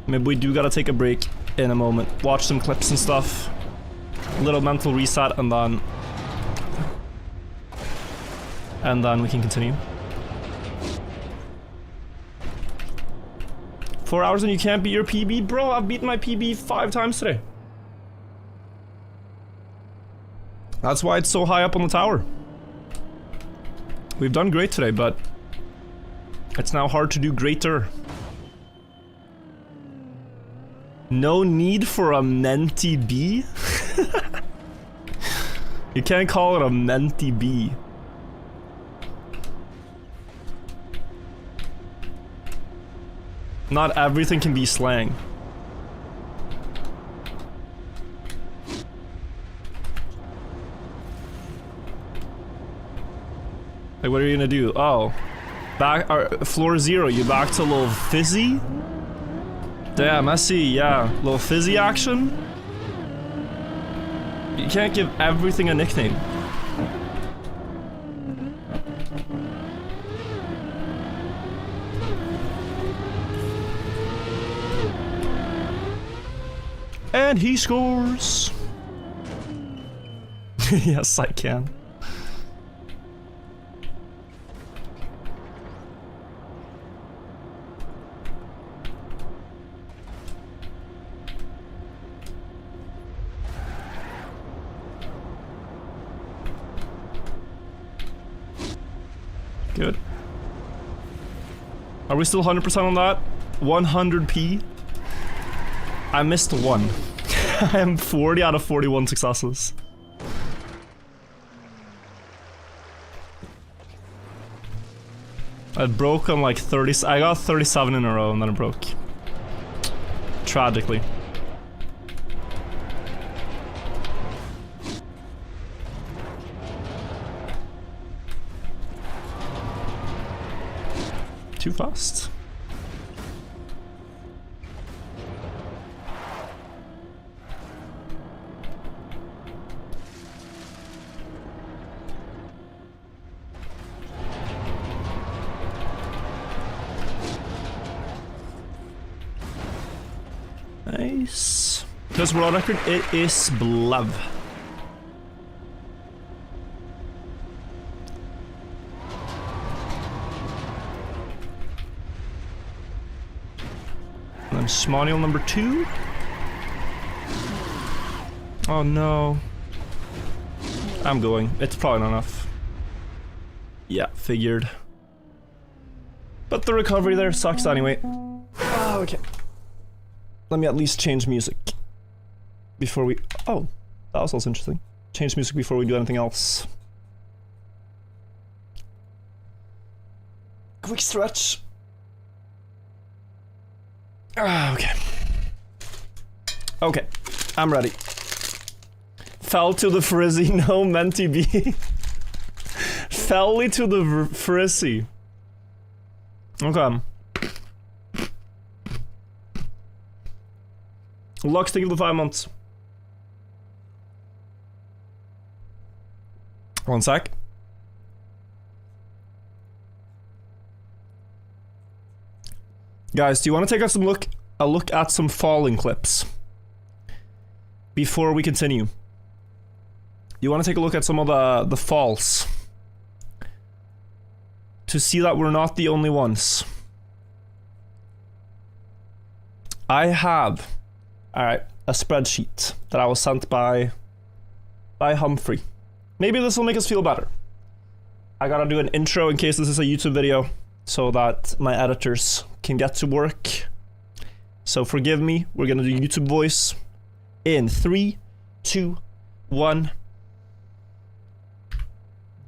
Maybe we do gotta take a break in a moment. Watch some clips and stuff. A little mental reset and then... we can continue. 4 hours and you can't beat your PB? Bro, I've beaten my PB 5 times today. That's why it's so high up on the tower. We've done great today, but it's now hard to do greater. No need for a Menti B? You can't call it a Menti B. Not everything can be slang. Like, what are you gonna do? Oh. Floor 0, you back to a little fizzy? Damn, I see, yeah. Little fizzy action? You can't give everything a nickname. And he scores! Yes, I can. Good. Are we still 100% on that? 100p? I missed 1. I am 40 out of 41 successes. I broke on like 30. I got 37 in a row and then it broke. Tragically. too fast. Nice. Because world record, it is Blav. And then Smonial number 2. Oh no. I'm going. It's probably not enough. Yeah, figured. But the recovery there sucks anyway. Oh, okay. Let me at least change music before we... Oh, that was also interesting. Change music before we do anything else. Quick stretch. Okay. Okay, I'm ready. Fell to the frizzy, no meant to be. Felly to the frizzy. Okay. Lux, thank you for the 5 months. One sec. Guys, do you want to take a look at some falling clips before we continue? You want to take a look at some of the falls to see that we're not the only ones. I have, alright, a spreadsheet that I was sent by Humphrey. Maybe this will make us feel better. I gotta do an intro in case this is a YouTube video so that my editors can get to work. So forgive me, we're gonna do YouTube voice in 3, 2, 1.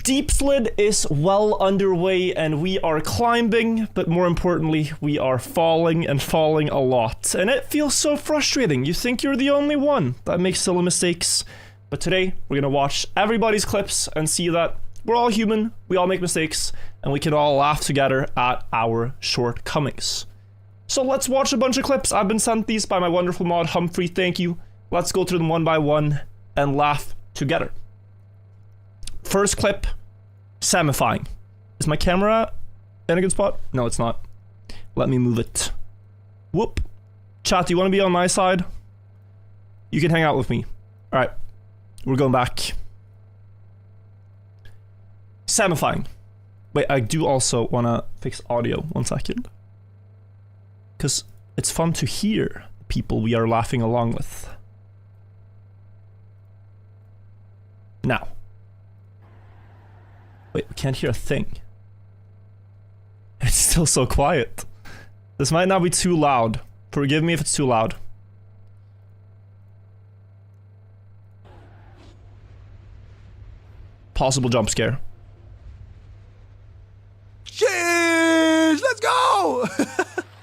Deep Slid is well underway and we are climbing, but more importantly, we are falling and falling a lot. And it feels so frustrating. You think you're the only one that makes silly mistakes. But today, we're gonna watch everybody's clips and see that we're all human, we all make mistakes, and we can all laugh together at our shortcomings. So let's watch a bunch of clips. I've been sent these by my wonderful mod, Humphrey, thank you. Let's go through them one by one and laugh together. First clip, samifying. Is my camera in a good spot? No, it's not. Let me move it. Whoop. Chat, do you want to be on my side? You can hang out with me. Alright, we're going back. Samifying. Wait, I do also want to fix audio. 1 second. Because it's fun to hear the people we are laughing along with. Now. Wait, we can't hear a thing. It's still so quiet. This might not be too loud. Forgive me if it's too loud. Possible jump scare. Cheers! Let's go!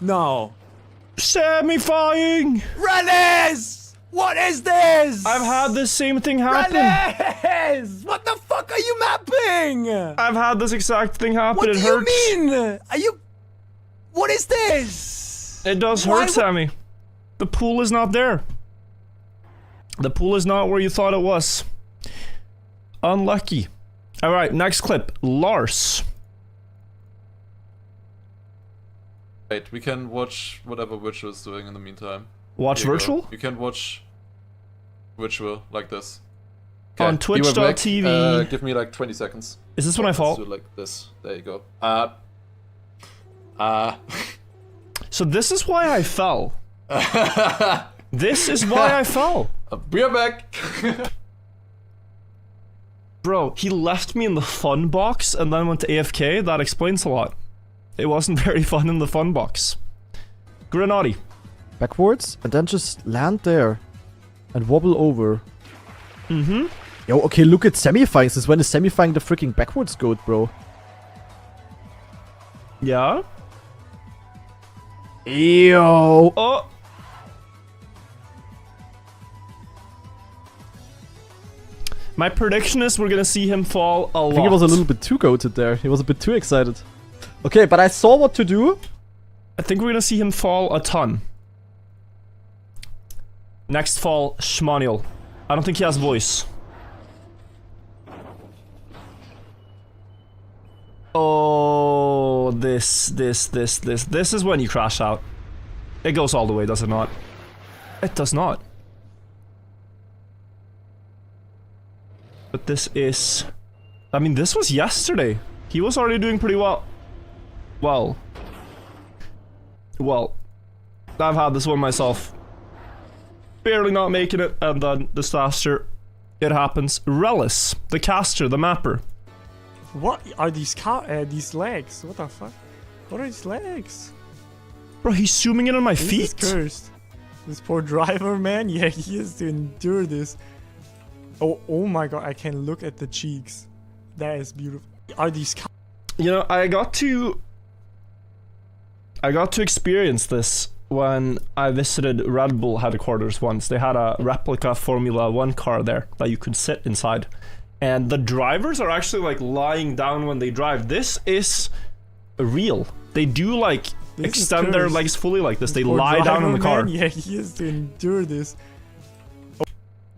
No. Samifying! Rennes! What is this? I've had the same thing happen. Rennes! What the fuck are you mapping? I've had this exact thing happen. What It do hurts. you mean? Are you... What is this? It does Why hurt, Sammy. The pool is not there. The pool is not where you thought it was. Unlucky. Alright, next clip. Lars. Wait, we can watch whatever Virtual is doing in the meantime. Watch Here you go. virtual? You can watch Virtual like this. On be right back. twitch.tv. Give me like 20 seconds. Is this when I Let's fall? do it like this. There you go. So this is why I fell. This is why I fell. We are back! Bro, he left me in the fun box and then went to AFK. That explains a lot. It wasn't very fun in the fun box. Grenadi. Backwards and then just land there and wobble over. Mm-hmm. Yo, okay, look at semifying. Since when is semifying the freaking backwards goat, bro? Yeah? Yo. Oh! My prediction is we're gonna see him fall a lot. I think he was a little bit too goated there. He was a bit too excited. Okay, but I saw what to do. I think we're gonna see him fall a ton. Next fall, Schmaniel. I don't think he has voice. Oh, this is when you crash out. It goes all the way, does it not? It does not. But this is... I mean, this was yesterday. He was already doing pretty well. Well, I've had this one myself. Barely not making it, and then disaster. It happens. Relis, the caster, the mapper. What are these legs? What the fuck? What are these legs? Bro, he's zooming in on my This feet. is cursed. This poor driver, man. Yeah, he has to endure this. Oh my god, I can look at the cheeks. That is beautiful. Are these... You know, I got to experience this when I visited Red Bull headquarters once. They had a replica Formula 1 car there that you could sit inside. And the drivers are actually like lying down when they drive. This is real. They do like extend their legs fully like this. They lie down in the car. Yeah, he has to endure this.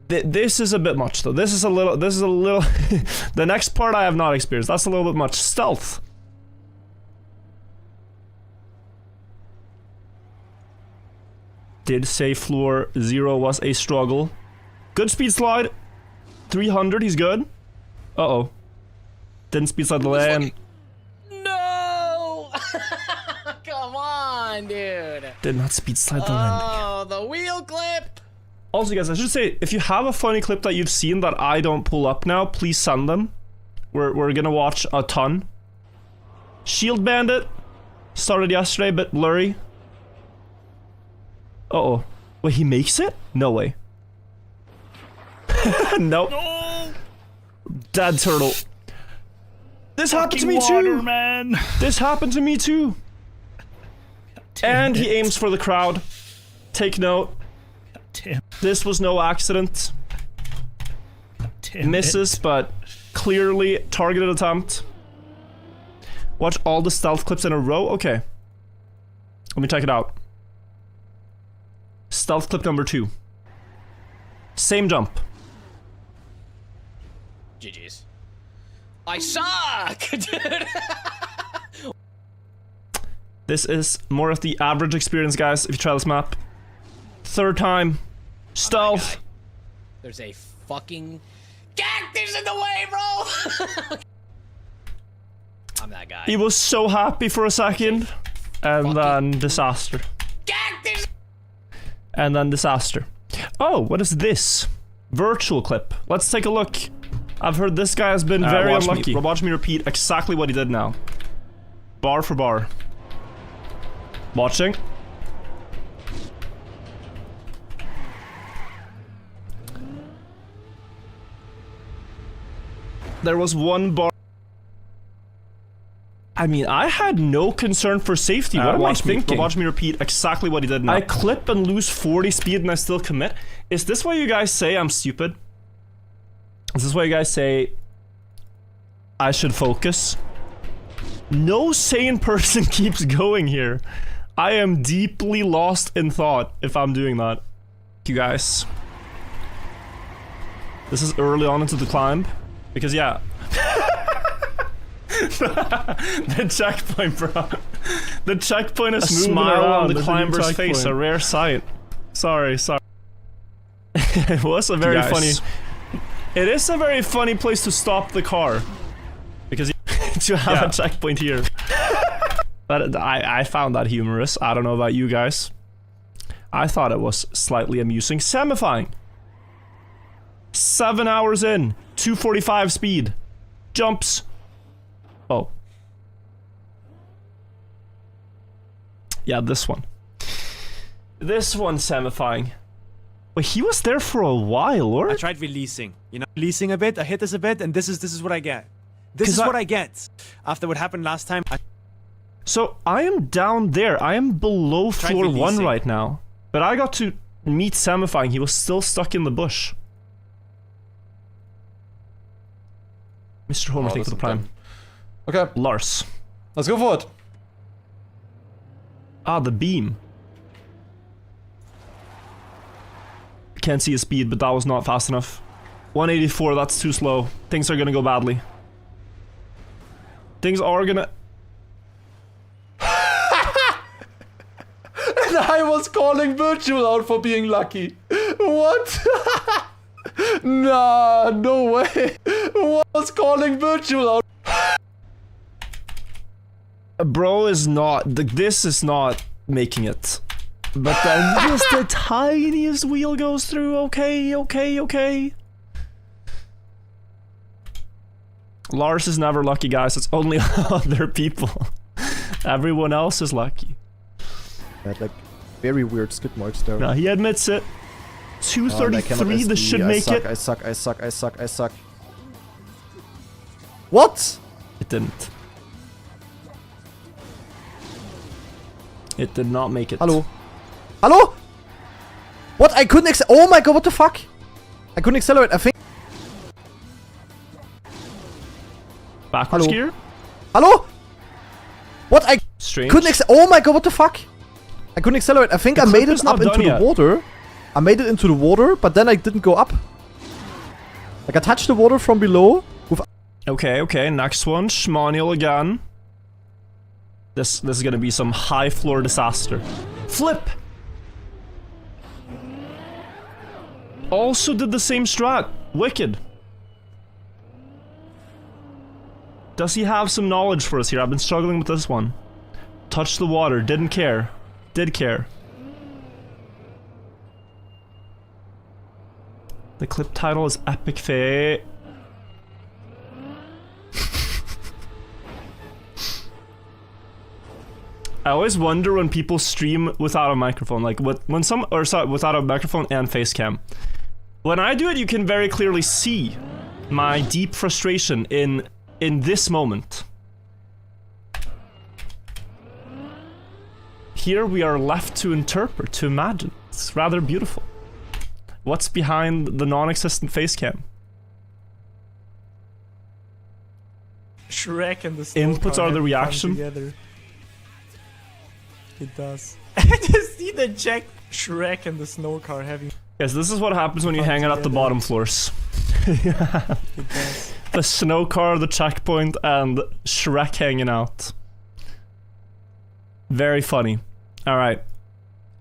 This is a bit much though. This is a little the next part I have not experienced. That's a little bit much. Stealth. Did say floor 0 was a struggle. Good speed slide. 300, he's good. Uh-oh. Didn't speed slide the land. No! Come on, dude. Did not speed slide the landing. Oh, the wheel clip. Also, guys, I should say, if you have a funny clip that you've seen that I don't pull up now, please send them. We're gonna watch a ton. Shield Bandit. Started yesterday, bit blurry. Uh-oh. Wait, he makes it? No way. Nope. No! Dead turtle. This happened to me too! Man. This happened to me too! And he aims for the crowd. Take note. Damn. This was no accident. Damn Misses, but clearly targeted attempt. Watch all the stealth clips in a row? Okay. Let me check it out. Stealth clip number 2. Same jump. GG's. I suck, dude. This is more of the average experience, guys, if you try this map. Third time. Stealth. There's a fucking cactus in the way, bro. I'm that guy. He was so happy for a second. And then disaster. Cactus. And then disaster. Oh, what is this? Virtual clip. Let's take a look. I've heard this guy has been very unlucky. Watch me repeat exactly what he did now. Bar for bar. Watching. There was one bar. I mean, I had no concern for safety. What am I thinking? Watch me repeat exactly what he did now. I clip and lose 40 speed and I still commit. Is this why you guys say I'm stupid? Is this why you guys say I should focus? No sane person keeps going here. I am deeply lost in thought if I'm doing that. You guys. This is early on into the climb. Because yeah. The checkpoint, bro. The checkpoint is moving around on the climber's face. A rare sight. Sorry. It was a very funny... It is a very funny place to stop the car. Because you have a checkpoint here. But I found that humorous. I don't know about you guys. I thought it was slightly amusing. Semifying. 7 hours in. 245 speed. Jumps. Oh. Yeah, this one. This one semifying. Wait, he was there for a while, or? I tried releasing. You know, releasing a bit, I hit this a bit, and this is what I get. This is what I get. After what happened last time, So, I am down there. I am below floor 1 right now. But I got to meet semifying. He was still stuck in the bush. Mr. Homer, thank you for the prime. Okay. Lars. Let's go for it. Ah, the beam. Can't see his speed, but that was not fast enough. 184, that's too slow. Things are gonna go badly. Things are gonna... And I was calling Virtual out for being lucky. What? Nah, no way. I was calling Virtual out. Bro is not... This is not making it. But then just the tiniest wheel goes through. Okay, okay, okay. Lars is never lucky, guys. It's only other people. Everyone else is lucky. Had like very weird skid marks there. No, he admits it. 233, this should make it. I suck. What? It didn't. It did not make it. Hello? Hello? What? I couldn't oh my god, what the fuck? I couldn't accelerate, I think. Backwards Hello? gear? Hello? What? I Strange. couldn't oh my god, what the fuck? I couldn't accelerate. I think I made clip is it not up into done the yet. water. I made it into the water, but then I didn't go up. Like I touched the water from below. Okay, okay, next one. Schmaniel again. This is gonna be some high floor disaster. Flip! Also did the same strat. Wicked. Does he have some knowledge for us here? I've been struggling with this one. Touched the water, didn't care. Did care. The clip title is Epic Fail. I always wonder when people stream without a microphone, like without a microphone and face cam. When I do it, you can very clearly see my deep frustration in this moment. Here we are left to interpret, to imagine. It's rather beautiful. What's behind the non-existent face cam? Shrek and the snow Inputs car are the have come reaction. together. It does. Just see the Jack Shrek and the snow car having. Yes, this is what happens when you Come hang out at the together. bottom floors. It does. The snow car, the checkpoint, and Shrek hanging out. Very funny. Alright.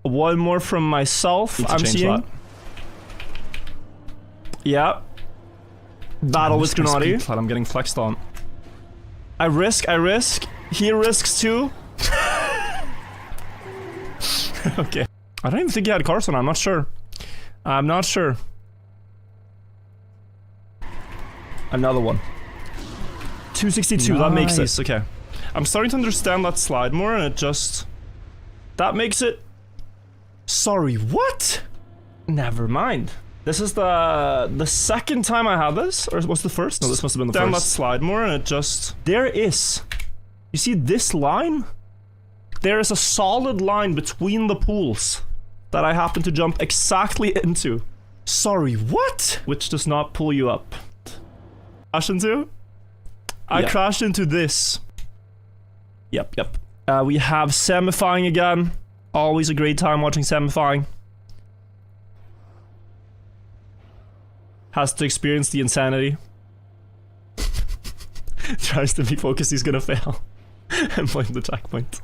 One more from myself, I'm seeing. Yeah. Battle with Grenadi. I'm getting flexed on. I risk. He risks too. Okay. I don't even think he had Carson, I'm not sure. Another one. 262, that makes it. Okay. I'm starting to understand that slide more, and it just... That makes it... Sorry, what? Never mind. This is the second time I had this? Or was the first? No, this must have been the first. That slide more, and it just... There is... You see this line? There is a solid line between the pools that I happen to jump exactly into. Sorry, what? Which does not pull you up. Crash into? I crashed into this. Yep. We have semifying again. Always a great time watching semifying. Has to experience the insanity. Tries to be focused, he's gonna fail. And point the checkpoint.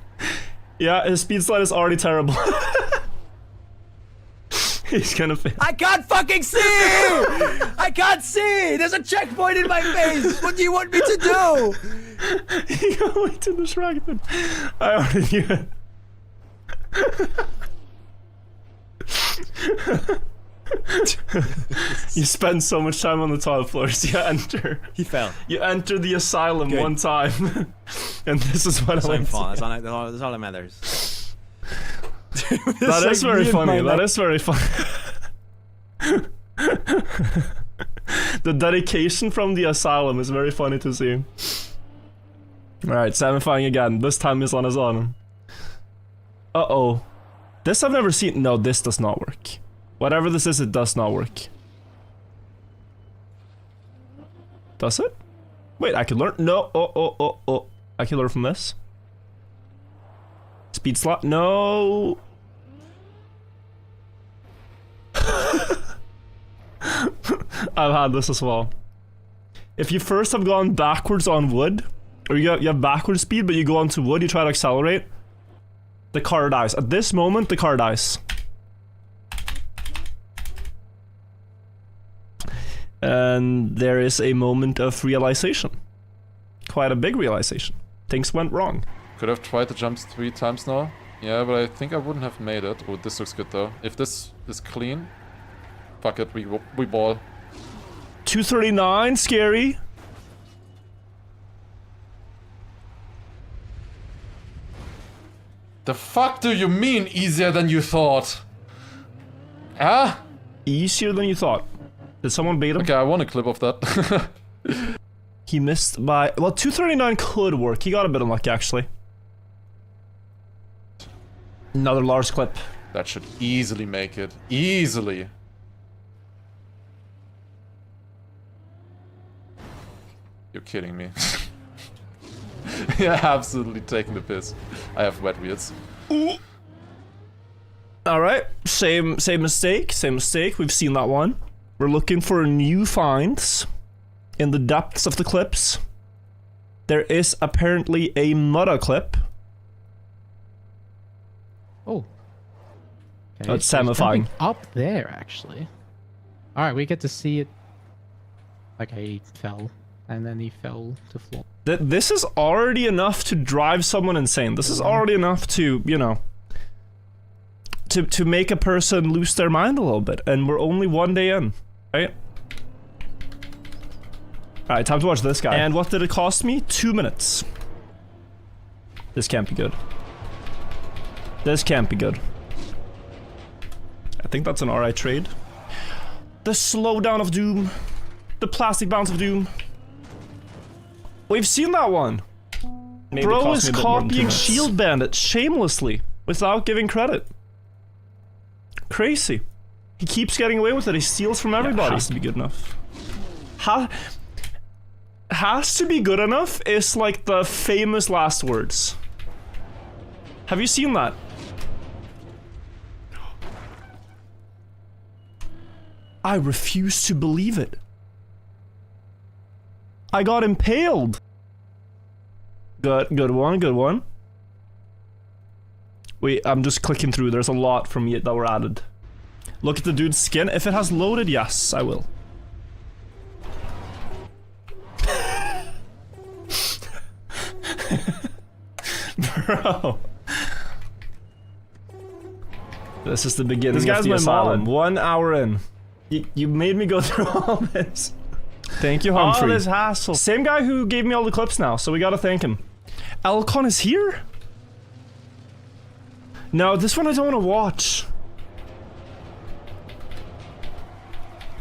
Yeah, his speed slide is already terrible. He's gonna fail. I can't fucking see! I can't see! There's a checkpoint in my face! What do you want me to do? He got way too distracted. I already knew it. You spend so much time on the toilet floors. He fell. You enter the asylum one time. And this is what I went That's to. all that matters. That is very funny. That is very funny. The dedication from the asylum is very funny to see. Alright, semifying again. This time is on his own. Uh-oh. This I've never seen. No, this does not work. Whatever this is, it does not work. Does it? Wait, I can learn. No. Oh. I can learn from this. Speed slot. No. I've had this as well. If you first have gone backwards on wood, or you have backward speed, but you go onto wood, you try to accelerate, the car dies. At this moment, the car dies. And there is a moment of realization. Quite a big realization. Things went wrong. Could have tried the jumps 3 times now. Yeah, but I think I wouldn't have made it. Oh, this looks good though. If this is clean, fuck it, we ball. 239, scary. The fuck do you mean easier than you thought? Huh? Easier than you thought. Did someone bait him? Okay, I want a clip of that. He missed by... Well, 239 could work. He got a bit unlucky, actually. Another large clip. That should easily make it. Easily. You're kidding me. You're absolutely taking the piss. I have wet wheels. Alright, same mistake, we've seen that one. We're looking for new finds in the depths of the clips. There is apparently a Mutta clip. Oh. Oh, it's samifying. Up there, actually. Alright, we get to see it. Okay, he fell. And then he fell to floor. This is already enough to drive someone insane. This is already enough to, you know... To make a person lose their mind a little bit. And we're only 1 day in, right? Alright, time to watch this guy. And what did it cost me? 2 minutes. This can't be good. This can't be good. I think that's an alright trade. The slowdown of doom. The plastic bounce of doom. We've seen that one. Maybe bro is copying Shield Bandit shamelessly without giving credit. Crazy. He keeps getting away with it. He steals from everybody. Has to be good enough. Has to be good enough is like the famous last words. Have you seen that? I refuse to believe it. I got impaled. Good one. Wait, I'm just clicking through. There's a lot from it that were added. Look at the dude's skin. If it has loaded, yes, I will. Bro. This is the beginning. This guy's my mom. 1 hour in. You made me go through all this. Thank you, Humphrey. All this hassle. Same guy who gave me all the clips now, so we gotta thank him. Alcon is here? No, this one I don't want to watch.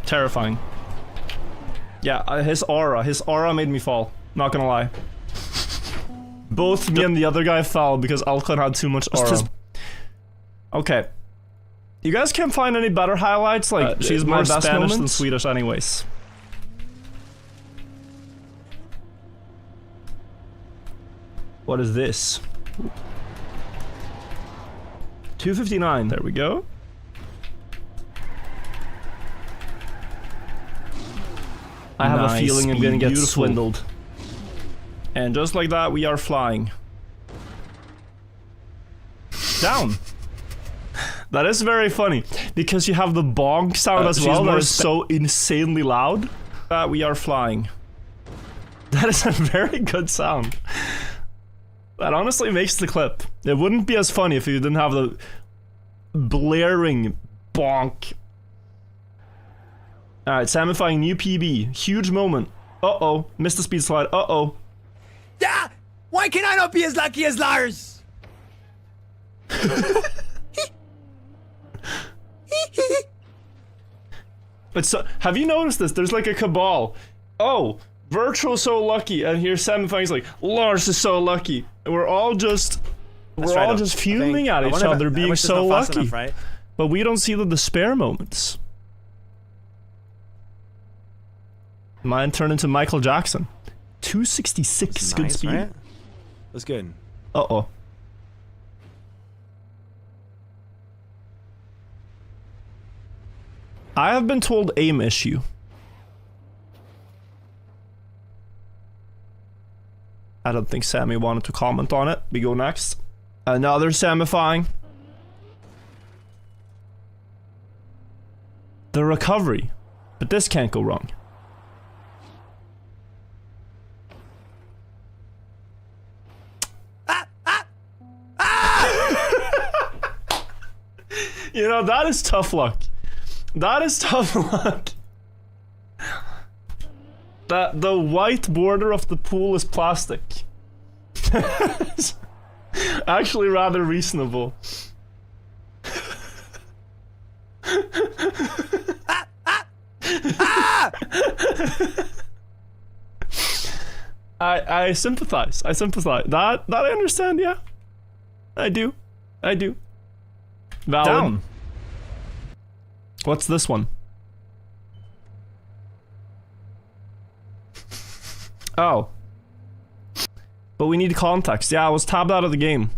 Terrifying. Yeah, his aura made me fall. Not gonna lie. Both me and the other guy fell because Alcon had too much aura. Okay. You guys can't find any better highlights? Like, she's more Spanish than Swedish anyways. What is this? 259. There we go. I have a feeling I'm gonna get swindled. And just like that, we are flying. Down. That is very funny, because you have the bonk sound as well that is so insanely loud. That we are flying. That is a very good sound. That honestly makes the clip. It wouldn't be as funny if you didn't have the blaring bonk. Alright, samifying new PB. Huge moment. Uh-oh. Missed the speed slide. Uh-oh. Yeah! Why can I not be as lucky as Lars? But so, have you noticed this? There's like a cabal. Oh, Virtual so lucky, and here samifying's like, Lars is so lucky. And we're all just fuming at each other being so lucky. Enough, right? But we don't see the despair moments. Mine turned into Michael Jackson. 266 good speed. Right? That's good. Uh-oh. I have been told aim issue. I don't think Sammy wanted to comment on it. We go next. Another Samifying. The recovery. But this can't go wrong. You know, that is tough luck. That is tough luck. The white border of the pool is plastic. Actually rather reasonable. I sympathize. I sympathize. That I understand, yeah. I do. Valid. Down. What's this one? Oh. But we need context. Yeah, I was tabbed out of the game.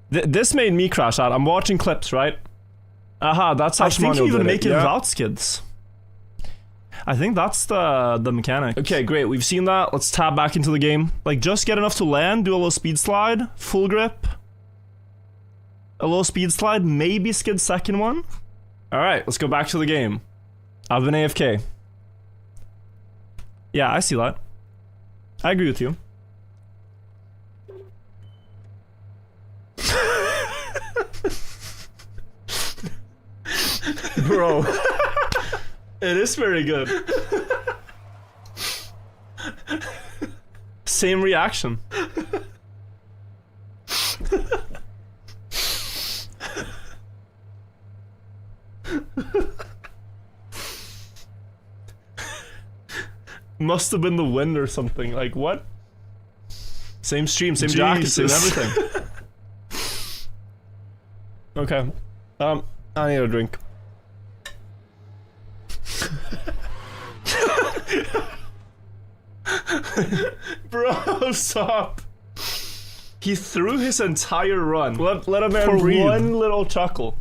This made me crash out. I'm watching clips, right? Aha, that's how I think you even make it without skids. I think that's the mechanic. Okay, great. We've seen that. Let's tab back into the game. Like, just get enough to land, do a little speed slide, full grip. A little speed slide, maybe skid second one. Alright, let's go back to the game. I've been AFK. Yeah, I see that. I agree with you. Bro. It is very good. Same reaction. Must have been the wind or something. Like, what? Same stream, same jacket, same everything. Okay. I need a drink. Bro, stop. He threw his entire run. Let a man breathe. One little chuckle.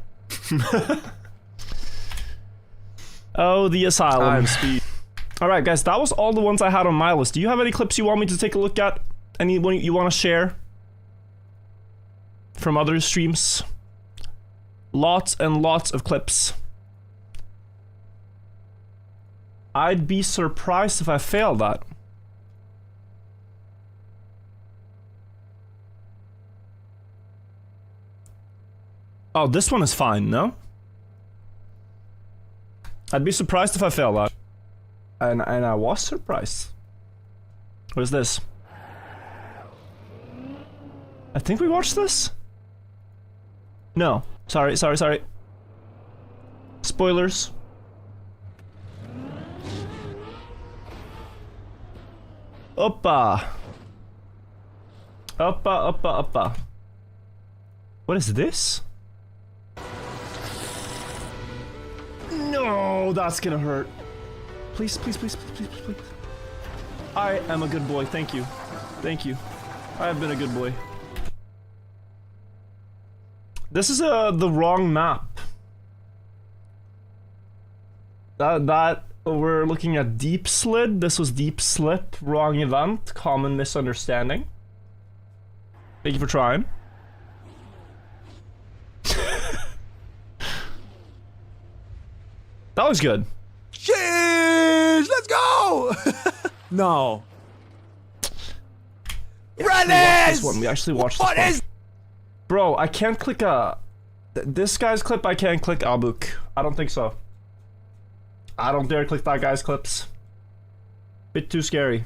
Oh, the asylum. I'm speed. Alright, guys, that was all the ones I had on my list. Do you have any clips you want me to take a look at? Anyone you want to share? From other streams? Lots and lots of clips. I'd be surprised if I failed that. Oh, this one is fine, no? I'd be surprised if I failed that. And I was surprised. What is this? I think we watched this? No. Sorry. Spoilers. Oppa. Oppa. What is this? No, that's gonna hurt. Please. I am a good boy, thank you. I have been a good boy. This is the wrong map. That we're looking at deep slid. This was deep slip, wrong event, common misunderstanding. Thank you for trying. That was good. Cheers! Let's go! No. This one. We actually watched this one. Bro, I can't click this guy's clip. I can't click Abuk. I don't think so. I don't dare click that guy's clips. Bit too scary.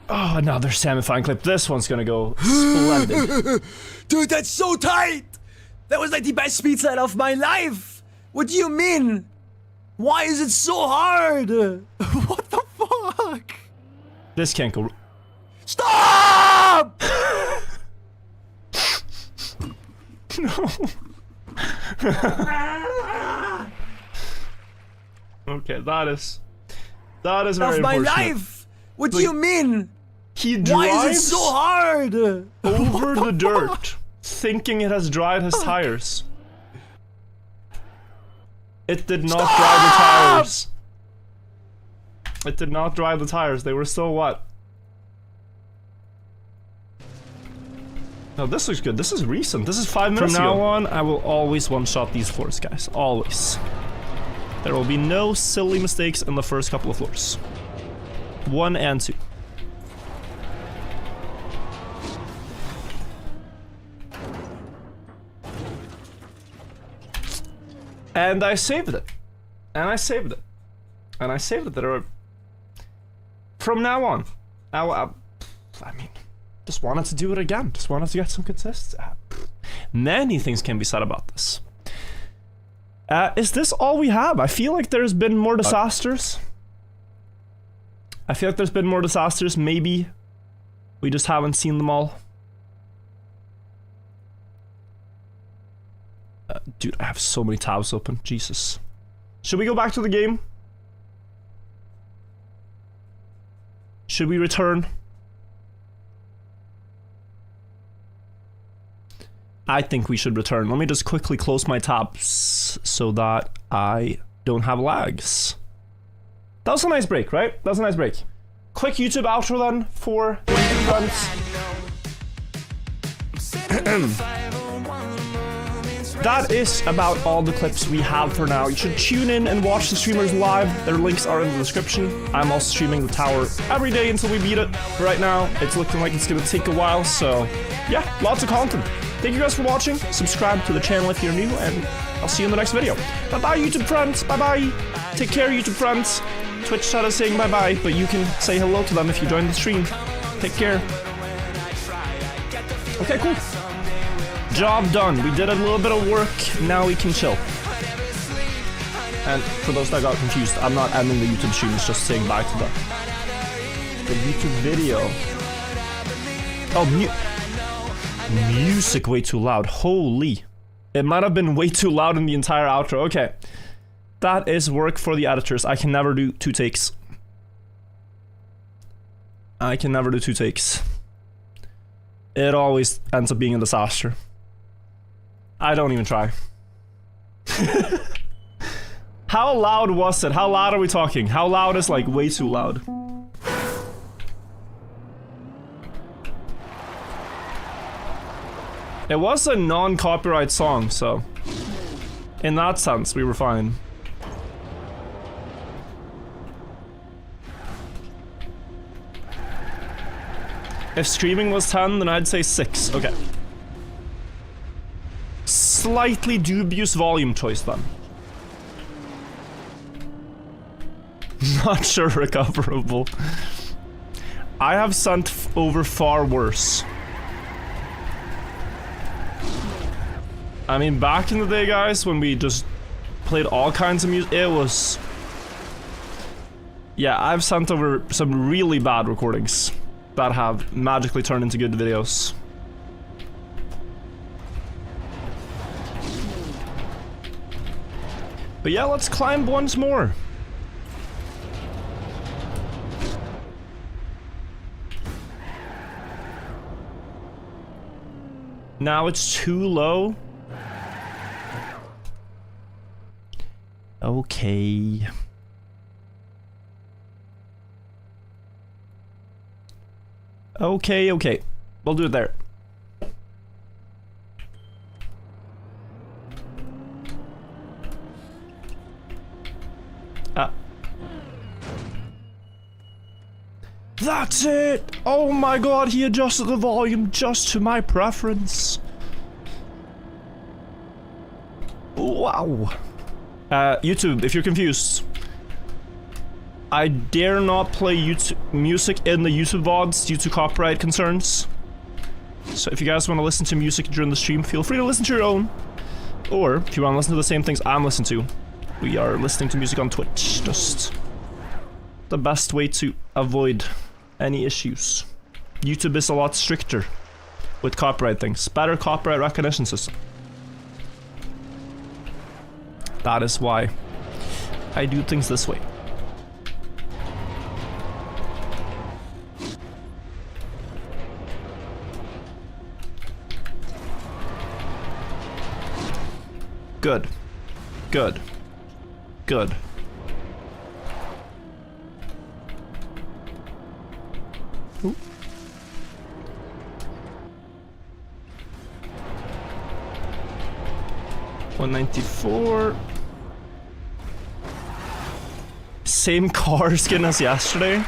Oh, another Samifying clip. This one's gonna go splendid. Dude, that's so tight! That was like the best speed slide of my life! What do you mean? Why is it so hard? What the fuck? This can't go. Stop! No. Okay, that is very of my unfortunate. life. What do you mean? He Why is drives it so hard? over the dirt, thinking it has dried his tires. It did not dry the tires. It did not dry the tires. They were still wet. No, this looks good. This is recent. This is 5 minutes ago. From now on, I will always one-shot these floors, guys. Always. There will be no silly mistakes in the first couple of floors. 1 and 2. And I saved it. And I saved it. And I saved it. There are... From now on, I mean, just wanted to do it again. Just wanted to get some consistency. Many things can be said about this. Is this all we have? I feel like there's been more disasters. I feel like there's been more disasters. Maybe we just haven't seen them all. Dude, I have so many tabs open. Jesus. Should we go back to the game? Should we return? I think we should return. Let me just quickly close my tabs so that I don't have lags. That was a nice break, right? That was a nice break. Quick YouTube outro then for the YouTube friends. That is about all the clips we have for now. You should tune in and watch the streamers live. Their links are in the description. I'm also streaming the tower every day until we beat it. Right now, it's looking like it's gonna take a while, so yeah, lots of content. Thank you guys for watching. Subscribe to the channel if you're new, and I'll see you in the next video. Bye-bye, YouTube friends. Bye-bye. Take care, YouTube friends. Twitch chat is saying bye-bye, but you can say hello to them if you join the stream. Take care. Okay, cool. Job done. We did a little bit of work. Now we can chill. And for those that got confused, I'm not ending the YouTube stream. It's just saying bye to the YouTube video. Oh, music way too loud. Holy. It might have been way too loud in the entire outro. Okay. That is work for the editors. I can never do 2 takes. I can never do 2 takes. It always ends up being a disaster. I don't even try. How loud was it? How loud are we talking? How loud is like way too loud? It was a non-copyright song, so in that sense we were fine. If streaming was 10, then I'd say 6. Okay. Slightly dubious volume choice then. Not sure recoverable. I have sent over far worse. I mean, back in the day, guys, when we just played all kinds of music, it was... Yeah, I've sent over some really bad recordings that have magically turned into good videos. But yeah, let's climb once more. Now it's too low. Okay. Okay. We'll do it there. That's it! Oh my god, he adjusted the volume just to my preference. Wow. YouTube, if you're confused, I dare not play YouTube music in the YouTube VODs due to copyright concerns. So if you guys want to listen to music during the stream, feel free to listen to your own. Or if you want to listen to the same things I'm listening to, we are listening to music on Twitch. Just the best way to avoid any issues. YouTube is a lot stricter with copyright things. Better copyright recognition system. That is why I do things this way. Good. Good. Good. Ooh. $194. Same car skin as yesterday?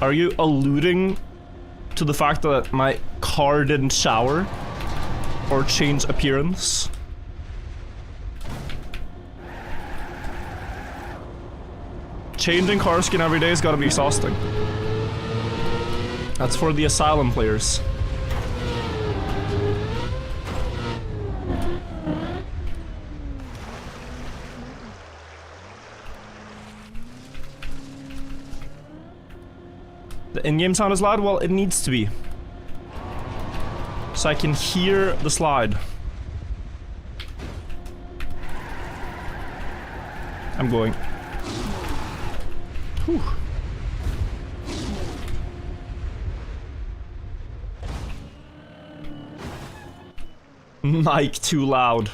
Are you alluding to the fact that my car didn't shower or change appearance? Changing car skin every day has got to be exhausting. That's for the Asylum players. The in-game sound is loud? Well, it needs to be. So I can hear the slide. I'm going. Whew. Mic too loud.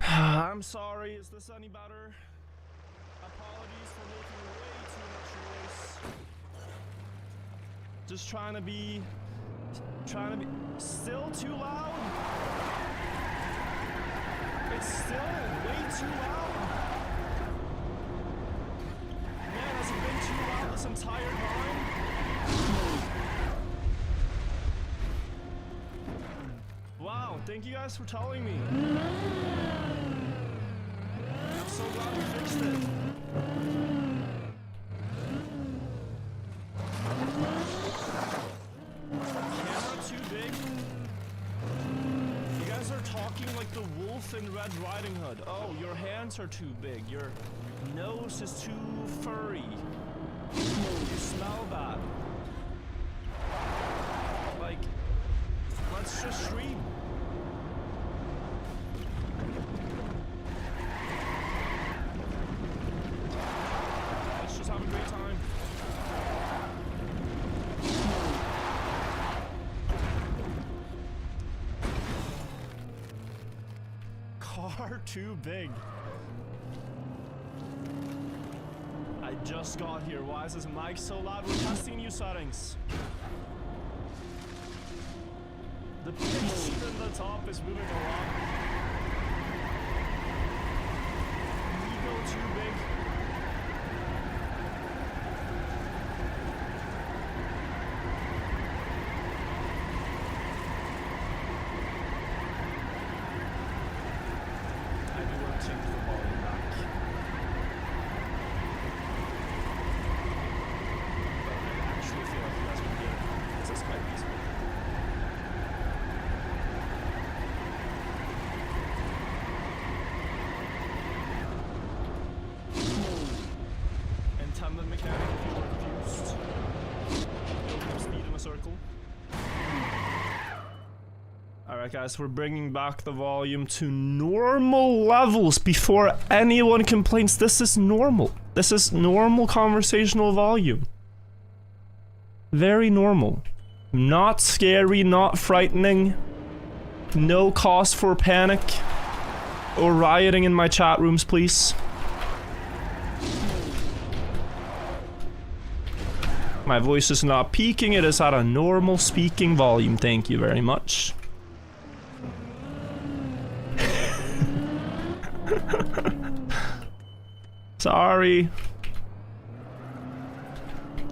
I'm sorry, is this any better? Apologies for making way too much noise. Just trying to be still too loud? It's still way too loud. Man, has it been too loud this entire time? Wow, thank you guys for telling me. I'm so glad we fixed it. Camera too big? You guys are talking like the wolf in Red Riding Hood. Oh, your hands are too big. Your nose is too furry. You smell bad. Like, let's just stream. Let's just have a great time. Car too big. I just got here. Why is this mic so loud? We're testing new settings. The pitch in the top is moving along. Ego too big. I do want to change the volume back. But I actually feel like you guys would get it. This is quite easy. Intended mechanic if you were confused. Building up speed in a circle. Alright guys, we're bringing back the volume to normal levels before anyone complains. This is normal. This is normal conversational volume. Very normal. Not scary, not frightening. No cause for panic or rioting in my chat rooms, please. My voice is not peaking, it is at a normal speaking volume. Thank you very much. Sorry.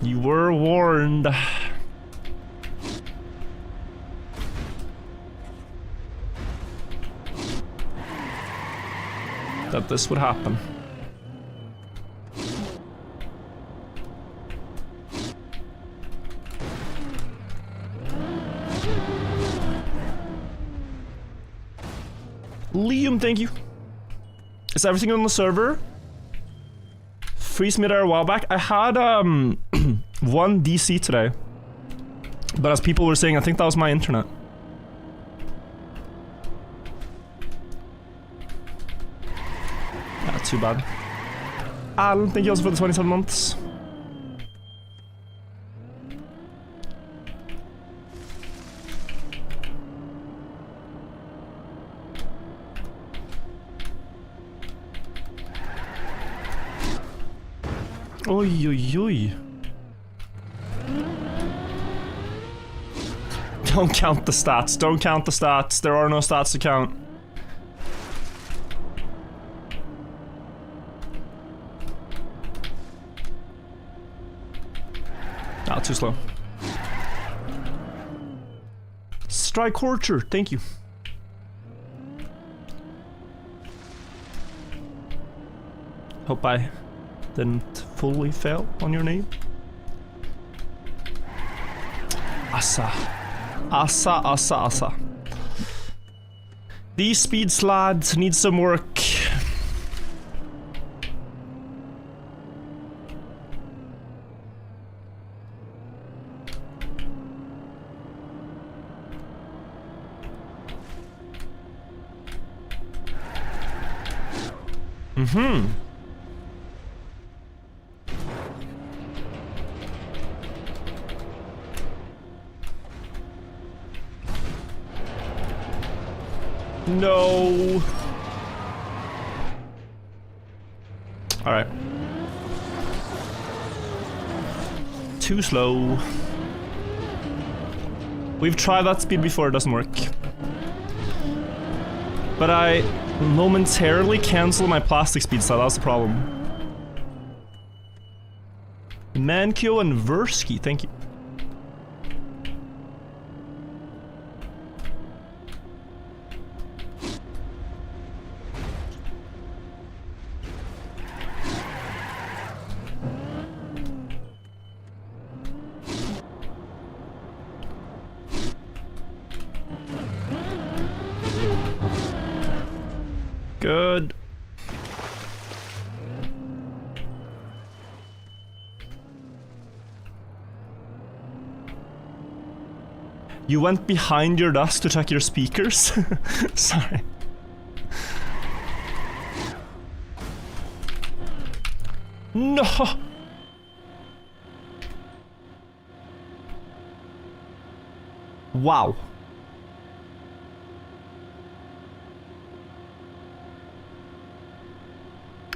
You were warned. That this would happen. Liam, thank you. Is everything on the server? Freeze me there a while back. I had 1 DC today. But as people were saying, I think that was my internet. too bad. Alan, thank you also for the 27 months. Oi, oi, oi. Don't count the stats. Don't count the stats. There are no stats to count. Ah, too slow. Strike Horcher, thank you. Hope I didn't fully fail on your name. Asa. Asa, asa, asa. These speed slides need some work. Mm-hmm. No. All right. Too slow. We've tried that speed before, it doesn't work. But I momentarily cancel my plastic speed slide, that's the problem. Mankio and Versky, thank you. Good. You went behind your desk to check your speakers? Sorry. No! Wow.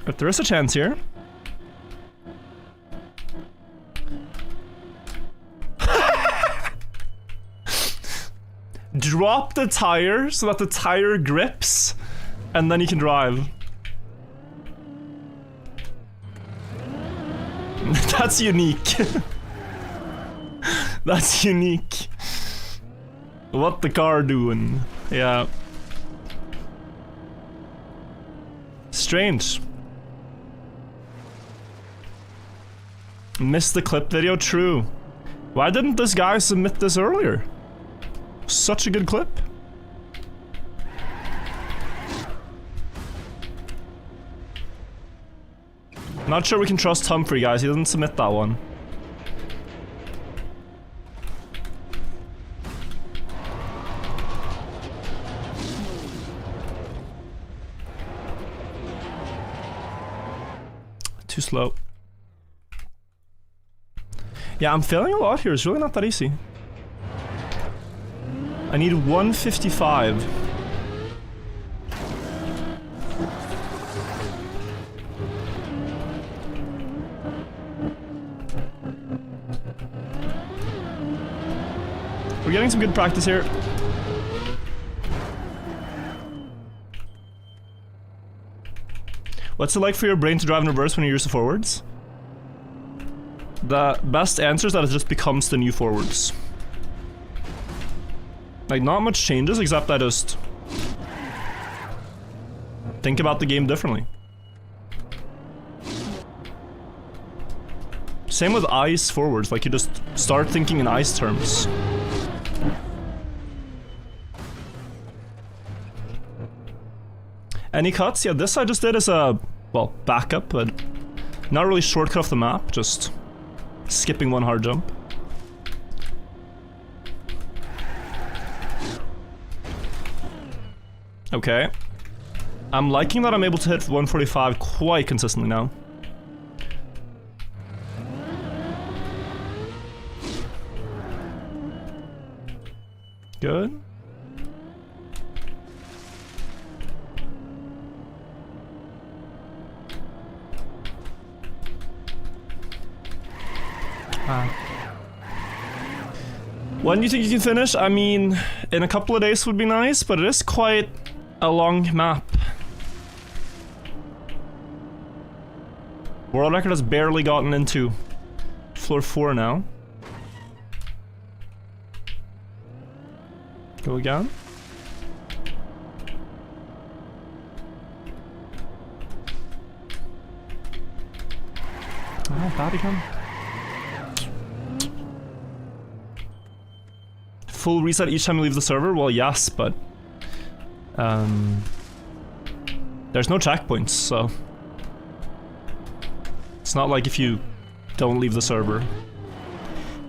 But there is a chance here. Drop the tire so that the tire grips, and then you can drive. That's unique. That's unique. What the car doing? Yeah. Strange. Missed the clip video? True. Why didn't this guy submit this earlier? Such a good clip. Not sure we can trust Humphrey, guys. He doesn't submit that one. Too slow. Yeah, I'm failing a lot here. It's really not that easy. I need 155. We're getting some good practice here. What's it like for your brain to drive in reverse when you use the forwards? The best answer is that it just becomes the new forwards. Like, not much changes except I just think about the game differently. Same with ice forwards, like you just start thinking in ice terms. Any cuts? Yeah, this I just did as a, well, backup, but not really shortcut off the map, just skipping one hard jump. Okay. I'm liking that I'm able to hit 145 quite consistently now. Good. When do you think you can finish? I mean, in a couple of days would be nice, but it is quite a long map. World record has barely gotten into floor 4 now. Go again. Oh, bad again. Full reset each time you leave the server? Well, yes, but there's no checkpoints, so it's not like if you don't leave the server,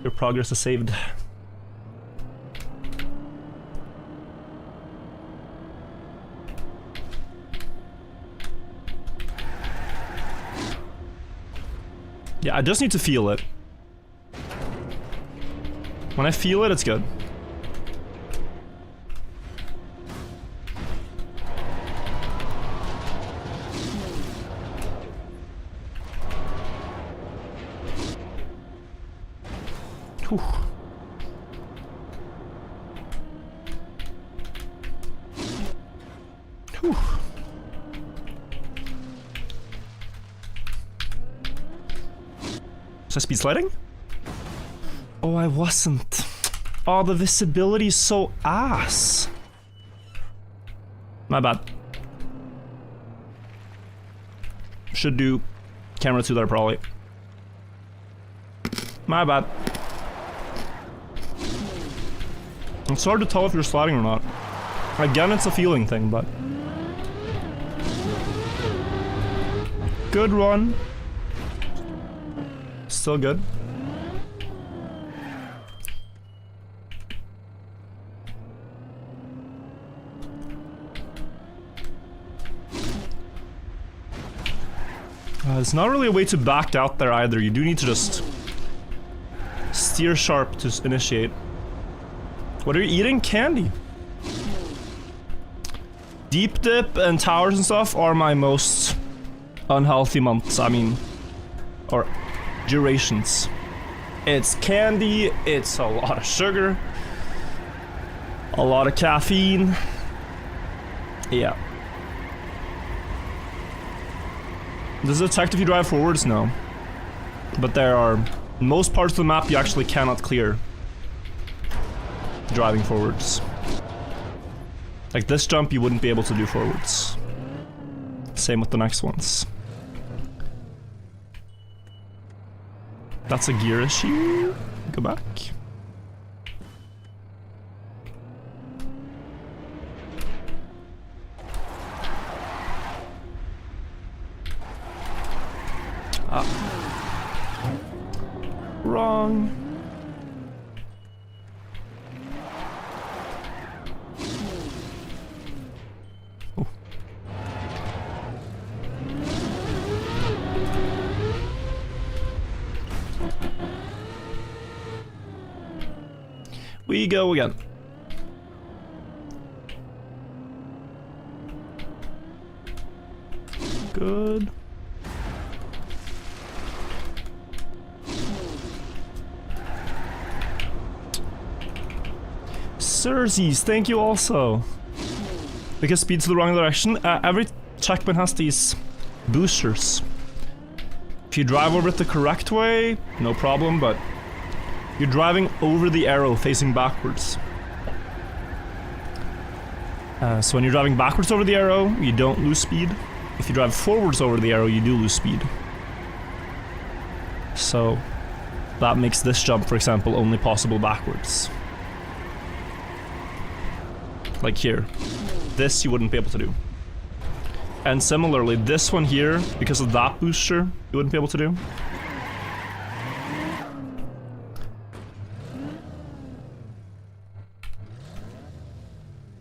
your progress is saved. Yeah, I just need to feel it. When I feel it, it's good. Whew. Whew. Was I speed sliding? Oh, I wasn't. Oh, the visibility is so ass. My bad. Should do camera 2 there probably. My bad. It's hard to tell if you're sliding or not. Again, it's a feeling thing, but... Good run. Still good. It's not really a way to back out there either. You do need to just steer sharp to initiate. What are you eating? Candy. Deep dip and towers and stuff are my most unhealthy months. I mean, or durations. It's candy, it's a lot of sugar, a lot of caffeine. Yeah. Does it detect if you drive forwards? No. But there are most parts of the map you actually cannot clear driving forwards. Like this jump you wouldn't be able to do forwards. Same with the next ones. That's a gear issue. Go back. Wrong. Oh. We go again. Good. Sirsies, thank you also. Because speed's the wrong direction. Every checkpoint has these boosters. If you drive over it the correct way, no problem, but you're driving over the arrow facing backwards. So when you're driving backwards over the arrow, you don't lose speed. If you drive forwards over the arrow, you do lose speed. So that makes this jump, for example, only possible backwards. Like here. This you wouldn't be able to do. And similarly, this one here, because of that booster, you wouldn't be able to do.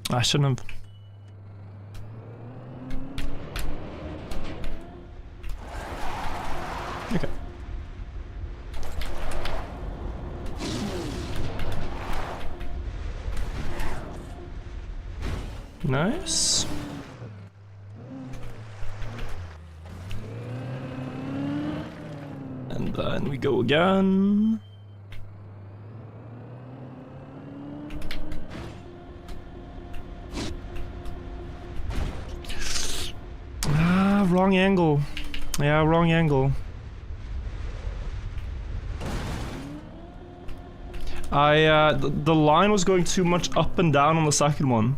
I shouldn't have. Nice. And then we go again. Ah, wrong angle. Yeah, wrong angle. The line was going too much up and down on the second one,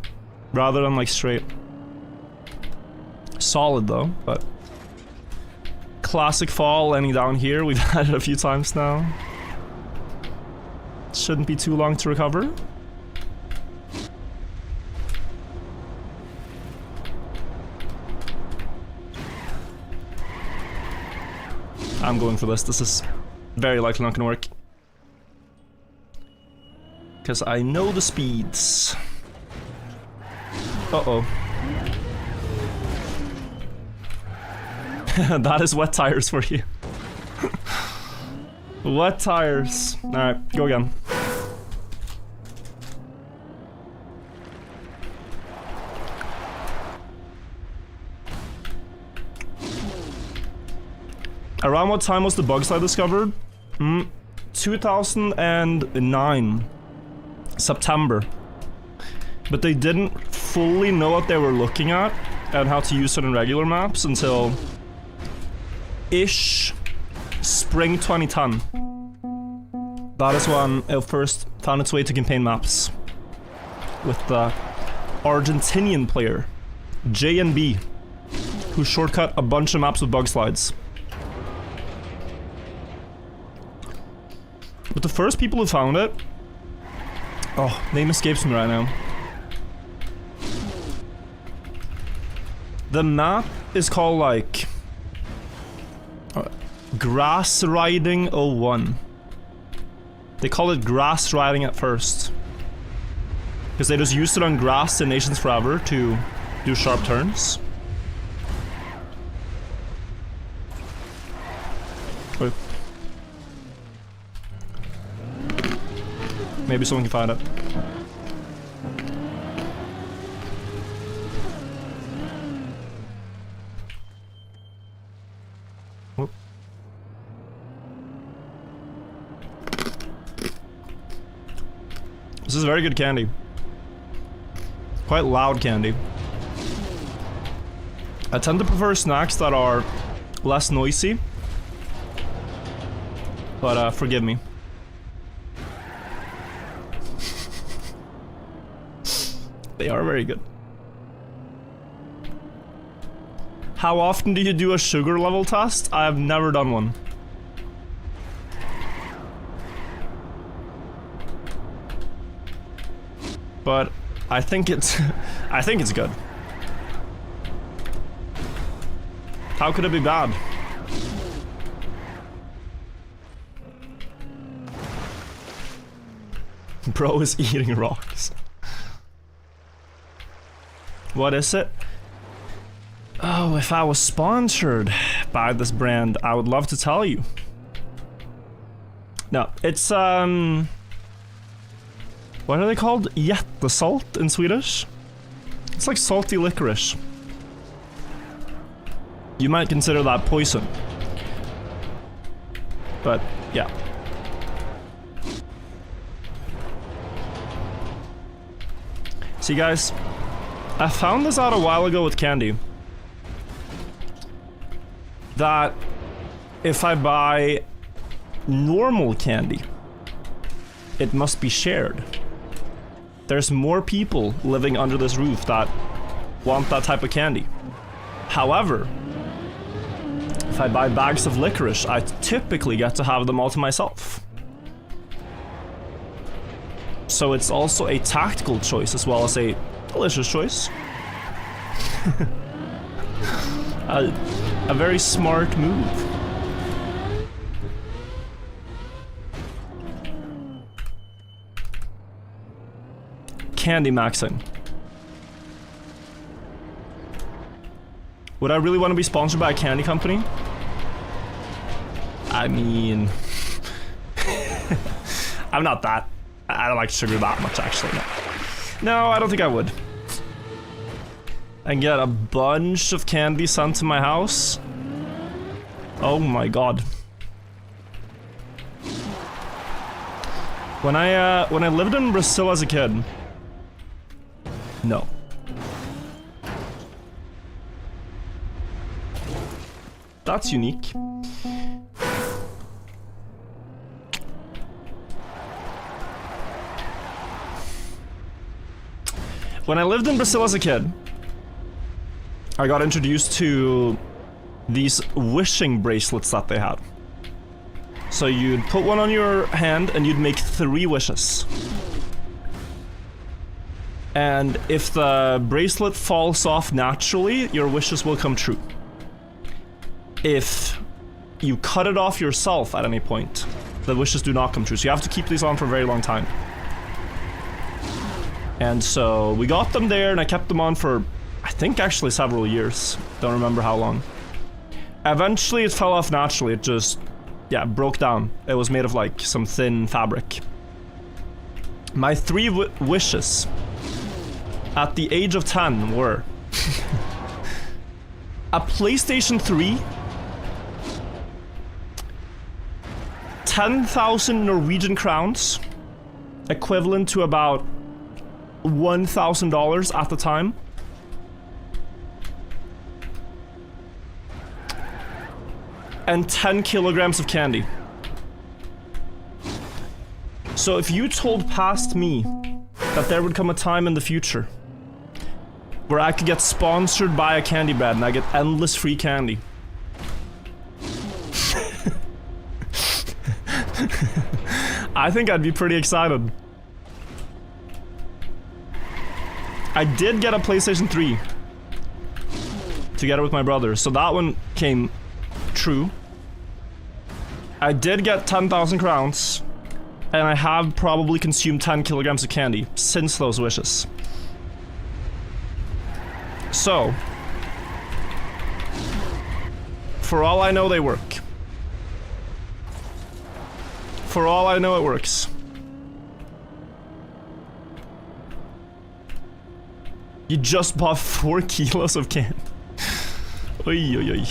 rather than like straight. Solid though, but classic fall landing down here. We've had it a few times now. Shouldn't be too long to recover. I'm going for this. This is very likely not gonna work. Because I know the speeds. Uh-oh. That is wet tires for you. Wet tires. Alright, go again. Around what time was the bug slide discovered? 2009. September. But they didn't fully know what they were looking at and how to use it in regular maps until ish spring 2010. That is when it first found its way to campaign maps with the Argentinian player JNB, who shortcut a bunch of maps with bug slides. But the first people who found it, oh, name escapes me right now. The map is called like Grass Riding 01. They call it grass riding at first, because they just used it on grass in Nations Forever to do sharp turns. Wait. Maybe someone can find it. Whoop. This is very good candy. Quite loud candy. I tend to prefer snacks that are less noisy. But forgive me. They are very good. How often do you do a sugar level test? I have never done one. But I think it's I think it's good. How could it be bad? Bro is eating rocks. What is it? Oh, if I was sponsored by this brand, I would love to tell you. No, it's what are they called? Jättesalt in Swedish? It's like salty licorice. You might consider that poison. But, yeah. See guys, I found this out a while ago with candy. That if I buy normal candy, it must be shared. There's more people living under this roof that want that type of candy. However, if I buy bags of licorice, I typically get to have them all to myself. So it's also a tactical choice as well as a delicious choice. A very smart move. Candy maxing. Would I really want to be sponsored by a candy company? I mean... I'm not that... I don't like sugar that much, actually, no. No, I don't think I would. and get a bunch of candy sent to my house. Oh my god. When I lived in Brazil as a kid, no. That's unique. When I lived in Brazil as a kid, I got introduced to these wishing bracelets that they had. So you'd put one on your hand and you'd make 3 wishes. And if the bracelet falls off naturally, your wishes will come true. If you cut it off yourself at any point, the wishes do not come true. So you have to keep these on for a very long time. And so we got them there and I kept them on for, I think actually several years. Don't remember how long. Eventually it fell off naturally. It just, yeah, broke down. It was made of like some thin fabric. My 3 wishes at the age of 10 were a PlayStation 3, 10,000 Norwegian crowns, equivalent to about $1,000 at the time, and 10 kilograms of candy. So if you told past me that there would come a time in the future where I could get sponsored by a candy brand and I get endless free candy, I think I'd be pretty excited. I did get a PlayStation 3 together with my brother, so that one came true. I did get 10,000 crowns, and I have probably consumed 10 kilograms of candy since those wishes. So, for all I know, they work. For all I know, it works. You just bought 4 kilos of candy. Oy, oy, oy.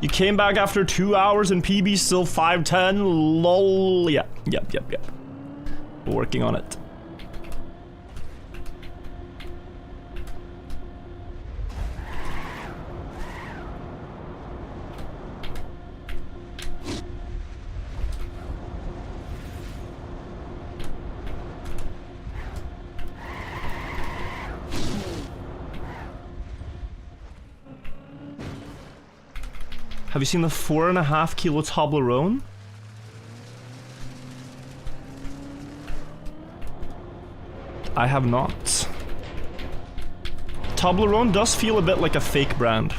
You came back after 2 hours and PB still 510. Lol. Yeah. Yep. Working on it. Have you seen the 4.5 kilo Toblerone? I have not. Toblerone does feel a bit like a fake brand.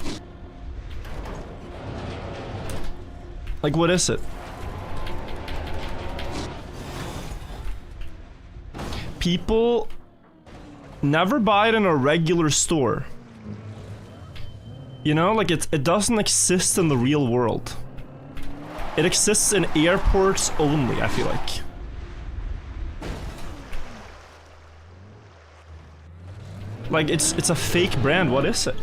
Like, what is it? People never buy it in a regular store. You know, like it doesn't exist in the real world. It exists in airports only, I feel like. Like it's a fake brand, what is it?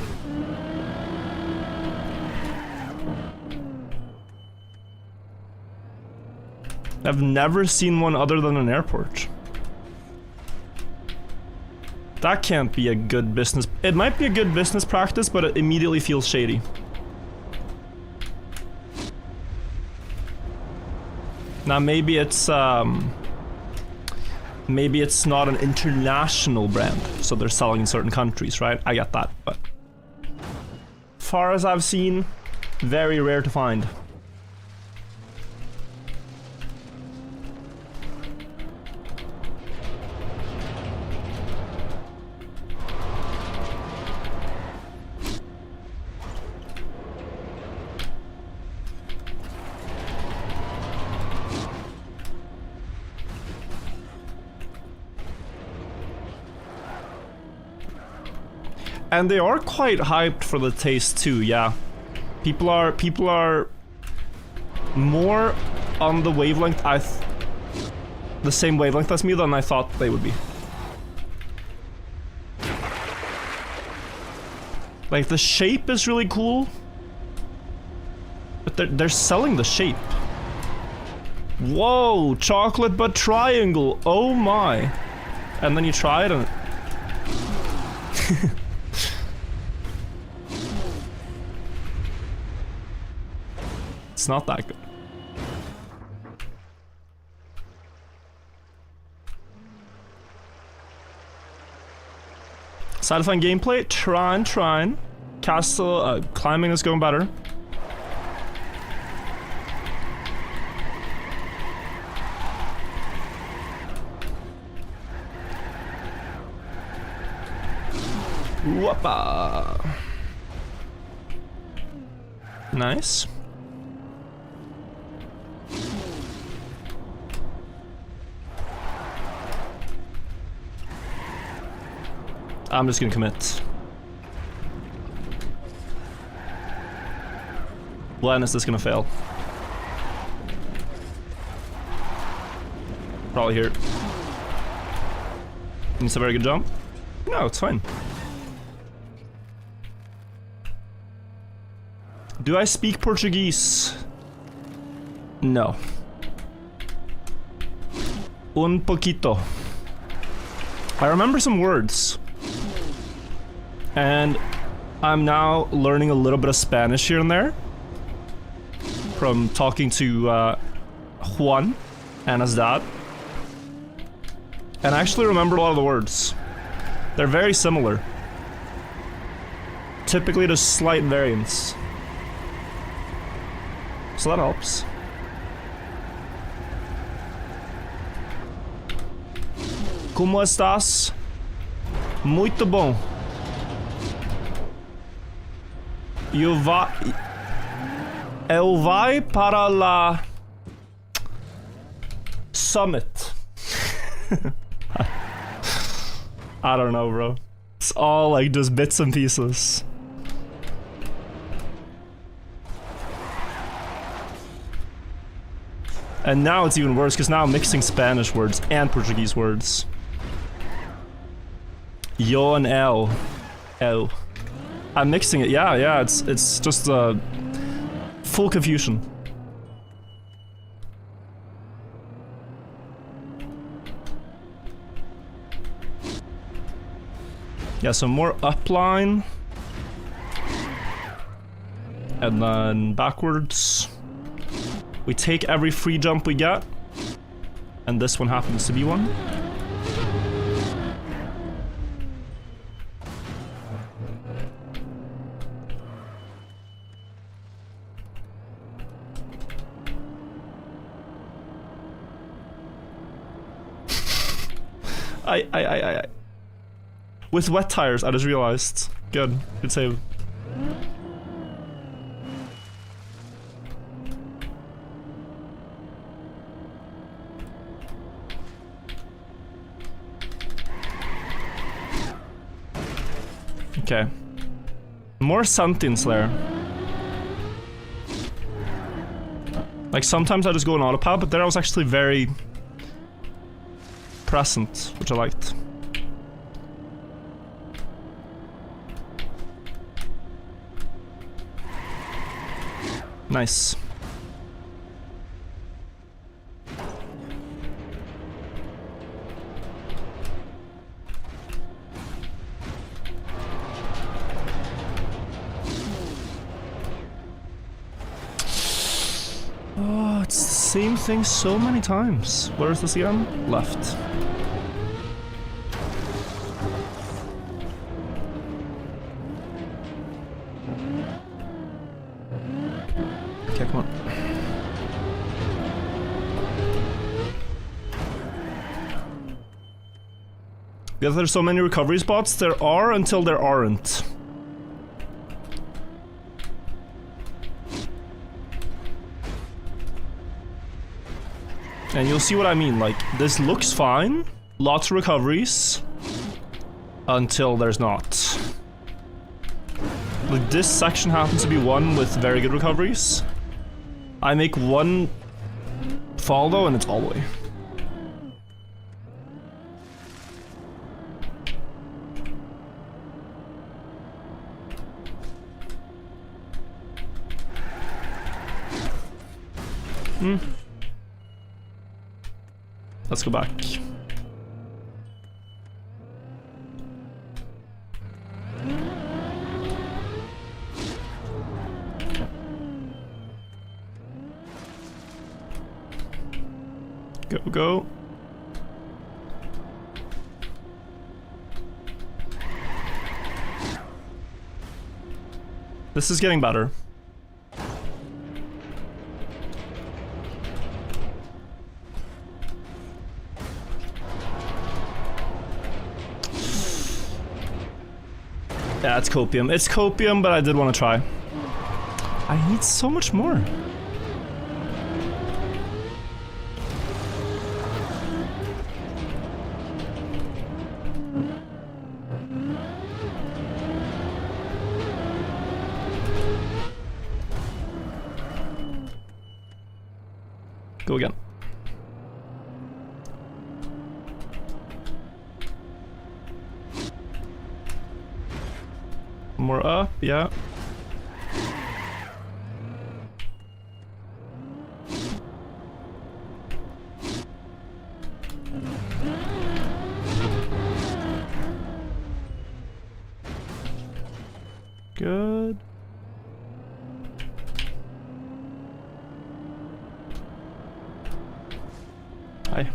I've never seen one other than an airport. That can't be a good business. It might be a good business practice, but it immediately feels shady. Now maybe it's not an international brand, so they're selling in certain countries, right? I get that, but far as I've seen, very rare to find. And they are quite hyped for the taste too, yeah. People are more on the wavelength, the same wavelength as me than I thought they would be. Like, the shape is really cool, but they're selling the shape. Whoa, chocolate but triangle, oh my. And then you try it and... It's not that good. Satisfying gameplay, trying. Castle, climbing is going better. Whoppa. Nice. I'm just gonna commit. When is this gonna fail? Probably here. It's a very good jump. No, it's fine. Do I speak Portuguese? No. Un poquito. I remember some words. And I'm now learning a little bit of Spanish here and there. From talking to Juan and his dad. And I actually remember a lot of the words. They're very similar. Typically there's slight variance. So that helps. Como estás? Muito bom. Eu vai para la summit. I don't know, bro. It's all like just bits and pieces. And now it's even worse because now I'm mixing Spanish words and Portuguese words. Yo and L. L. I'm mixing it. Yeah, it's just full confusion. Yeah, so more upline. And then backwards. We take every free jump we get. And this one happens to be one. I with wet tires, I just realized. Good save. Okay. More sentience there. Like sometimes I just go on autopilot, but there I was actually very present, which I liked. Nice. Oh, it's the same thing so many times. Where is this again? Left. Okay, come on. Because there's so many recovery spots, there are until there aren't. And you'll see what I mean, like, this looks fine, lots of recoveries, until there's not. Like, this section happens to be one with very good recoveries, I make one fall though, and it's all the way. Let's go back. Go, go. This is getting better. Yeah, it's copium. It's copium, but I did want to try. I need so much more. Go again. More up, yeah. Good. Hi.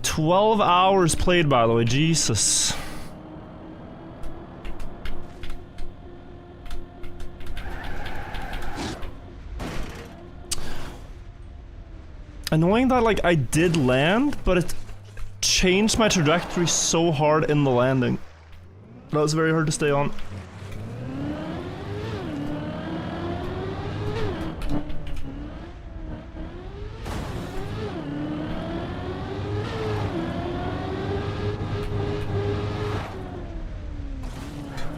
"12 hours played, by the way, Jesus. Annoying that, like, I did land, but it changed my trajectory so hard in the landing. That was very hard to stay on.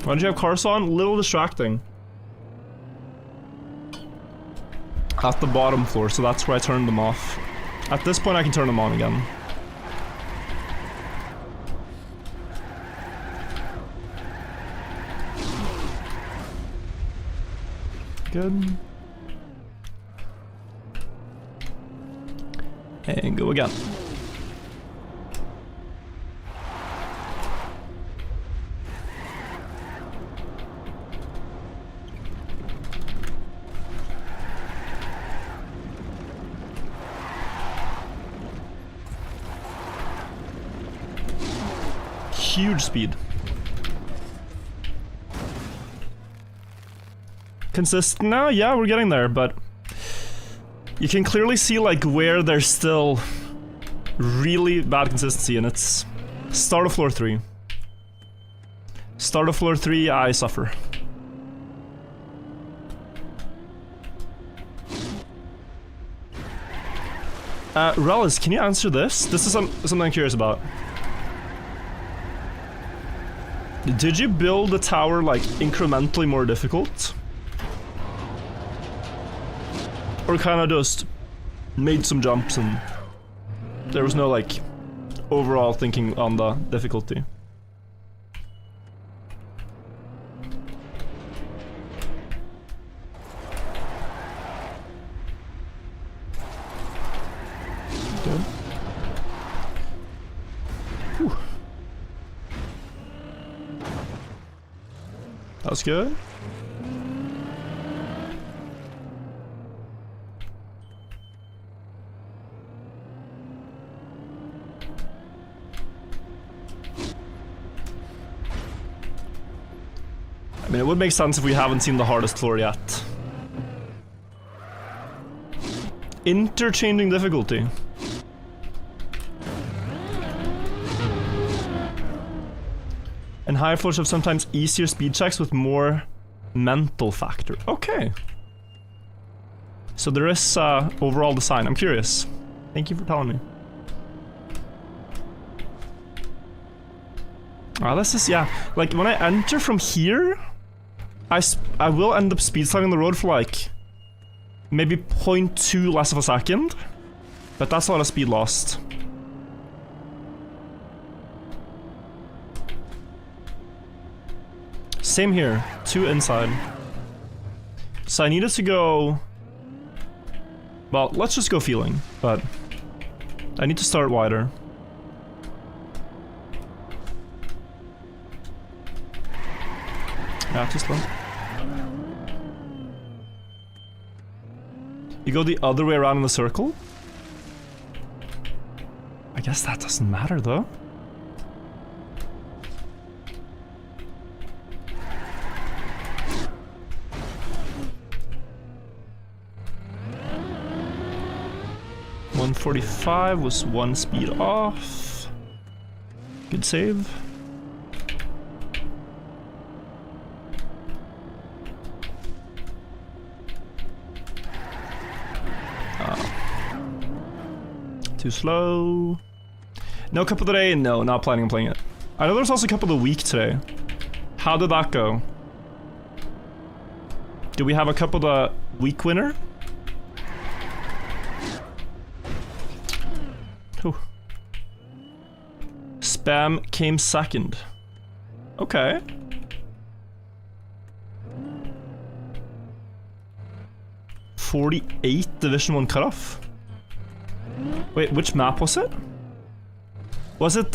Why did you have cars on? Little distracting. At the bottom floor, so that's where I turned them off. At this point I can turn them on again. Good. And go again. Huge speed. Consistent now? Yeah, we're getting there, but you can clearly see like where there's still really bad consistency, and it's start of floor 3. Start of floor 3, I suffer. Relis, can you answer this? This is something I'm curious about. Did you build the tower like incrementally more difficult? Or kind of just made some jumps and there was no like overall thinking on the difficulty? Good. Whew. That was good. I mean, it would make sense if we haven't seen the hardest floor yet. Interchanging difficulty. And higher floors have sometimes easier speed checks with more mental factor. Okay. So there is overall design. I'm curious. Thank you for telling me. This is, yeah, like when I enter from here, I will end up speed sliding the road for like maybe 0.2 less of a second, but that's a lot of speed lost. Same here, 2 inside. So I needed to go... Well, let's just go feeling, but I need to start wider. Yeah, too slow. You go the other way around in the circle? I guess that doesn't matter though. .145 was 1 speed off. Good save. Too slow. No cup of the day? No, not planning on playing it. I know there's also cup of the week today. How did that go? Do we have a cup of the week winner? Whew. Spam came second. Okay. .48 Division 1 cutoff. Wait, which map was it? Was it,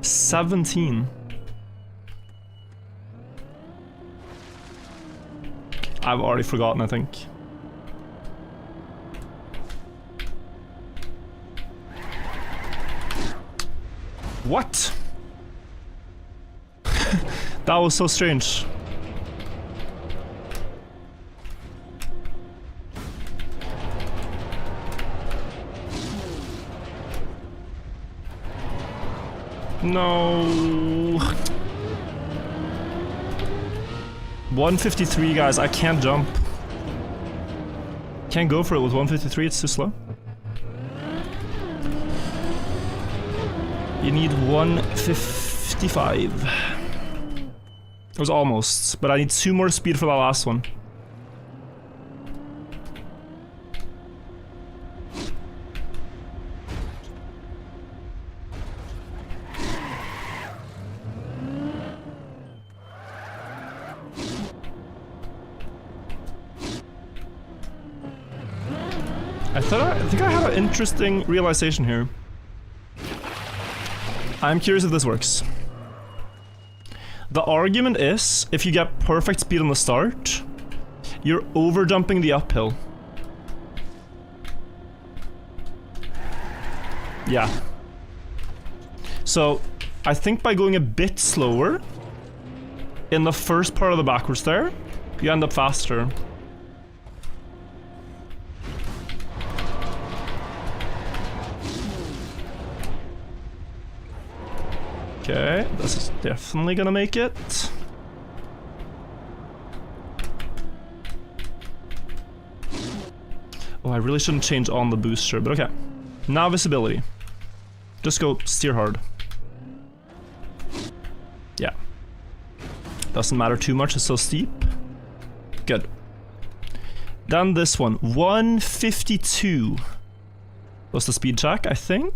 17. I've already forgotten, I think. What? That was so strange. No. 153, guys. I can't jump. Can't go for it with 153. It's too slow. You need 155. It was almost, but I need 2 more speed for that last one. I think I have an interesting realization here. I'm curious if this works. The argument is, if you get perfect speed on the start, you're overjumping the uphill. Yeah. So, I think by going a bit slower in the first part of the backwards there, you end up faster. Okay, this is definitely gonna make it. Oh, I really shouldn't change on the booster, but okay. Now visibility. Just go steer hard. Yeah. Doesn't matter too much, it's so steep. Good. Then this one, 152 was the speed check, I think.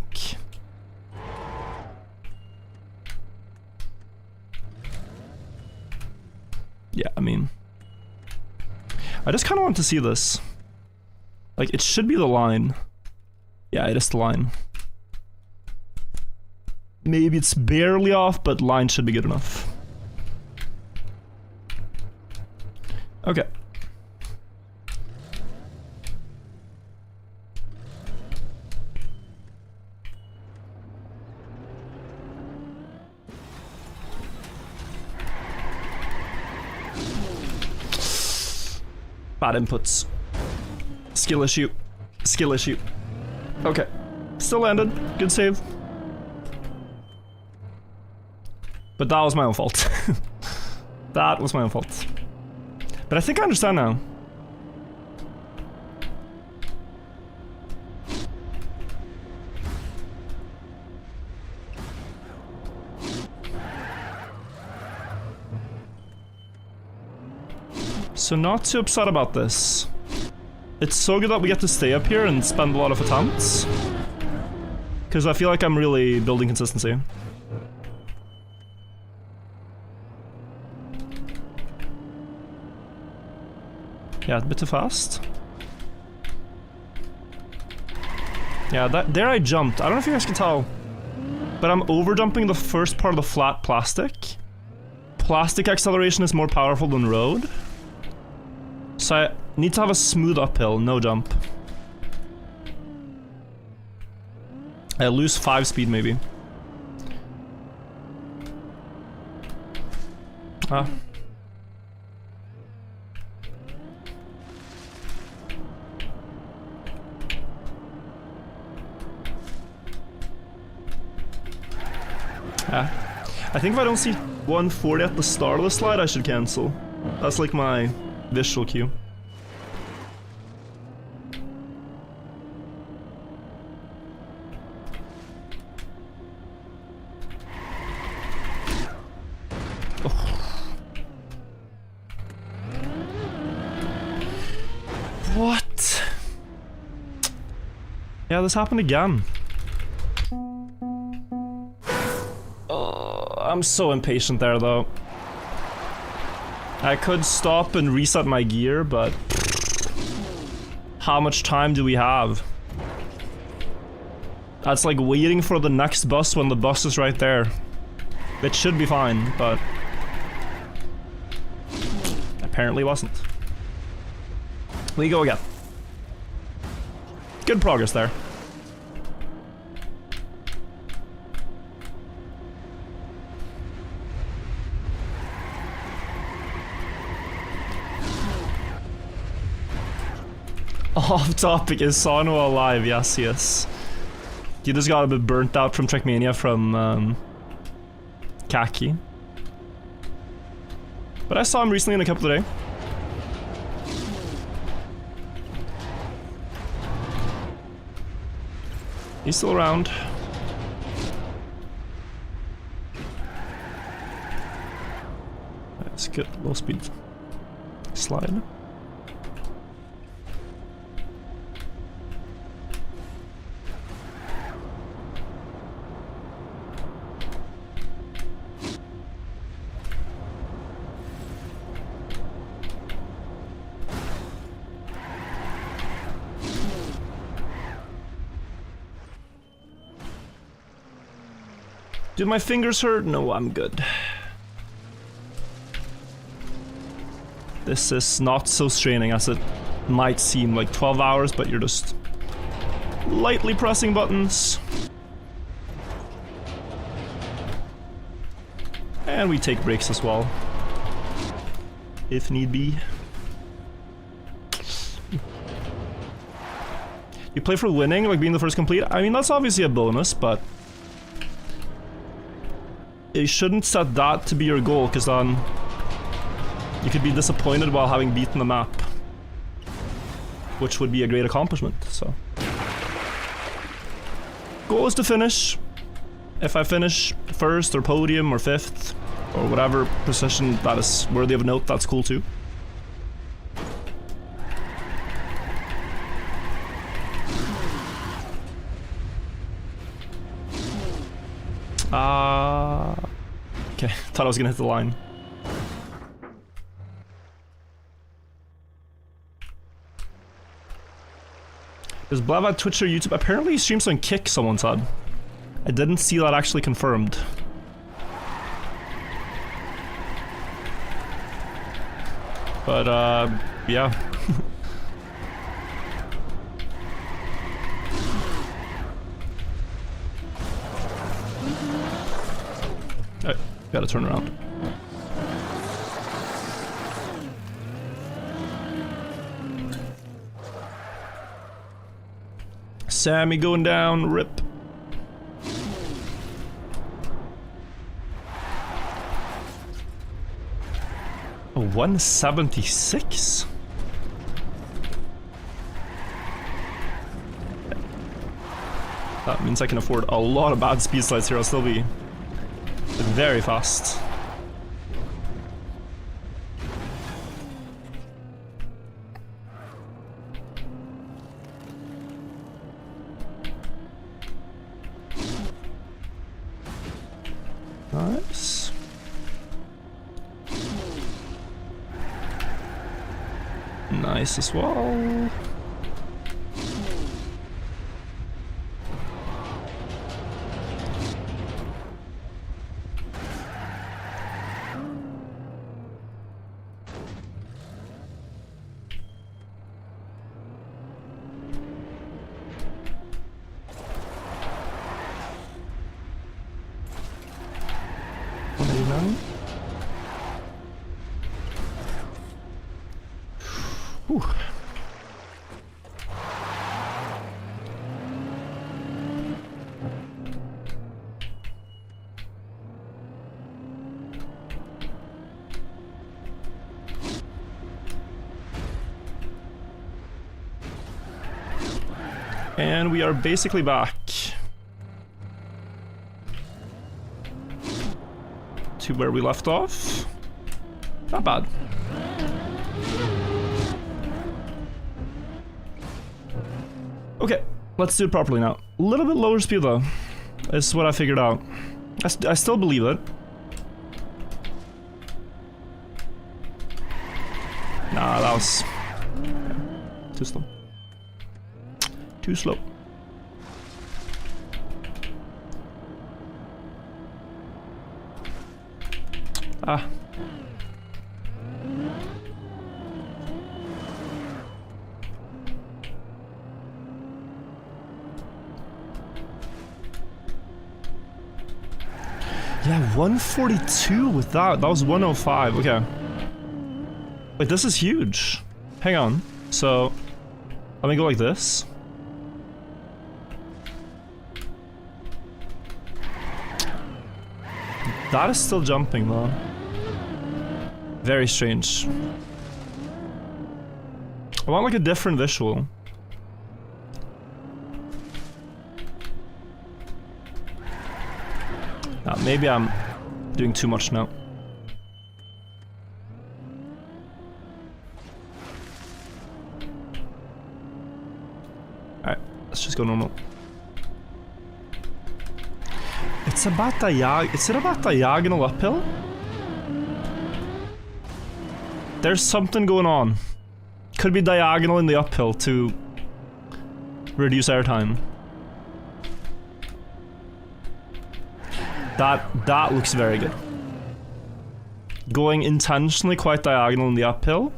Yeah, I mean, I just kind of want to see this. Like, it should be the line. Yeah, it is the line. Maybe it's barely off, but line should be good enough. Okay. Bad inputs. Skill issue. Skill issue. Okay. Still landed. Good save. But that was my own fault. That was my own fault. But I think I understand now. So not too upset about this. It's so good that we get to stay up here and spend a lot of attempts. Because I feel like I'm really building consistency. Yeah, a bit too fast. Yeah, there I jumped. I don't know if you guys can tell, but I'm over jumping the first part of the flat plastic. Plastic acceleration is more powerful than road. So I need to have a smooth uphill, no jump. I lose 5 speed maybe. Ah. I think if I don't see 140 at the start of the slide, I should cancel. That's like my visual cue. What? Yeah, this happened again. I'm so impatient there, though. I could stop and reset my gear, but how much time do we have? That's like waiting for the next bus when the bus is right there. It should be fine, but apparently wasn't. We go again. Good progress there. Off topic, is Sano alive? Yes, he is. He just got a bit burnt out from Trackmania from Kaki. But I saw him recently in a couple of days. He's still around. That's good. Low speed. Slide. Do my fingers hurt? No, I'm good. This is not so straining as it might seem, like 12 hours, but you're just lightly pressing buttons. And we take breaks as well, if need be. You play for winning, like being the first complete? I mean, that's obviously a bonus, but you shouldn't set that to be your goal, because then you could be disappointed while having beaten the map, which would be a great accomplishment. So goal is to finish. If I finish first or podium or fifth or whatever position that is worthy of note, that's cool too. Okay, thought I was gonna hit the line. Is Blav at Twitch or YouTube? Apparently he streams on Kick, someone said. I didn't see that actually confirmed. But, yeah. Gotta turn around. Sammy going down, rip. Oh, 176? That means I can afford a lot of bad speed slides here. I'll still be very fast. Nice as well. Whew. And we are basically back to where we left off. Not bad. Okay, let's do it properly now. A little bit lower speed though. This is what I figured out. I still believe it. Nah, that was too slow. Too slow. Ah. Yeah, 142 with that. That was 105. Okay. Wait, this is huge. Hang on. So, let me go like this. That is still jumping though. Very strange. I want like a different visual. Maybe I'm doing too much now. Alright, let's just go normal. It's about is it about diagonal uphill? There's something going on. Could be diagonal in the uphill to reduce airtime. That looks very good. Going intentionally quite diagonal in the uphill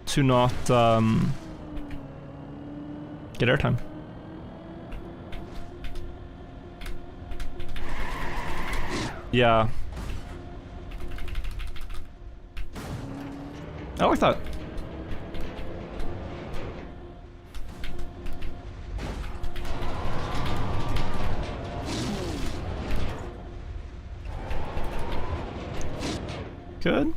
to not get airtime. Yeah. I like that. Good.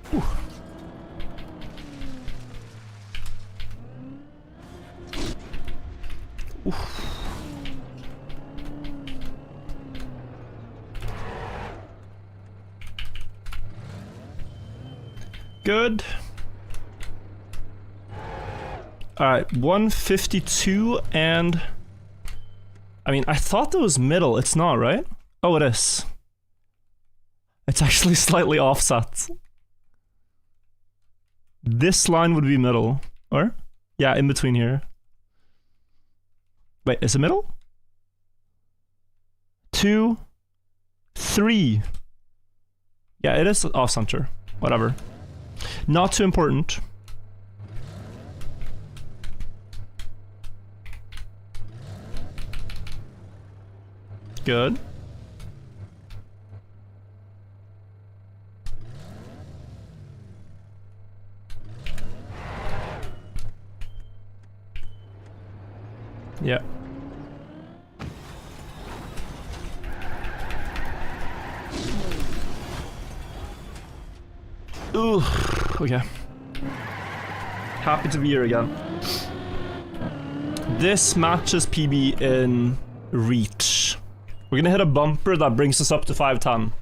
Whew. Oof. Good. Alright, 152 and... I mean, I thought that was middle. It's not, right? Oh, it is. It's actually slightly offset. This line would be middle. Or? Yeah, in between here. Wait, is it middle? 2, 3. Yeah, it is off center. Whatever. Not too important. Good. Yeah. Ooh, okay. Happy to be here again. This matches PB in reach. We're gonna hit a bumper that brings us up to 510.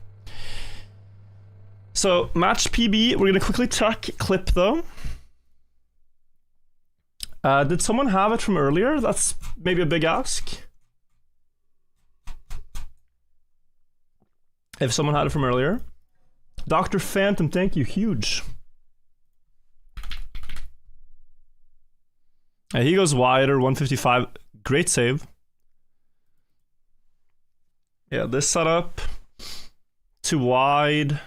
So, match PB, we're gonna quickly check clip though. Did someone have it from earlier? That's maybe a big ask. If someone had it from earlier. Dr. Phantom, thank you. Huge. Yeah, he goes wider, 155. Great save. Yeah, this setup. Too wide.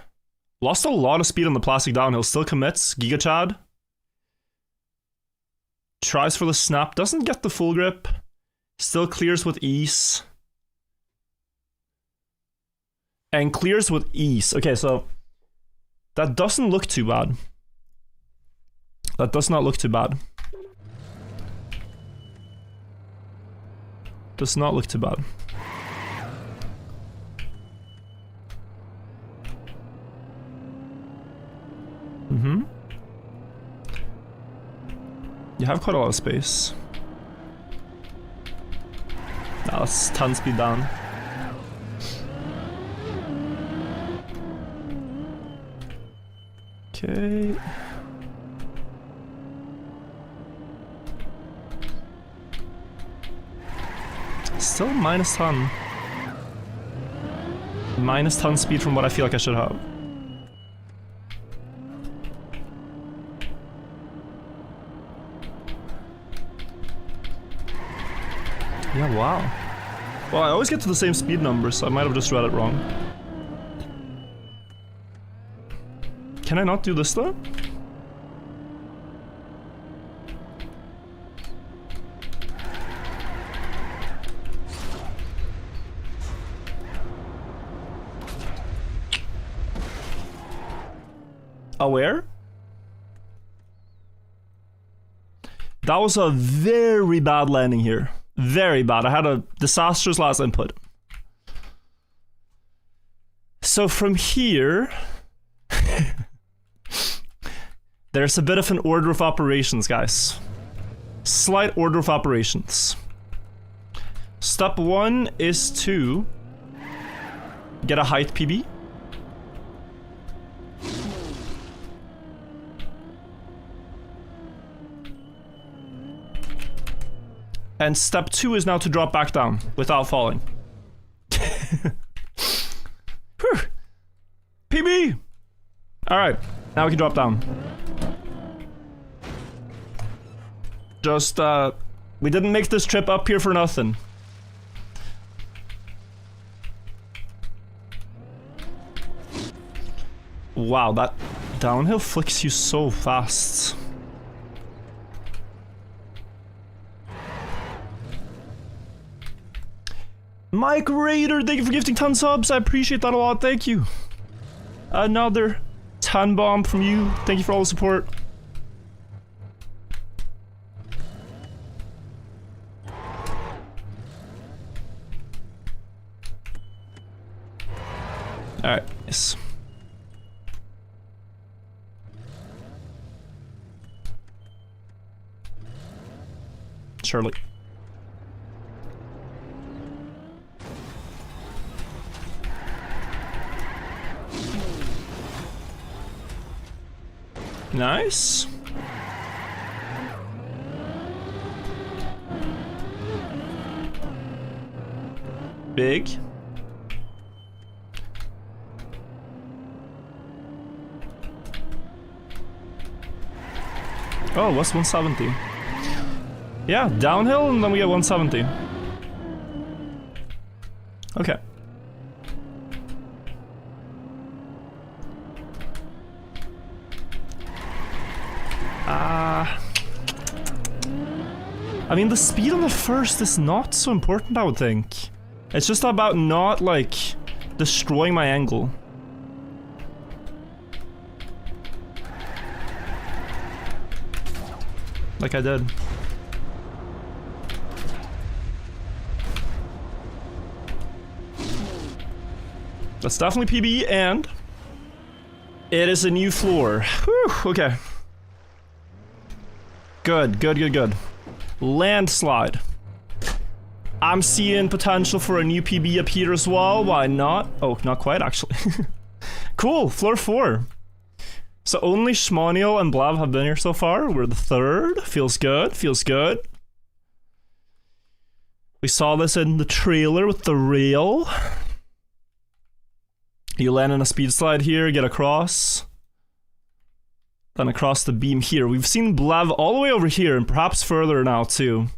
Lost a lot of speed on the plastic downhill. Still commits. Giga Chad. Tries for the snap. Doesn't get the full grip. Still clears with ease. And clears with ease. Okay, so that doesn't look too bad. That does not look too bad. Does not look too bad. Mm-hmm. You have quite a lot of space. Now let's 10 speed down. Okay. Still minus 10. Minus 10 speed from what I feel like I should have. Yeah, wow. Well, I always get to the same speed number, so I might have just read it wrong. Can I not do this though? Aware? That was a very bad landing here. Very bad. I had a disastrous last input. So from here, there's a bit of an order of operations, guys. Slight order of operations. Step 1 is to get a height PB. And step 2 is now to drop back down without falling. Whew. PB! Alright, now we can drop down. Just, we didn't make this trip up here for nothing. Wow, that downhill flicks you so fast. Mike Raider, thank you for gifting 10 subs. I appreciate that a lot. Thank you. Another 10 bomb from you. Thank you for all the support. Alright, nice. Surely. Nice. Big. Oh, what's 170? Yeah, downhill and then we get 170. Okay. I mean, the speed on the first is not so important, I would think. It's just about not, like, destroying my angle. Like I did. That's definitely PB, and it is a new floor. Whew, okay. Good, good, good, good. Landslide. I'm seeing potential for a new PB up here as well. Why not? Oh, not quite, actually. Cool, floor 4. So only Shmoniel and Blav have been here so far. We're the third. Feels good, feels good. We saw this in the trailer with the rail. You land in a speed slide here, get across. Then across the beam here. We've seen Blav all the way over here, and perhaps further now too.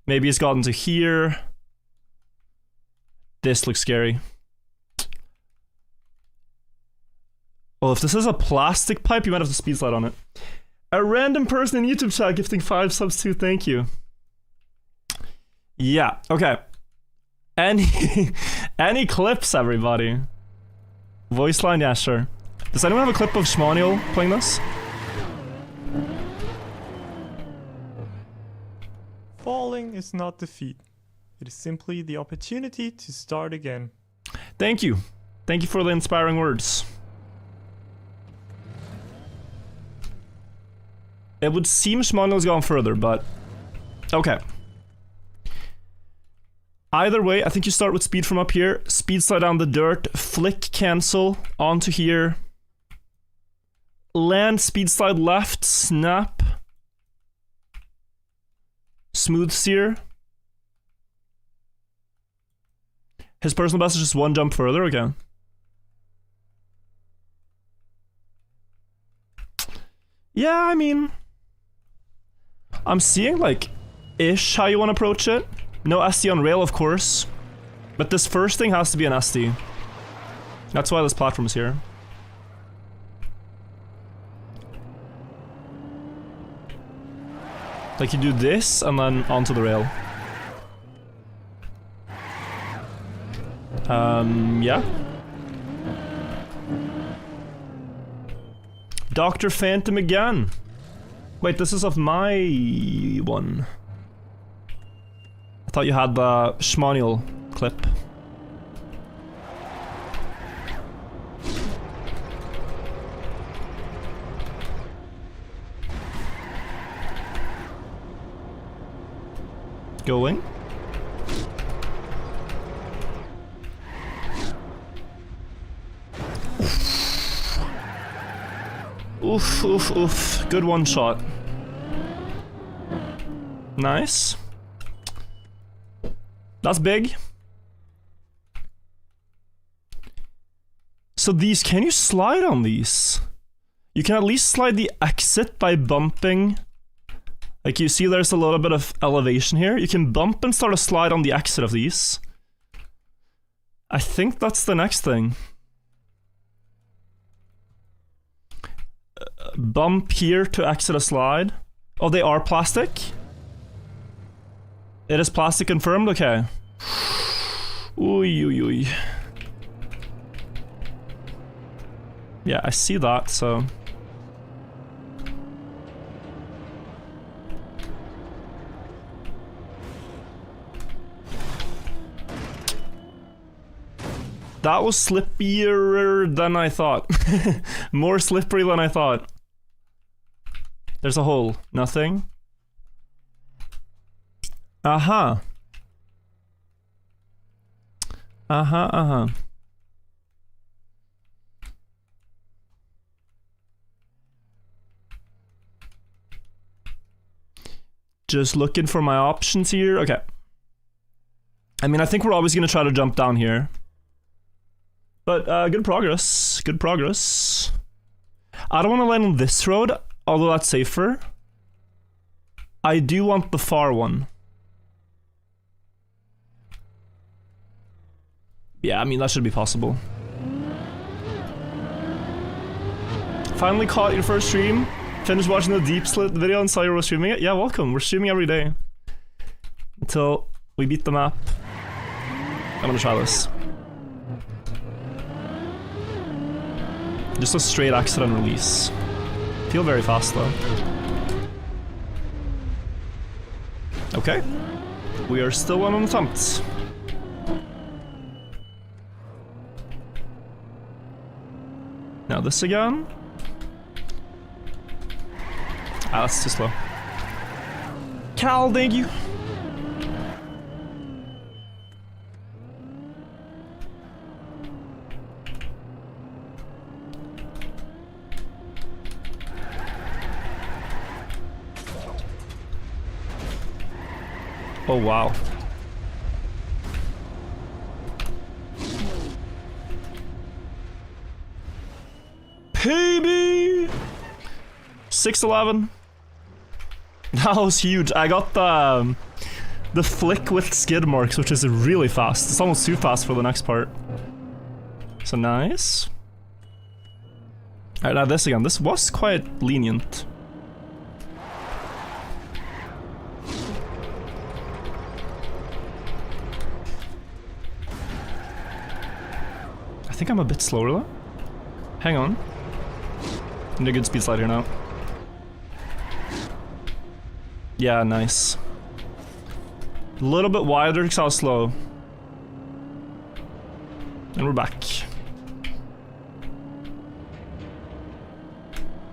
Maybe he's gotten to here. This looks scary. Well, if this is a plastic pipe, you might have to speed slide on it. A random person in YouTube chat gifting 5 subs too, thank you. Yeah, okay. Any clips, everybody? Voice line, yeah, sure. Does anyone have a clip of Shmonil playing this? Falling is not defeat. It is simply the opportunity to start again. Thank you. Thank you for the inspiring words. It would seem Shmonil's gone further, but... Okay. Either way, I think you start with speed from up here. Speed slide down the dirt. Flick cancel onto here. Land, speed slide left. Snap. Smooth steer. His personal best is just 1 jump further, okay. Yeah, I mean... I'm seeing, like, ish how you want to approach it. No SD on rail, of course. But this first thing has to be an SD. That's why this platform is here. Like, you do this, and then onto the rail. Yeah. Dr. Phantom again. Wait, this is of my one. I thought you had the Shmonil clip. Going. Oof, oof, oof. Good one shot. Nice. That's big. So these, can you slide on these? You can at least slide the exit by bumping. Like, you see there's a little bit of elevation here. You can bump and start a slide on the exit of these. I think that's the next thing. Bump here to exit a slide. Oh, they are plastic? It is plastic confirmed? Okay. Ooh, ooh, ooh. Yeah, I see that, so... That was slippier than I thought. More slippery than I thought. There's a hole. Nothing. Uh-huh. Uh-huh, uh-huh. Just looking for my options here. Okay. I mean, I think we're always going to try to jump down here. But, good progress. Good progress. I don't want to land on this road, although that's safer. I do want the far one. Yeah, I mean, that should be possible. Finally caught your first stream. Finished watching the Deep Slit video and saw you were streaming it. Yeah, welcome. We're streaming every day. Until we beat the map. I'm gonna try this. Just a straight exit and release. Feel very fast though. Okay. We are still unattempted. Now this again. Ah, that's too slow. Cal, thank you. Oh, wow. PB! 611. That was huge. I got the flick with skid marks, which is really fast. It's almost too fast for the next part. So nice. Alright, now this again. This was quite lenient. I think I'm a bit slower though. Hang on. I need a good speed slide here now. Yeah, nice. A little bit wider because I was slow. And we're back.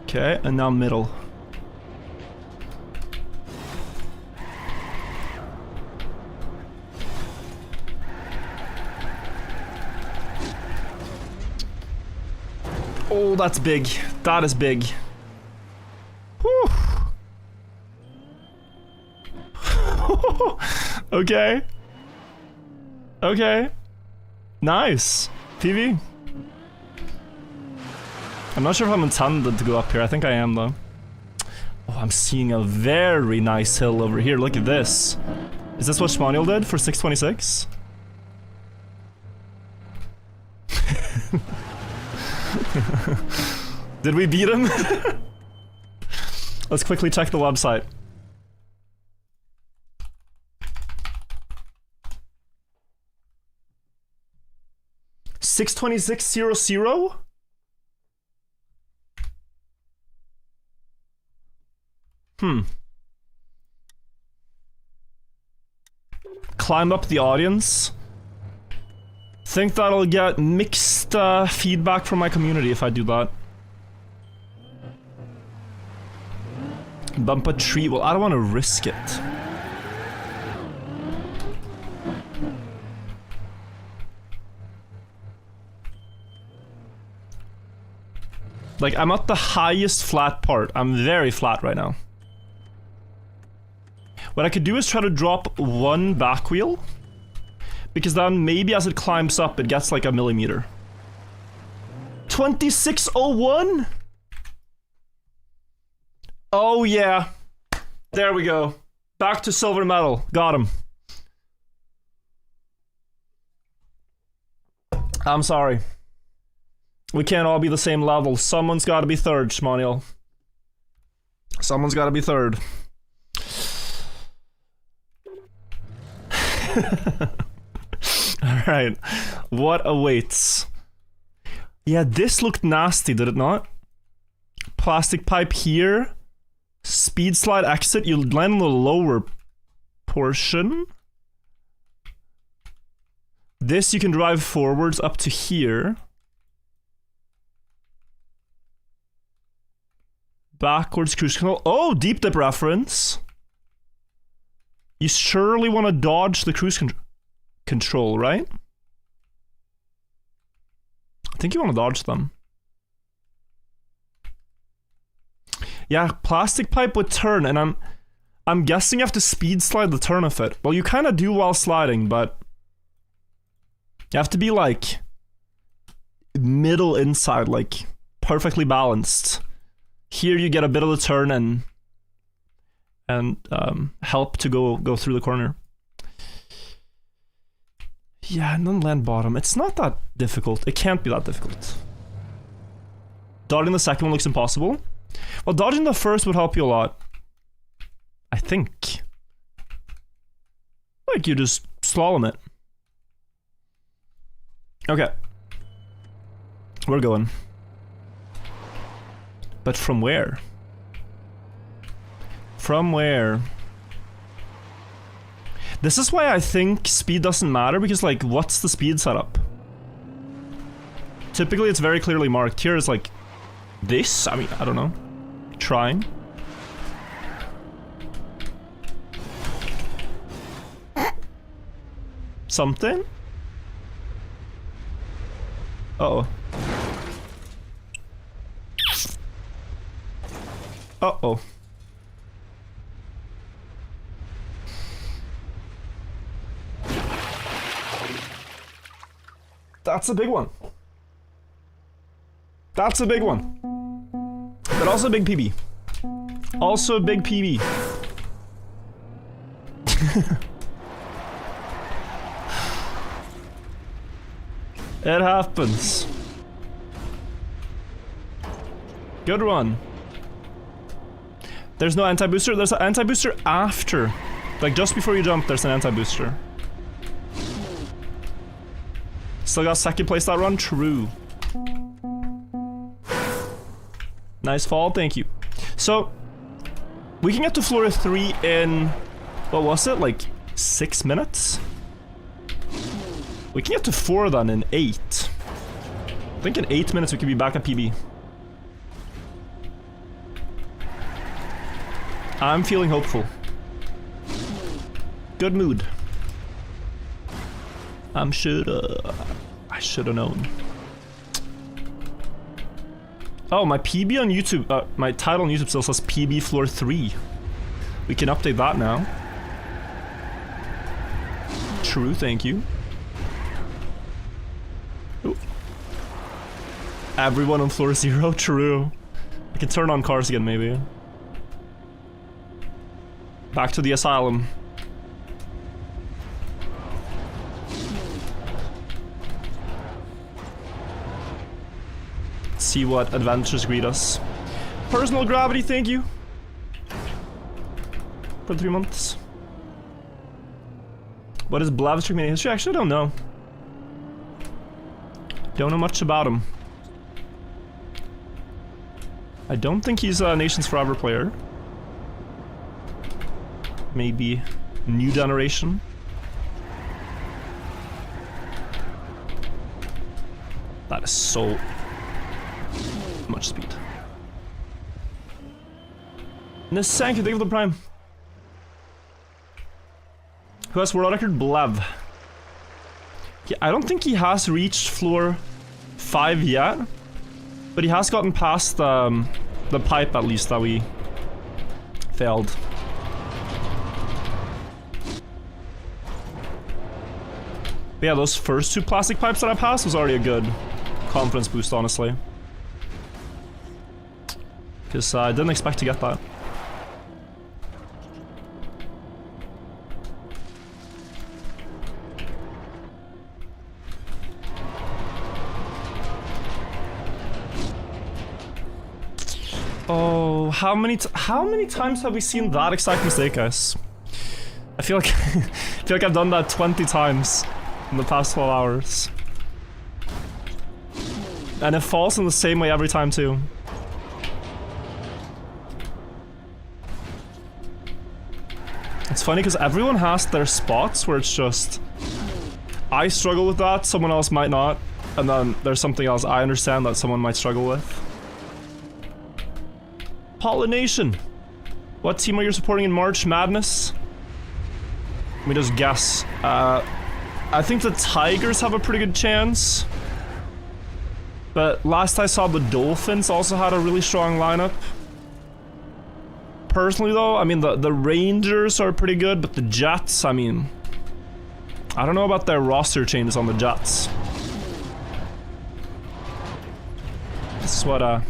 Okay, and now middle. Oh, that's big. That is big. Whew. Okay. Okay. Nice. PV. I'm not sure if I'm intended to go up here. I think I am though. Oh, I'm seeing a very nice hill over here. Look at this. Is this what Schmaniel did for 626? Did we beat him? Let's quickly check the website. $626.00? Climb up the audience. Think that'll get mixed feedback from my community if I do that. Bump a tree. Well, I don't want to risk it. Like, I'm at the highest flat part. I'm very flat right now. What I could do is try to drop one back wheel. Because then maybe as it climbs up, it gets like a millimeter. 2601? Oh yeah. There we go. Back to silver medal. Got him. I'm sorry. We can't all be the same level. Someone's got to be third, Schmaniel. Someone's got to be third. Alright. What awaits? Yeah, this looked nasty, did it not? Plastic pipe here. Speed slide exit. You land on the lower portion. This you can drive forwards up to here. Backwards cruise control. Oh, deep dip reference. You surely want to dodge the cruise control, right? I think you want to dodge them. Yeah, plastic pipe with turn, and I'm guessing you have to speed slide the turn of it. Well, you kind of do while sliding, but you have to be like middle inside, like perfectly balanced. Here you get a bit of the turn and help to go through the corner. Yeah, and then land bottom. It's not that difficult. It can't be that difficult. Dodging the second one looks impossible. Well, dodging the first would help you a lot. I think. Like, you just slalom it. Okay. We're going. But from where? From where? This is why I think speed doesn't matter, because, like, what's the speed setup? Typically, it's very clearly marked. Here is like this. I mean, I don't know. Trying. Something? Uh-oh. Uh-oh. That's a big one. That's a big one. But also a big PB. Also a big PB. It happens. Good run. There's no anti-booster. There's an anti-booster after. Like just before you jump, there's an anti-booster. Still got second place that run? True. Nice fall, thank you. So, we can get to floor 3 in, what was it, like 6 minutes? We can get to 4 then in 8. I think in 8 minutes we can be back at PB. I'm feeling hopeful. Good mood. I should've known. Oh, my PB on YouTube, my title on YouTube still says PB floor 3. We can update that now. True, thank you. Ooh. Everyone on floor 0, true. I can turn on cars again, maybe. Back to the asylum. See what adventures greet us. Personal gravity, thank you. For 3 months. What is Blav's Trackmania history? Actually, I don't know. Don't know much about him. I don't think he's a Nations Forever player. Maybe new generation. That is so much speed. Thank you, thank you for the prime. Who has world record? Blav. Yeah, I don't think he has reached floor 5 yet, but he has gotten past the pipe at least that we failed. But yeah, those first 2 plastic pipes that I passed was already a good confidence boost, honestly. Because I didn't expect to get that. Oh, how many times have we seen that exact mistake, guys? I feel like I've done that 20 times in the past 12 hours. And it falls in the same way every time too. It's funny because everyone has their spots where it's just I struggle with that, someone else might not, and then there's something else I understand that someone might struggle with. Pollination. What team are you supporting in March Madness? Let me just guess. I think the Tigers have a pretty good chance. But last I saw, the Dolphins also had a really strong lineup. Personally though, I mean the Rangers are pretty good, but the Jets, I mean, I don't know about their roster changes on the Jets. This is what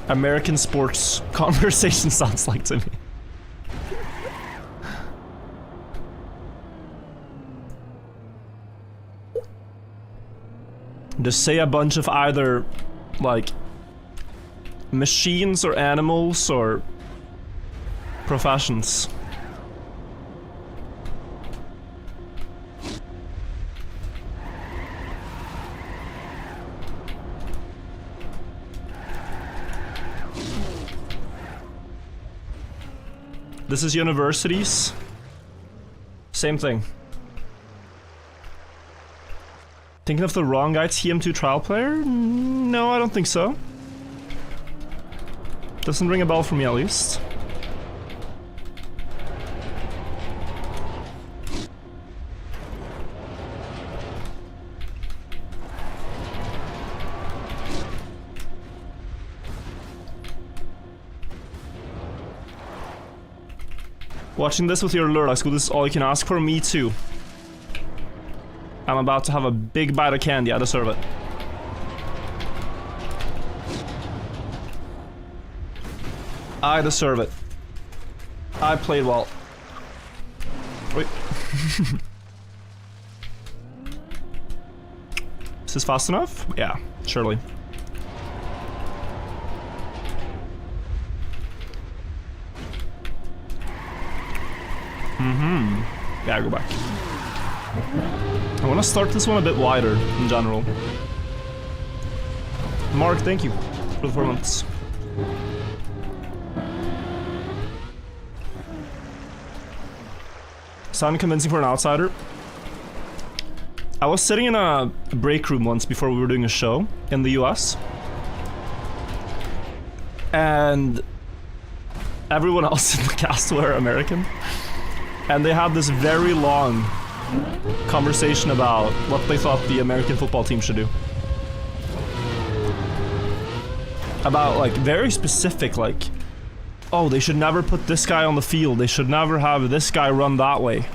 American sports conversation sounds like to me. Just say a bunch of either, like, machines or animals or professions. This is universities. Same thing. Thinking of the wrong guy, TM2 trial player? No, I don't think so. Doesn't ring a bell for me at least. Watching this with your lure, this is all you can ask for. Me too. I'm about to have a big bite of candy, I deserve it. I deserve it. I played well. Wait. Is this fast enough? Yeah, surely. Yeah, go back. I want to start this one a bit wider in general. Mark, thank you for the 4 months. Sound convincing for an outsider? I was sitting in a break room once before we were doing a show in the US. And everyone else in the cast were American. And they had this very long conversation about what they thought the American football team should do. About, like, very specific, like, oh, they should never put this guy on the field. They should never have this guy run that way.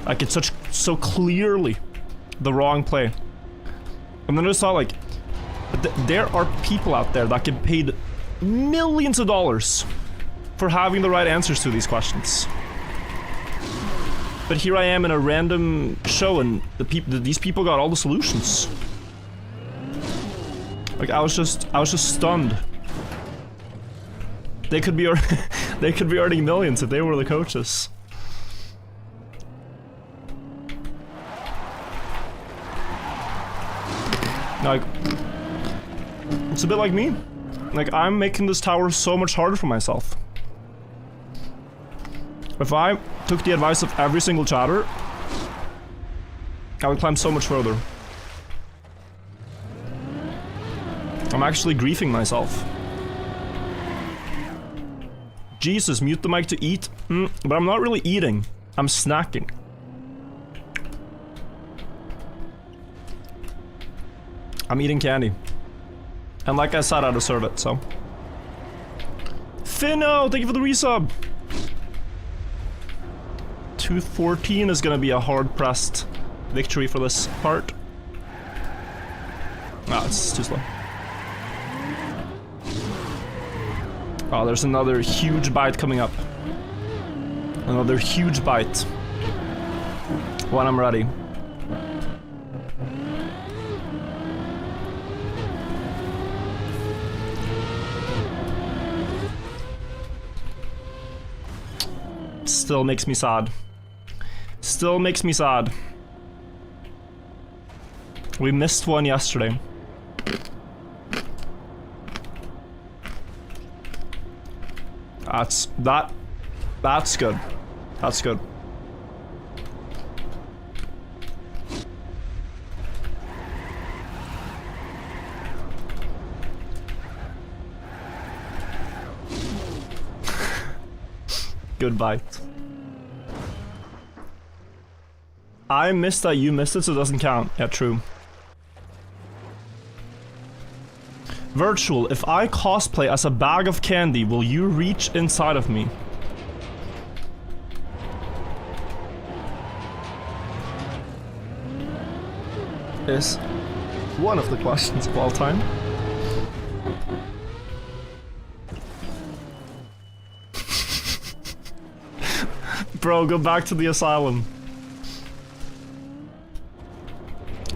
Like, it's so clearly the wrong play. And then I just thought, like, there are people out there that get paid millions of dollars for having the right answers to these questions. But here I am in a random show, and these people got all the solutions. Like, I was just stunned. They could be earning millions if they were the coaches. Like, it's a bit like me. Like, I'm making this tower so much harder for myself. If I took the advice of every single chatter, I would climb so much further. I'm actually griefing myself. Jesus, mute the mic to eat? But I'm not really eating. I'm snacking. I'm eating candy. And like I said, I deserve it, so. Finno, thank you for the resub! 214 is gonna be a hard-pressed victory for this part. Ah, it's too slow. Oh, there's another huge bite coming up. Another huge bite. When I'm ready. Still makes me sad. Still makes me sad. We missed one yesterday. That's good. That's good. Good bite. I missed that, you missed it, so it doesn't count. Yeah, true. Virtual, if I cosplay as a bag of candy, will you reach inside of me? Is one of the questions of all time. Bro, go back to the asylum.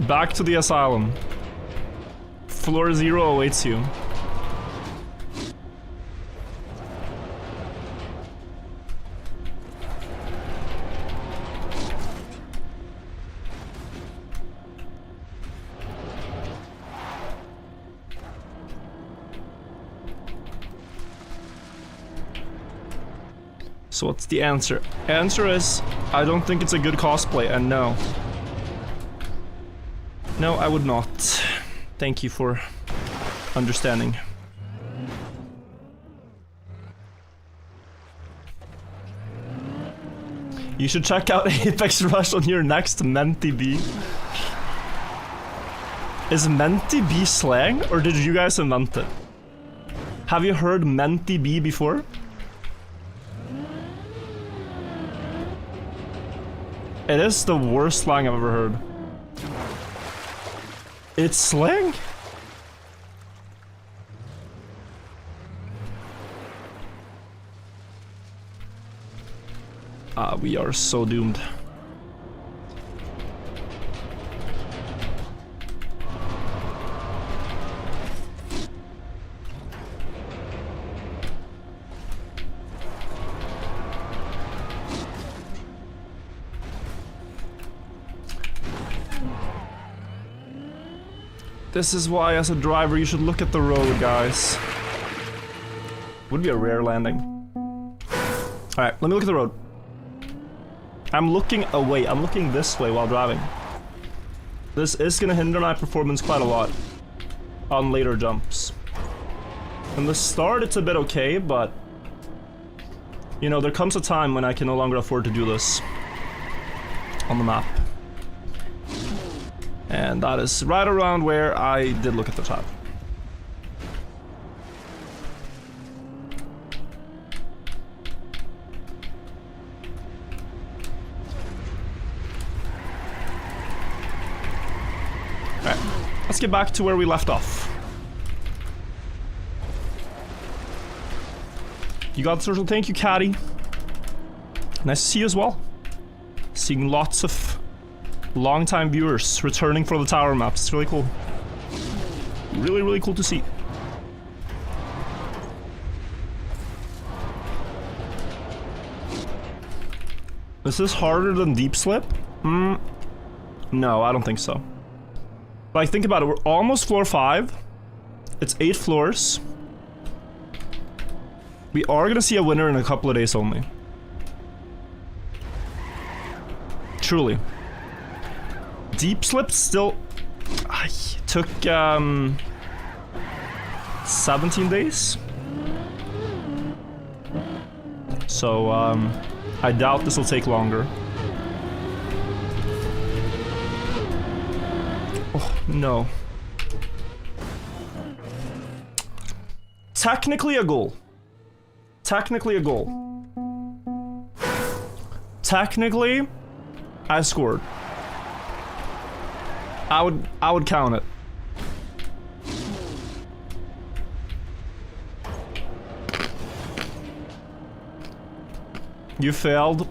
Back to the asylum. Floor 0 awaits you. So what's the answer? Answer is, I don't think it's a good cosplay, and no. No, I would not. Thank you for understanding. You should check out Apex Rush on your next Menti B. Is Menti B slang, or did you guys invent it? Have you heard Menti B before? It is the worst slang I've ever heard. It's slang? We are so doomed. This is why, as a driver, you should look at the road, guys. Would be a rare landing. Alright, let me look at the road. I'm looking away. I'm looking this way while driving. This is gonna hinder my performance quite a lot on later jumps. From the start, it's a bit okay, but you know, there comes a time when I can no longer afford to do this on the map. And that is right around where I did look at the top. Alright, let's get back to where we left off. You got the social, thank you, Caddy. Nice to see you as well. Seeing lots of long-time viewers returning for the tower maps. It's really cool. Really, really cool to see. Is this harder than Deep Slip? No, I don't think so. Like, think about it. We're almost floor 5. It's 8 floors. We are gonna see a winner in a couple of days only. Truly. Deep Slip still took 17 days. So I doubt this will take longer. Oh no. Technically a goal. Technically a goal. Technically, I scored. I would count it. You failed.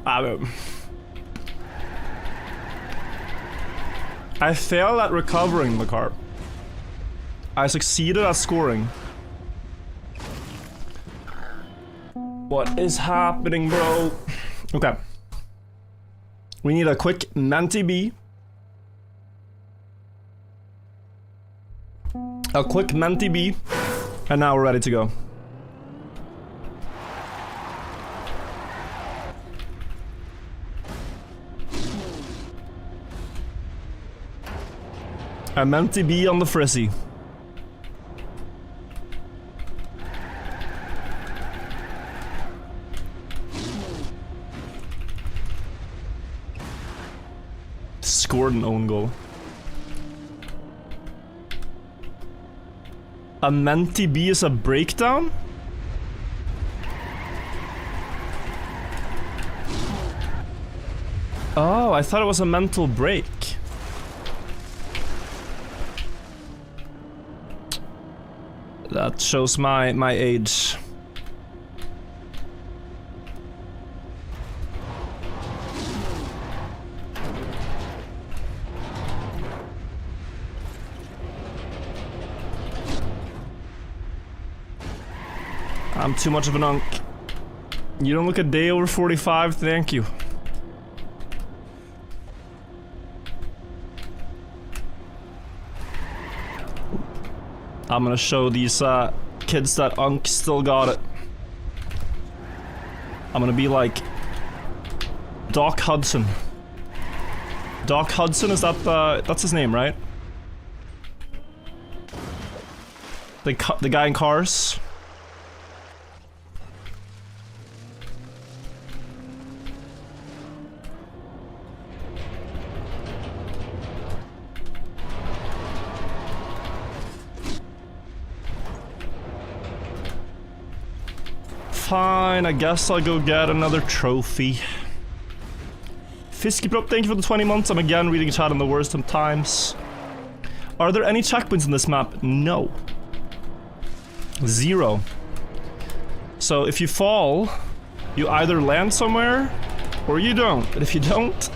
I failed at recovering the car. I succeeded at scoring. What is happening, bro? Okay. We need a quick Menti B. A quick Menti B, and now we're ready to go. A Menti B on the frizzy. Scored an own goal. A Menti B is a breakdown? Oh, I thought it was a mental break. That shows my age. I'm too much of an unk. You don't look a day over 45, thank you. I'm gonna show these kids that unk still got it. I'm gonna be like Doc Hudson. Doc Hudson, is that that's his name, right? The guy in Cars. Fine, I guess I'll go get another trophy. Fiskyprop, thank you for the 20 months. I'm again reading chat in the worst of times. Are there any checkpoints in this map? No. 0. So if you fall, you either land somewhere or you don't. But if you don't,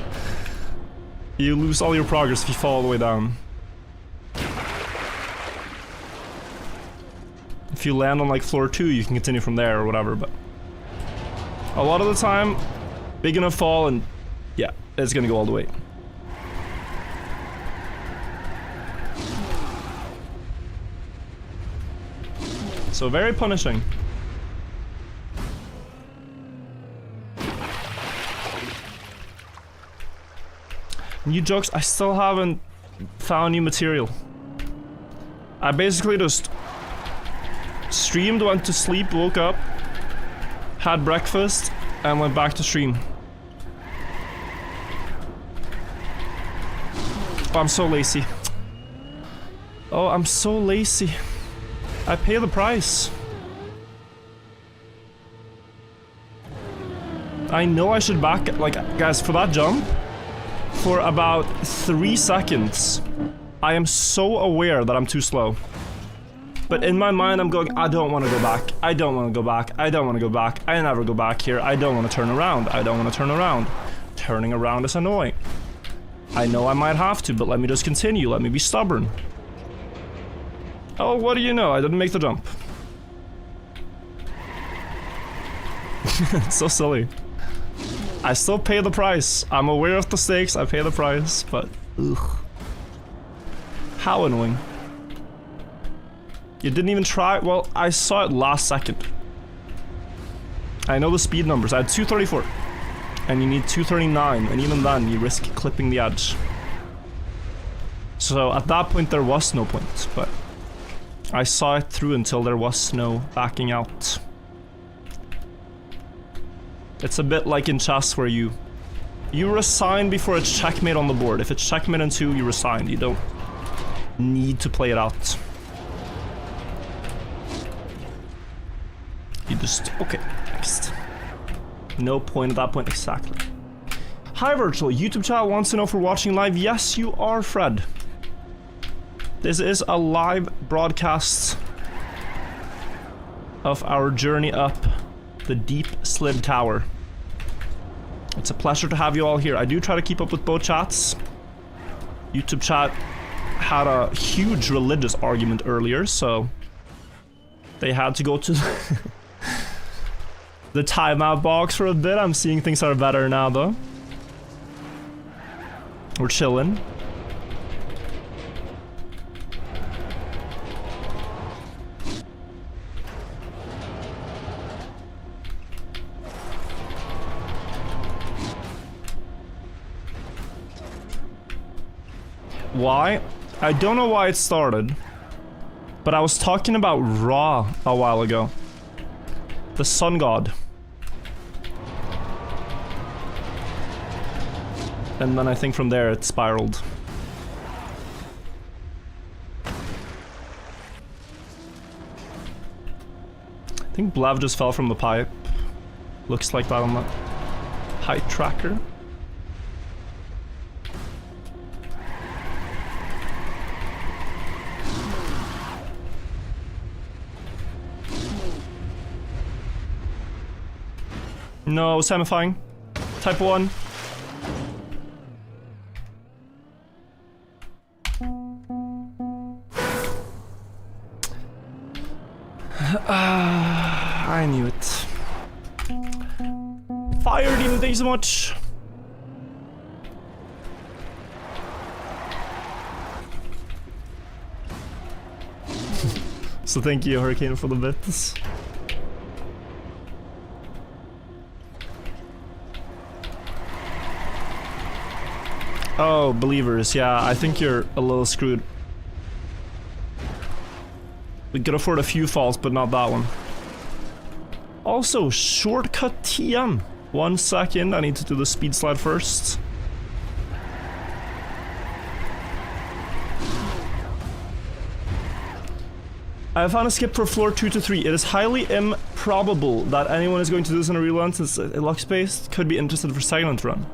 you lose all your progress if you fall all the way down. If you land on like floor 2, you can continue from there or whatever, but a lot of the time, big enough fall and yeah, it's gonna go all the way. So very punishing. New jokes, I still haven't found new material. I basically just streamed, went to sleep, woke up, had breakfast, and went back to stream. Oh, I'm so lazy. Oh, I'm so lazy. I pay the price. I know I should back, like, guys, for that jump, for about 3 seconds, I am so aware that I'm too slow. But in my mind, I'm going, I don't want to go back. I don't want to go back. I don't want to go back. I never go back here. I don't want to turn around. I don't want to turn around. Turning around is annoying. I know I might have to, but let me just continue. Let me be stubborn. Oh, what do you know? I didn't make the jump. It's so silly. I still pay the price. I'm aware of the stakes. I pay the price, but ugh. How annoying. You didn't even try? Well, I saw it last second. I know the speed numbers. I had 234. And you need 239, and even then you risk clipping the edge. So at that point there was no point, but I saw it through until there was no backing out. It's a bit like in chess where you resign before it's checkmate on the board. If it's checkmate in 2, you resign. You don't need to play it out. You just, okay, next. No point at that point, exactly. Hi Virtual, YouTube chat wants to know if we're watching live. Yes, you are, Fred. This is a live broadcast of our journey up the deep slid tower. It's a pleasure to have you all here. I do try to keep up with both chats. YouTube chat had a huge religious argument earlier, so they had to go to the timeout box for a bit. I'm seeing things are better now, though. We're chilling. Why? I don't know why it started, but I was talking about Ra a while ago. The sun god. And then I think from there it spiraled. I think Blav just fell from the pipe. Looks like that on the height tracker. No, semifying. Type 1. I knew it. Fire Demon, thank you so much. So thank you, Hurricane, for the bits. Oh, believers, yeah, I think you're a little screwed. We could afford a few falls, but not that one. Also, shortcut TM. 1 second, I need to do the speed slide first. I found a skip for floor 2 to 3. It is highly improbable that anyone is going to do this in a real run since a luck space could be interested for silent run.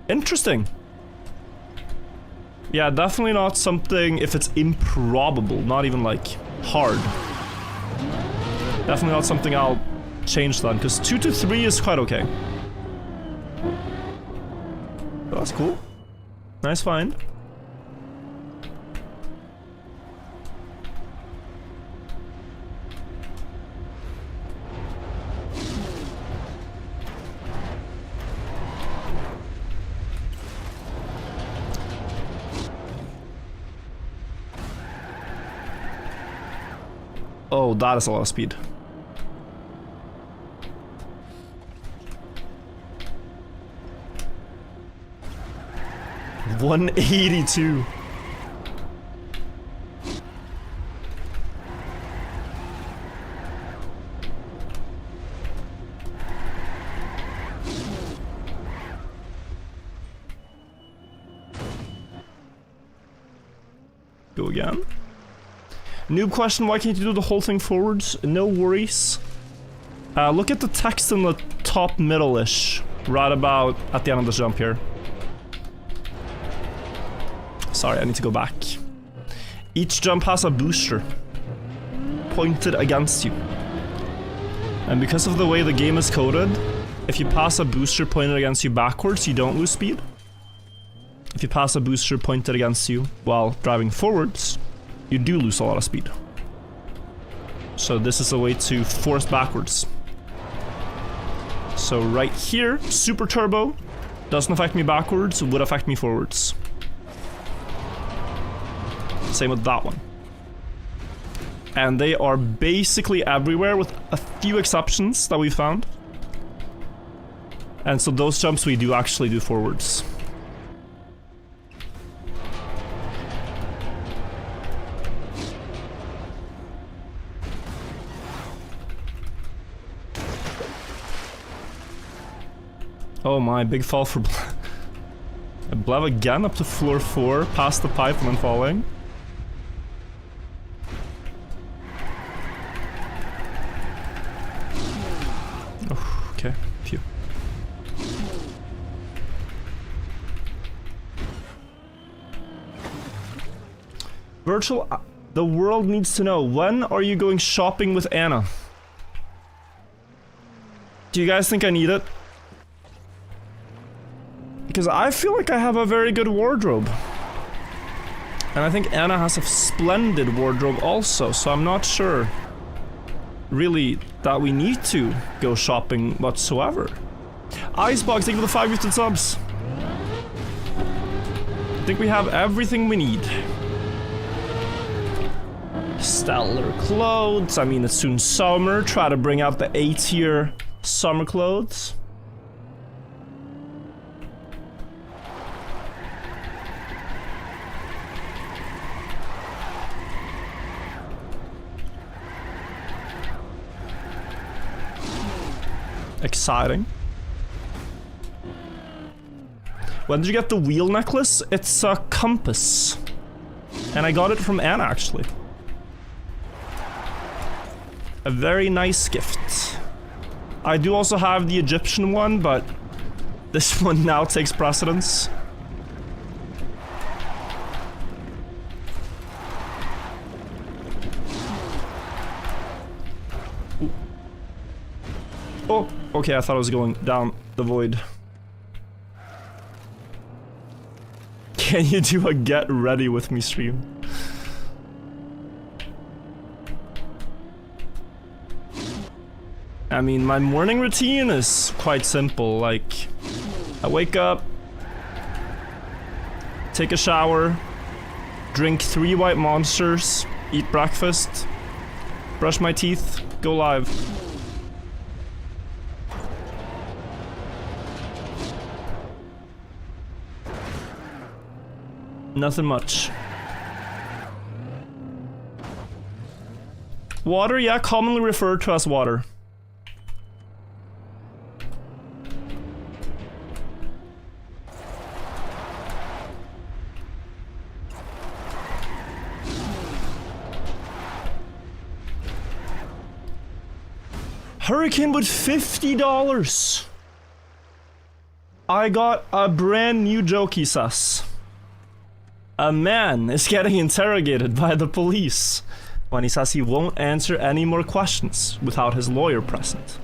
Interesting. Yeah, definitely not something if it's improbable, not even like hard. Definitely not something I'll change then, because 2 to 3 is quite okay. that's cool. Nice find. Oh, that is a lot of speed. $182. Go again. Noob question, why can't you do the whole thing forwards? No worries. Look at the text in the top middle-ish, right about at the end of the jump here. Sorry, I need to go back. Each jump has a booster pointed against you. And because of the way the game is coded, if you pass a booster pointed against you backwards, you don't lose speed. If you pass a booster pointed against you while driving forwards, you do lose a lot of speed. So this is a way to force backwards. So right here, super turbo, doesn't affect me backwards, would affect me forwards. Same with that one. And they are basically everywhere with a few exceptions that we found. And so those jumps we do actually do forwards. Oh my, big fall for Blev again up to floor 4, past the pipe and then falling. Oh, okay, phew. Virtual, the world needs to know, when are you going shopping with Anna? Do you guys think I need it? Because I feel like I have a very good wardrobe. And I think Anna has a splendid wardrobe also, so I'm not sure really that we need to go shopping whatsoever. Icebox, thank you for the 5 gifted subs. I think we have everything we need. Stellar clothes, I mean it's soon summer, try to bring out the A-tier summer clothes. Exciting. When did you get the wheel necklace? It's a compass. And I got it from Anna, actually. A very nice gift. I do also have the Egyptian one, but this one now takes precedence. Oh, okay, I thought I was going down the void. Can you do a get ready with me stream? I mean, my morning routine is quite simple, like, I wake up, take a shower, drink 3 white monsters, eat breakfast, brush my teeth, go live. Nothing much. Water, yeah, commonly referred to as water. Hurricane with $50. I got a brand new jokey sus. A man is getting interrogated by the police when he says he won't answer any more questions without his lawyer present.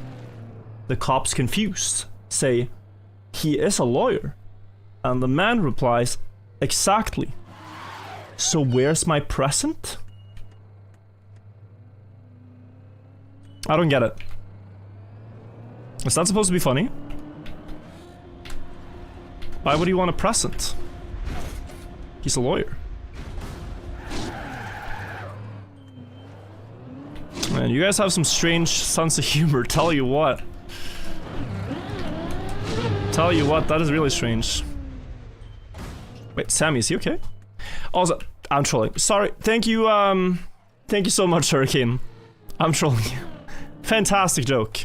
The cops, confused, say, he is a lawyer. And the man replies, exactly. So where's my present? I don't get it. Is that supposed to be funny? Why would he want a present? He's a lawyer. Man, you guys have some strange sense of humor, tell you what. Tell you what, that is really strange. Wait, Sammy, is he okay? Also, I'm trolling. Sorry, thank you so much, Hurricane. I'm trolling you. Fantastic joke.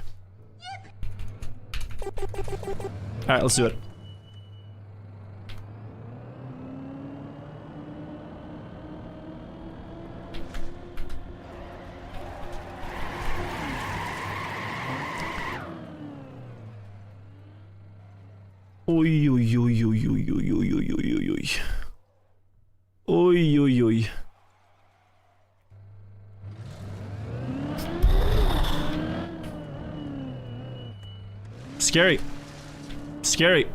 Alright, let's do it. Oi, oi, oi, oi, oi, oi, oi, oi, oi, oi. Oi, oi, oi. Scary. Scary.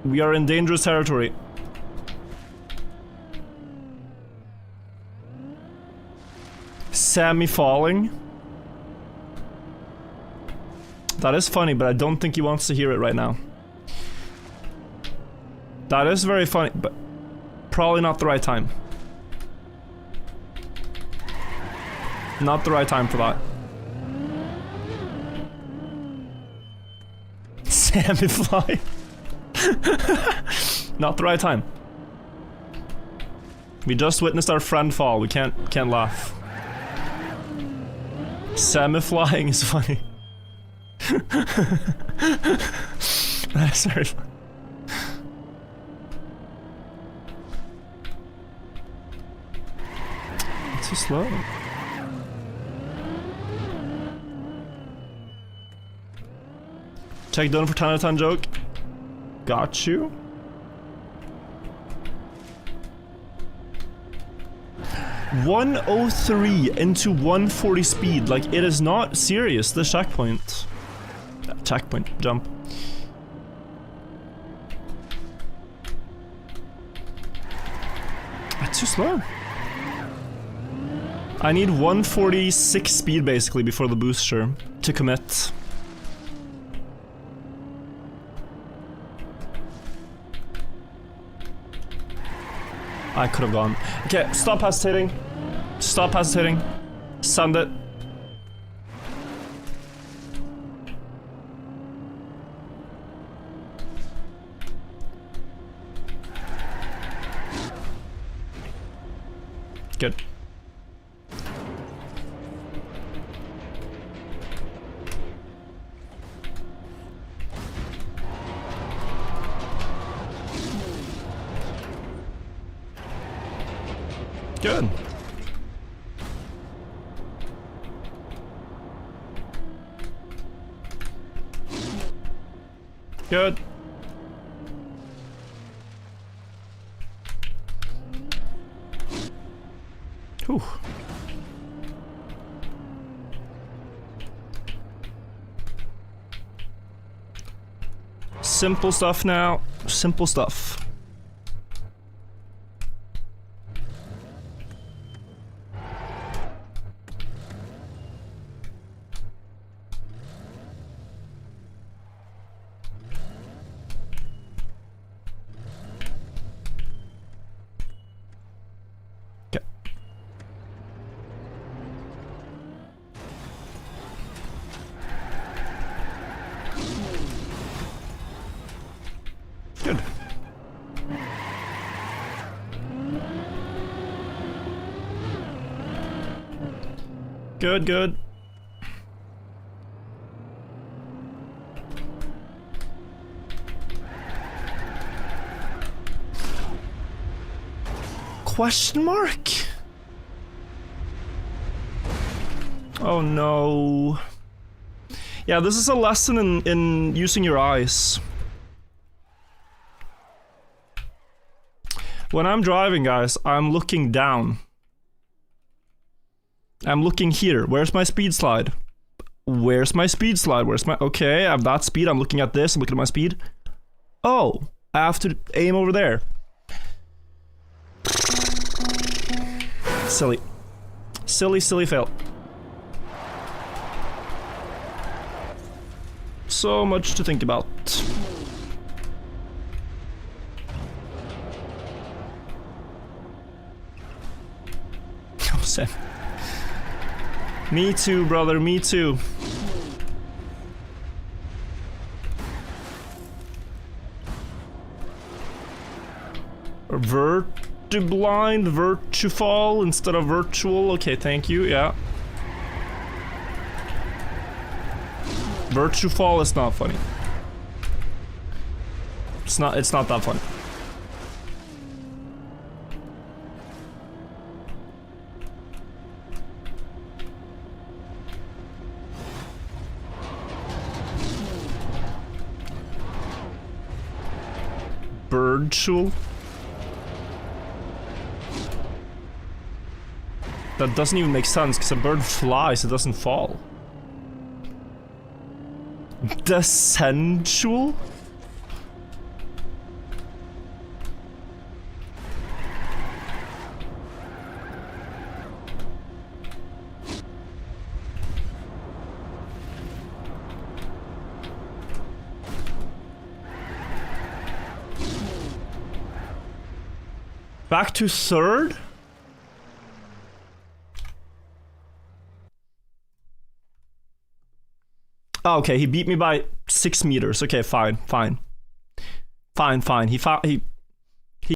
We are in dangerous territory. Sammy falling. That is funny, but I don't think he wants to hear it right now. That is very funny, but probably not the right time. Not the right time for that. Sammy fly. Not the right time. We just witnessed our friend fall. We can't laugh. Sammy flying is funny. Sorry. Too slow. Check done for 10 out of 10 joke. Got you. .103 into 140 speed. Like, it is not serious, this checkpoint. Checkpoint, jump. That's too slow. I need 146 speed basically before the booster to commit. I could have gone. Okay, stop hesitating. Stop hesitating. Send it. Good. Good. Good. Whew. Simple stuff now. Simple stuff. Good. Good, good. Question mark? Oh no. Yeah, this is a lesson in using your eyes. When I'm driving, guys, I'm looking down. I'm looking here. Where's my speed slide? Where's my speed slide? Where's my... Okay, I have that speed. I'm looking at this. I'm looking at my speed. Oh, I have to aim over there. Silly. Silly fail. So much to think about. Oh, Sam. Me too, brother, me too. Vertiblind, Virtufall instead of virtual. Okay, thank you, yeah. Virtufall is not funny. It's not that funny. Birdshul? That doesn't even make sense, because a bird flies, it doesn't fall. Descensual? Back to third? Oh, okay, he beat me by 6 meters. Okay, fine. He